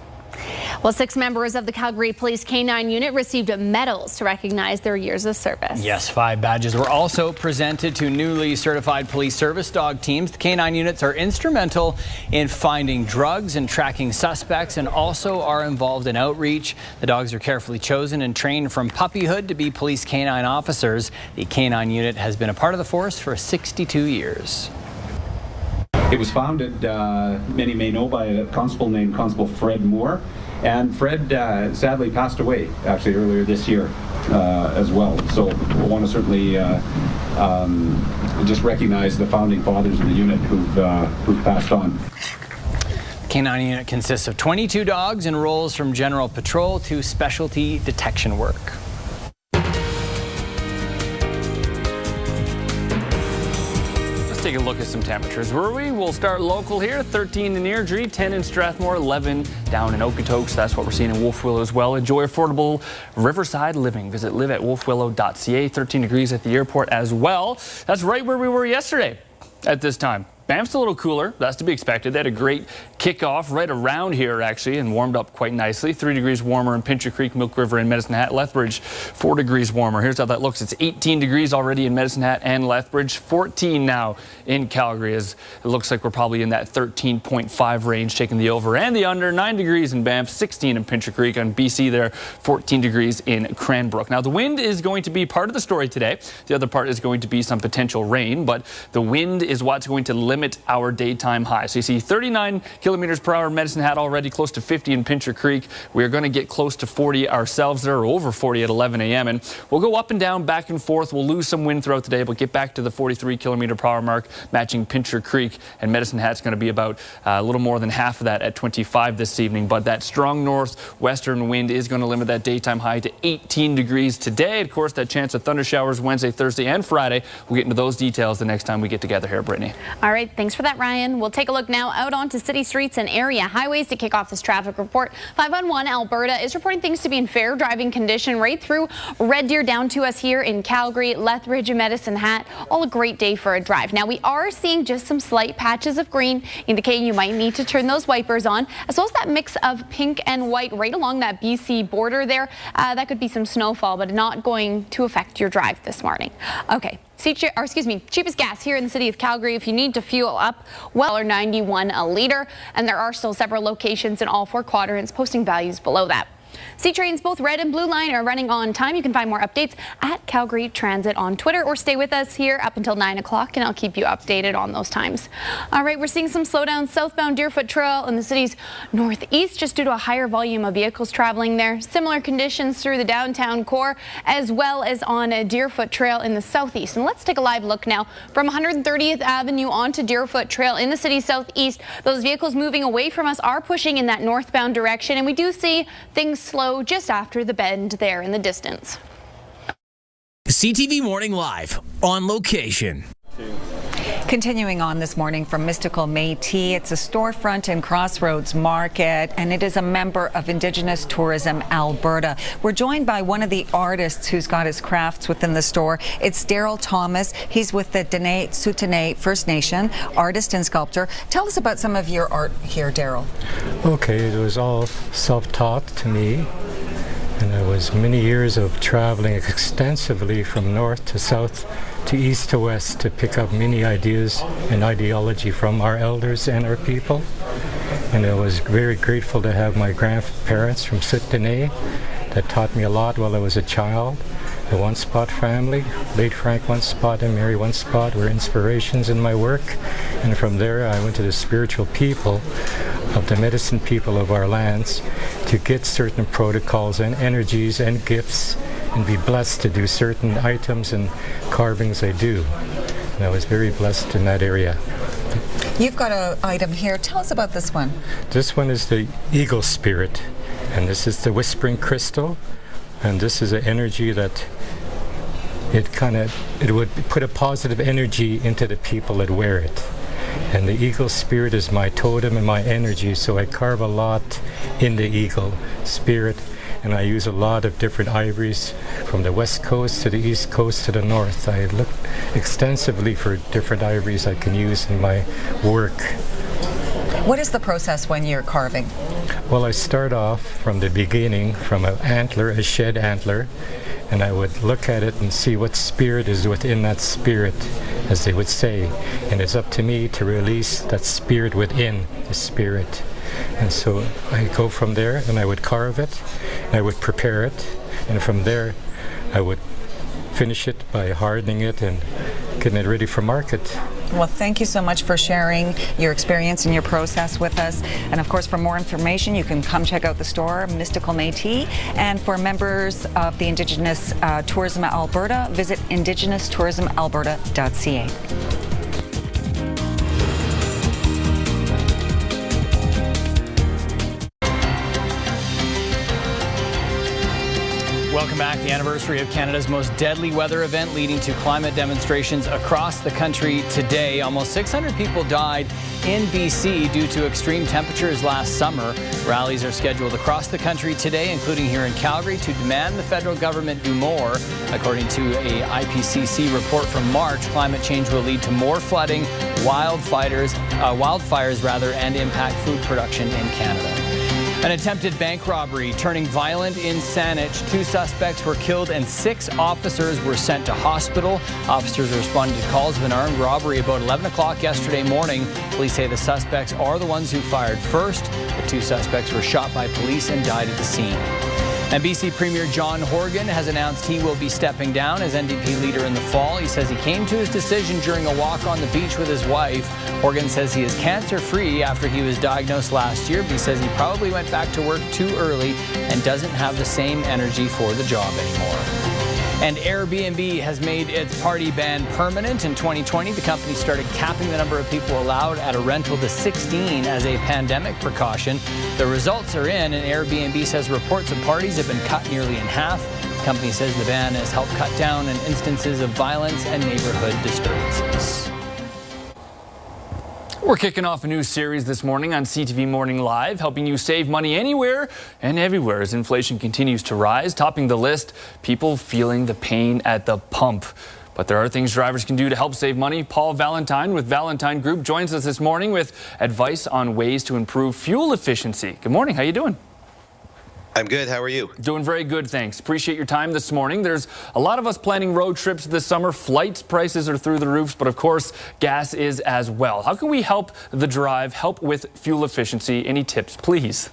Well, 6 members of the Calgary Police K-9 unit received medals to recognize their years of service. Yes, 5 badges were also presented to newly certified police service dog teams. The K-9 units are instrumental in finding drugs and tracking suspects and also are involved in outreach. The dogs are carefully chosen and trained from puppyhood to be police K-9 officers. The K-9 unit has been a part of the force for 62 years. It was founded, many may know, by a constable named Constable Fred Moore. And Fred sadly passed away, actually, earlier this year as well. So I want to certainly just recognize the founding fathers of the unit who've passed on. K-9 unit consists of 22 dogs and roles from general patrol to specialty detection work. Take a look at some temperatures. We'll start local here. 13 in Airdrie, 10 in Strathmore, 11 down in Okotoks. That's what we're seeing in Wolf Willow as well. Enjoy affordable riverside living. Visit live@wolfwillow.ca. 13 degrees at the airport as well. That's right where we were yesterday at this time. Banff's a little cooler. That's to be expected. They had a great kickoff right around here, actually, and warmed up quite nicely. 3 degrees warmer in Pincher Creek, Milk River, and Medicine Hat. Lethbridge, 4 degrees warmer. Here's how that looks. It's 18 degrees already in Medicine Hat and Lethbridge. 14 now in Calgary, as it looks like we're probably in that 13.5 range, taking the over and the under. 9 degrees in Banff, 16 in Pincher Creek. On BC there, 14 degrees in Cranbrook. Now, the wind is going to be part of the story today. The other part is going to be some potential rain, but the wind is what's going to limit our daytime high. So you see 39 kilometers per hour in Medicine Hat already, close to 50 in Pincher Creek. We are going to get close to 40 ourselves there, or over 40 at 11 a.m. And we'll go up and down, back and forth. We'll lose some wind throughout the day, but get back to the 43 kilometer per hour mark, matching Pincher Creek. And Medicine Hat's going to be about a little more than half of that at 25 this evening. But that strong northwestern wind is going to limit that daytime high to 18 degrees today. Of course, that chance of thunder showers Wednesday, Thursday, and Friday. We'll get into those details the next time we get together here, Brittany. All right, thanks for that, Ryan. We'll take a look now out onto city streets and area highways to kick off this traffic report. 511 Alberta is reporting things to be in fair driving condition right through Red Deer down to us here in Calgary, Lethbridge, and Medicine Hat. All a great day for a drive. Now, we are seeing just some slight patches of green, indicating you might need to turn those wipers on, as well as that mix of pink and white right along that BC border there. That could be some snowfall, but not going to affect your drive this morning. Okay. Cheapest gas here in the city of Calgary. If you need to fuel up, well, $1.91 a liter, and there are still several locations in all 4 quadrants posting values below that. C trains, both red and blue line, are running on time. You can find more updates at Calgary Transit on Twitter, or stay with us here up until 9 o'clock, and I'll keep you updated on those times. All right, we're seeing some slowdown southbound Deerfoot Trail in the city's northeast, just due to a higher volume of vehicles traveling there. Similar conditions through the downtown core, as well as on a Deerfoot Trail in the southeast. And let's take a live look now from 130th Avenue onto Deerfoot Trail in the city's southeast. Those vehicles moving away from us are pushing in that northbound direction, and we do see things slow just after the bend there in the distance. CTV Morning Live on location. Continuing on this morning from Mystical Métis, it's a storefront in Crossroads Market, and it is a member of Indigenous Tourism Alberta. We're joined by one of the artists who's got his crafts within the store. It's Daryl Thomas. He's with the Dene Sutene First Nation, artist and sculptor. Tell us about some of your art here, Daryl. Okay, it was all self-taught to me, and it was many years of traveling extensively from north to south to east to west to pick up many ideas and ideology from our elders and our people. And I was very grateful to have my grandparents from Sutene that taught me a lot while I was a child. The One Spot family, late Frank One Spot and Mary One Spot, were inspirations in my work. And from there I went to the spiritual people of the medicine people of our lands to get certain protocols and energies and gifts and be blessed to do certain items and carvings I do. And I was very blessed in that area. You've got an item here. Tell us about this one. This one is the eagle spirit, and this is the whispering crystal, and this is an energy that it would put a positive energy into the people that wear it. And the eagle spirit is my totem and my energy, so I carve a lot in the eagle spirit, and I use a lot of different ivories from the west coast to the east coast to the north. I look extensively for different ivories I can use in my work. What is the process when you're carving? Well, I start off from the beginning, from an antler, a shed antler, and I would look at it and see what spirit is within that spirit, as they would say. And it's up to me to release that spirit within the spirit. And so I go from there, and I would carve it, and I would prepare it, and from there I would finish it by hardening it and getting it ready for market. Well, thank you so much for sharing your experience and your process with us. And of course, for more information, you can come check out the store, Mystical Métis. And for members of the Indigenous Tourism Alberta, visit indigenous-tourismalberta.ca. Welcome back. The anniversary of Canada's most deadly weather event leading to climate demonstrations across the country today. Almost 600 people died in BC due to extreme temperatures last summer. Rallies are scheduled across the country today, including here in Calgary, to demand the federal government do more. According to a IPCC report from March, climate change will lead to more flooding, wildfires, and impact food production in Canada. An attempted bank robbery turning violent in Saanich. 2 suspects were killed and 6 officers were sent to hospital. Officers responded to calls of an armed robbery about 11 o'clock yesterday morning. Police say the suspects are the ones who fired first. The 2 suspects were shot by police and died at the scene. And BC Premier John Horgan has announced he will be stepping down as NDP leader in the fall. He says he came to his decision during a walk on the beach with his wife. Horgan says he is cancer-free after he was diagnosed last year, but he says he probably went back to work too early and doesn't have the same energy for the job anymore. And Airbnb has made its party ban permanent. In 2020, the company started capping the number of people allowed at a rental to 16 as a pandemic precaution. The results are in, and Airbnb says reports of parties have been cut nearly in half. The company says the ban has helped cut down on instances of violence and neighborhood disturbances. We're kicking off a new series this morning on CTV Morning Live, helping you save money anywhere and everywhere as inflation continues to rise. Topping the list, people feeling the pain at the pump. But there are things drivers can do to help save money. Paul Valentine with Valentine Group joins us this morning with advice on ways to improve fuel efficiency. Good morning. How you doing? I'm good. How are you? Doing very good, thanks. Appreciate your time this morning. There's a lot of us planning road trips this summer. Flight prices are through the roofs, but of course, gas is as well. How can we help the drive, help with fuel efficiency? Any tips, please?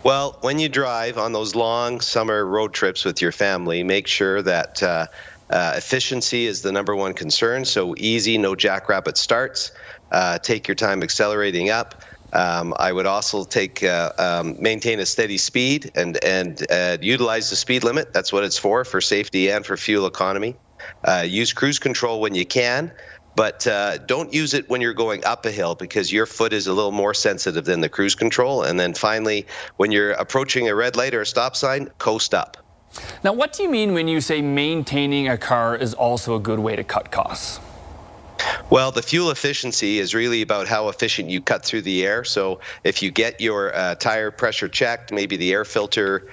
Well, when you drive on those long summer road trips with your family, make sure that efficiency is the #1 concern. So easy, no jackrabbit starts. Take your time accelerating up. I would also maintain a steady speed and utilize the speed limit. That's what it's for safety and for fuel economy. Use cruise control when you can, but don't use it when you're going up a hill because your foot is a little more sensitive than the cruise control. And then finally, when you're approaching a red light or a stop sign, coast up. Now, what do you mean when you say maintaining a car is also a good way to cut costs? Well, the fuel efficiency is really about how efficient you cut through the air. So if you get your tire pressure checked, maybe the air filter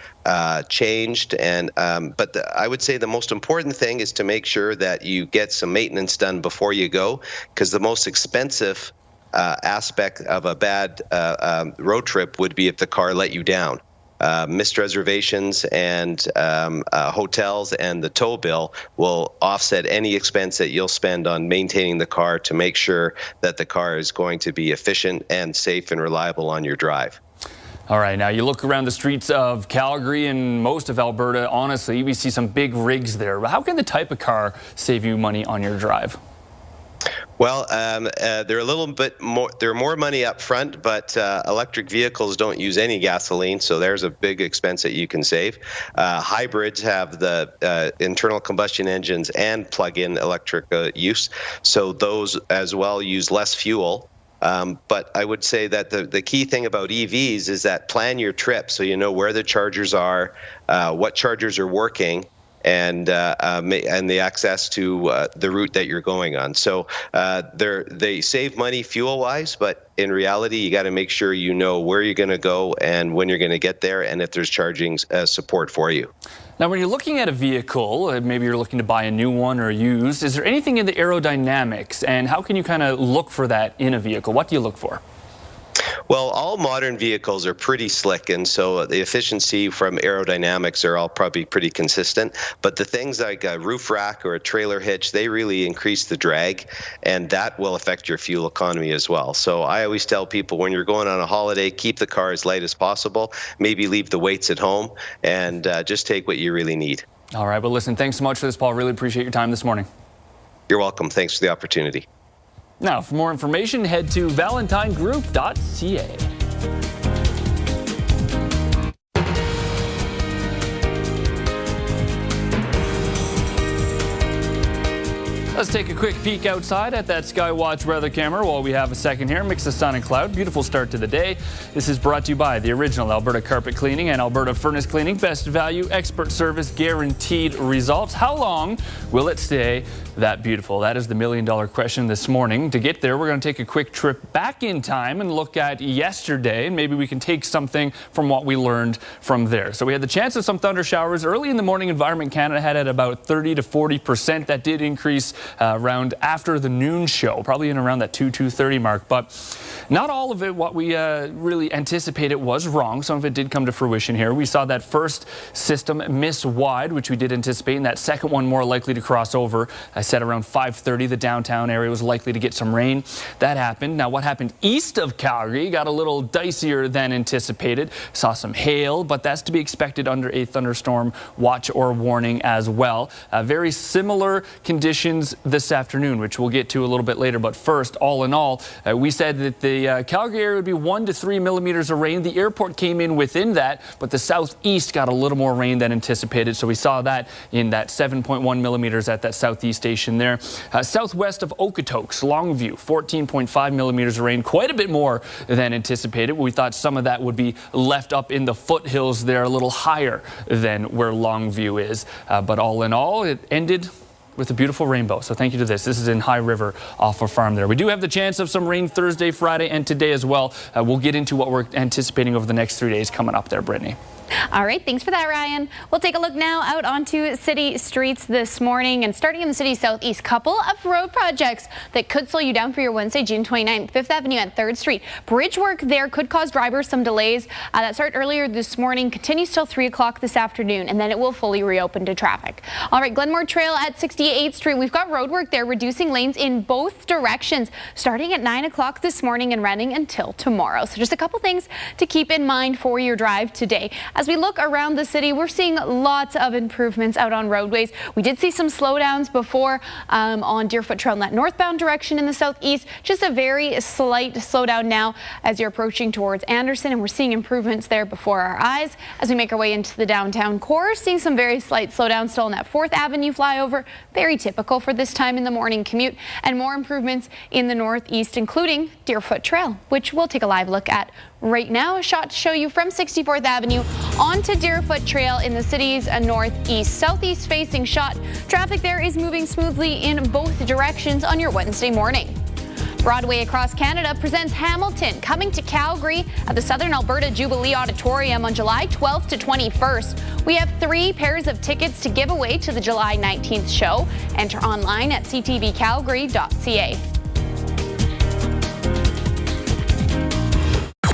changed, but I would say the most important thing is to make sure that you get some maintenance done before you go, because the most expensive aspect of a bad road trip would be if the car let you down. Missed reservations and hotels and the tow bill will offset any expense that you'll spend on maintaining the car to make sure that the car is going to be efficient and safe and reliable on your drive. All right, now you look around the streets of Calgary and most of Alberta, honestly, we see some big rigs there. How can the type of car save you money on your drive? Well, they're a little bit more. They're more money up front, but electric vehicles don't use any gasoline, so there's a big expense that you can save. Hybrids have the internal combustion engines and plug-in electric use, so those as well use less fuel. But I would say that the key thing about EVs is that plan your trip so you know where the chargers are, what chargers are working, and the access to the route that you're going on. So they save money fuel-wise, but in reality, you got to make sure you know where you're going to go and when you're going to get there, and if there's charging support for you. Now, when you're looking at a vehicle, maybe you're looking to buy a new one or used, is there anything in the aerodynamics, and how can you kind of look for that in a vehicle? What do you look for? Well, all modern vehicles are pretty slick, and so the efficiency from aerodynamics are all probably pretty consistent. But the things like a roof rack or a trailer hitch, they really increase the drag, and that will affect your fuel economy as well. So I always tell people when you're going on a holiday, keep the car as light as possible, maybe leave the weights at home, and just take what you really need. All right, well, listen, thanks so much for this, Paul. Really appreciate your time this morning. You're welcome. Thanks for the opportunity. Now, for more information, head to valentinegroup.ca. Let's take a quick peek outside at that Skywatch weather camera while we have a second here. Mix of sun and cloud. Beautiful start to the day. This is brought to you by the original Alberta Carpet Cleaning and Alberta Furnace Cleaning. Best value, expert service, guaranteed results. How long will it stay that beautiful? That is the million-dollar question this morning. To get there, we're going to take a quick trip back in time and look at yesterday. Maybe we can take something from what we learned from there. So we had the chance of some thunder showers early in the morning. Environment Canada had at about 30 to 40%. That did increase around after the noon show, probably in around that 2:30 mark. But not all of it, what we really anticipated, was wrong. Some of it did come to fruition here. We saw that first system miss wide, which we did anticipate, and that second one more likely to cross over. I said around 5:30, the downtown area was likely to get some rain. That happened. Now, what happened east of Calgary got a little dicier than anticipated. Saw some hail, but that's to be expected under a thunderstorm watch or warning as well. Very similar conditions this afternoon, which we'll get to a little bit later. But first, all in all, we said that the Calgary area would be 1 to 3 millimeters of rain. The airport came in within that, but the southeast got a little more rain than anticipated. So we saw that in that 7.1 millimeters at that southeast station there. Southwest of Okotoks, Longview, 14.5 millimeters of rain, quite a bit more than anticipated. We thought some of that would be left up in the foothills there, a little higher than where Longview is. But all in all, it ended with a beautiful rainbow. So thank you to this. This is in High River off our farm there. We do have the chance of some rain Thursday, Friday, and today as well. We'll get into what we're anticipating over the next 3 days coming up there, Brittany. All right, thanks for that, Ryan. We'll take a look now out onto city streets this morning, and starting in the city's southeast, couple of road projects that could slow you down for your Wednesday, June 29th. 5th Avenue and 3rd Street. Bridge work there could cause drivers some delays. That started earlier this morning, continues till 3 o'clock this afternoon, and then it will fully reopen to traffic. All right, Glenmore Trail at 68th Street. We've got road work there, reducing lanes in both directions, starting at 9 o'clock this morning and running until tomorrow. So just a couple things to keep in mind for your drive today. As we look around the city, we're seeing lots of improvements out on roadways. We did see some slowdowns before on Deerfoot Trail in that northbound direction in the southeast. Just a very slight slowdown now as you're approaching towards Anderson, and we're seeing improvements there before our eyes. As we make our way into the downtown core, seeing some very slight slowdowns still on that 4th Avenue flyover. Very typical for this time in the morning commute, and more improvements in the northeast, including Deerfoot Trail, which we'll take a live look at right now. A shot to show you from 64th Avenue onto Deerfoot Trail in the city's northeast. Southeast facing shot. Traffic there is moving smoothly in both directions on your Wednesday morning. Broadway Across Canada presents Hamilton, coming to Calgary at the Southern Alberta Jubilee Auditorium on July 12th to 21st. We have 3 pairs of tickets to give away to the July 19th show. Enter online at ctvcalgary.ca.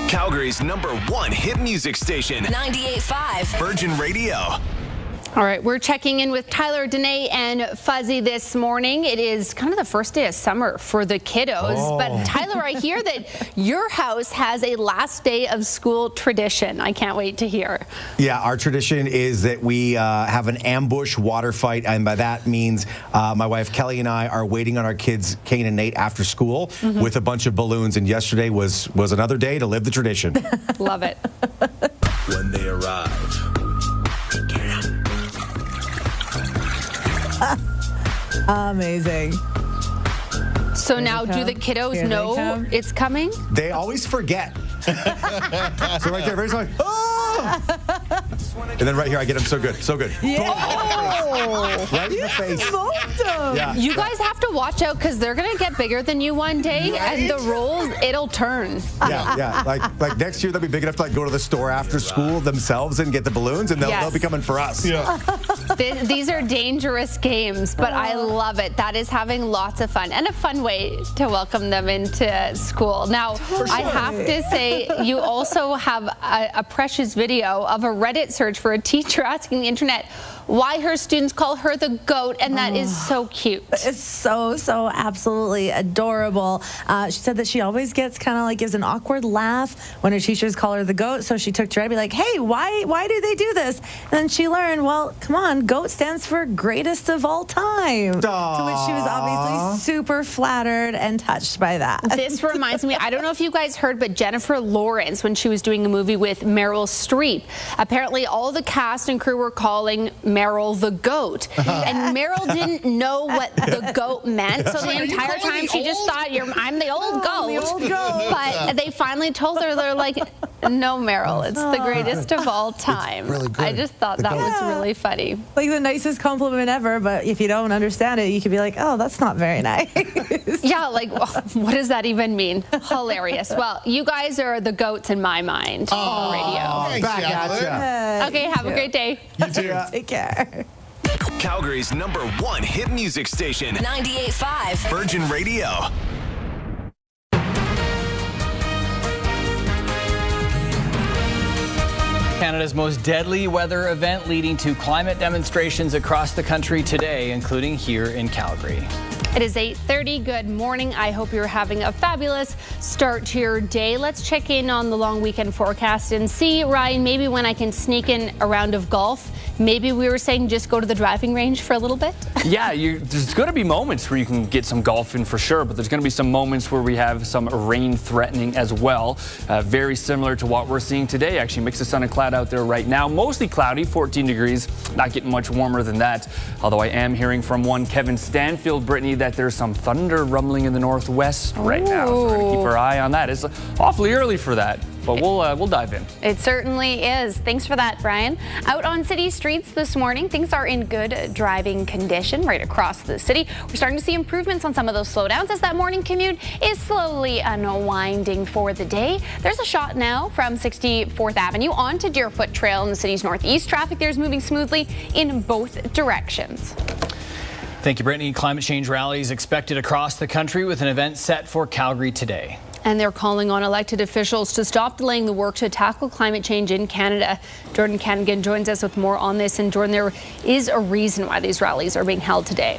Calgary's #1 hit music station, 98.5 Virgin Radio. All right, we're checking in with Tyler, Danae, and Fuzzy this morning. It is kind of the first day of summer for the kiddos. But Tyler, I hear that your house has a last day of school tradition. I can't wait to hear. Yeah, our tradition is that we have an ambush water fight, and by that means my wife Kelly and I are waiting on our kids, Kane and Nate, after school with a bunch of balloons. And yesterday was another day to live the tradition. Love it. When they arrive. Amazing. So now do the kiddos know it's coming? They always forget. So right there, everybody's like, oh! And then right here, I get them so good, so good. Yeah. Right in the face. Yeah. You guys have to watch out because they're going to get bigger than you one day, and the roles, it'll turn. Yeah. Like next year, they'll be big enough to go to the store after school themselves and get the balloons, and they'll be coming for us. Yeah. These are dangerous games, but I love it. That is having lots of fun and a fun way to welcome them into school. Now, I have to say, you also have a precious video of a Reddit search for a teacher asking the internet why her students call her the goat, and that is so cute. It's so absolutely adorable. She said that she always gets kind of like gives an awkward laugh when her teachers call her the goat, so she took to Reddit to be like, hey, why do they do this? And then she learned, well, come on, GOAT stands for greatest of all time. Aww. To which she was obviously super flattered and touched by that. This reminds me, I don't know if you guys heard, but Jennifer Lawrence, when she was doing a movie with Meryl Streep, apparently all the cast and crew were calling Meryl the goat. And Meryl didn't know what the goat meant, so the entire time she just thought, I'm the old goat. The old goat. But they finally told her, they're like, no, Meryl, it's the greatest of all time. Really good. I just thought that was really funny. Like the nicest compliment ever, but if you don't understand it, you could be like, oh, that's not very nice. Yeah, like, what does that even mean? Hilarious. Well, you guys are the goats in my mind on radio. Thanks, Back at ya. Okay, have a great day. You too. Take care. Calgary's #1 hit music station. 98.5 Virgin Radio. Canada's most deadly weather event leading to climate demonstrations across the country today, including here in Calgary. It is 8:30. Good morning. I hope you're having a fabulous start to your day. Let's check in on the long weekend forecast and see, Ryan, maybe when I can sneak in a round of golf. Maybe we were saying just go to the driving range for a little bit. Yeah, there's going to be moments where you can get some golf in for sure, but there's going to be some moments where we have some rain threatening as well. Very similar to what we're seeing today. Actually, mix of sun and cloud out there right now. Mostly cloudy, 14 degrees. Not getting much warmer than that. Although I am hearing from one Kevin Stanfield, Brittany, that there's some thunder rumbling in the northwest right now. So we're going to keep our eye on that. It's awfully early for that. But we'll dive in. It certainly is. Thanks for that, Brian. Out on city streets this morning, things are in good driving condition right across the city. We're starting to see improvements on some of those slowdowns as that morning commute is slowly unwinding for the day. There's a shot now from 64th Avenue onto Deerfoot Trail in the city's northeast. Traffic there is moving smoothly in both directions. Thank you, Brittany. Climate change rallies expected across the country with an event set for Calgary today. And they're calling on elected officials to stop delaying the work to tackle climate change in Canada. Jordan Canagan joins us with more on this. And Jordan, there is a reason why these rallies are being held today.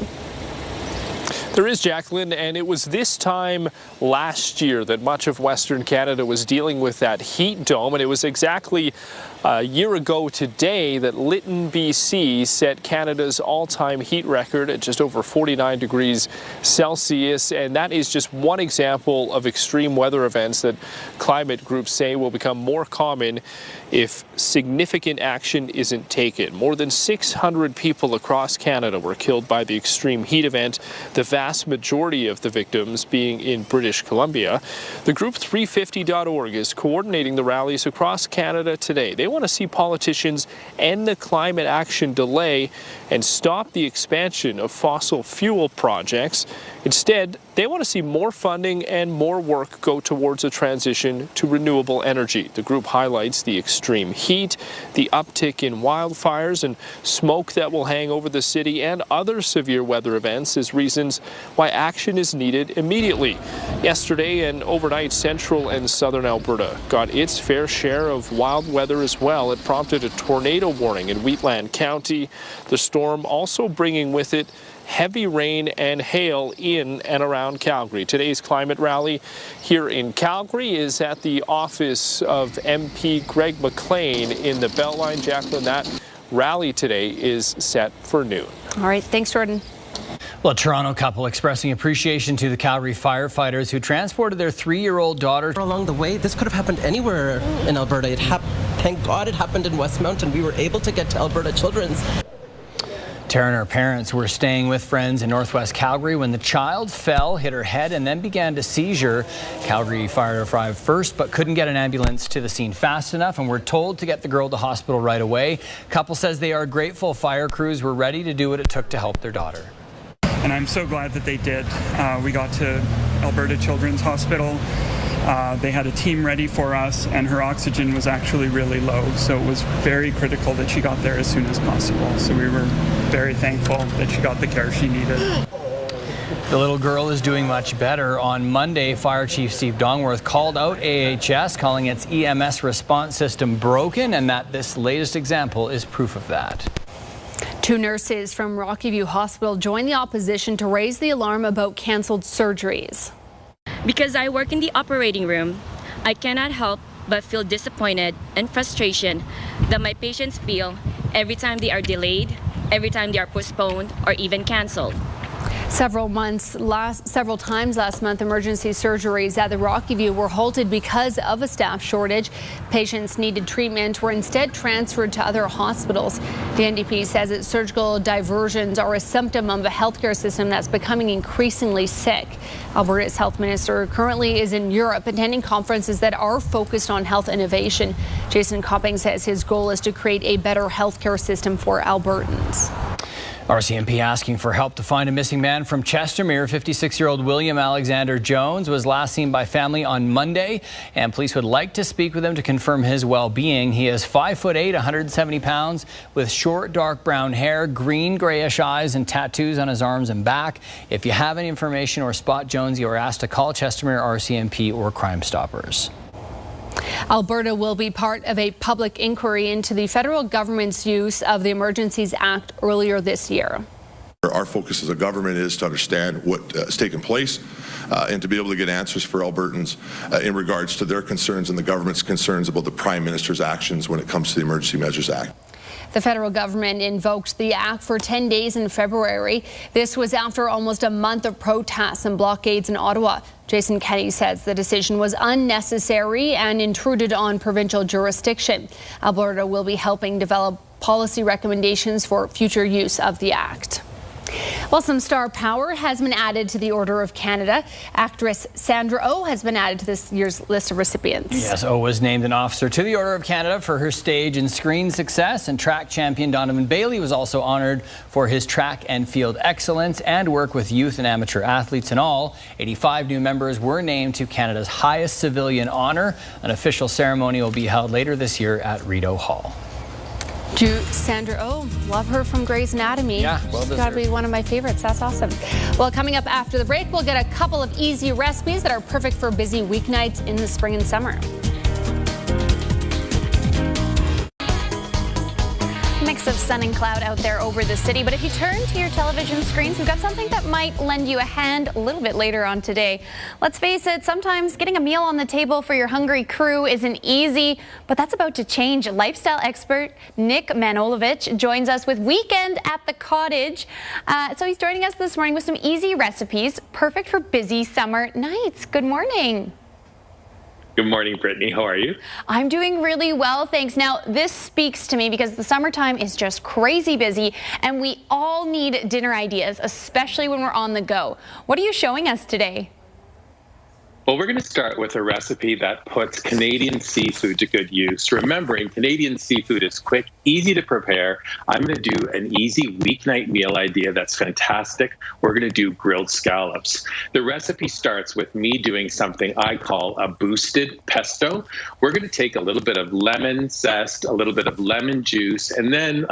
There is, Jacqueline, and it was this time last year that much of Western Canada was dealing with that heat dome, and it was exactly a year ago today that Lytton, BC set Canada's all-time heat record at just over 49 degrees Celsius, and that is just one example of extreme weather events that climate groups say will become more common if significant action isn't taken. More than 600 people across Canada were killed by the extreme heat event, the vast majority of the victims being in British Columbia. The group 350.org is coordinating the rallies across Canada today. They want to see politicians end the climate action delay and stop the expansion of fossil fuel projects. Instead, they want to see more funding and more work go towards a transition to renewable energy. The group highlights the extreme heat, the uptick in wildfires, and smoke that will hang over the city and other severe weather events as reasons why action is needed immediately. Yesterday and overnight, central and southern Alberta got its fair share of wild weather as well. It prompted a tornado warning in Wheatland County. The storm also bringing with it heavy rain and hail in and around Calgary. Today's climate rally here in Calgary is at the office of MP Greg McLean in the Beltline. Jacqueline, that rally today is set for noon. All right, thanks, Jordan. Well, a Toronto couple expressing appreciation to the Calgary firefighters who transported their 3-year-old daughter. Along the way, this could have happened anywhere in Alberta. Thank God it happened in Westmount and we were able to get to Alberta Children's. Tara and her parents were staying with friends in northwest Calgary when the child fell, hit her head, and then began to seizure. Calgary Fire arrived first, but couldn't get an ambulance to the scene fast enough and were told to get the girl to hospital right away. Couple says they are grateful fire crews were ready to do what it took to help their daughter. And I'm so glad that they did. We got to Alberta Children's Hospital. They had a team ready for us, and her oxygen was actually really low, so it was very critical that she got there as soon as possible. So we were very thankful that she got the care she needed. The little girl is doing much better. On Monday, Fire Chief Steve Dongworth called out AHS, calling its EMS response system broken, and that this latest example is proof of that. 2 nurses from Rocky View Hospital joined the opposition to raise the alarm about cancelled surgeries. Because I work in the operating room, I cannot help but feel disappointed and frustration that my patients feel every time they are delayed, every time they are postponed, or even canceled. Several times last month, emergency surgeries at the Rocky View were halted because of a staff shortage. Patients needed treatment were instead transferred to other hospitals. The NDP says that surgical diversions are a symptom of a healthcare system that's becoming increasingly sick. Alberta's health minister currently is in Europe attending conferences that are focused on health innovation. Jason Copping says his goal is to create a better healthcare system for Albertans. RCMP asking for help to find a missing man from Chestermere. 56-year-old William Alexander Jones was last seen by family on Monday, and police would like to speak with him to confirm his well-being. He is 5'8", 170 pounds, with short, dark brown hair, green, grayish eyes, and tattoos on his arms and back. If you have any information or spot Jones, you are asked to call Chestermere RCMP or Crime Stoppers. Alberta will be part of a public inquiry into the federal government's use of the Emergencies Act earlier this year. Our focus as a government is to understand what has taken place and to be able to get answers for Albertans in regards to their concerns and the government's concerns about the Prime Minister's actions when it comes to the Emergency Measures Act. The federal government invoked the act for 10 days in February. This was after almost a month of protests and blockades in Ottawa. Jason Kenney says the decision was unnecessary and intruded on provincial jurisdiction. Alberta will be helping develop policy recommendations for future use of the act. Well, some star power has been added to the Order of Canada. Actress Sandra Oh has been added to this year's list of recipients. Yes, Oh was named an officer to the Order of Canada for her stage and screen success, and track champion Donovan Bailey was also honored for his track and field excellence and work with youth and amateur athletes. In all, 85 new members were named to Canada's highest civilian honor. An official ceremony will be held later this year at Rideau Hall. To Sandra Oh, love her from Grey's Anatomy. Yeah, well She's got to be one of my favorites. That's awesome. Well, coming up after the break, we'll get a couple of easy recipes that are perfect for busy weeknights in the spring and summer. Mix of sun and cloud out there over the city, but if you turn to your television screens, we've got something that might lend you a hand a little bit later on today. Let's face it, sometimes getting a meal on the table for your hungry crew isn't easy, but that's about to change. Lifestyle expert Nick Manolovich joins us with Weekend at the Cottage. So he's joining us this morning with some easy recipes, perfect for busy summer nights. Good morning. Good morning, Brittany. How are you? I'm doing really well, thanks. Now, this speaks to me because the summertime is just crazy busy, and we all need dinner ideas, especially when we're on the go. What are you showing us today? Well, we're going to start with a recipe that puts Canadian seafood to good use. Remembering, Canadian seafood is quick, easy to prepare. I'm going to do an easy weeknight meal idea that's fantastic. We're going to do grilled scallops. The recipe starts with me doing something I call a boosted pesto. We're going to take a little bit of lemon zest, a little bit of lemon juice, and then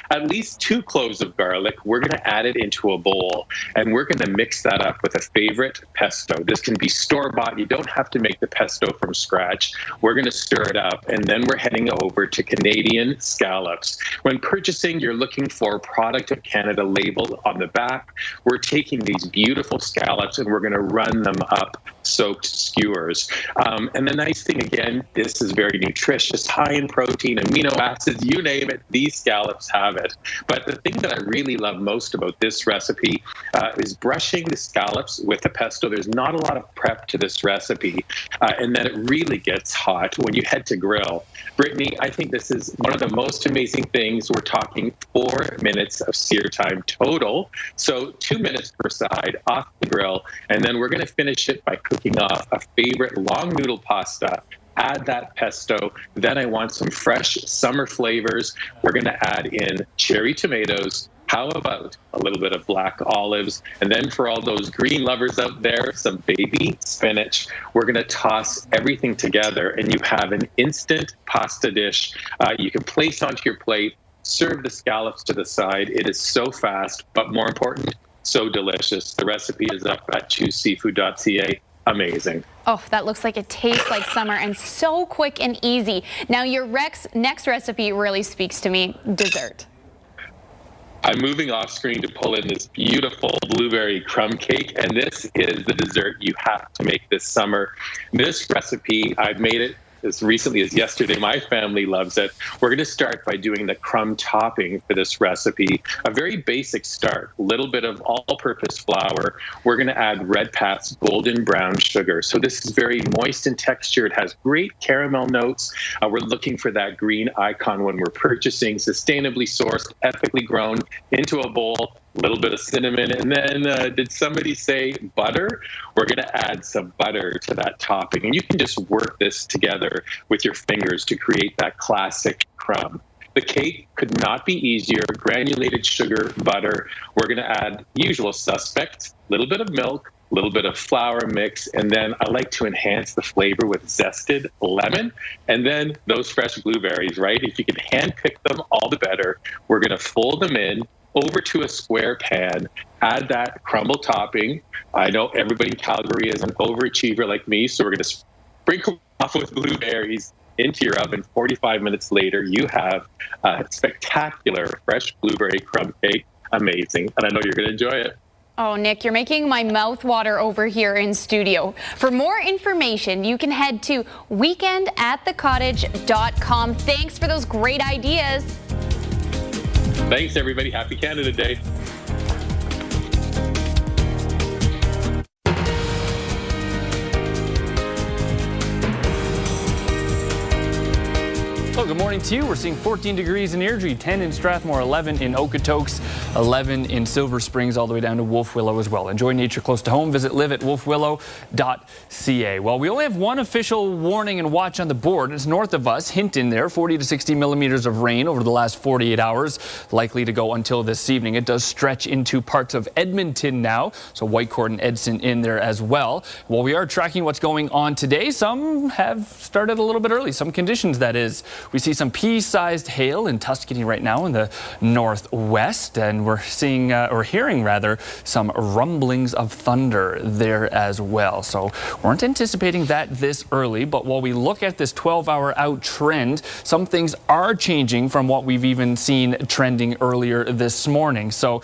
at least 2 cloves of garlic. We're going to add it into a bowl, and we're going to mix that up with a favorite pesto. This can be store-bought. You don't have to make the pesto from scratch. We're going to stir it up, and then we're heading over to Canadian scallops. When purchasing, you're looking for Product of Canada label on the back. We're taking these beautiful scallops, and we're going to run them up soaked skewers. And the nice thing, again, this is very nutritious, high in protein, amino acids, you name it, these scallops have it. But the thing that I really love most about this recipe is brushing the scallops with the pesto. There's not a lot of prep to this recipe, and then it really gets hot when you head to grill. Brittany, I think this is one of the most amazing things. We're talking 4 minutes of sear time total, so 2 minutes per side off the grill, and then we're going to finish it by cooking off a favorite long noodle pasta. Add that pesto. Then I want some fresh summer flavors. We're going to add in cherry tomatoes. How about a little bit of black olives? And then for all those green lovers out there, some baby spinach. We're going to toss everything together, and you have an instant pasta dish you can place onto your plate. Serve the scallops to the side. It is so fast, but more important, so delicious. The recipe is up at chooseseafood.ca. Amazing. Oh, that looks like it tastes like summer and so quick and easy. Now, your next recipe really speaks to me, dessert. I'm moving off screen to pull in this beautiful blueberry crumb cake, and this is the dessert you have to make this summer. This recipe, I've made it as recently as yesterday. My family loves it. We're going to start by doing the crumb topping for this recipe. A very basic start, a little bit of all-purpose flour. We're going to add Red Pat's golden brown sugar. So this is very moist in texture. It has great caramel notes. We're looking for that green icon when we're purchasing, sustainably sourced, ethically grown, into a bowl. A little bit of cinnamon, and then did somebody say butter? We're going to add some butter to that topping, and you can just work this together with your fingers to create that classic crumb. The cake could not be easier. Granulated sugar, butter. We're going to add usual suspects, a little bit of milk, a little bit of flour mix, and then I like to enhance the flavor with zested lemon, and then those fresh blueberries, right? If you can hand pick them, all the better. We're going to fold them in over to a square pan, add that crumble topping. I know everybody in Calgary is an overachiever like me, so we're going to sprinkle off with blueberries into your oven. 45 minutes later, you have a spectacular fresh blueberry crumb cake. Amazing. And I know you're going to enjoy it. Oh, Nick, you're making my mouth water over here in studio. For more information, you can head to weekendatthecottage.com. Thanks for those great ideas. Thanks, everybody. Happy Canada Day. Well, good morning to you. We're seeing 14 degrees in Airdrie, 10 in Strathmore, 11 in Okotoks, 11 in Silver Springs, all the way down to Wolf Willow as well. Enjoy nature close to home. Visit live@wolfwillow.ca. Well, we only have one official warning and watch on the board. It's north of us, Hinton there, 40 to 60 millimeters of rain over the last 48 hours, likely to go until this evening. It does stretch into parts of Edmonton now, so Whitecourt and Edson in there as well. While we are tracking what's going on today, some have started a little bit early, some conditions that is. We see some pea-sized hail in Tuscany right now in the northwest, and we're seeing, or hearing rather, some rumblings of thunder there as well. So weren't anticipating that this early, but while we look at this 12-hour out trend, some things are changing from what we've even seen trending earlier this morning. So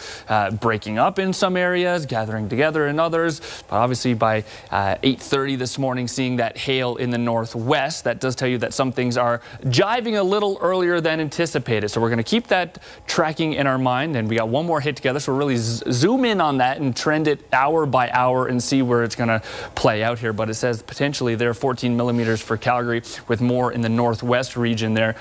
breaking up in some areas, gathering together in others, but obviously by 8:30 this morning, seeing that hail in the northwest, that does tell you that some things are jiving a little earlier than anticipated. So we're going to keep that tracking in our mind, and we got one more hit together, so we'll really zoom in on that and trend it hour by hour and see where it's going to play out here. But it says potentially there are 14 millimeters for Calgary, with more in the northwest region there.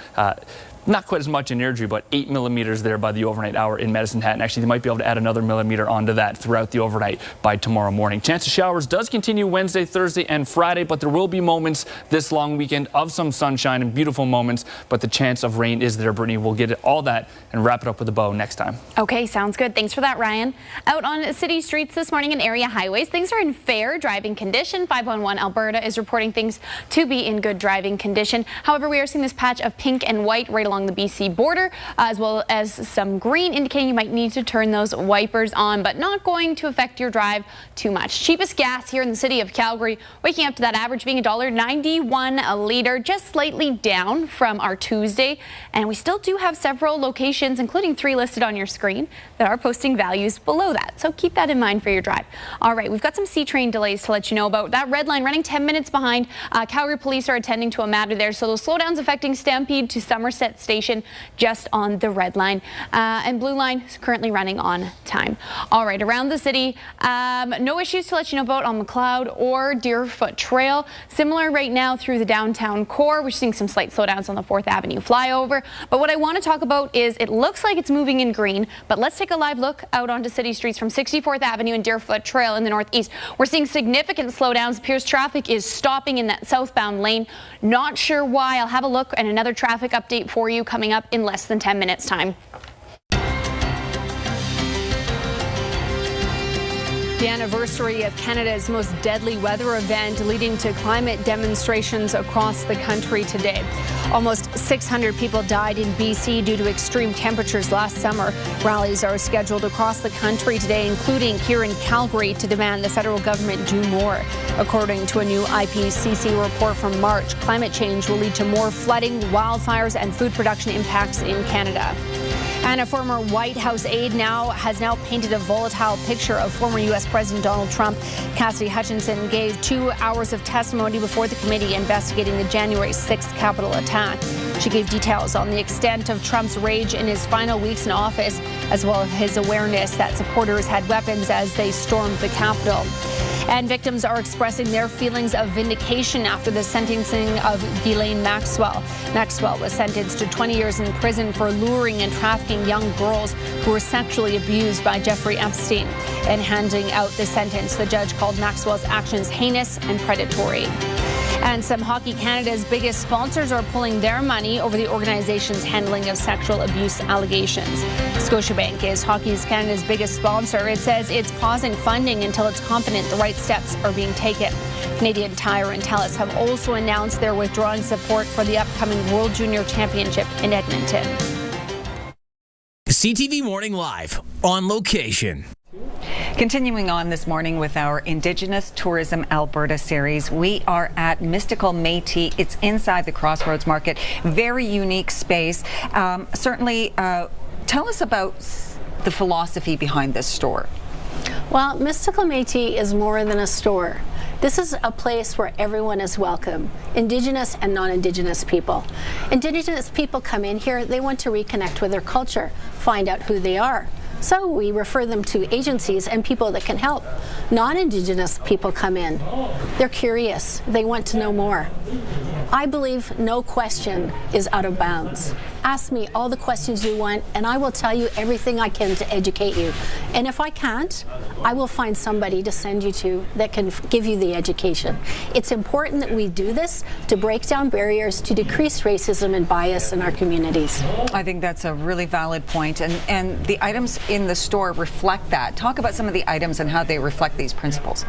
Not quite as much in Airdrie, but 8 millimeters there by the overnight hour in Medicine Hat. And actually, they might be able to add another millimeter onto that throughout the overnight by tomorrow morning. Chance of showers does continue Wednesday, Thursday, and Friday, but there will be moments this long weekend of some sunshine and beautiful moments. But the chance of rain is there, Brittany. We'll get all that and wrap it up with a bow next time. Okay, sounds good. Thanks for that, Ryan. Out on city streets this morning and area highways, things are in fair driving condition. 511 Alberta is reporting things to be in good driving condition. However, we are seeing this patch of pink and white right along the BC border, as well as some green, indicating you might need to turn those wipers on, but not going to affect your drive too much. Cheapest gas here in the city of Calgary, waking up to that average being $1.91 a litre, just slightly down from our Tuesday. And we still do have several locations, including 3 listed on your screen, that are posting values below that. So keep that in mind for your drive. All right, we've got some C-train delays to let you know about. That red line running 10 minutes behind. Calgary police are attending to a matter there. So those slowdowns affecting Stampede to Somerset Station just on the red line, and blue line is currently running on time. All right, around the city, no issues to let you know about on McLeod or Deerfoot Trail. Similar right now through the downtown core. We're seeing some slight slowdowns on the 4th Avenue flyover. But what I want to talk about is it looks like it's moving in green, but let's take a live look out onto city streets from 64th Avenue and Deerfoot Trail in the northeast. We're seeing significant slowdowns. Appears traffic is stopping in that southbound lane. Not sure why. I'll have a look and another traffic update for you coming up in less than 10 minutes time. The anniversary of Canada's most deadly weather event, leading to climate demonstrations across the country today. Almost 600 people died in BC due to extreme temperatures last summer. Rallies are scheduled across the country today, including here in Calgary, to demand the federal government do more. According to a new IPCC report from March, climate change will lead to more flooding, wildfires, and food production impacts in Canada. And a former White House aide has now painted a volatile picture of former U.S. President Donald Trump. Cassidy Hutchinson gave 2 hours of testimony before the committee investigating the January 6th Capitol attack. She gave details on the extent of Trump's rage in his final weeks in office, as well as his awareness that supporters had weapons as they stormed the Capitol. And victims are expressing their feelings of vindication after the sentencing of Ghislaine Maxwell. Maxwell was sentenced to 20 years in prison for luring and trafficking young girls who were sexually abused by Jeffrey Epstein. In handing out the sentence, the judge called Maxwell's actions heinous and predatory. And some Hockey Canada's biggest sponsors are pulling their money over the organization's handling of sexual abuse allegations. Scotiabank is Hockey Canada's biggest sponsor. It says it's pausing funding until it's confident the right steps are being taken. Canadian Tire and TELUS have also announced they're withdrawing support for the upcoming World Junior Championship in Edmonton. CTV Morning Live, on location. Continuing on this morning with our Indigenous Tourism Alberta series, we are at Mystical Métis. It's inside the Crossroads Market. Very unique space. Certainly, tell us about the philosophy behind this store. Well, Mystical Métis is more than a store. This is a place where everyone is welcome, Indigenous and non-Indigenous people. Indigenous people come in here, they want to reconnect with their culture, find out who they are. So we refer them to agencies and people that can help. Non-Indigenous people come in. They're curious. They want to know more. I believe no question is out of bounds. Ask me all the questions you want, and I will tell you everything I can to educate you. And if I can't, I will find somebody to send you to that can give you the education. It's important that we do this to break down barriers, to decrease racism and bias in our communities. I think that's a really valid point, and the items in the store reflect that. Talk about some of the items and how they reflect these principles.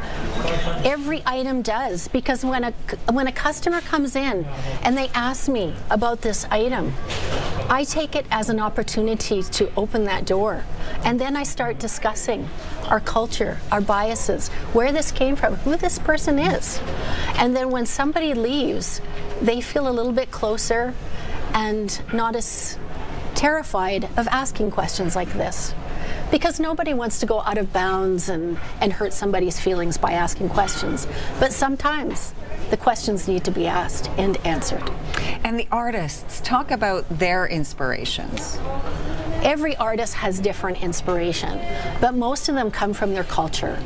Every item does, because when a customer comes in and they ask me about this item, I take it as an opportunity to open that door, and then I start discussing our culture, our biases, where this came from, who this person is. And then when somebody leaves, they feel a little bit closer and not as terrified of asking questions like this. Because nobody wants to go out of bounds and hurt somebody's feelings by asking questions. But sometimes the questions need to be asked and answered. And the artists, talk about their inspirations. Every artist has different inspiration, but most of them come from their culture.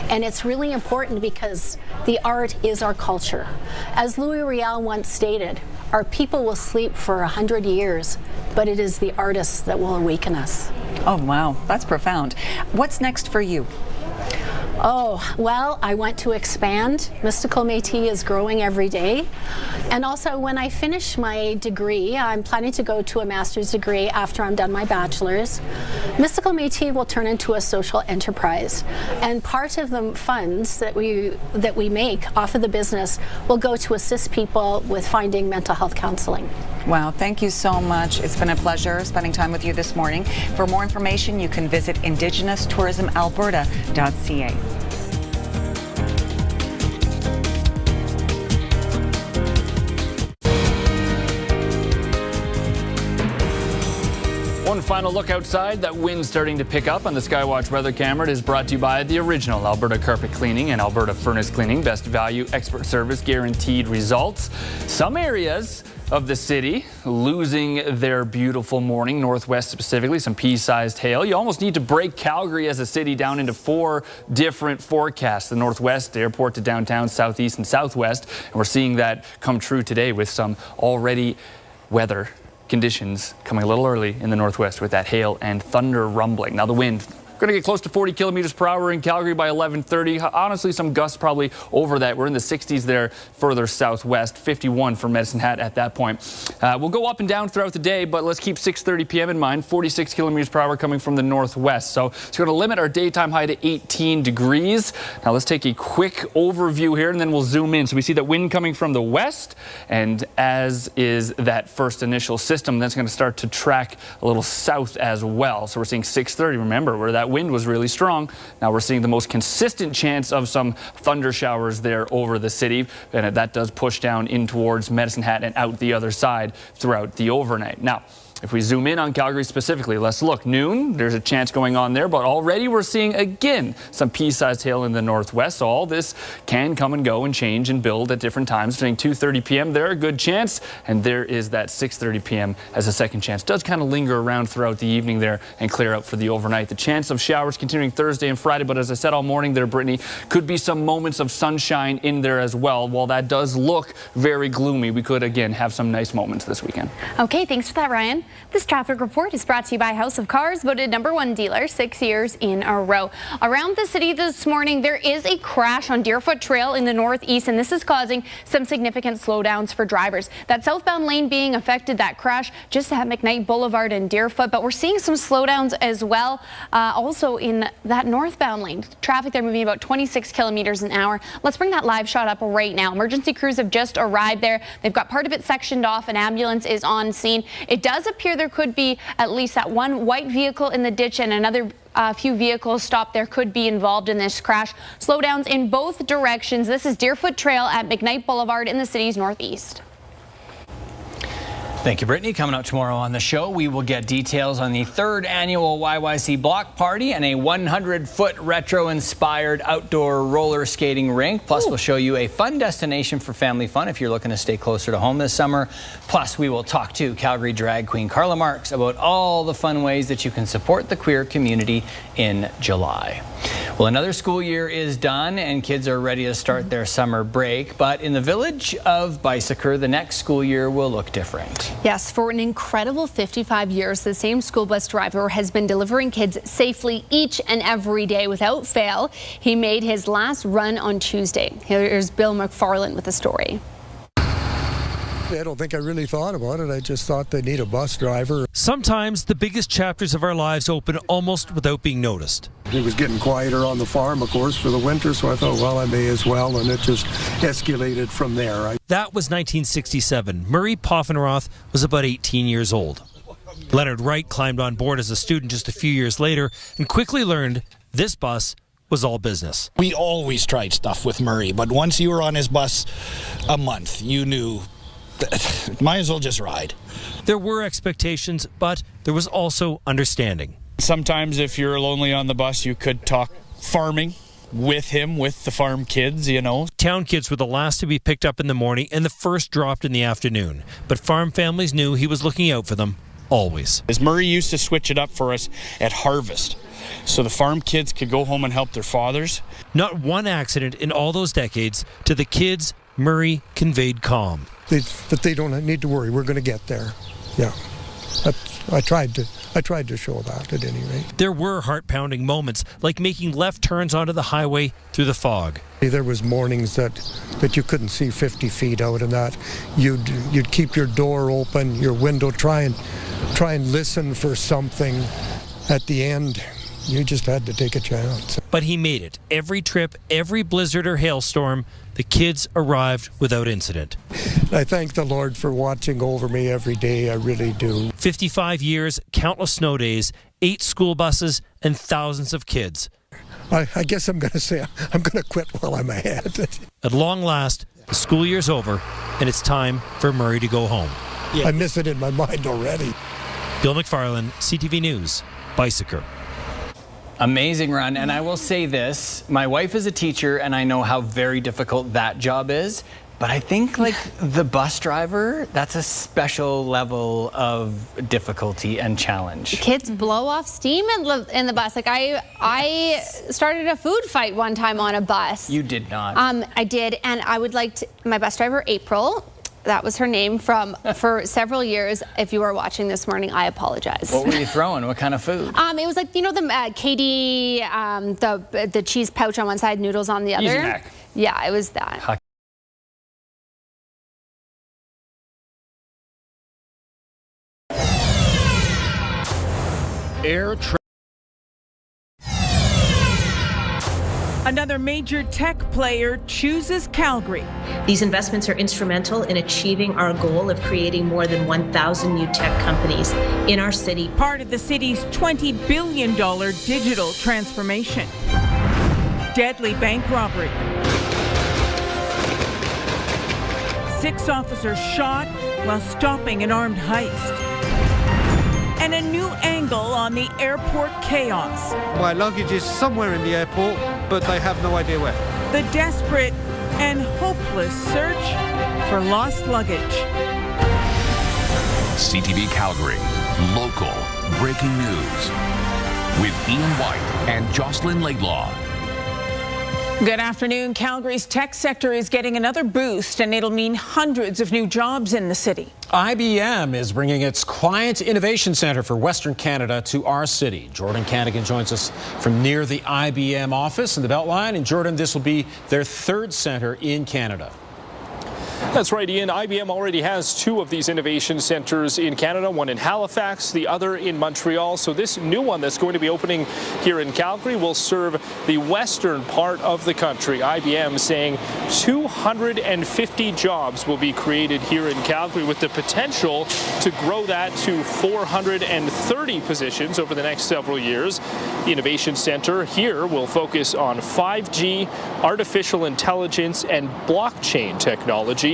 And it's really important because the art is our culture. As Louis Riel once stated, our people will sleep for 100 years, but it is the artists that will awaken us. Oh, wow, that's profound. What's next for you? Oh, well, I want to expand. Mystical Métis is growing every day. And also, when I finish my degree, I'm planning to go to a master's degree after I'm done my bachelor's. Mystical Métis will turn into a social enterprise. And part of the funds that we make off of the business will go to assist people with finding mental health counseling. Wow, thank you so much. It's been a pleasure spending time with you this morning. For more information, you can visit indigenoustourisamalberta.ca. One final look outside. That wind's starting to pick up on the Skywatch weather camera. It is brought to you by the original Alberta Carpet Cleaning and Alberta Furnace Cleaning. Best value, expert service, guaranteed results. Some areas of the city losing their beautiful morning, Northwest specifically, some pea-sized hail. You almost need to break Calgary as a city down into 4 different forecasts. The Northwest, airport to downtown, southeast and southwest. And we're seeing that come true today with some already weather conditions coming a little early in the Northwest with that hail and thunder rumbling. Now the wind going to get close to 40 kilometers per hour in Calgary by 11:30. Honestly, some gusts probably over that. We're in the 60s there further southwest, 51 for Medicine Hat at that point. We'll go up and down throughout the day, but let's keep 6:30 p.m. in mind. 46 kilometers per hour coming from the northwest. So it's going to limit our daytime high to 18 degrees. Now let's take a quick overview here and then we'll zoom in. So we see that wind coming from the west, and as is that first initial system, that's going to start to track a little south as well. So we're seeing 6:30. Remember, where that wind was really strong. Now we're seeing the most consistent chance of some thunder showers there over the city, and that does push down in towards Medicine Hat and out the other side throughout the overnight. Now, If we zoom in on Calgary specifically, let's look. Noon, there's a chance going on there, but already we're seeing again some pea-sized hail in the northwest. So all this can come and go and change and build at different times. During 2:30 p.m. there, a good chance, and there is that 6:30 p.m. as a second chance. Does kind of linger around throughout the evening there and clear out for the overnight. The chance of showers continuing Thursday and Friday, but as I said all morning there, Brittany, could be some moments of sunshine in there as well. While that does look very gloomy, we could again have some nice moments this weekend. Okay, thanks for that, Ryan. This traffic report is brought to you by House of Cars, voted #1 dealer 6 years in a row. Around the city this morning, there is a crash on Deerfoot Trail in the northeast, and this is causing some significant slowdowns for drivers. That southbound lane being affected, that crash just at McKnight Boulevard and Deerfoot, but we're seeing some slowdowns as well, also in that northbound lane. Traffic there moving about 26 kilometers an hour. Let's bring that live shot up right now. Emergency crews have just arrived there. They've got part of it sectioned off. An ambulance is on scene. It does appear there could be at least that one white vehicle in the ditch and another few vehicles stopped there could be involved in this crash. Slowdowns in both directions. This is Deerfoot Trail at McKnight Boulevard in the city's northeast. Thank you, Brittany. Coming up tomorrow on the show, we will get details on the 3rd annual YYC Block Party and a 100-foot retro-inspired outdoor roller skating rink. Plus, we'll show you a fun destination for family fun if you're looking to stay closer to home this summer. Plus, we will talk to Calgary drag queen Carla Marks about all the fun ways that you can support the queer community in July. Well, another school year is done and kids are ready to start their summer break. But in the village of Bicycle, the next school year will look different. Yes, for an incredible 55 years, the same school bus driver has been delivering kids safely each and every day without fail. He made his last run on Tuesday. Here's Bill McFarland with the story. I don't think I really thought about it. I just thought they need a bus driver. Sometimes the biggest chapters of our lives open almost without being noticed. It was getting quieter on the farm, of course, for the winter, so I thought, well, I may as well, and it just escalated from there. That was 1967. Murray Poffenroth was about 18 years old. Leonard Wright climbed on board as a student just a few years later and quickly learned this bus was all business. We always tried stuff with Murray, but once you were on his bus a month, you knew might as well just ride. There were expectations, but there was also understanding. Sometimes if you're lonely on the bus, you could talk farming with him, with the farm kids, you know. Town kids were the last to be picked up in the morning and the first dropped in the afternoon. But farm families knew he was looking out for them always. As Murray used to switch it up for us at harvest, so the farm kids could go home and help their fathers. Not one accident in all those decades. To the kids, Murray conveyed calm. But they don't need to worry. We're going to get there. Yeah. I tried to show that at any rate. There were heart-pounding moments, like making left turns onto the highway through the fog. There was mornings that you couldn't see 50 feet out, and that you'd keep your door open, your window, try and listen for something. At the end, you just had to take a chance. But he made it. Every trip, every blizzard or hailstorm, the kids arrived without incident. I thank the Lord for watching over me every day. I really do. 55 years, countless snow days, 8 school buses, and thousands of kids. I guess I'm going to say I'm going to quit while I'm ahead. At long last, the school year's over, and it's time for Murray to go home. I miss it in my mind already. Bill McFarland, CTV News, Bicycle. Amazing run, and I will say this, my wife is a teacher and I know how very difficult that job is, but I think like the bus driver, that's a special level of difficulty and challenge. Kids blow off steam in the bus. Like I started a food fight one time on a bus. You did not. I did, and I would like to, my bus driver April, that was her name for several years. If you are watching this morning, I apologize. What were you throwing? What kind of food? It was like, you know, the Katie, the cheese pouch on one side, noodles on the other. Easy Mac. Yeah, it was that. Another major tech player chooses Calgary. These investments are instrumental in achieving our goal of creating more than 1,000 new tech companies in our city. Part of the city's $20 billion digital transformation. Deadly bank robbery. 6 officers shot while stopping an armed heist. and a new angle on the airport chaos. My luggage is somewhere in the airport, but they have no idea where. The desperate and hopeless search for lost luggage. CTV Calgary, local breaking news with Ian White and Jocelyn Laidlaw. Good afternoon. Calgary's tech sector is getting another boost, and it'll mean hundreds of new jobs in the city. IBM is bringing its Client Innovation Centre for Western Canada to our city. Jordan Canigan joins us from near the IBM office in the Beltline. And Jordan, this will be their third centre in Canada. That's right, Ian. IBM already has two of these innovation centers in Canada, one in Halifax, the other in Montreal. So this new one that's going to be opening here in Calgary will serve the western part of the country. IBM saying 250 jobs will be created here in Calgary, with the potential to grow that to 430 positions over the next several years. The Innovation Center here will focus on 5G, artificial intelligence, and blockchain technology.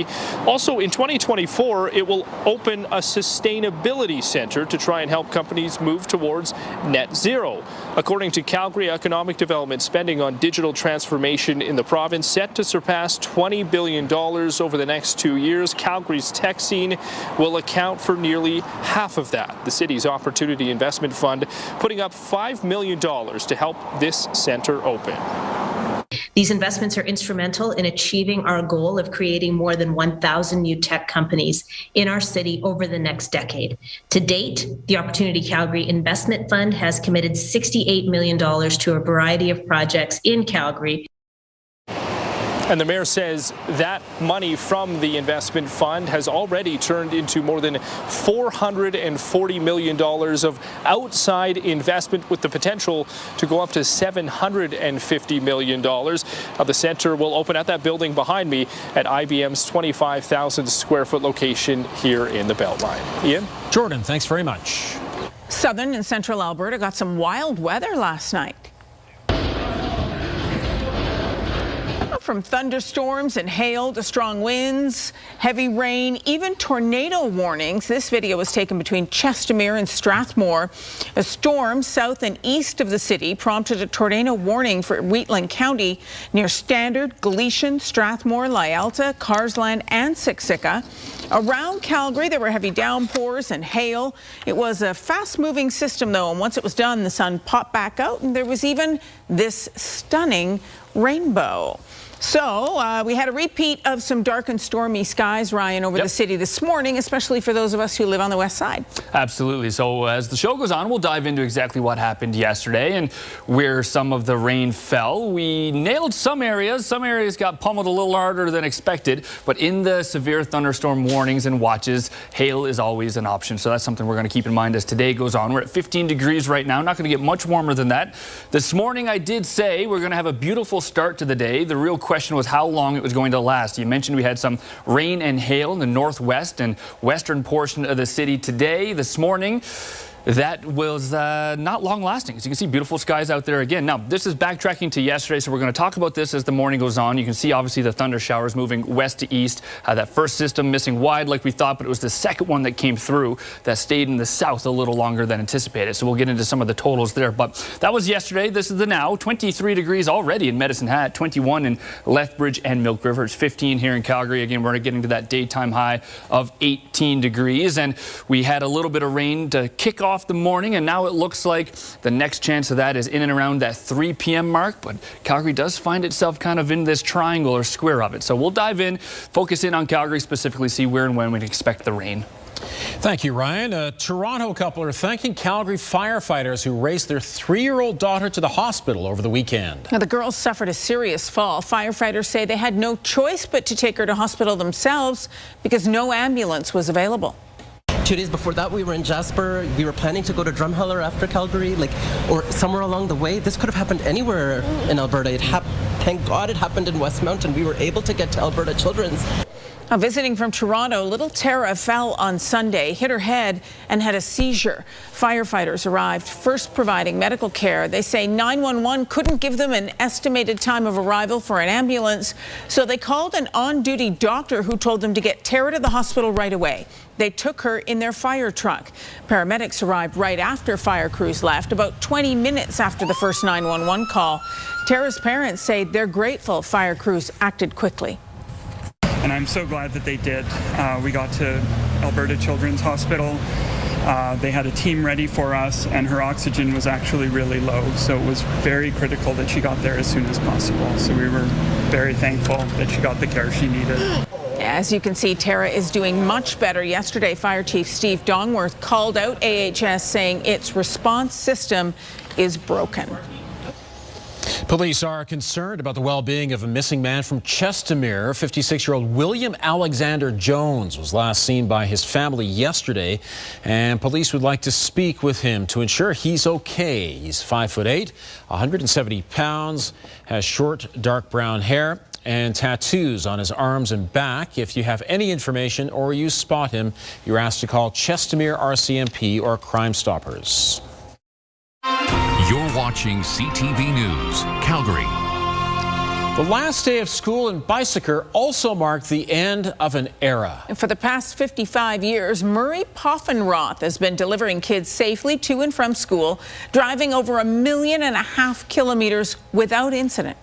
Also, in 2024, it will open a sustainability center to try and help companies move towards net zero. According to Calgary Economic Development, spending on digital transformation in the province set to surpass $20 billion over the next 2 years. Calgary's tech scene will account for nearly half of that. The city's Opportunity Investment Fund putting up $5 million to help this center open. These investments are instrumental in achieving our goal of creating more than 1,000 new tech companies in our city over the next decade. To date, the Opportunity Calgary Investment Fund has committed $68 million to a variety of projects in Calgary. And the mayor says that money from the investment fund has already turned into more than $440 million of outside investment, with the potential to go up to $750 million. Now, the center will open at that building behind me at IBM's 25,000 square foot location here in the Beltline. Ian? Jordan, thanks very much. Southern and central Alberta got some wild weather last night. From thunderstorms and hail to strong winds, heavy rain, even tornado warnings. This video was taken between Chestermere and Strathmore. A storm south and east of the city prompted a tornado warning for Wheatland County near Standard, Galician, Strathmore, Lyalta, Carsland, and Siksika. Around Calgary, there were heavy downpours and hail. It was a fast-moving system, though, and once it was done, the sun popped back out, and there was even this stunning rainbow. So we had a repeat of some dark and stormy skies, Ryan, over the city this morning, especially for those of us who live on the west side. Absolutely. So as the show goes on, we'll dive into exactly what happened yesterday and where some of the rain fell. We nailed some areas. Some areas got pummeled a little harder than expected. But in the severe thunderstorm warnings and watches, hail is always an option. So that's something we're going to keep in mind as today goes on. We're at 15 degrees right now. Not going to get much warmer than that. This morning, I did say we're going to have a beautiful start to the day. The real question was how long it was going to last. You mentioned we had some rain and hail in the northwest and western portion of the city today. This morning, that was not long lasting. As you can see, beautiful skies out there again. Now, this is backtracking to yesterday, so we're going to talk about this as the morning goes on. You can see, obviously, the thunder showers moving west to east. That first system missing wide like we thought, but it was the second one that came through that stayed in the south a little longer than anticipated. So we'll get into some of the totals there. But that was yesterday. This is the now. 23 degrees already in Medicine Hat, 21 in Lethbridge and Milk River. It's 15 here in Calgary. Again, we're getting to that daytime high of 18 degrees. And we had a little bit of rain to kick off the morning, and now it looks like the next chance of that is in and around that 3 p.m. mark, but Calgary does find itself kind of in this triangle or square of it. So we'll dive in, focus in on Calgary specifically, see where and when we expect the rain. Thank you, Ryan. A Toronto couple are thanking Calgary firefighters who raced their 3-year-old daughter to the hospital over the weekend. Now, the girls suffered a serious fall. Firefighters say they had no choice but to take her to hospital themselves because no ambulance was available. 2 days before that, we were in Jasper. We were planning to go to Drumheller after Calgary, or somewhere along the way. This could have happened anywhere in Alberta. Thank God it happened in Westmount, and we were able to get to Alberta Children's. Now, visiting from Toronto, little Tara fell on Sunday, hit her head, and had a seizure. Firefighters arrived, first providing medical care. They say 911 couldn't give them an estimated time of arrival for an ambulance, so they called an on-duty doctor who told them to get Tara to the hospital right away. They took her in their fire truck. Paramedics arrived right after fire crews left, about 20 minutes after the first 911 call. Tara's parents say they're grateful fire crews acted quickly. And I'm so glad that they did. We got to Alberta Children's Hospital. They had a team ready for us, and her oxygen was actually really low. So it was very critical that she got there as soon as possible. So we were very thankful that she got the care she needed. As you can see, Tara is doing much better. Yesterday, Fire Chief Steve Dongworth called out AHS, saying its response system is broken. Police are concerned about the well-being of a missing man from Chestermere. 56-year-old William Alexander Jones was last seen by his family yesterday, and police would like to speak with him to ensure he's okay. He's 5'8", 170 pounds, has short dark brown hair and tattoos on his arms and back. If you have any information or you spot him, you're asked to call Chestermere RCMP or Crime Stoppers. You're watching CTV News, Calgary. The last day of school in Bicycle also marked the end of an era. And for the past 55 years, Murray Poffenroth has been delivering kids safely to and from school, driving over 1.5 million kilometers without incident.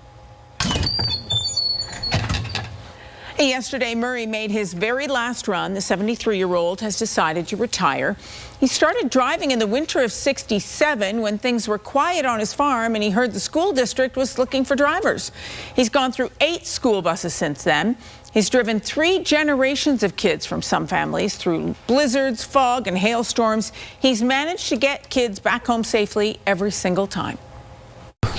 Yesterday, Murray made his very last run. The 73-year-old has decided to retire. He started driving in the winter of '67 when things were quiet on his farm and he heard the school district was looking for drivers. He's gone through 8 school buses since then. He's driven 3 generations of kids from some families through blizzards, fog, and hailstorms. He's managed to get kids back home safely every single time.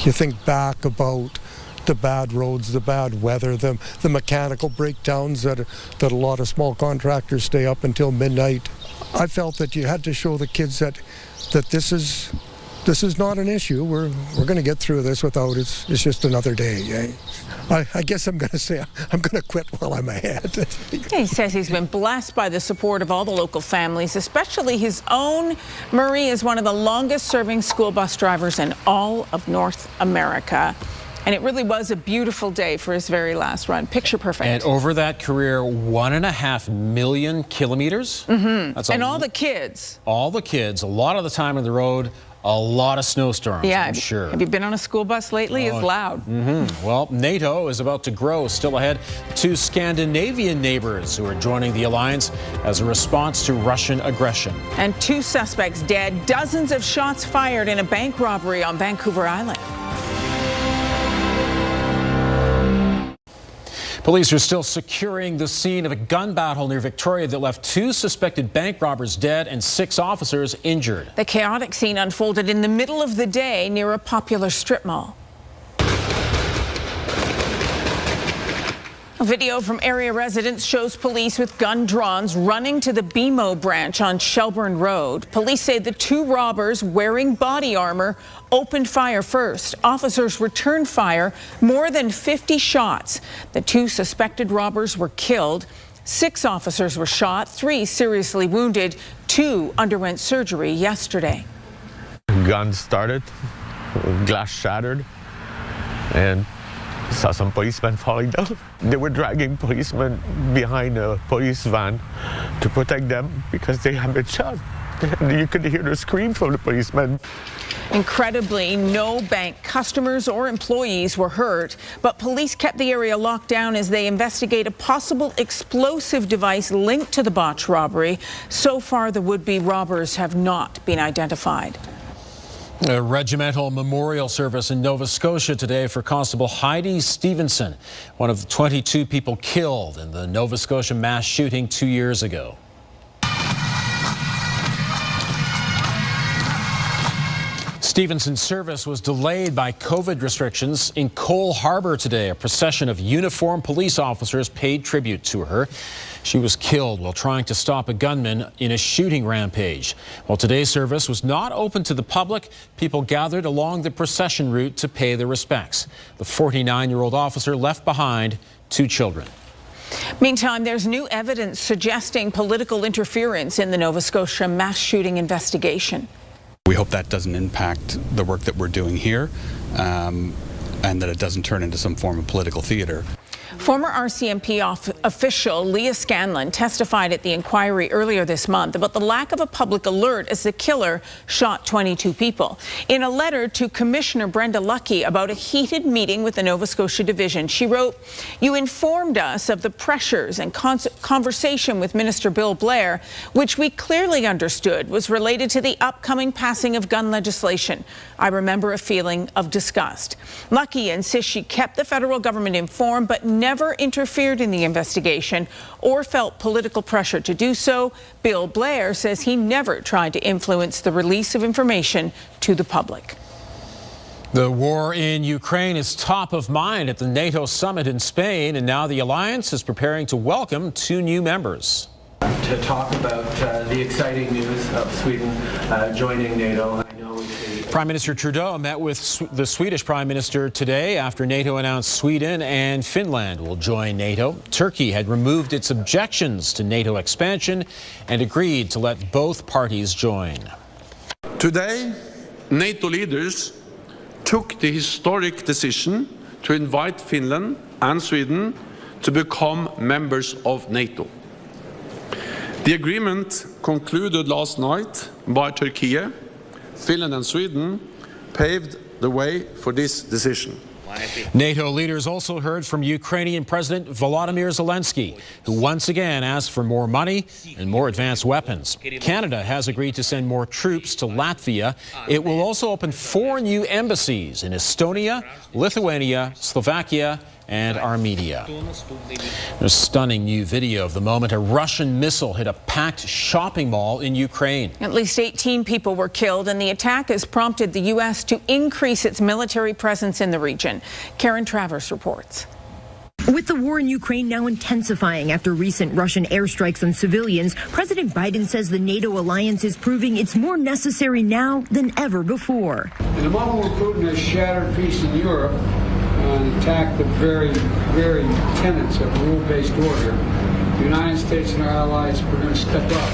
You think back about the bad roads, the bad weather, the mechanical breakdowns that a lot of small contractors stay up until midnight. I felt that you had to show the kids that this is not an issue. We're going to get through this without it's just another day. I guess I'm going to say I'm going to quit while I'm ahead. He says he's been blessed by the support of all the local families, especially his own. Murray is one of the longest serving school bus drivers in all of North America. And it really was a beautiful day for his very last run. Picture perfect. And over that career, 1.5 million kilometers. Mm-hmm. And all the kids. All the kids, a lot of the time on the road, a lot of snowstorms, yeah, I'm sure. Have you been on a school bus lately? It's loud. Mm-hmm. Well, NATO is about to grow. Still ahead, 2 Scandinavian neighbors who are joining the alliance as a response to Russian aggression. And 2 suspects dead, dozens of shots fired in a bank robbery on Vancouver Island. Police are still securing the scene of a gun battle near Victoria that left 2 suspected bank robbers dead and 6 officers injured. The chaotic scene unfolded in the middle of the day near a popular strip mall. A video from area residents shows police with gun drawns running to the BMO branch on Shelburne Road. Police say the 2 robbers wearing body armor opened fire first. Officers returned fire, more than 50 shots. The 2 suspected robbers were killed. 6 officers were shot, 3 seriously wounded. 2 underwent surgery yesterday. Gun started, glass shattered, and saw some policemen falling down. They were dragging policemen behind a police van to protect them because they had been shot. You could hear the scream from the policemen. Incredibly, no bank customers or employees were hurt, but police kept the area locked down as they investigate a possible explosive device linked to the botched robbery. So far, the would-be robbers have not been identified. A regimental memorial service in Nova Scotia today for Constable Heidi Stevenson, one of the 22 people killed in the Nova Scotia mass shooting 2 years ago. Stevenson's service was delayed by COVID restrictions. In Cole Harbour today, a procession of uniformed police officers paid tribute to her. She was killed while trying to stop a gunman in a shooting rampage. While today's service was not open to the public, people gathered along the procession route to pay their respects. The 49-year-old officer left behind 2 children. Meantime, there's new evidence suggesting political interference in the Nova Scotia mass shooting investigation. We hope that doesn't impact the work that we're doing here, and that it doesn't turn into some form of political theater. Former RCMP official Leah Scanlon testified at the inquiry earlier this month about the lack of a public alert as the killer shot 22 people. In a letter to Commissioner Brenda Lucki about a heated meeting with the Nova Scotia Division, she wrote, "You informed us of the pressures and conversation with Minister Bill Blair, which we clearly understood was related to the upcoming passing of gun legislation. I remember a feeling of disgust." Lucki insists she kept the federal government informed but never interfered in the investigation or felt political pressure to do so. Bill Blair says he never tried to influence the release of information to the public. The war in Ukraine is top of mind at the NATO summit in Spain, and now the alliance is preparing to welcome 2 new members. To talk about the exciting news of Sweden joining NATO. Prime Minister Trudeau met with the Swedish Prime Minister today after NATO announced Sweden and Finland will join NATO. Turkey had removed its objections to NATO expansion and agreed to let both parties join. Today, NATO leaders took the historic decision to invite Finland and Sweden to become members of NATO. The agreement concluded last night by Turkey, Finland and Sweden paved the way for this decision. NATO leaders also heard from Ukrainian President Volodymyr Zelensky, who once again asked for more money and more advanced weapons. Canada has agreed to send more troops to Latvia. It will also open 4 new embassies in Estonia, Lithuania, Slovakia, and Armenia. A stunning new video of the moment a Russian missile hit a packed shopping mall in Ukraine. At least 18 people were killed, and the attack has prompted the U.S. to increase its military presence in the region. Karen Travers reports. With the war in Ukraine now intensifying after recent Russian airstrikes on civilians, President Biden says the NATO alliance is proving it's more necessary now than ever before. In a moment where Putin has shattered peace in Europe and attacked the very tenets of rule-based order, the United States and our allies, we're going to step up.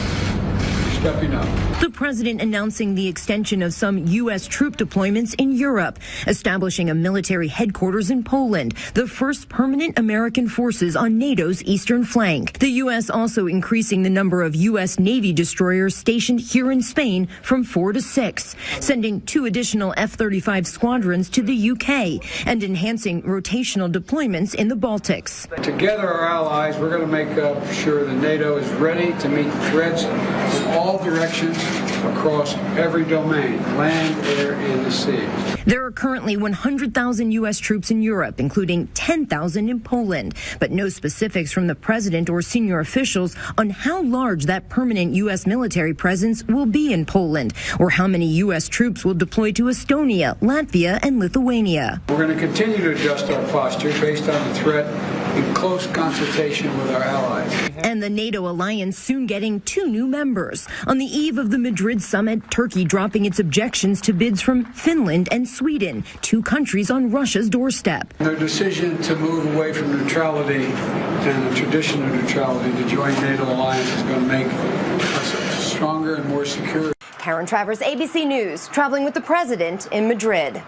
Stepping up. The president announcing the extension of some U.S. troop deployments in Europe, establishing a military headquarters in Poland, the first permanent American forces on NATO's eastern flank. The U.S. also increasing the number of U.S. Navy destroyers stationed here in Spain from 4 to 6, sending 2 additional F-35 squadrons to the U.K. and enhancing rotational deployments in the Baltics. Together, our allies, we're going to make sure that NATO is ready to meet threats in all directions across every domain, land, air, and the sea. There are currently 100,000 U.S. troops in Europe, including 10,000 in Poland, but no specifics from the president or senior officials on how large that permanent U.S. military presence will be in Poland, or how many U.S. troops will deploy to Estonia, Latvia, and Lithuania. We're going to continue to adjust our posture based on the threat in close consultation with our allies. And the NATO alliance soon getting 2 new members. On the eve of the Madrid summit, Turkey dropping its objections to bids from Finland and Sweden, 2 countries on Russia's doorstep. Their decision to move away from neutrality and the tradition of neutrality to join NATO alliance is going to make us stronger and more secure. Karen Travers, ABC News, traveling with the president in Madrid.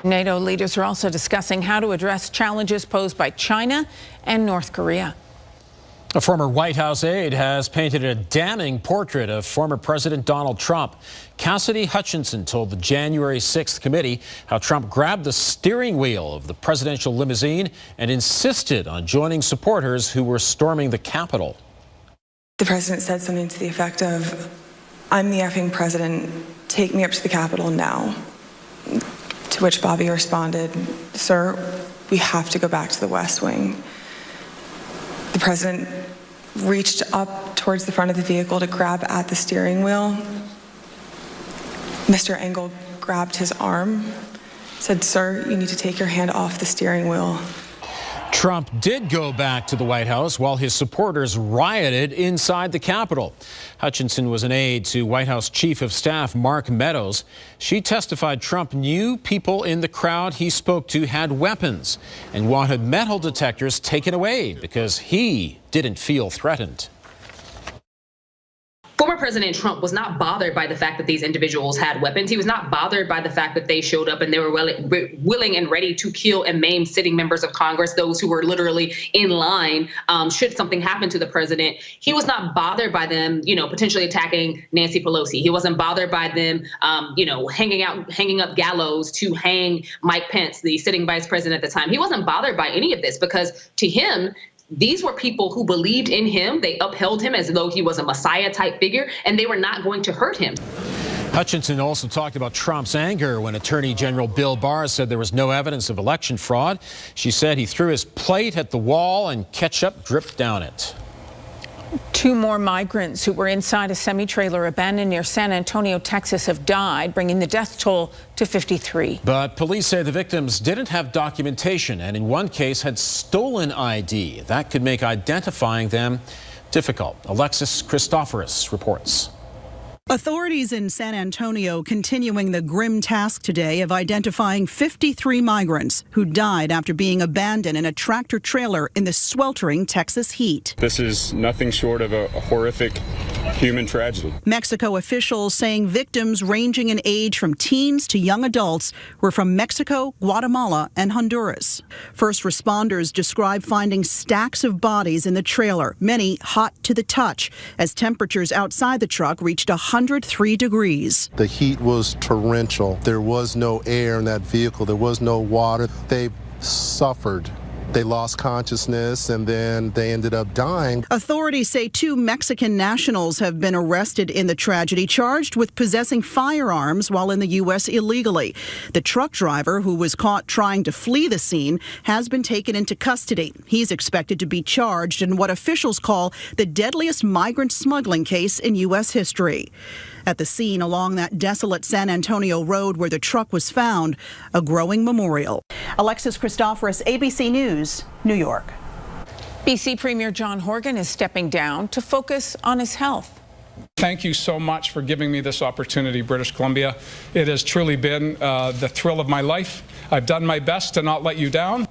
NATO leaders are also discussing how to address challenges posed by China and North Korea. A former White House aide has painted a damning portrait of former President Donald Trump. Cassidy Hutchinson told the January 6th committee how Trump grabbed the steering wheel of the presidential limousine and insisted on joining supporters who were storming the Capitol. The president said something to the effect of, "I'm the effing president, take me up to the Capitol now." To which Bobby responded, "Sir, we have to go back to the West Wing." The president reached up towards the front of the vehicle to grab at the steering wheel. Mr. Engel grabbed his arm, said, "Sir, you need to take your hand off the steering wheel." Trump did go back to the White House while his supporters rioted inside the Capitol. Hutchinson was an aide to White House Chief of Staff Mark Meadows. She testified Trump knew people in the crowd he spoke to had weapons and wanted metal detectors taken away because he didn't feel threatened. Former President Trump was not bothered by the fact that these individuals had weapons. He was not bothered by the fact that they showed up and they were willing and ready to kill and maim sitting members of Congress, those who were literally in line should something happen to the president. He was not bothered by them, potentially attacking Nancy Pelosi. He wasn't bothered by them, hanging up gallows to hang Mike Pence, the sitting vice president at the time. He wasn't bothered by any of this because to him, these were people who believed in him. They upheld him as though he was a Messiah-type figure, and they were not going to hurt him. Hutchinson also talked about Trump's anger when Attorney General Bill Barr said there was no evidence of election fraud. She said he threw his plate at the wall and ketchup dripped down it. 2 more migrants who were inside a semi-trailer abandoned near San Antonio, Texas, have died, bringing the death toll to 53. But police say the victims didn't have documentation and in one case had stolen ID. That could make identifying them difficult. Alexis Christoforous reports. Authorities in San Antonio continuing the grim task today of identifying 53 migrants who died after being abandoned in a tractor trailer in the sweltering Texas heat. This is nothing short of a horrific human tragedy. Mexico officials saying victims ranging in age from teens to young adults were from Mexico, Guatemala, and Honduras. First responders describe finding stacks of bodies in the trailer, many hot to the touch, as temperatures outside the truck reached 103 degrees. The heat was torrential. There was no air in that vehicle. There was no water. They suffered. They lost consciousness and then they ended up dying. Authorities say 2 Mexican nationals have been arrested in the tragedy, charged with possessing firearms while in the U.S. illegally. The truck driver, who was caught trying to flee the scene, has been taken into custody. He's expected to be charged in what officials call the deadliest migrant smuggling case in U.S. history. At the scene along that desolate San Antonio road where the truck was found, a growing memorial. Alexis Christoforous, ABC News, New York. BC Premier John Horgan is stepping down to focus on his health. Thank you so much for giving me this opportunity, British Columbia. It has truly been the thrill of my life. I've done my best to not let you down.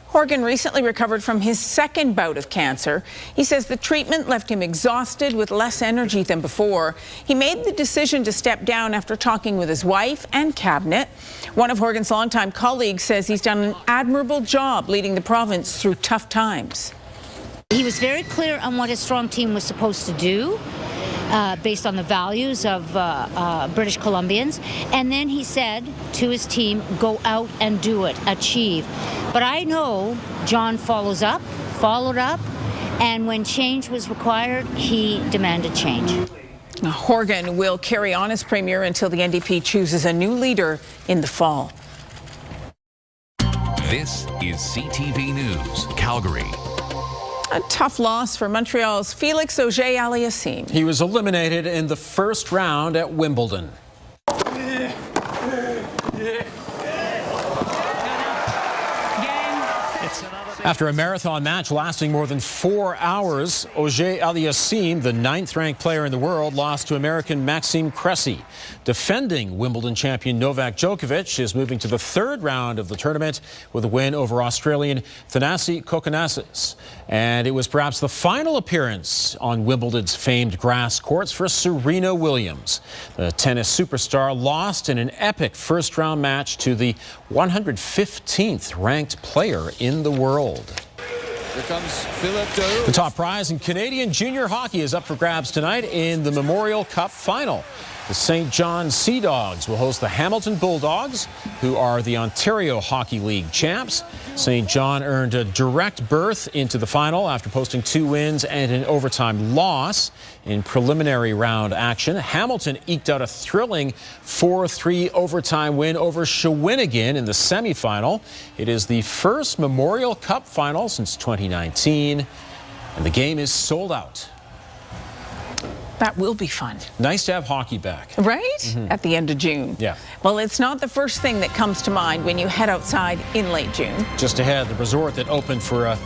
Horgan recently recovered from his second bout of cancer. He says the treatment left him exhausted with less energy than before. He made the decision to step down after talking with his wife and cabinet. One of Horgan's longtime colleagues says he's done an admirable job leading the province through tough times. He was very clear on what his strong team was supposed to do. Based on the values of British Columbians. And then he said to his team, go out and do it, achieve. But I know John followed up, and when change was required, he demanded change. Now, Horgan will carry on as premier until the NDP chooses a new leader in the fall. This is CTV News, Calgary. A tough loss for Montreal's Félix Auger-Aliassime. He was eliminated in the first round at Wimbledon. After a marathon match lasting more than 4 hours, Auger-Aliassime, the 9th-ranked player in the world, lost to American Maxime Cressy. Defending Wimbledon champion Novak Djokovic is moving to the 3rd round of the tournament with a win over Australian Thanasi Kokkinakis. And it was perhaps the final appearance on Wimbledon's famed grass courts for Serena Williams. The tennis superstar lost in an epic first-round match to the 115th-ranked player in the world. Here comes Philip Doe. The top prize in Canadian junior hockey is up for grabs tonight in the Memorial Cup final. The St. John Sea Dogs will host the Hamilton Bulldogs, who are the Ontario Hockey League champs. St. John earned a direct berth into the final after posting 2 wins and an overtime loss in preliminary round action. Hamilton eked out a thrilling 4-3 overtime win over Shawinigan in the semifinal. It is the first Memorial Cup final since 2019, and the game is sold out. That will be fun. Nice to have hockey back. Right? At the end of June. Yeah. Well, it's not the first thing that comes to mind when you head outside in late June. Just ahead, the resort that opened for a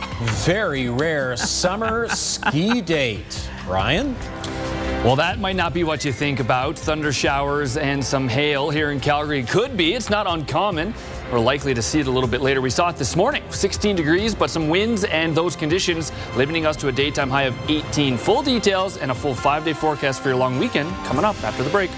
very rare summer ski date. Ryan? Well, that might not be what you think about. Thunder showers and some hail here in Calgary. Could be. It's not uncommon. We're likely to see it a little bit later. We saw it this morning, 16 degrees, but some winds and those conditions limiting us to a daytime high of 18. Full details and a full 5-day forecast for your long weekend coming up after the break.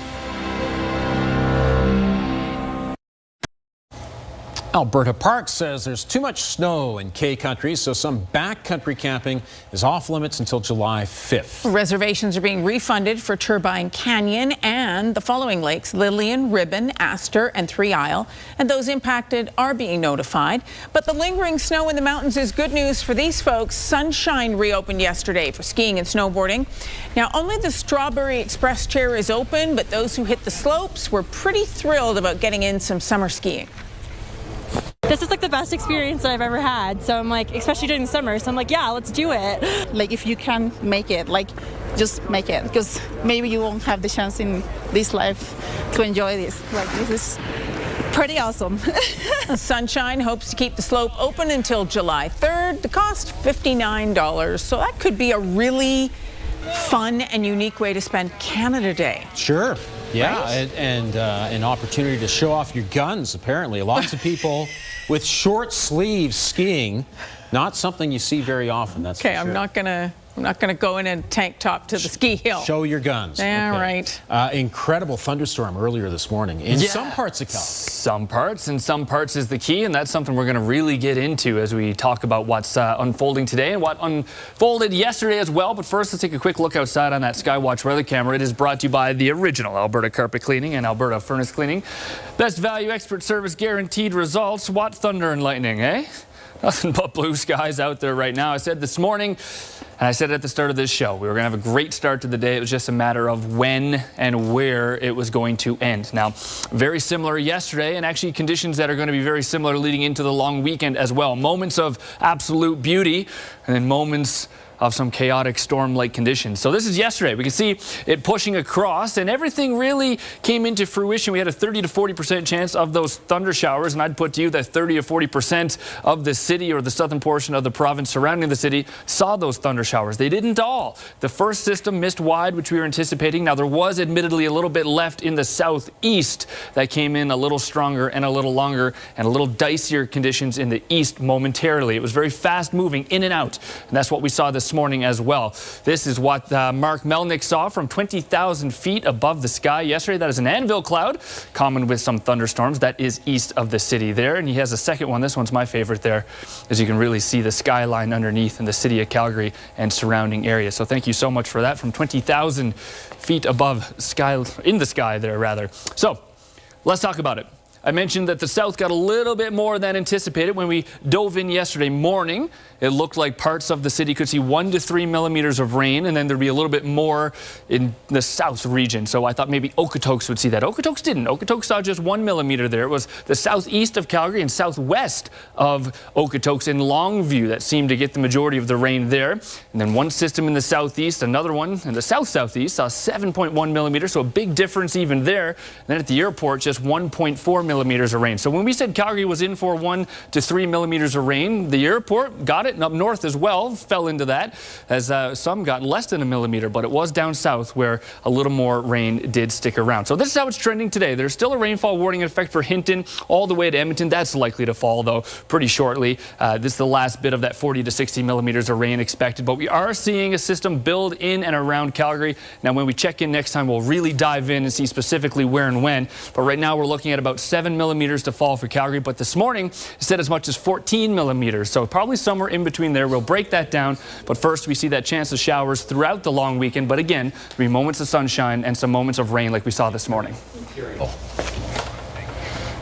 Alberta Parks says there's too much snow in K-Country, so some backcountry camping is off limits until July 5th. Reservations are being refunded for Turbine Canyon and the following lakes: Lillian, Ribbon, Astor, and Three Isle. And those impacted are being notified. But the lingering snow in the mountains is good news for these folks. Sunshine reopened yesterday for skiing and snowboarding. Now, only the Strawberry Express chair is open, but those who hit the slopes were pretty thrilled about getting in some summer skiing. This is like the best experience that I've ever had. So I'm like, especially during the summer. So I'm like, yeah, let's do it. Like, if you can make it, like, just make it. Because maybe you won't have the chance in this life to enjoy this. Like, this is pretty awesome. Sunshine hopes to keep the slope open until July 3rd. The cost, $59. So that could be a really fun and unique way to spend Canada Day. Sure. Yeah, Right? and an opportunity to show off your guns, apparently. Lots of people with short sleeves skiing, not something you see very often, that's for sure. I'm not gonna go in a tank top to the ski hill. Show your guns. Yeah, right. Incredible thunderstorm earlier this morning in some parts of Calgary. Some parts, and some parts is the key, and that's something we're going to really get into as we talk about what's unfolding today and what unfolded yesterday as well. But first, let's take a quick look outside on that Skywatch weather camera. It is brought to you by the original Alberta Carpet Cleaning and Alberta Furnace Cleaning. Best value, expert service, guaranteed results. What thunder and lightning, eh? Nothing but blue skies out there right now. I said this morning, and I said at the start of this show, we were going to have a great start to the day. It was just a matter of when and where it was going to end. Now, very similar yesterday, and actually conditions that are going to be very similar leading into the long weekend as well. Moments of absolute beauty, and then moments of some chaotic storm-like conditions. So this is yesterday. We can see it pushing across, and everything really came into fruition. We had a 30 to 40% chance of those thunder showers, and I'd put to you that 30 to 40% of the city or the southern portion of the province surrounding the city saw those thunder showers. They didn't all. The first system missed wide, which we were anticipating. Now, there was admittedly a little bit left in the southeast that came in a little stronger and a little longer and a little dicier conditions in the east momentarily. It was very fast moving in and out, and that's what we saw this morning as well. This is what Mark Melnick saw from 20,000 feet above the sky yesterday. That is an anvil cloud, common with some thunderstorms. That is east of the city there, and he has a second one. This one's my favorite there, as you can really see the skyline underneath in the city of Calgary and surrounding areas. So thank you so much for that, from 20,000 feet above sky, in the sky there rather. So let's talk about it. I mentioned that the south got a little bit more than anticipated. When we dove in yesterday morning, it looked like parts of the city could see 1 to 3 millimeters of rain, and then there'd be a little bit more in the south region. So I thought maybe Okotoks would see that. Okotoks didn't. Okotoks saw just 1 millimeter there. It was the southeast of Calgary and southwest of Okotoks in Longview that seemed to get the majority of the rain there. And then one system in the southeast, another one in the south-southeast saw 7.1 millimeters, so a big difference even there. And then at the airport, just 1.4 millimeters of rain. So when we said Calgary was in for 1 to 3 millimeters of rain, the airport got it, and up north as well fell into that, as some got less than 1 millimeter, but it was down south where a little more rain did stick around. So this is how it's trending today. There's still a rainfall warning in effect for Hinton all the way to Edmonton. That's likely to fall, though, pretty shortly. This is the last bit of that 40 to 60 millimeters of rain expected, but we are seeing a system build in and around Calgary. Now, when we check in next time, we'll really dive in and see specifically where and when, but right now we're looking at about 7 millimeters to fall for Calgary, but this morning it said as much as 14 millimeters, so probably somewhere in between there. We'll break that down, but first we see that chance of showers throughout the long weekend, but again, there'll be moments of sunshine and some moments of rain like we saw this morning.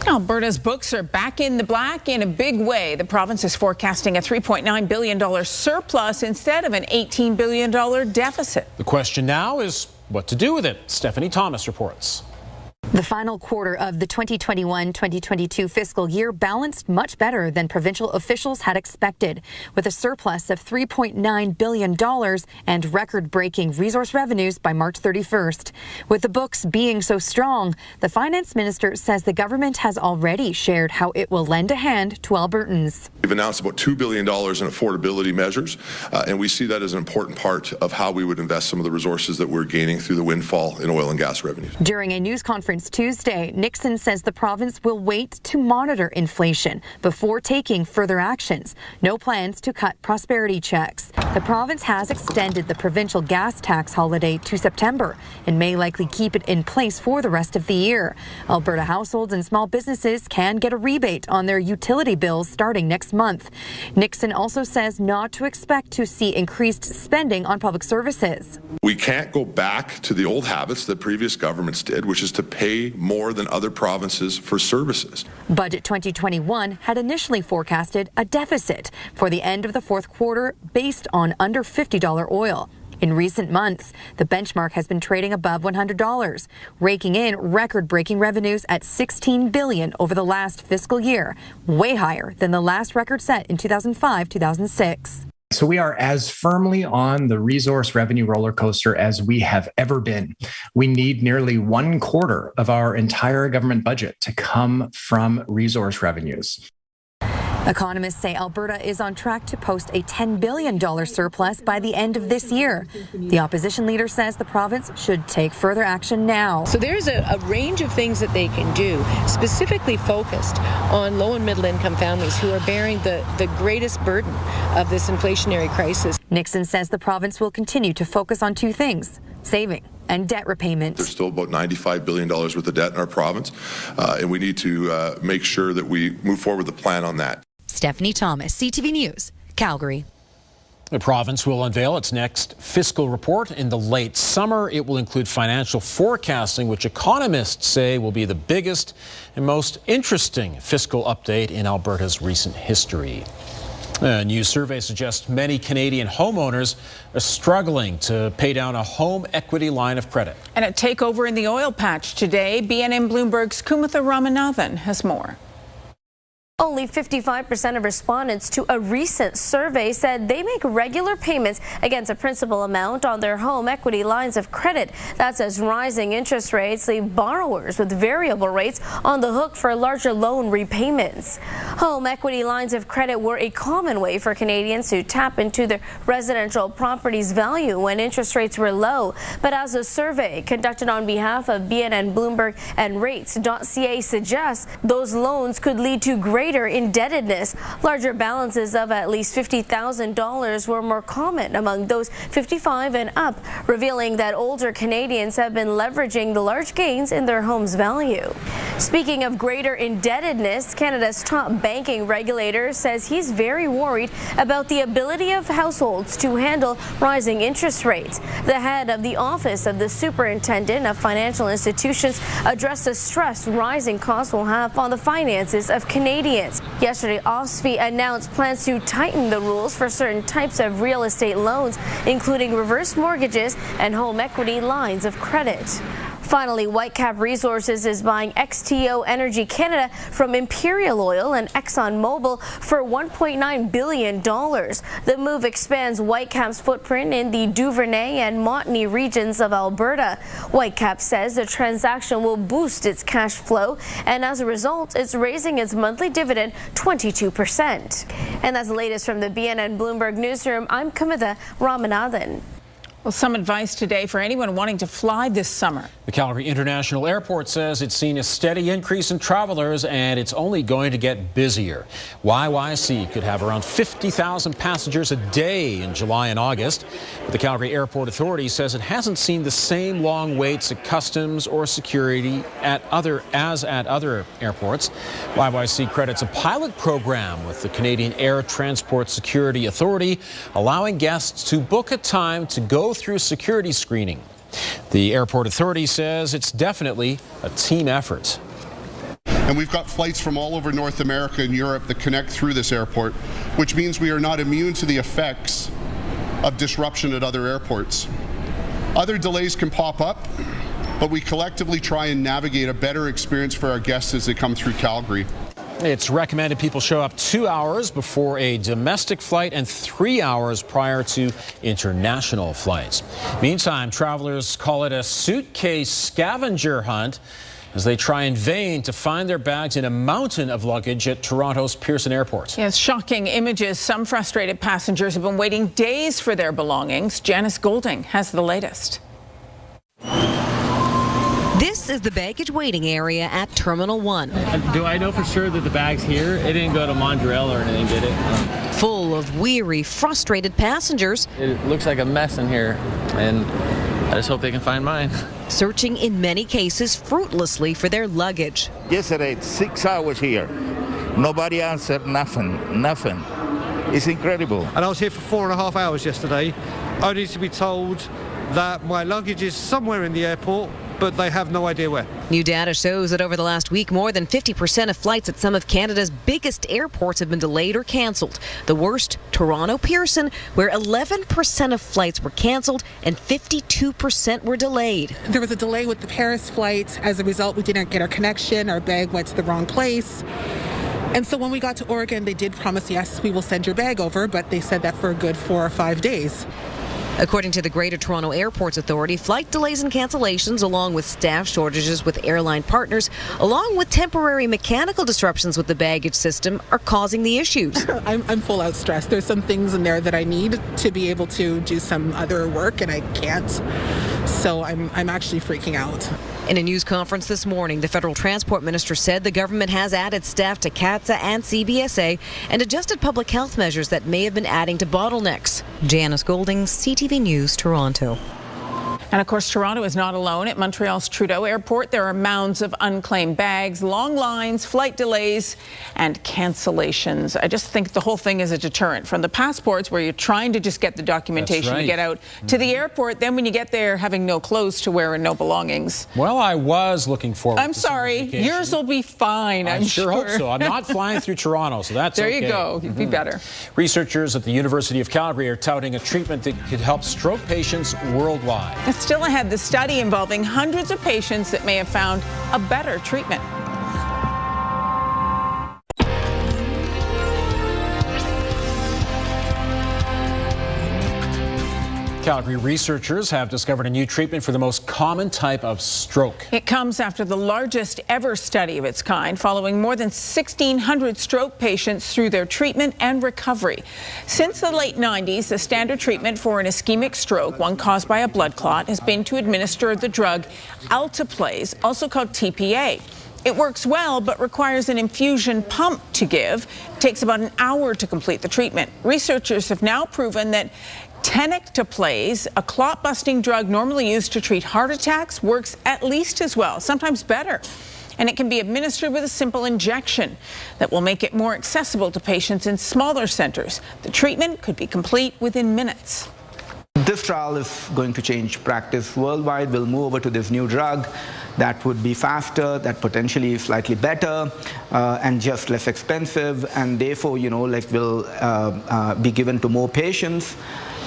Alberta's books are back in the black in a big way. The province is forecasting a $3.9 billion surplus instead of an $18 billion deficit. The question now is what to do with it. Stephanie Thomas reports. The final quarter of the 2021-2022 fiscal year balanced much better than provincial officials had expected, with a surplus of $3.9 billion and record-breaking resource revenues by March 31st. With the books being so strong, the finance minister says the government has already shared how it will lend a hand to Albertans. We've announced about $2 billion in affordability measures, and we see that as an important part of how we would invest some of the resources that we're gaining through the windfall in oil and gas revenues. During a news conference Tuesday, Nixon says the province will wait to monitor inflation before taking further actions. No plans to cut prosperity checks. The province has extended the provincial gas tax holiday to September and may likely keep it in place for the rest of the year. Alberta households and small businesses can get a rebate on their utility bills starting next month. Nixon also says not to expect to see increased spending on public services. We can't go back to the old habits that previous governments did, which is to pay more than other provinces for services. Budget 2021 had initially forecasted a deficit for the end of the fourth quarter based on under $50 oil. In recent months, the benchmark has been trading above $100, raking in record-breaking revenues at $16 billion over the last fiscal year, way higher than the last record set in 2005-2006. So we are as firmly on the resource revenue roller coaster as we have ever been. We need nearly 1/4 of our entire government budget to come from resource revenues. Economists say Alberta is on track to post a $10 billion surplus by the end of this year. The opposition leader says the province should take further action now. So there's a range of things that they can do, specifically focused on low and middle income families who are bearing the greatest burden of this inflationary crisis. Nixon says the province will continue to focus on two things: saving and debt repayment. There's still about $95 billion worth of debt in our province, and we need to make sure that we move forward with the plan on that. Stephanie Thomas, CTV News, Calgary. The province will unveil its next fiscal report in the late summer. It will include financial forecasting, which economists say will be the biggest and most interesting fiscal update in Alberta's recent history. A new survey suggests many Canadian homeowners are struggling to pay down a home equity line of credit. And a takeover in the oil patch today. BNN Bloomberg's Kumitha Ramanathan has more. Only 55% of respondents to a recent survey said they make regular payments against a principal amount on their home equity lines of credit. That's as rising interest rates leave borrowers with variable rates on the hook for larger loan repayments. Home equity lines of credit were a common way for Canadians to tap into their residential property's value when interest rates were low. But as a survey conducted on behalf of BNN Bloomberg and Rates.ca suggests, those loans could lead to greater indebtedness. Larger balances of at least $50,000 were more common among those 55 and up, revealing that older Canadians have been leveraging the large gains in their home's value. Speaking of greater indebtedness, Canada's top banking regulator says he's very worried about the ability of households to handle rising interest rates. The head of the Office of the Superintendent of Financial Institutions addressed the stress rising costs will have on the finances of Canadians. Yesterday, OSFI announced plans to tighten the rules for certain types of real estate loans, including reverse mortgages and home equity lines of credit. Finally, Whitecap Resources is buying XTO Energy Canada from Imperial Oil and ExxonMobil for $1.9 billion. The move expands Whitecap's footprint in the Duvernay and Montney regions of Alberta. Whitecap says the transaction will boost its cash flow, and as a result, it's raising its monthly dividend 22%. And that's the latest from the BNN Bloomberg Newsroom. I'm Kumitha Ramanathan. Well, some advice today for anyone wanting to fly this summer. The Calgary International Airport says it's seen a steady increase in travelers and it's only going to get busier. YYC could have around 50,000 passengers a day in July and August. But the Calgary Airport Authority says it hasn't seen the same long waits at customs or security at other airports. YYC credits a pilot program with the Canadian Air Transport Security Authority, allowing guests to book a time to go through security screening. The airport authority says it's definitely a team effort. And we've got flights from all over North America and Europe that connect through this airport, which means we are not immune to the effects of disruption at other airports. Other delays can pop up, but we collectively try and navigate a better experience for our guests as they come through Calgary. It's recommended people show up 2 hours before a domestic flight and 3 hours prior to international flights. Meantime, travelers call it a suitcase scavenger hunt as they try in vain to find their bags in a mountain of luggage at Toronto's Pearson Airport. Yes, shocking images. Some frustrated passengers have been waiting days for their belongings. Janice Golding has the latest. This is the baggage waiting area at Terminal 1. Do I know for sure that the bag's here? It didn't go to Montreal or anything, did it? Full of weary, frustrated passengers. It looks like a mess in here, and I just hope they can find mine. Searching in many cases fruitlessly for their luggage. Yesterday, 6 hours here. Nobody answered, nothing. It's incredible. And I was here for 4.5 hours yesterday, only to be told that my luggage is somewhere in the airport, but they have no idea where. New data shows that over the last week, more than 50% of flights at some of Canada's biggest airports have been delayed or cancelled. The worst, Toronto Pearson, where 11% of flights were cancelled and 52% were delayed. There was a delay with the Paris flight. As a result, we didn't get our connection. Our bag went to the wrong place. And so when we got to Oregon, they did promise, yes, we will send your bag over, but they said that for a good 4 or 5 days. According to the Greater Toronto Airports Authority, flight delays and cancellations, along with staff shortages with airline partners, along with temporary mechanical disruptions with the baggage system, are causing the issues. I'm full out stressed. There's some things in there that I need to be able to do some other work, and I can't. So I'm actually freaking out. In a news conference this morning, the federal transport minister said the government has added staff to CATSA and CBSA and adjusted public health measures that may have been adding to bottlenecks. Janice Golding, CTV News, Toronto. And of course, Toronto is not alone. At Montreal's Trudeau Airport, there are mounds of unclaimed bags, long lines, flight delays, and cancellations. I just think the whole thing is a deterrent. From the passports, where you're trying to just get the documentation to get out, to the airport, then when you get there, having no clothes to wear and no belongings. Well, I was looking forward I'm to sorry, yours will be fine, I'm sure. Hope so. I'm not flying through Toronto, so that's there okay. You go. You'd be better. Researchers at the University of Calgary are touting a treatment that could help stroke patients worldwide. Still ahead, the study involving hundreds of patients that may have found a better treatment. Calgary researchers have discovered a new treatment for the most common type of stroke. It comes after the largest ever study of its kind, following more than 1,600 stroke patients through their treatment and recovery. Since the late 90s, the standard treatment for an ischemic stroke, one caused by a blood clot, has been to administer the drug alteplase, also called TPA. It works well, but requires an infusion pump to give. It takes about an hour to complete the treatment. Researchers have now proven that tenecteplase, a clot-busting drug normally used to treat heart attacks, works at least as well, sometimes better. And it can be administered with a simple injection that will make it more accessible to patients in smaller centers. The treatment could be complete within minutes. This trial is going to change practice worldwide. We'll move over to this new drug that would be faster, that potentially is slightly better, and just less expensive, and therefore, will be given to more patients.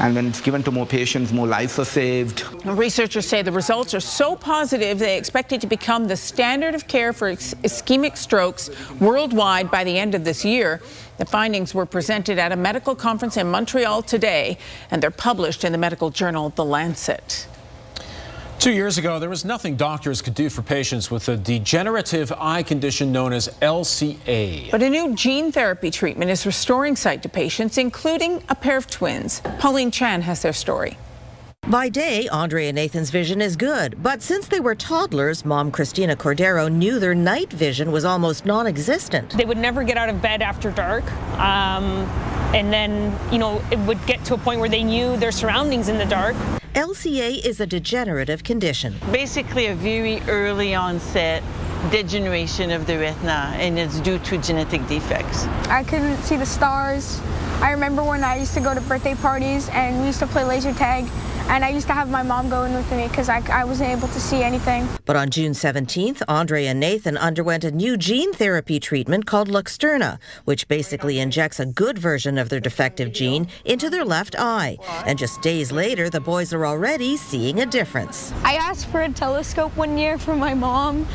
And when it's given to more patients, more lives are saved. Researchers say the results are so positive they expect it to become the standard of care for ischemic strokes worldwide by the end of this year. The findings were presented at a medical conference in Montreal today, and they're published in the medical journal The Lancet. 2 years ago, there was nothing doctors could do for patients with a degenerative eye condition known as LCA. But a new gene therapy treatment is restoring sight to patients, including a pair of twins. Pauline Chan has their story. By day, Andre and Nathan's vision is good, but since they were toddlers, Mom Christina Cordero knew their night vision was almost non-existent. They would never get out of bed after dark, and then, it would get to a point where they knew their surroundings in the dark. LCA is a degenerative condition. Basically a very early onset degeneration of the retina, and it's due to genetic defects. I couldn't see the stars. I remember when I used to go to birthday parties and we used to play laser tag, and I used to have my mom go in with me because I wasn't able to see anything. But on June 17th, Andre and Nathan underwent a new gene therapy treatment called Luxturna, which basically injects a good version of their defective gene into their left eye. And just days later, the boys are already seeing a difference. I asked for a telescope one year from my mom,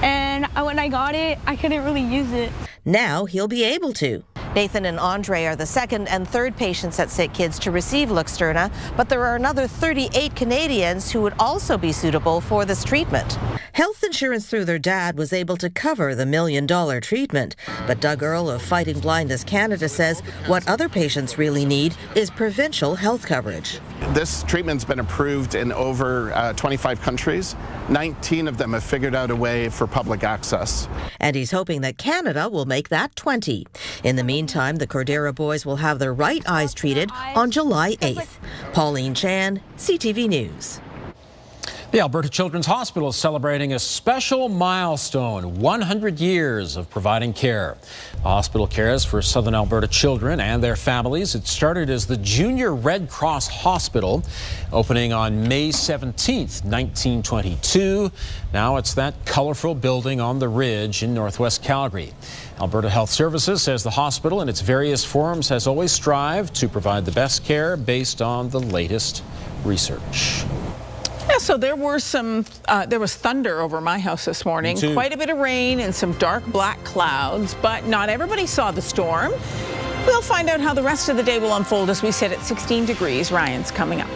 and when I got it, I couldn't really use it. Now he'll be able to. Nathan and Andre are the second and third patients at Sick Kids to receive Luxturna, but there are another 38 Canadians who would also be suitable for this treatment. Health insurance through their dad was able to cover the $1 million treatment, but Doug Earle of Fighting Blindness Canada says what other patients really need is provincial health coverage. This treatment's been approved in over 25 countries. 19 of them have figured out a way for public access. And he's hoping that Canada will make that 20. In the meantime, the Cordero boys will have their right eyes treated on July 8th. Pauline Chan, CTV News. The Alberta Children's Hospital is celebrating a special milestone, 100 years of providing care. The hospital cares for Southern Alberta children and their families. It started as the Junior Red Cross Hospital, opening on May 17th, 1922. Now it's that colorful building on the ridge in northwest Calgary. Alberta Health Services says the hospital in its various forms has always strived to provide the best care based on the latest research. Yeah, so there was thunder over my house this morning. Quite a bit of rain and some dark black clouds, but not everybody saw the storm. We'll find out how the rest of the day will unfold as we sit at 16 degrees. Ryan's coming up.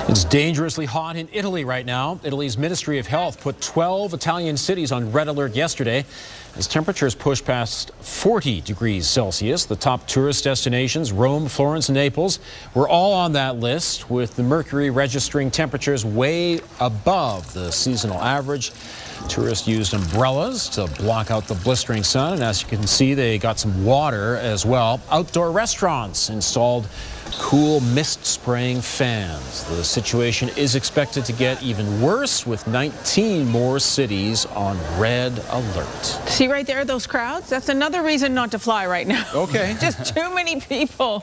It's dangerously hot in Italy right now. Italy's Ministry of Health put 12 Italian cities on red alert yesterday as temperatures pushed past 40 degrees Celsius. The top tourist destinations, Rome, Florence, and Naples, were all on that list, with the mercury registering temperatures way above the seasonal average. Tourists used umbrellas to block out the blistering sun, and as you can see, they got some water as well. Outdoor restaurants installed cool mist spraying fans. The situation is expected to get even worse, with 19 more cities on red alert. See right there, those crowds? That's another reason not to fly right now. Okay. Just too many people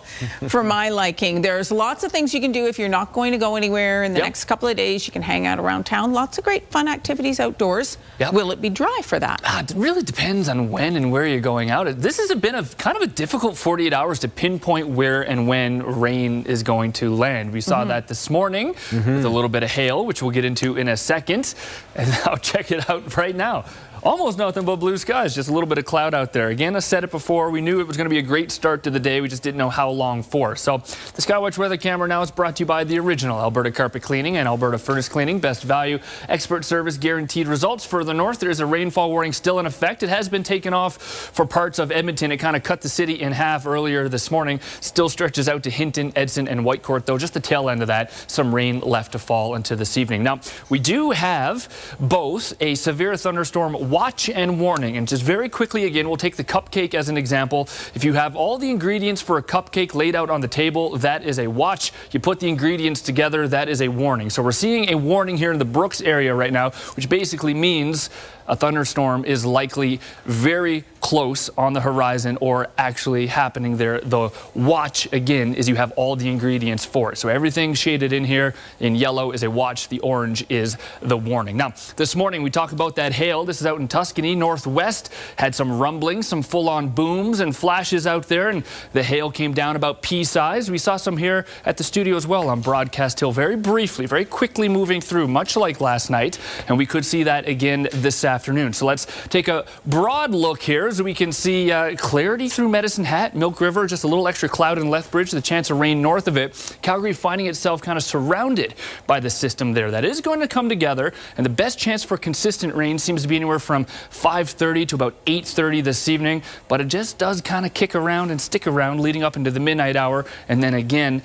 for my liking. There's lots of things you can do if you're not going to go anywhere in the next couple of days. You can hang out around town. Lots of great fun activities outdoors. Will it be dry for that? It really depends on when and where you're going out. This has been kind of a difficult 48 hours to pinpoint where and when rain is going to land. We saw that this morning with a little bit of hail, which we'll get into in a second. And now check it out right now. Almost nothing but blue skies, just a little bit of cloud out there. Again, I said it before, we knew it was going to be a great start to the day. We just didn't know how long for. So the Skywatch weather camera now is brought to you by the original Alberta Carpet Cleaning and Alberta Furnace Cleaning. Best value, expert service, guaranteed results. Further north, there is a rainfall warning still in effect. It has been taken off for parts of Edmonton. It kind of cut the city in half earlier this morning. Still stretches out to Hinton, Edson, and Whitecourt, though. Just the tail end of that, some rain left to fall into this evening. Now, we do have both a severe thunderstorm watch and warning. And just very quickly, again, we'll take the cupcake as an example. If you have all the ingredients for a cupcake laid out on the table, that is a watch. You put the ingredients together, that is a warning. So we're seeing a warning here in the Brooks area right now, which basically means a thunderstorm is likely very close on the horizon or actually happening there. The watch, again, is you have all the ingredients for it. So everything shaded in here in yellow is a watch. The orange is the warning. Now, this morning we talk about that hail. This is out in Tuscany, northwest. Had some rumbling, some full-on booms and flashes out there, and the hail came down about pea size. We saw some here at the studio as well on Broadcast Hill, very briefly, very quickly moving through, much like last night, and we could see that again this afternoon. So let's take a broad look here so we can see clarity through Medicine Hat, Milk River, just a little extra cloud in Lethbridge, the chance of rain north of it. Calgary finding itself kind of surrounded by the system there. That is going to come together, and the best chance for consistent rain seems to be anywhere from 5:30 to about 8:30 this evening, but it just does kind of kick around and stick around leading up into the midnight hour, and then again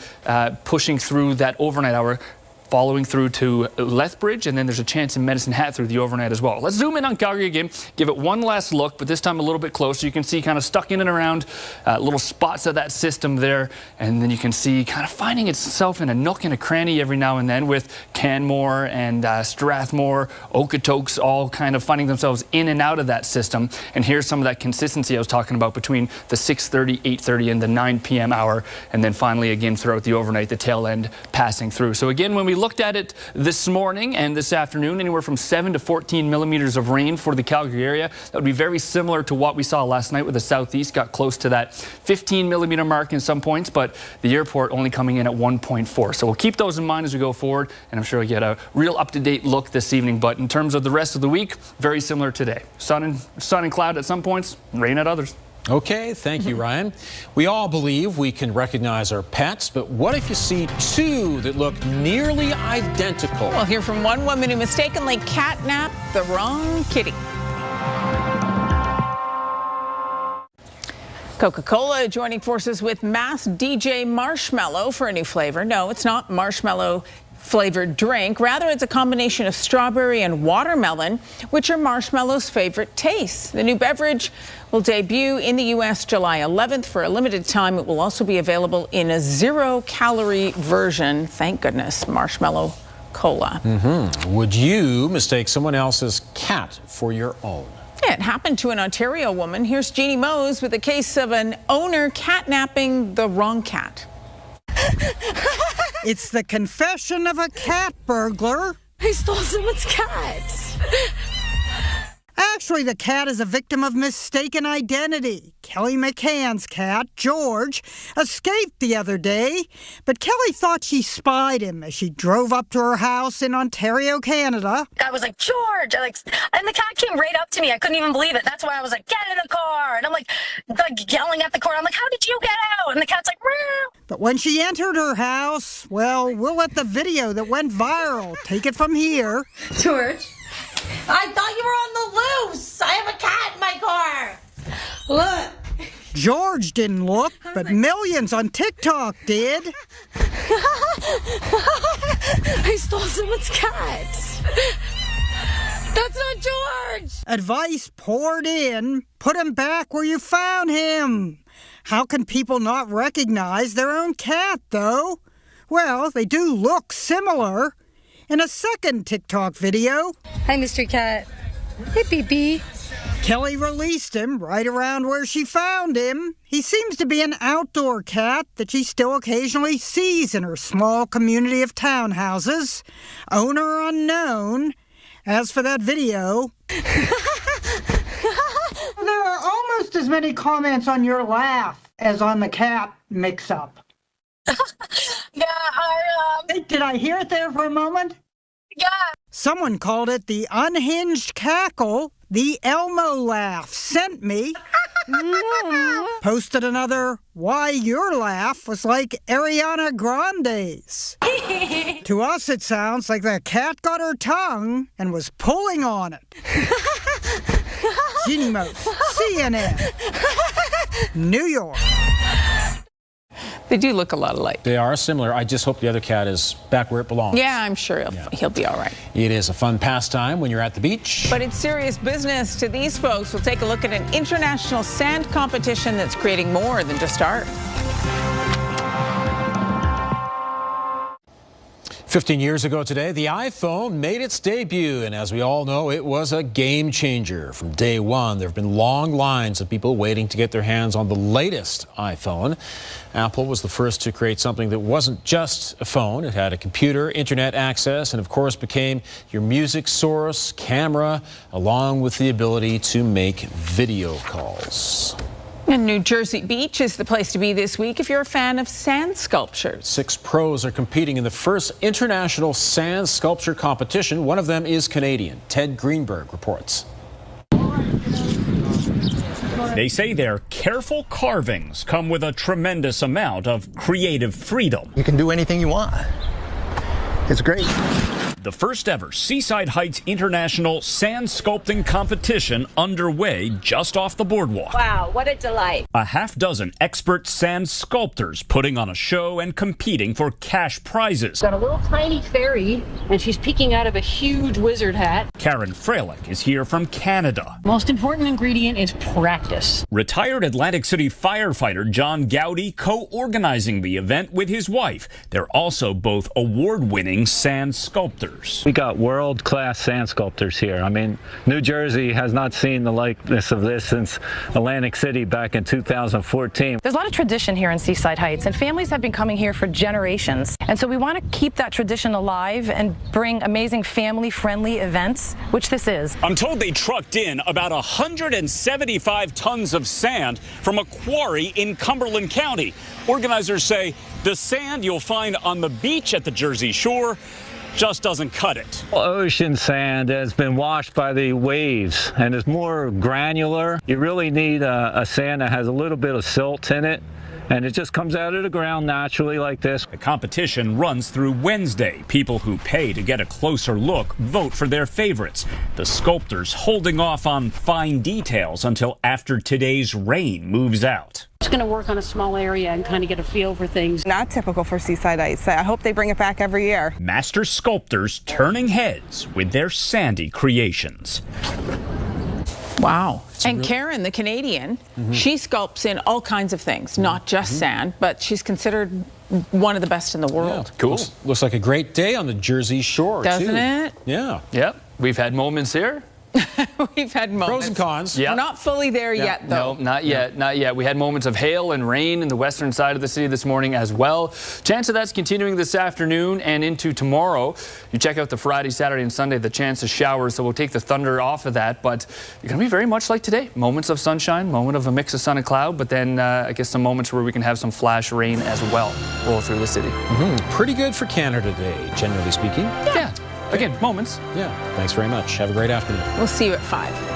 pushing through that overnight hour following through to Lethbridge, and then there's a chance in Medicine Hat through the overnight as well. Let's zoom in on Calgary again, give it one last look, but this time a little bit closer. You can see kind of stuck in and around little spots of that system there, and then you can see kind of finding itself in a nook and a cranny every now and then with Canmore and Strathmore, Okotoks all kind of finding themselves in and out of that system. And here's some of that consistency I was talking about between the 6:30, 8:30 and the 9 p.m. hour, and then finally again throughout the overnight, the tail end passing through. So again, when we looked at it this morning and this afternoon, anywhere from 7 to 14 millimeters of rain for the Calgary area. That would be very similar to what we saw last night with the southeast, got close to that 15 millimeter mark in some points, but the airport only coming in at 1.4. So we'll keep those in mind as we go forward, and I'm sure we'll get a real up-to-date look this evening. But in terms of the rest of the week, very similar today. Sun and cloud at some points, rain at others. Okay, thank you, Ryan. We all believe we can recognize our pets, but what if you see two that look nearly identical? We'll hear from one woman who mistakenly catnapped the wrong kitty. Coca-Cola joining forces with Mass DJ Marshmallow for a new flavor. No, it's not marshmallow flavored drink. Rather, it's a combination of strawberry and watermelon, which are Marshmallow's favorite tastes. The new beverage will debut in the U.S. July 11th. For a limited time, it will also be available in a zero-calorie version. Thank goodness, Marshmallow Cola. Would you mistake someone else's cat for your own? Yeah, it happened to an Ontario woman. Here's Jeannie Mose with a case of an owner catnapping the wrong cat. It's the confession of a cat burglar. I stole someone's cat. Actually, the cat is a victim of mistaken identity. Kelly McCann's cat, George, escaped the other day, but Kelly thought she spied him as she drove up to her house in Ontario, Canada. I was like, George, and the cat came right up to me. I couldn't even believe it. That's why I was like, get in the car. And I'm like yelling at the car. I'm like, how did you get out? And the cat's like, meow. But when she entered her house, well, we'll let the video that went viral take it from here. George, I thought you were on the loose. I have a cat in my car. Look. George didn't look, but millions on TikTok did. I stole someone's cat. That's not George. Advice poured in. Put him back where you found him. How can people not recognize their own cat, though? Well, they do look similar. In a second TikTok video, Hi, Mr. Cat. Hey, BB. Kelly released him right around where she found him. He seems to be an outdoor cat that she still occasionally sees in her small community of townhouses. Owner unknown. As for that video, there are almost as many comments on your laugh as on the cat mix-up. Yeah, Did I hear it there for a moment? Yeah. Someone called it the unhinged cackle, the Elmo laugh sent me. Posted another, why your laugh was like Ariana Grande's. To us, it sounds like the cat got her tongue and was pulling on it. Jeannie Mose, CNN, New York. They do look a lot alike. They are similar. I just hope the other cat is back where it belongs. Yeah, I'm sure he'll be all right. It is a fun pastime when you're at the beach. But it's serious business to these folks. We'll take a look at an international sand competition that's creating more than just art. 15 years ago today, the iPhone made its debut, and as we all know, it was a game changer. From day one, there have been long lines of people waiting to get their hands on the latest iPhone. Apple was the first to create something that wasn't just a phone. It had a computer, internet access, and of course became your music source, camera, along with the ability to make video calls. And New Jersey Beach is the place to be this week if you're a fan of sand sculptures. 6 pros are competing in the first international sand sculpture competition. One of them is Canadian. Ted Greenberg reports. They say their careful carvings come with a tremendous amount of creative freedom. You can do anything you want. It's great. The first ever Seaside Heights International Sand Sculpting Competition underway just off the boardwalk. Wow, what a delight. A half dozen expert sand sculptors putting on a show and competing for cash prizes. Got a little tiny fairy, and she's peeking out of a huge wizard hat. Karen Freilich is here from Canada. Most important ingredient is practice. Retired Atlantic City firefighter John Gowdy co-organizing the event with his wife. They're also both award-winning sand sculptors. We got world-class sand sculptors here. I mean, New Jersey has not seen the likeness of this since Atlantic City back in 2014. There's a lot of tradition here in Seaside Heights, and families have been coming here for generations. And so we want to keep that tradition alive and bring amazing family-friendly events, which this is. I'm told they trucked in about 175 tons of sand from a quarry in Cumberland County. Organizers say the sand you'll find on the beach at the Jersey Shore just doesn't cut it. Ocean sand has been washed by the waves and is more granular. You really need a sand that has a little bit of silt in it, and it just comes out of the ground naturally like this. The competition runs through Wednesday. People who pay to get a closer look vote for their favorites. The sculptors holding off on fine details until after today's rain moves out. Just going to work on a small area and kind of get a feel for things. Not typical for Seaside Heights. I hope they bring it back every year. Master sculptors turning heads with their sandy creations. Wow. And Karen, the Canadian, she sculpts in all kinds of things, not just sand, but she's considered one of the best in the world. Yeah. Cool. Looks like a great day on the Jersey Shore, Doesn't too. it? Yeah. Yep. We've had moments here. We've had moments. Pros and cons. We're not fully there yet, though. No, not yet. Not yet. We had moments of hail and rain in the western side of the city this morning as well. Chance of that's continuing this afternoon and into tomorrow. You check out the Friday, Saturday, and Sunday, the chance of showers, so we'll take the thunder off of that. But it's going to be very much like today. Moments of sunshine, moment of a mix of sun and cloud, but then I guess some moments where we can have some flash rain as well roll through the city. Pretty good for Canada Day, generally speaking. Yeah. Again, moments. Yeah. Thanks very much. Have a great afternoon. We'll see you at 5.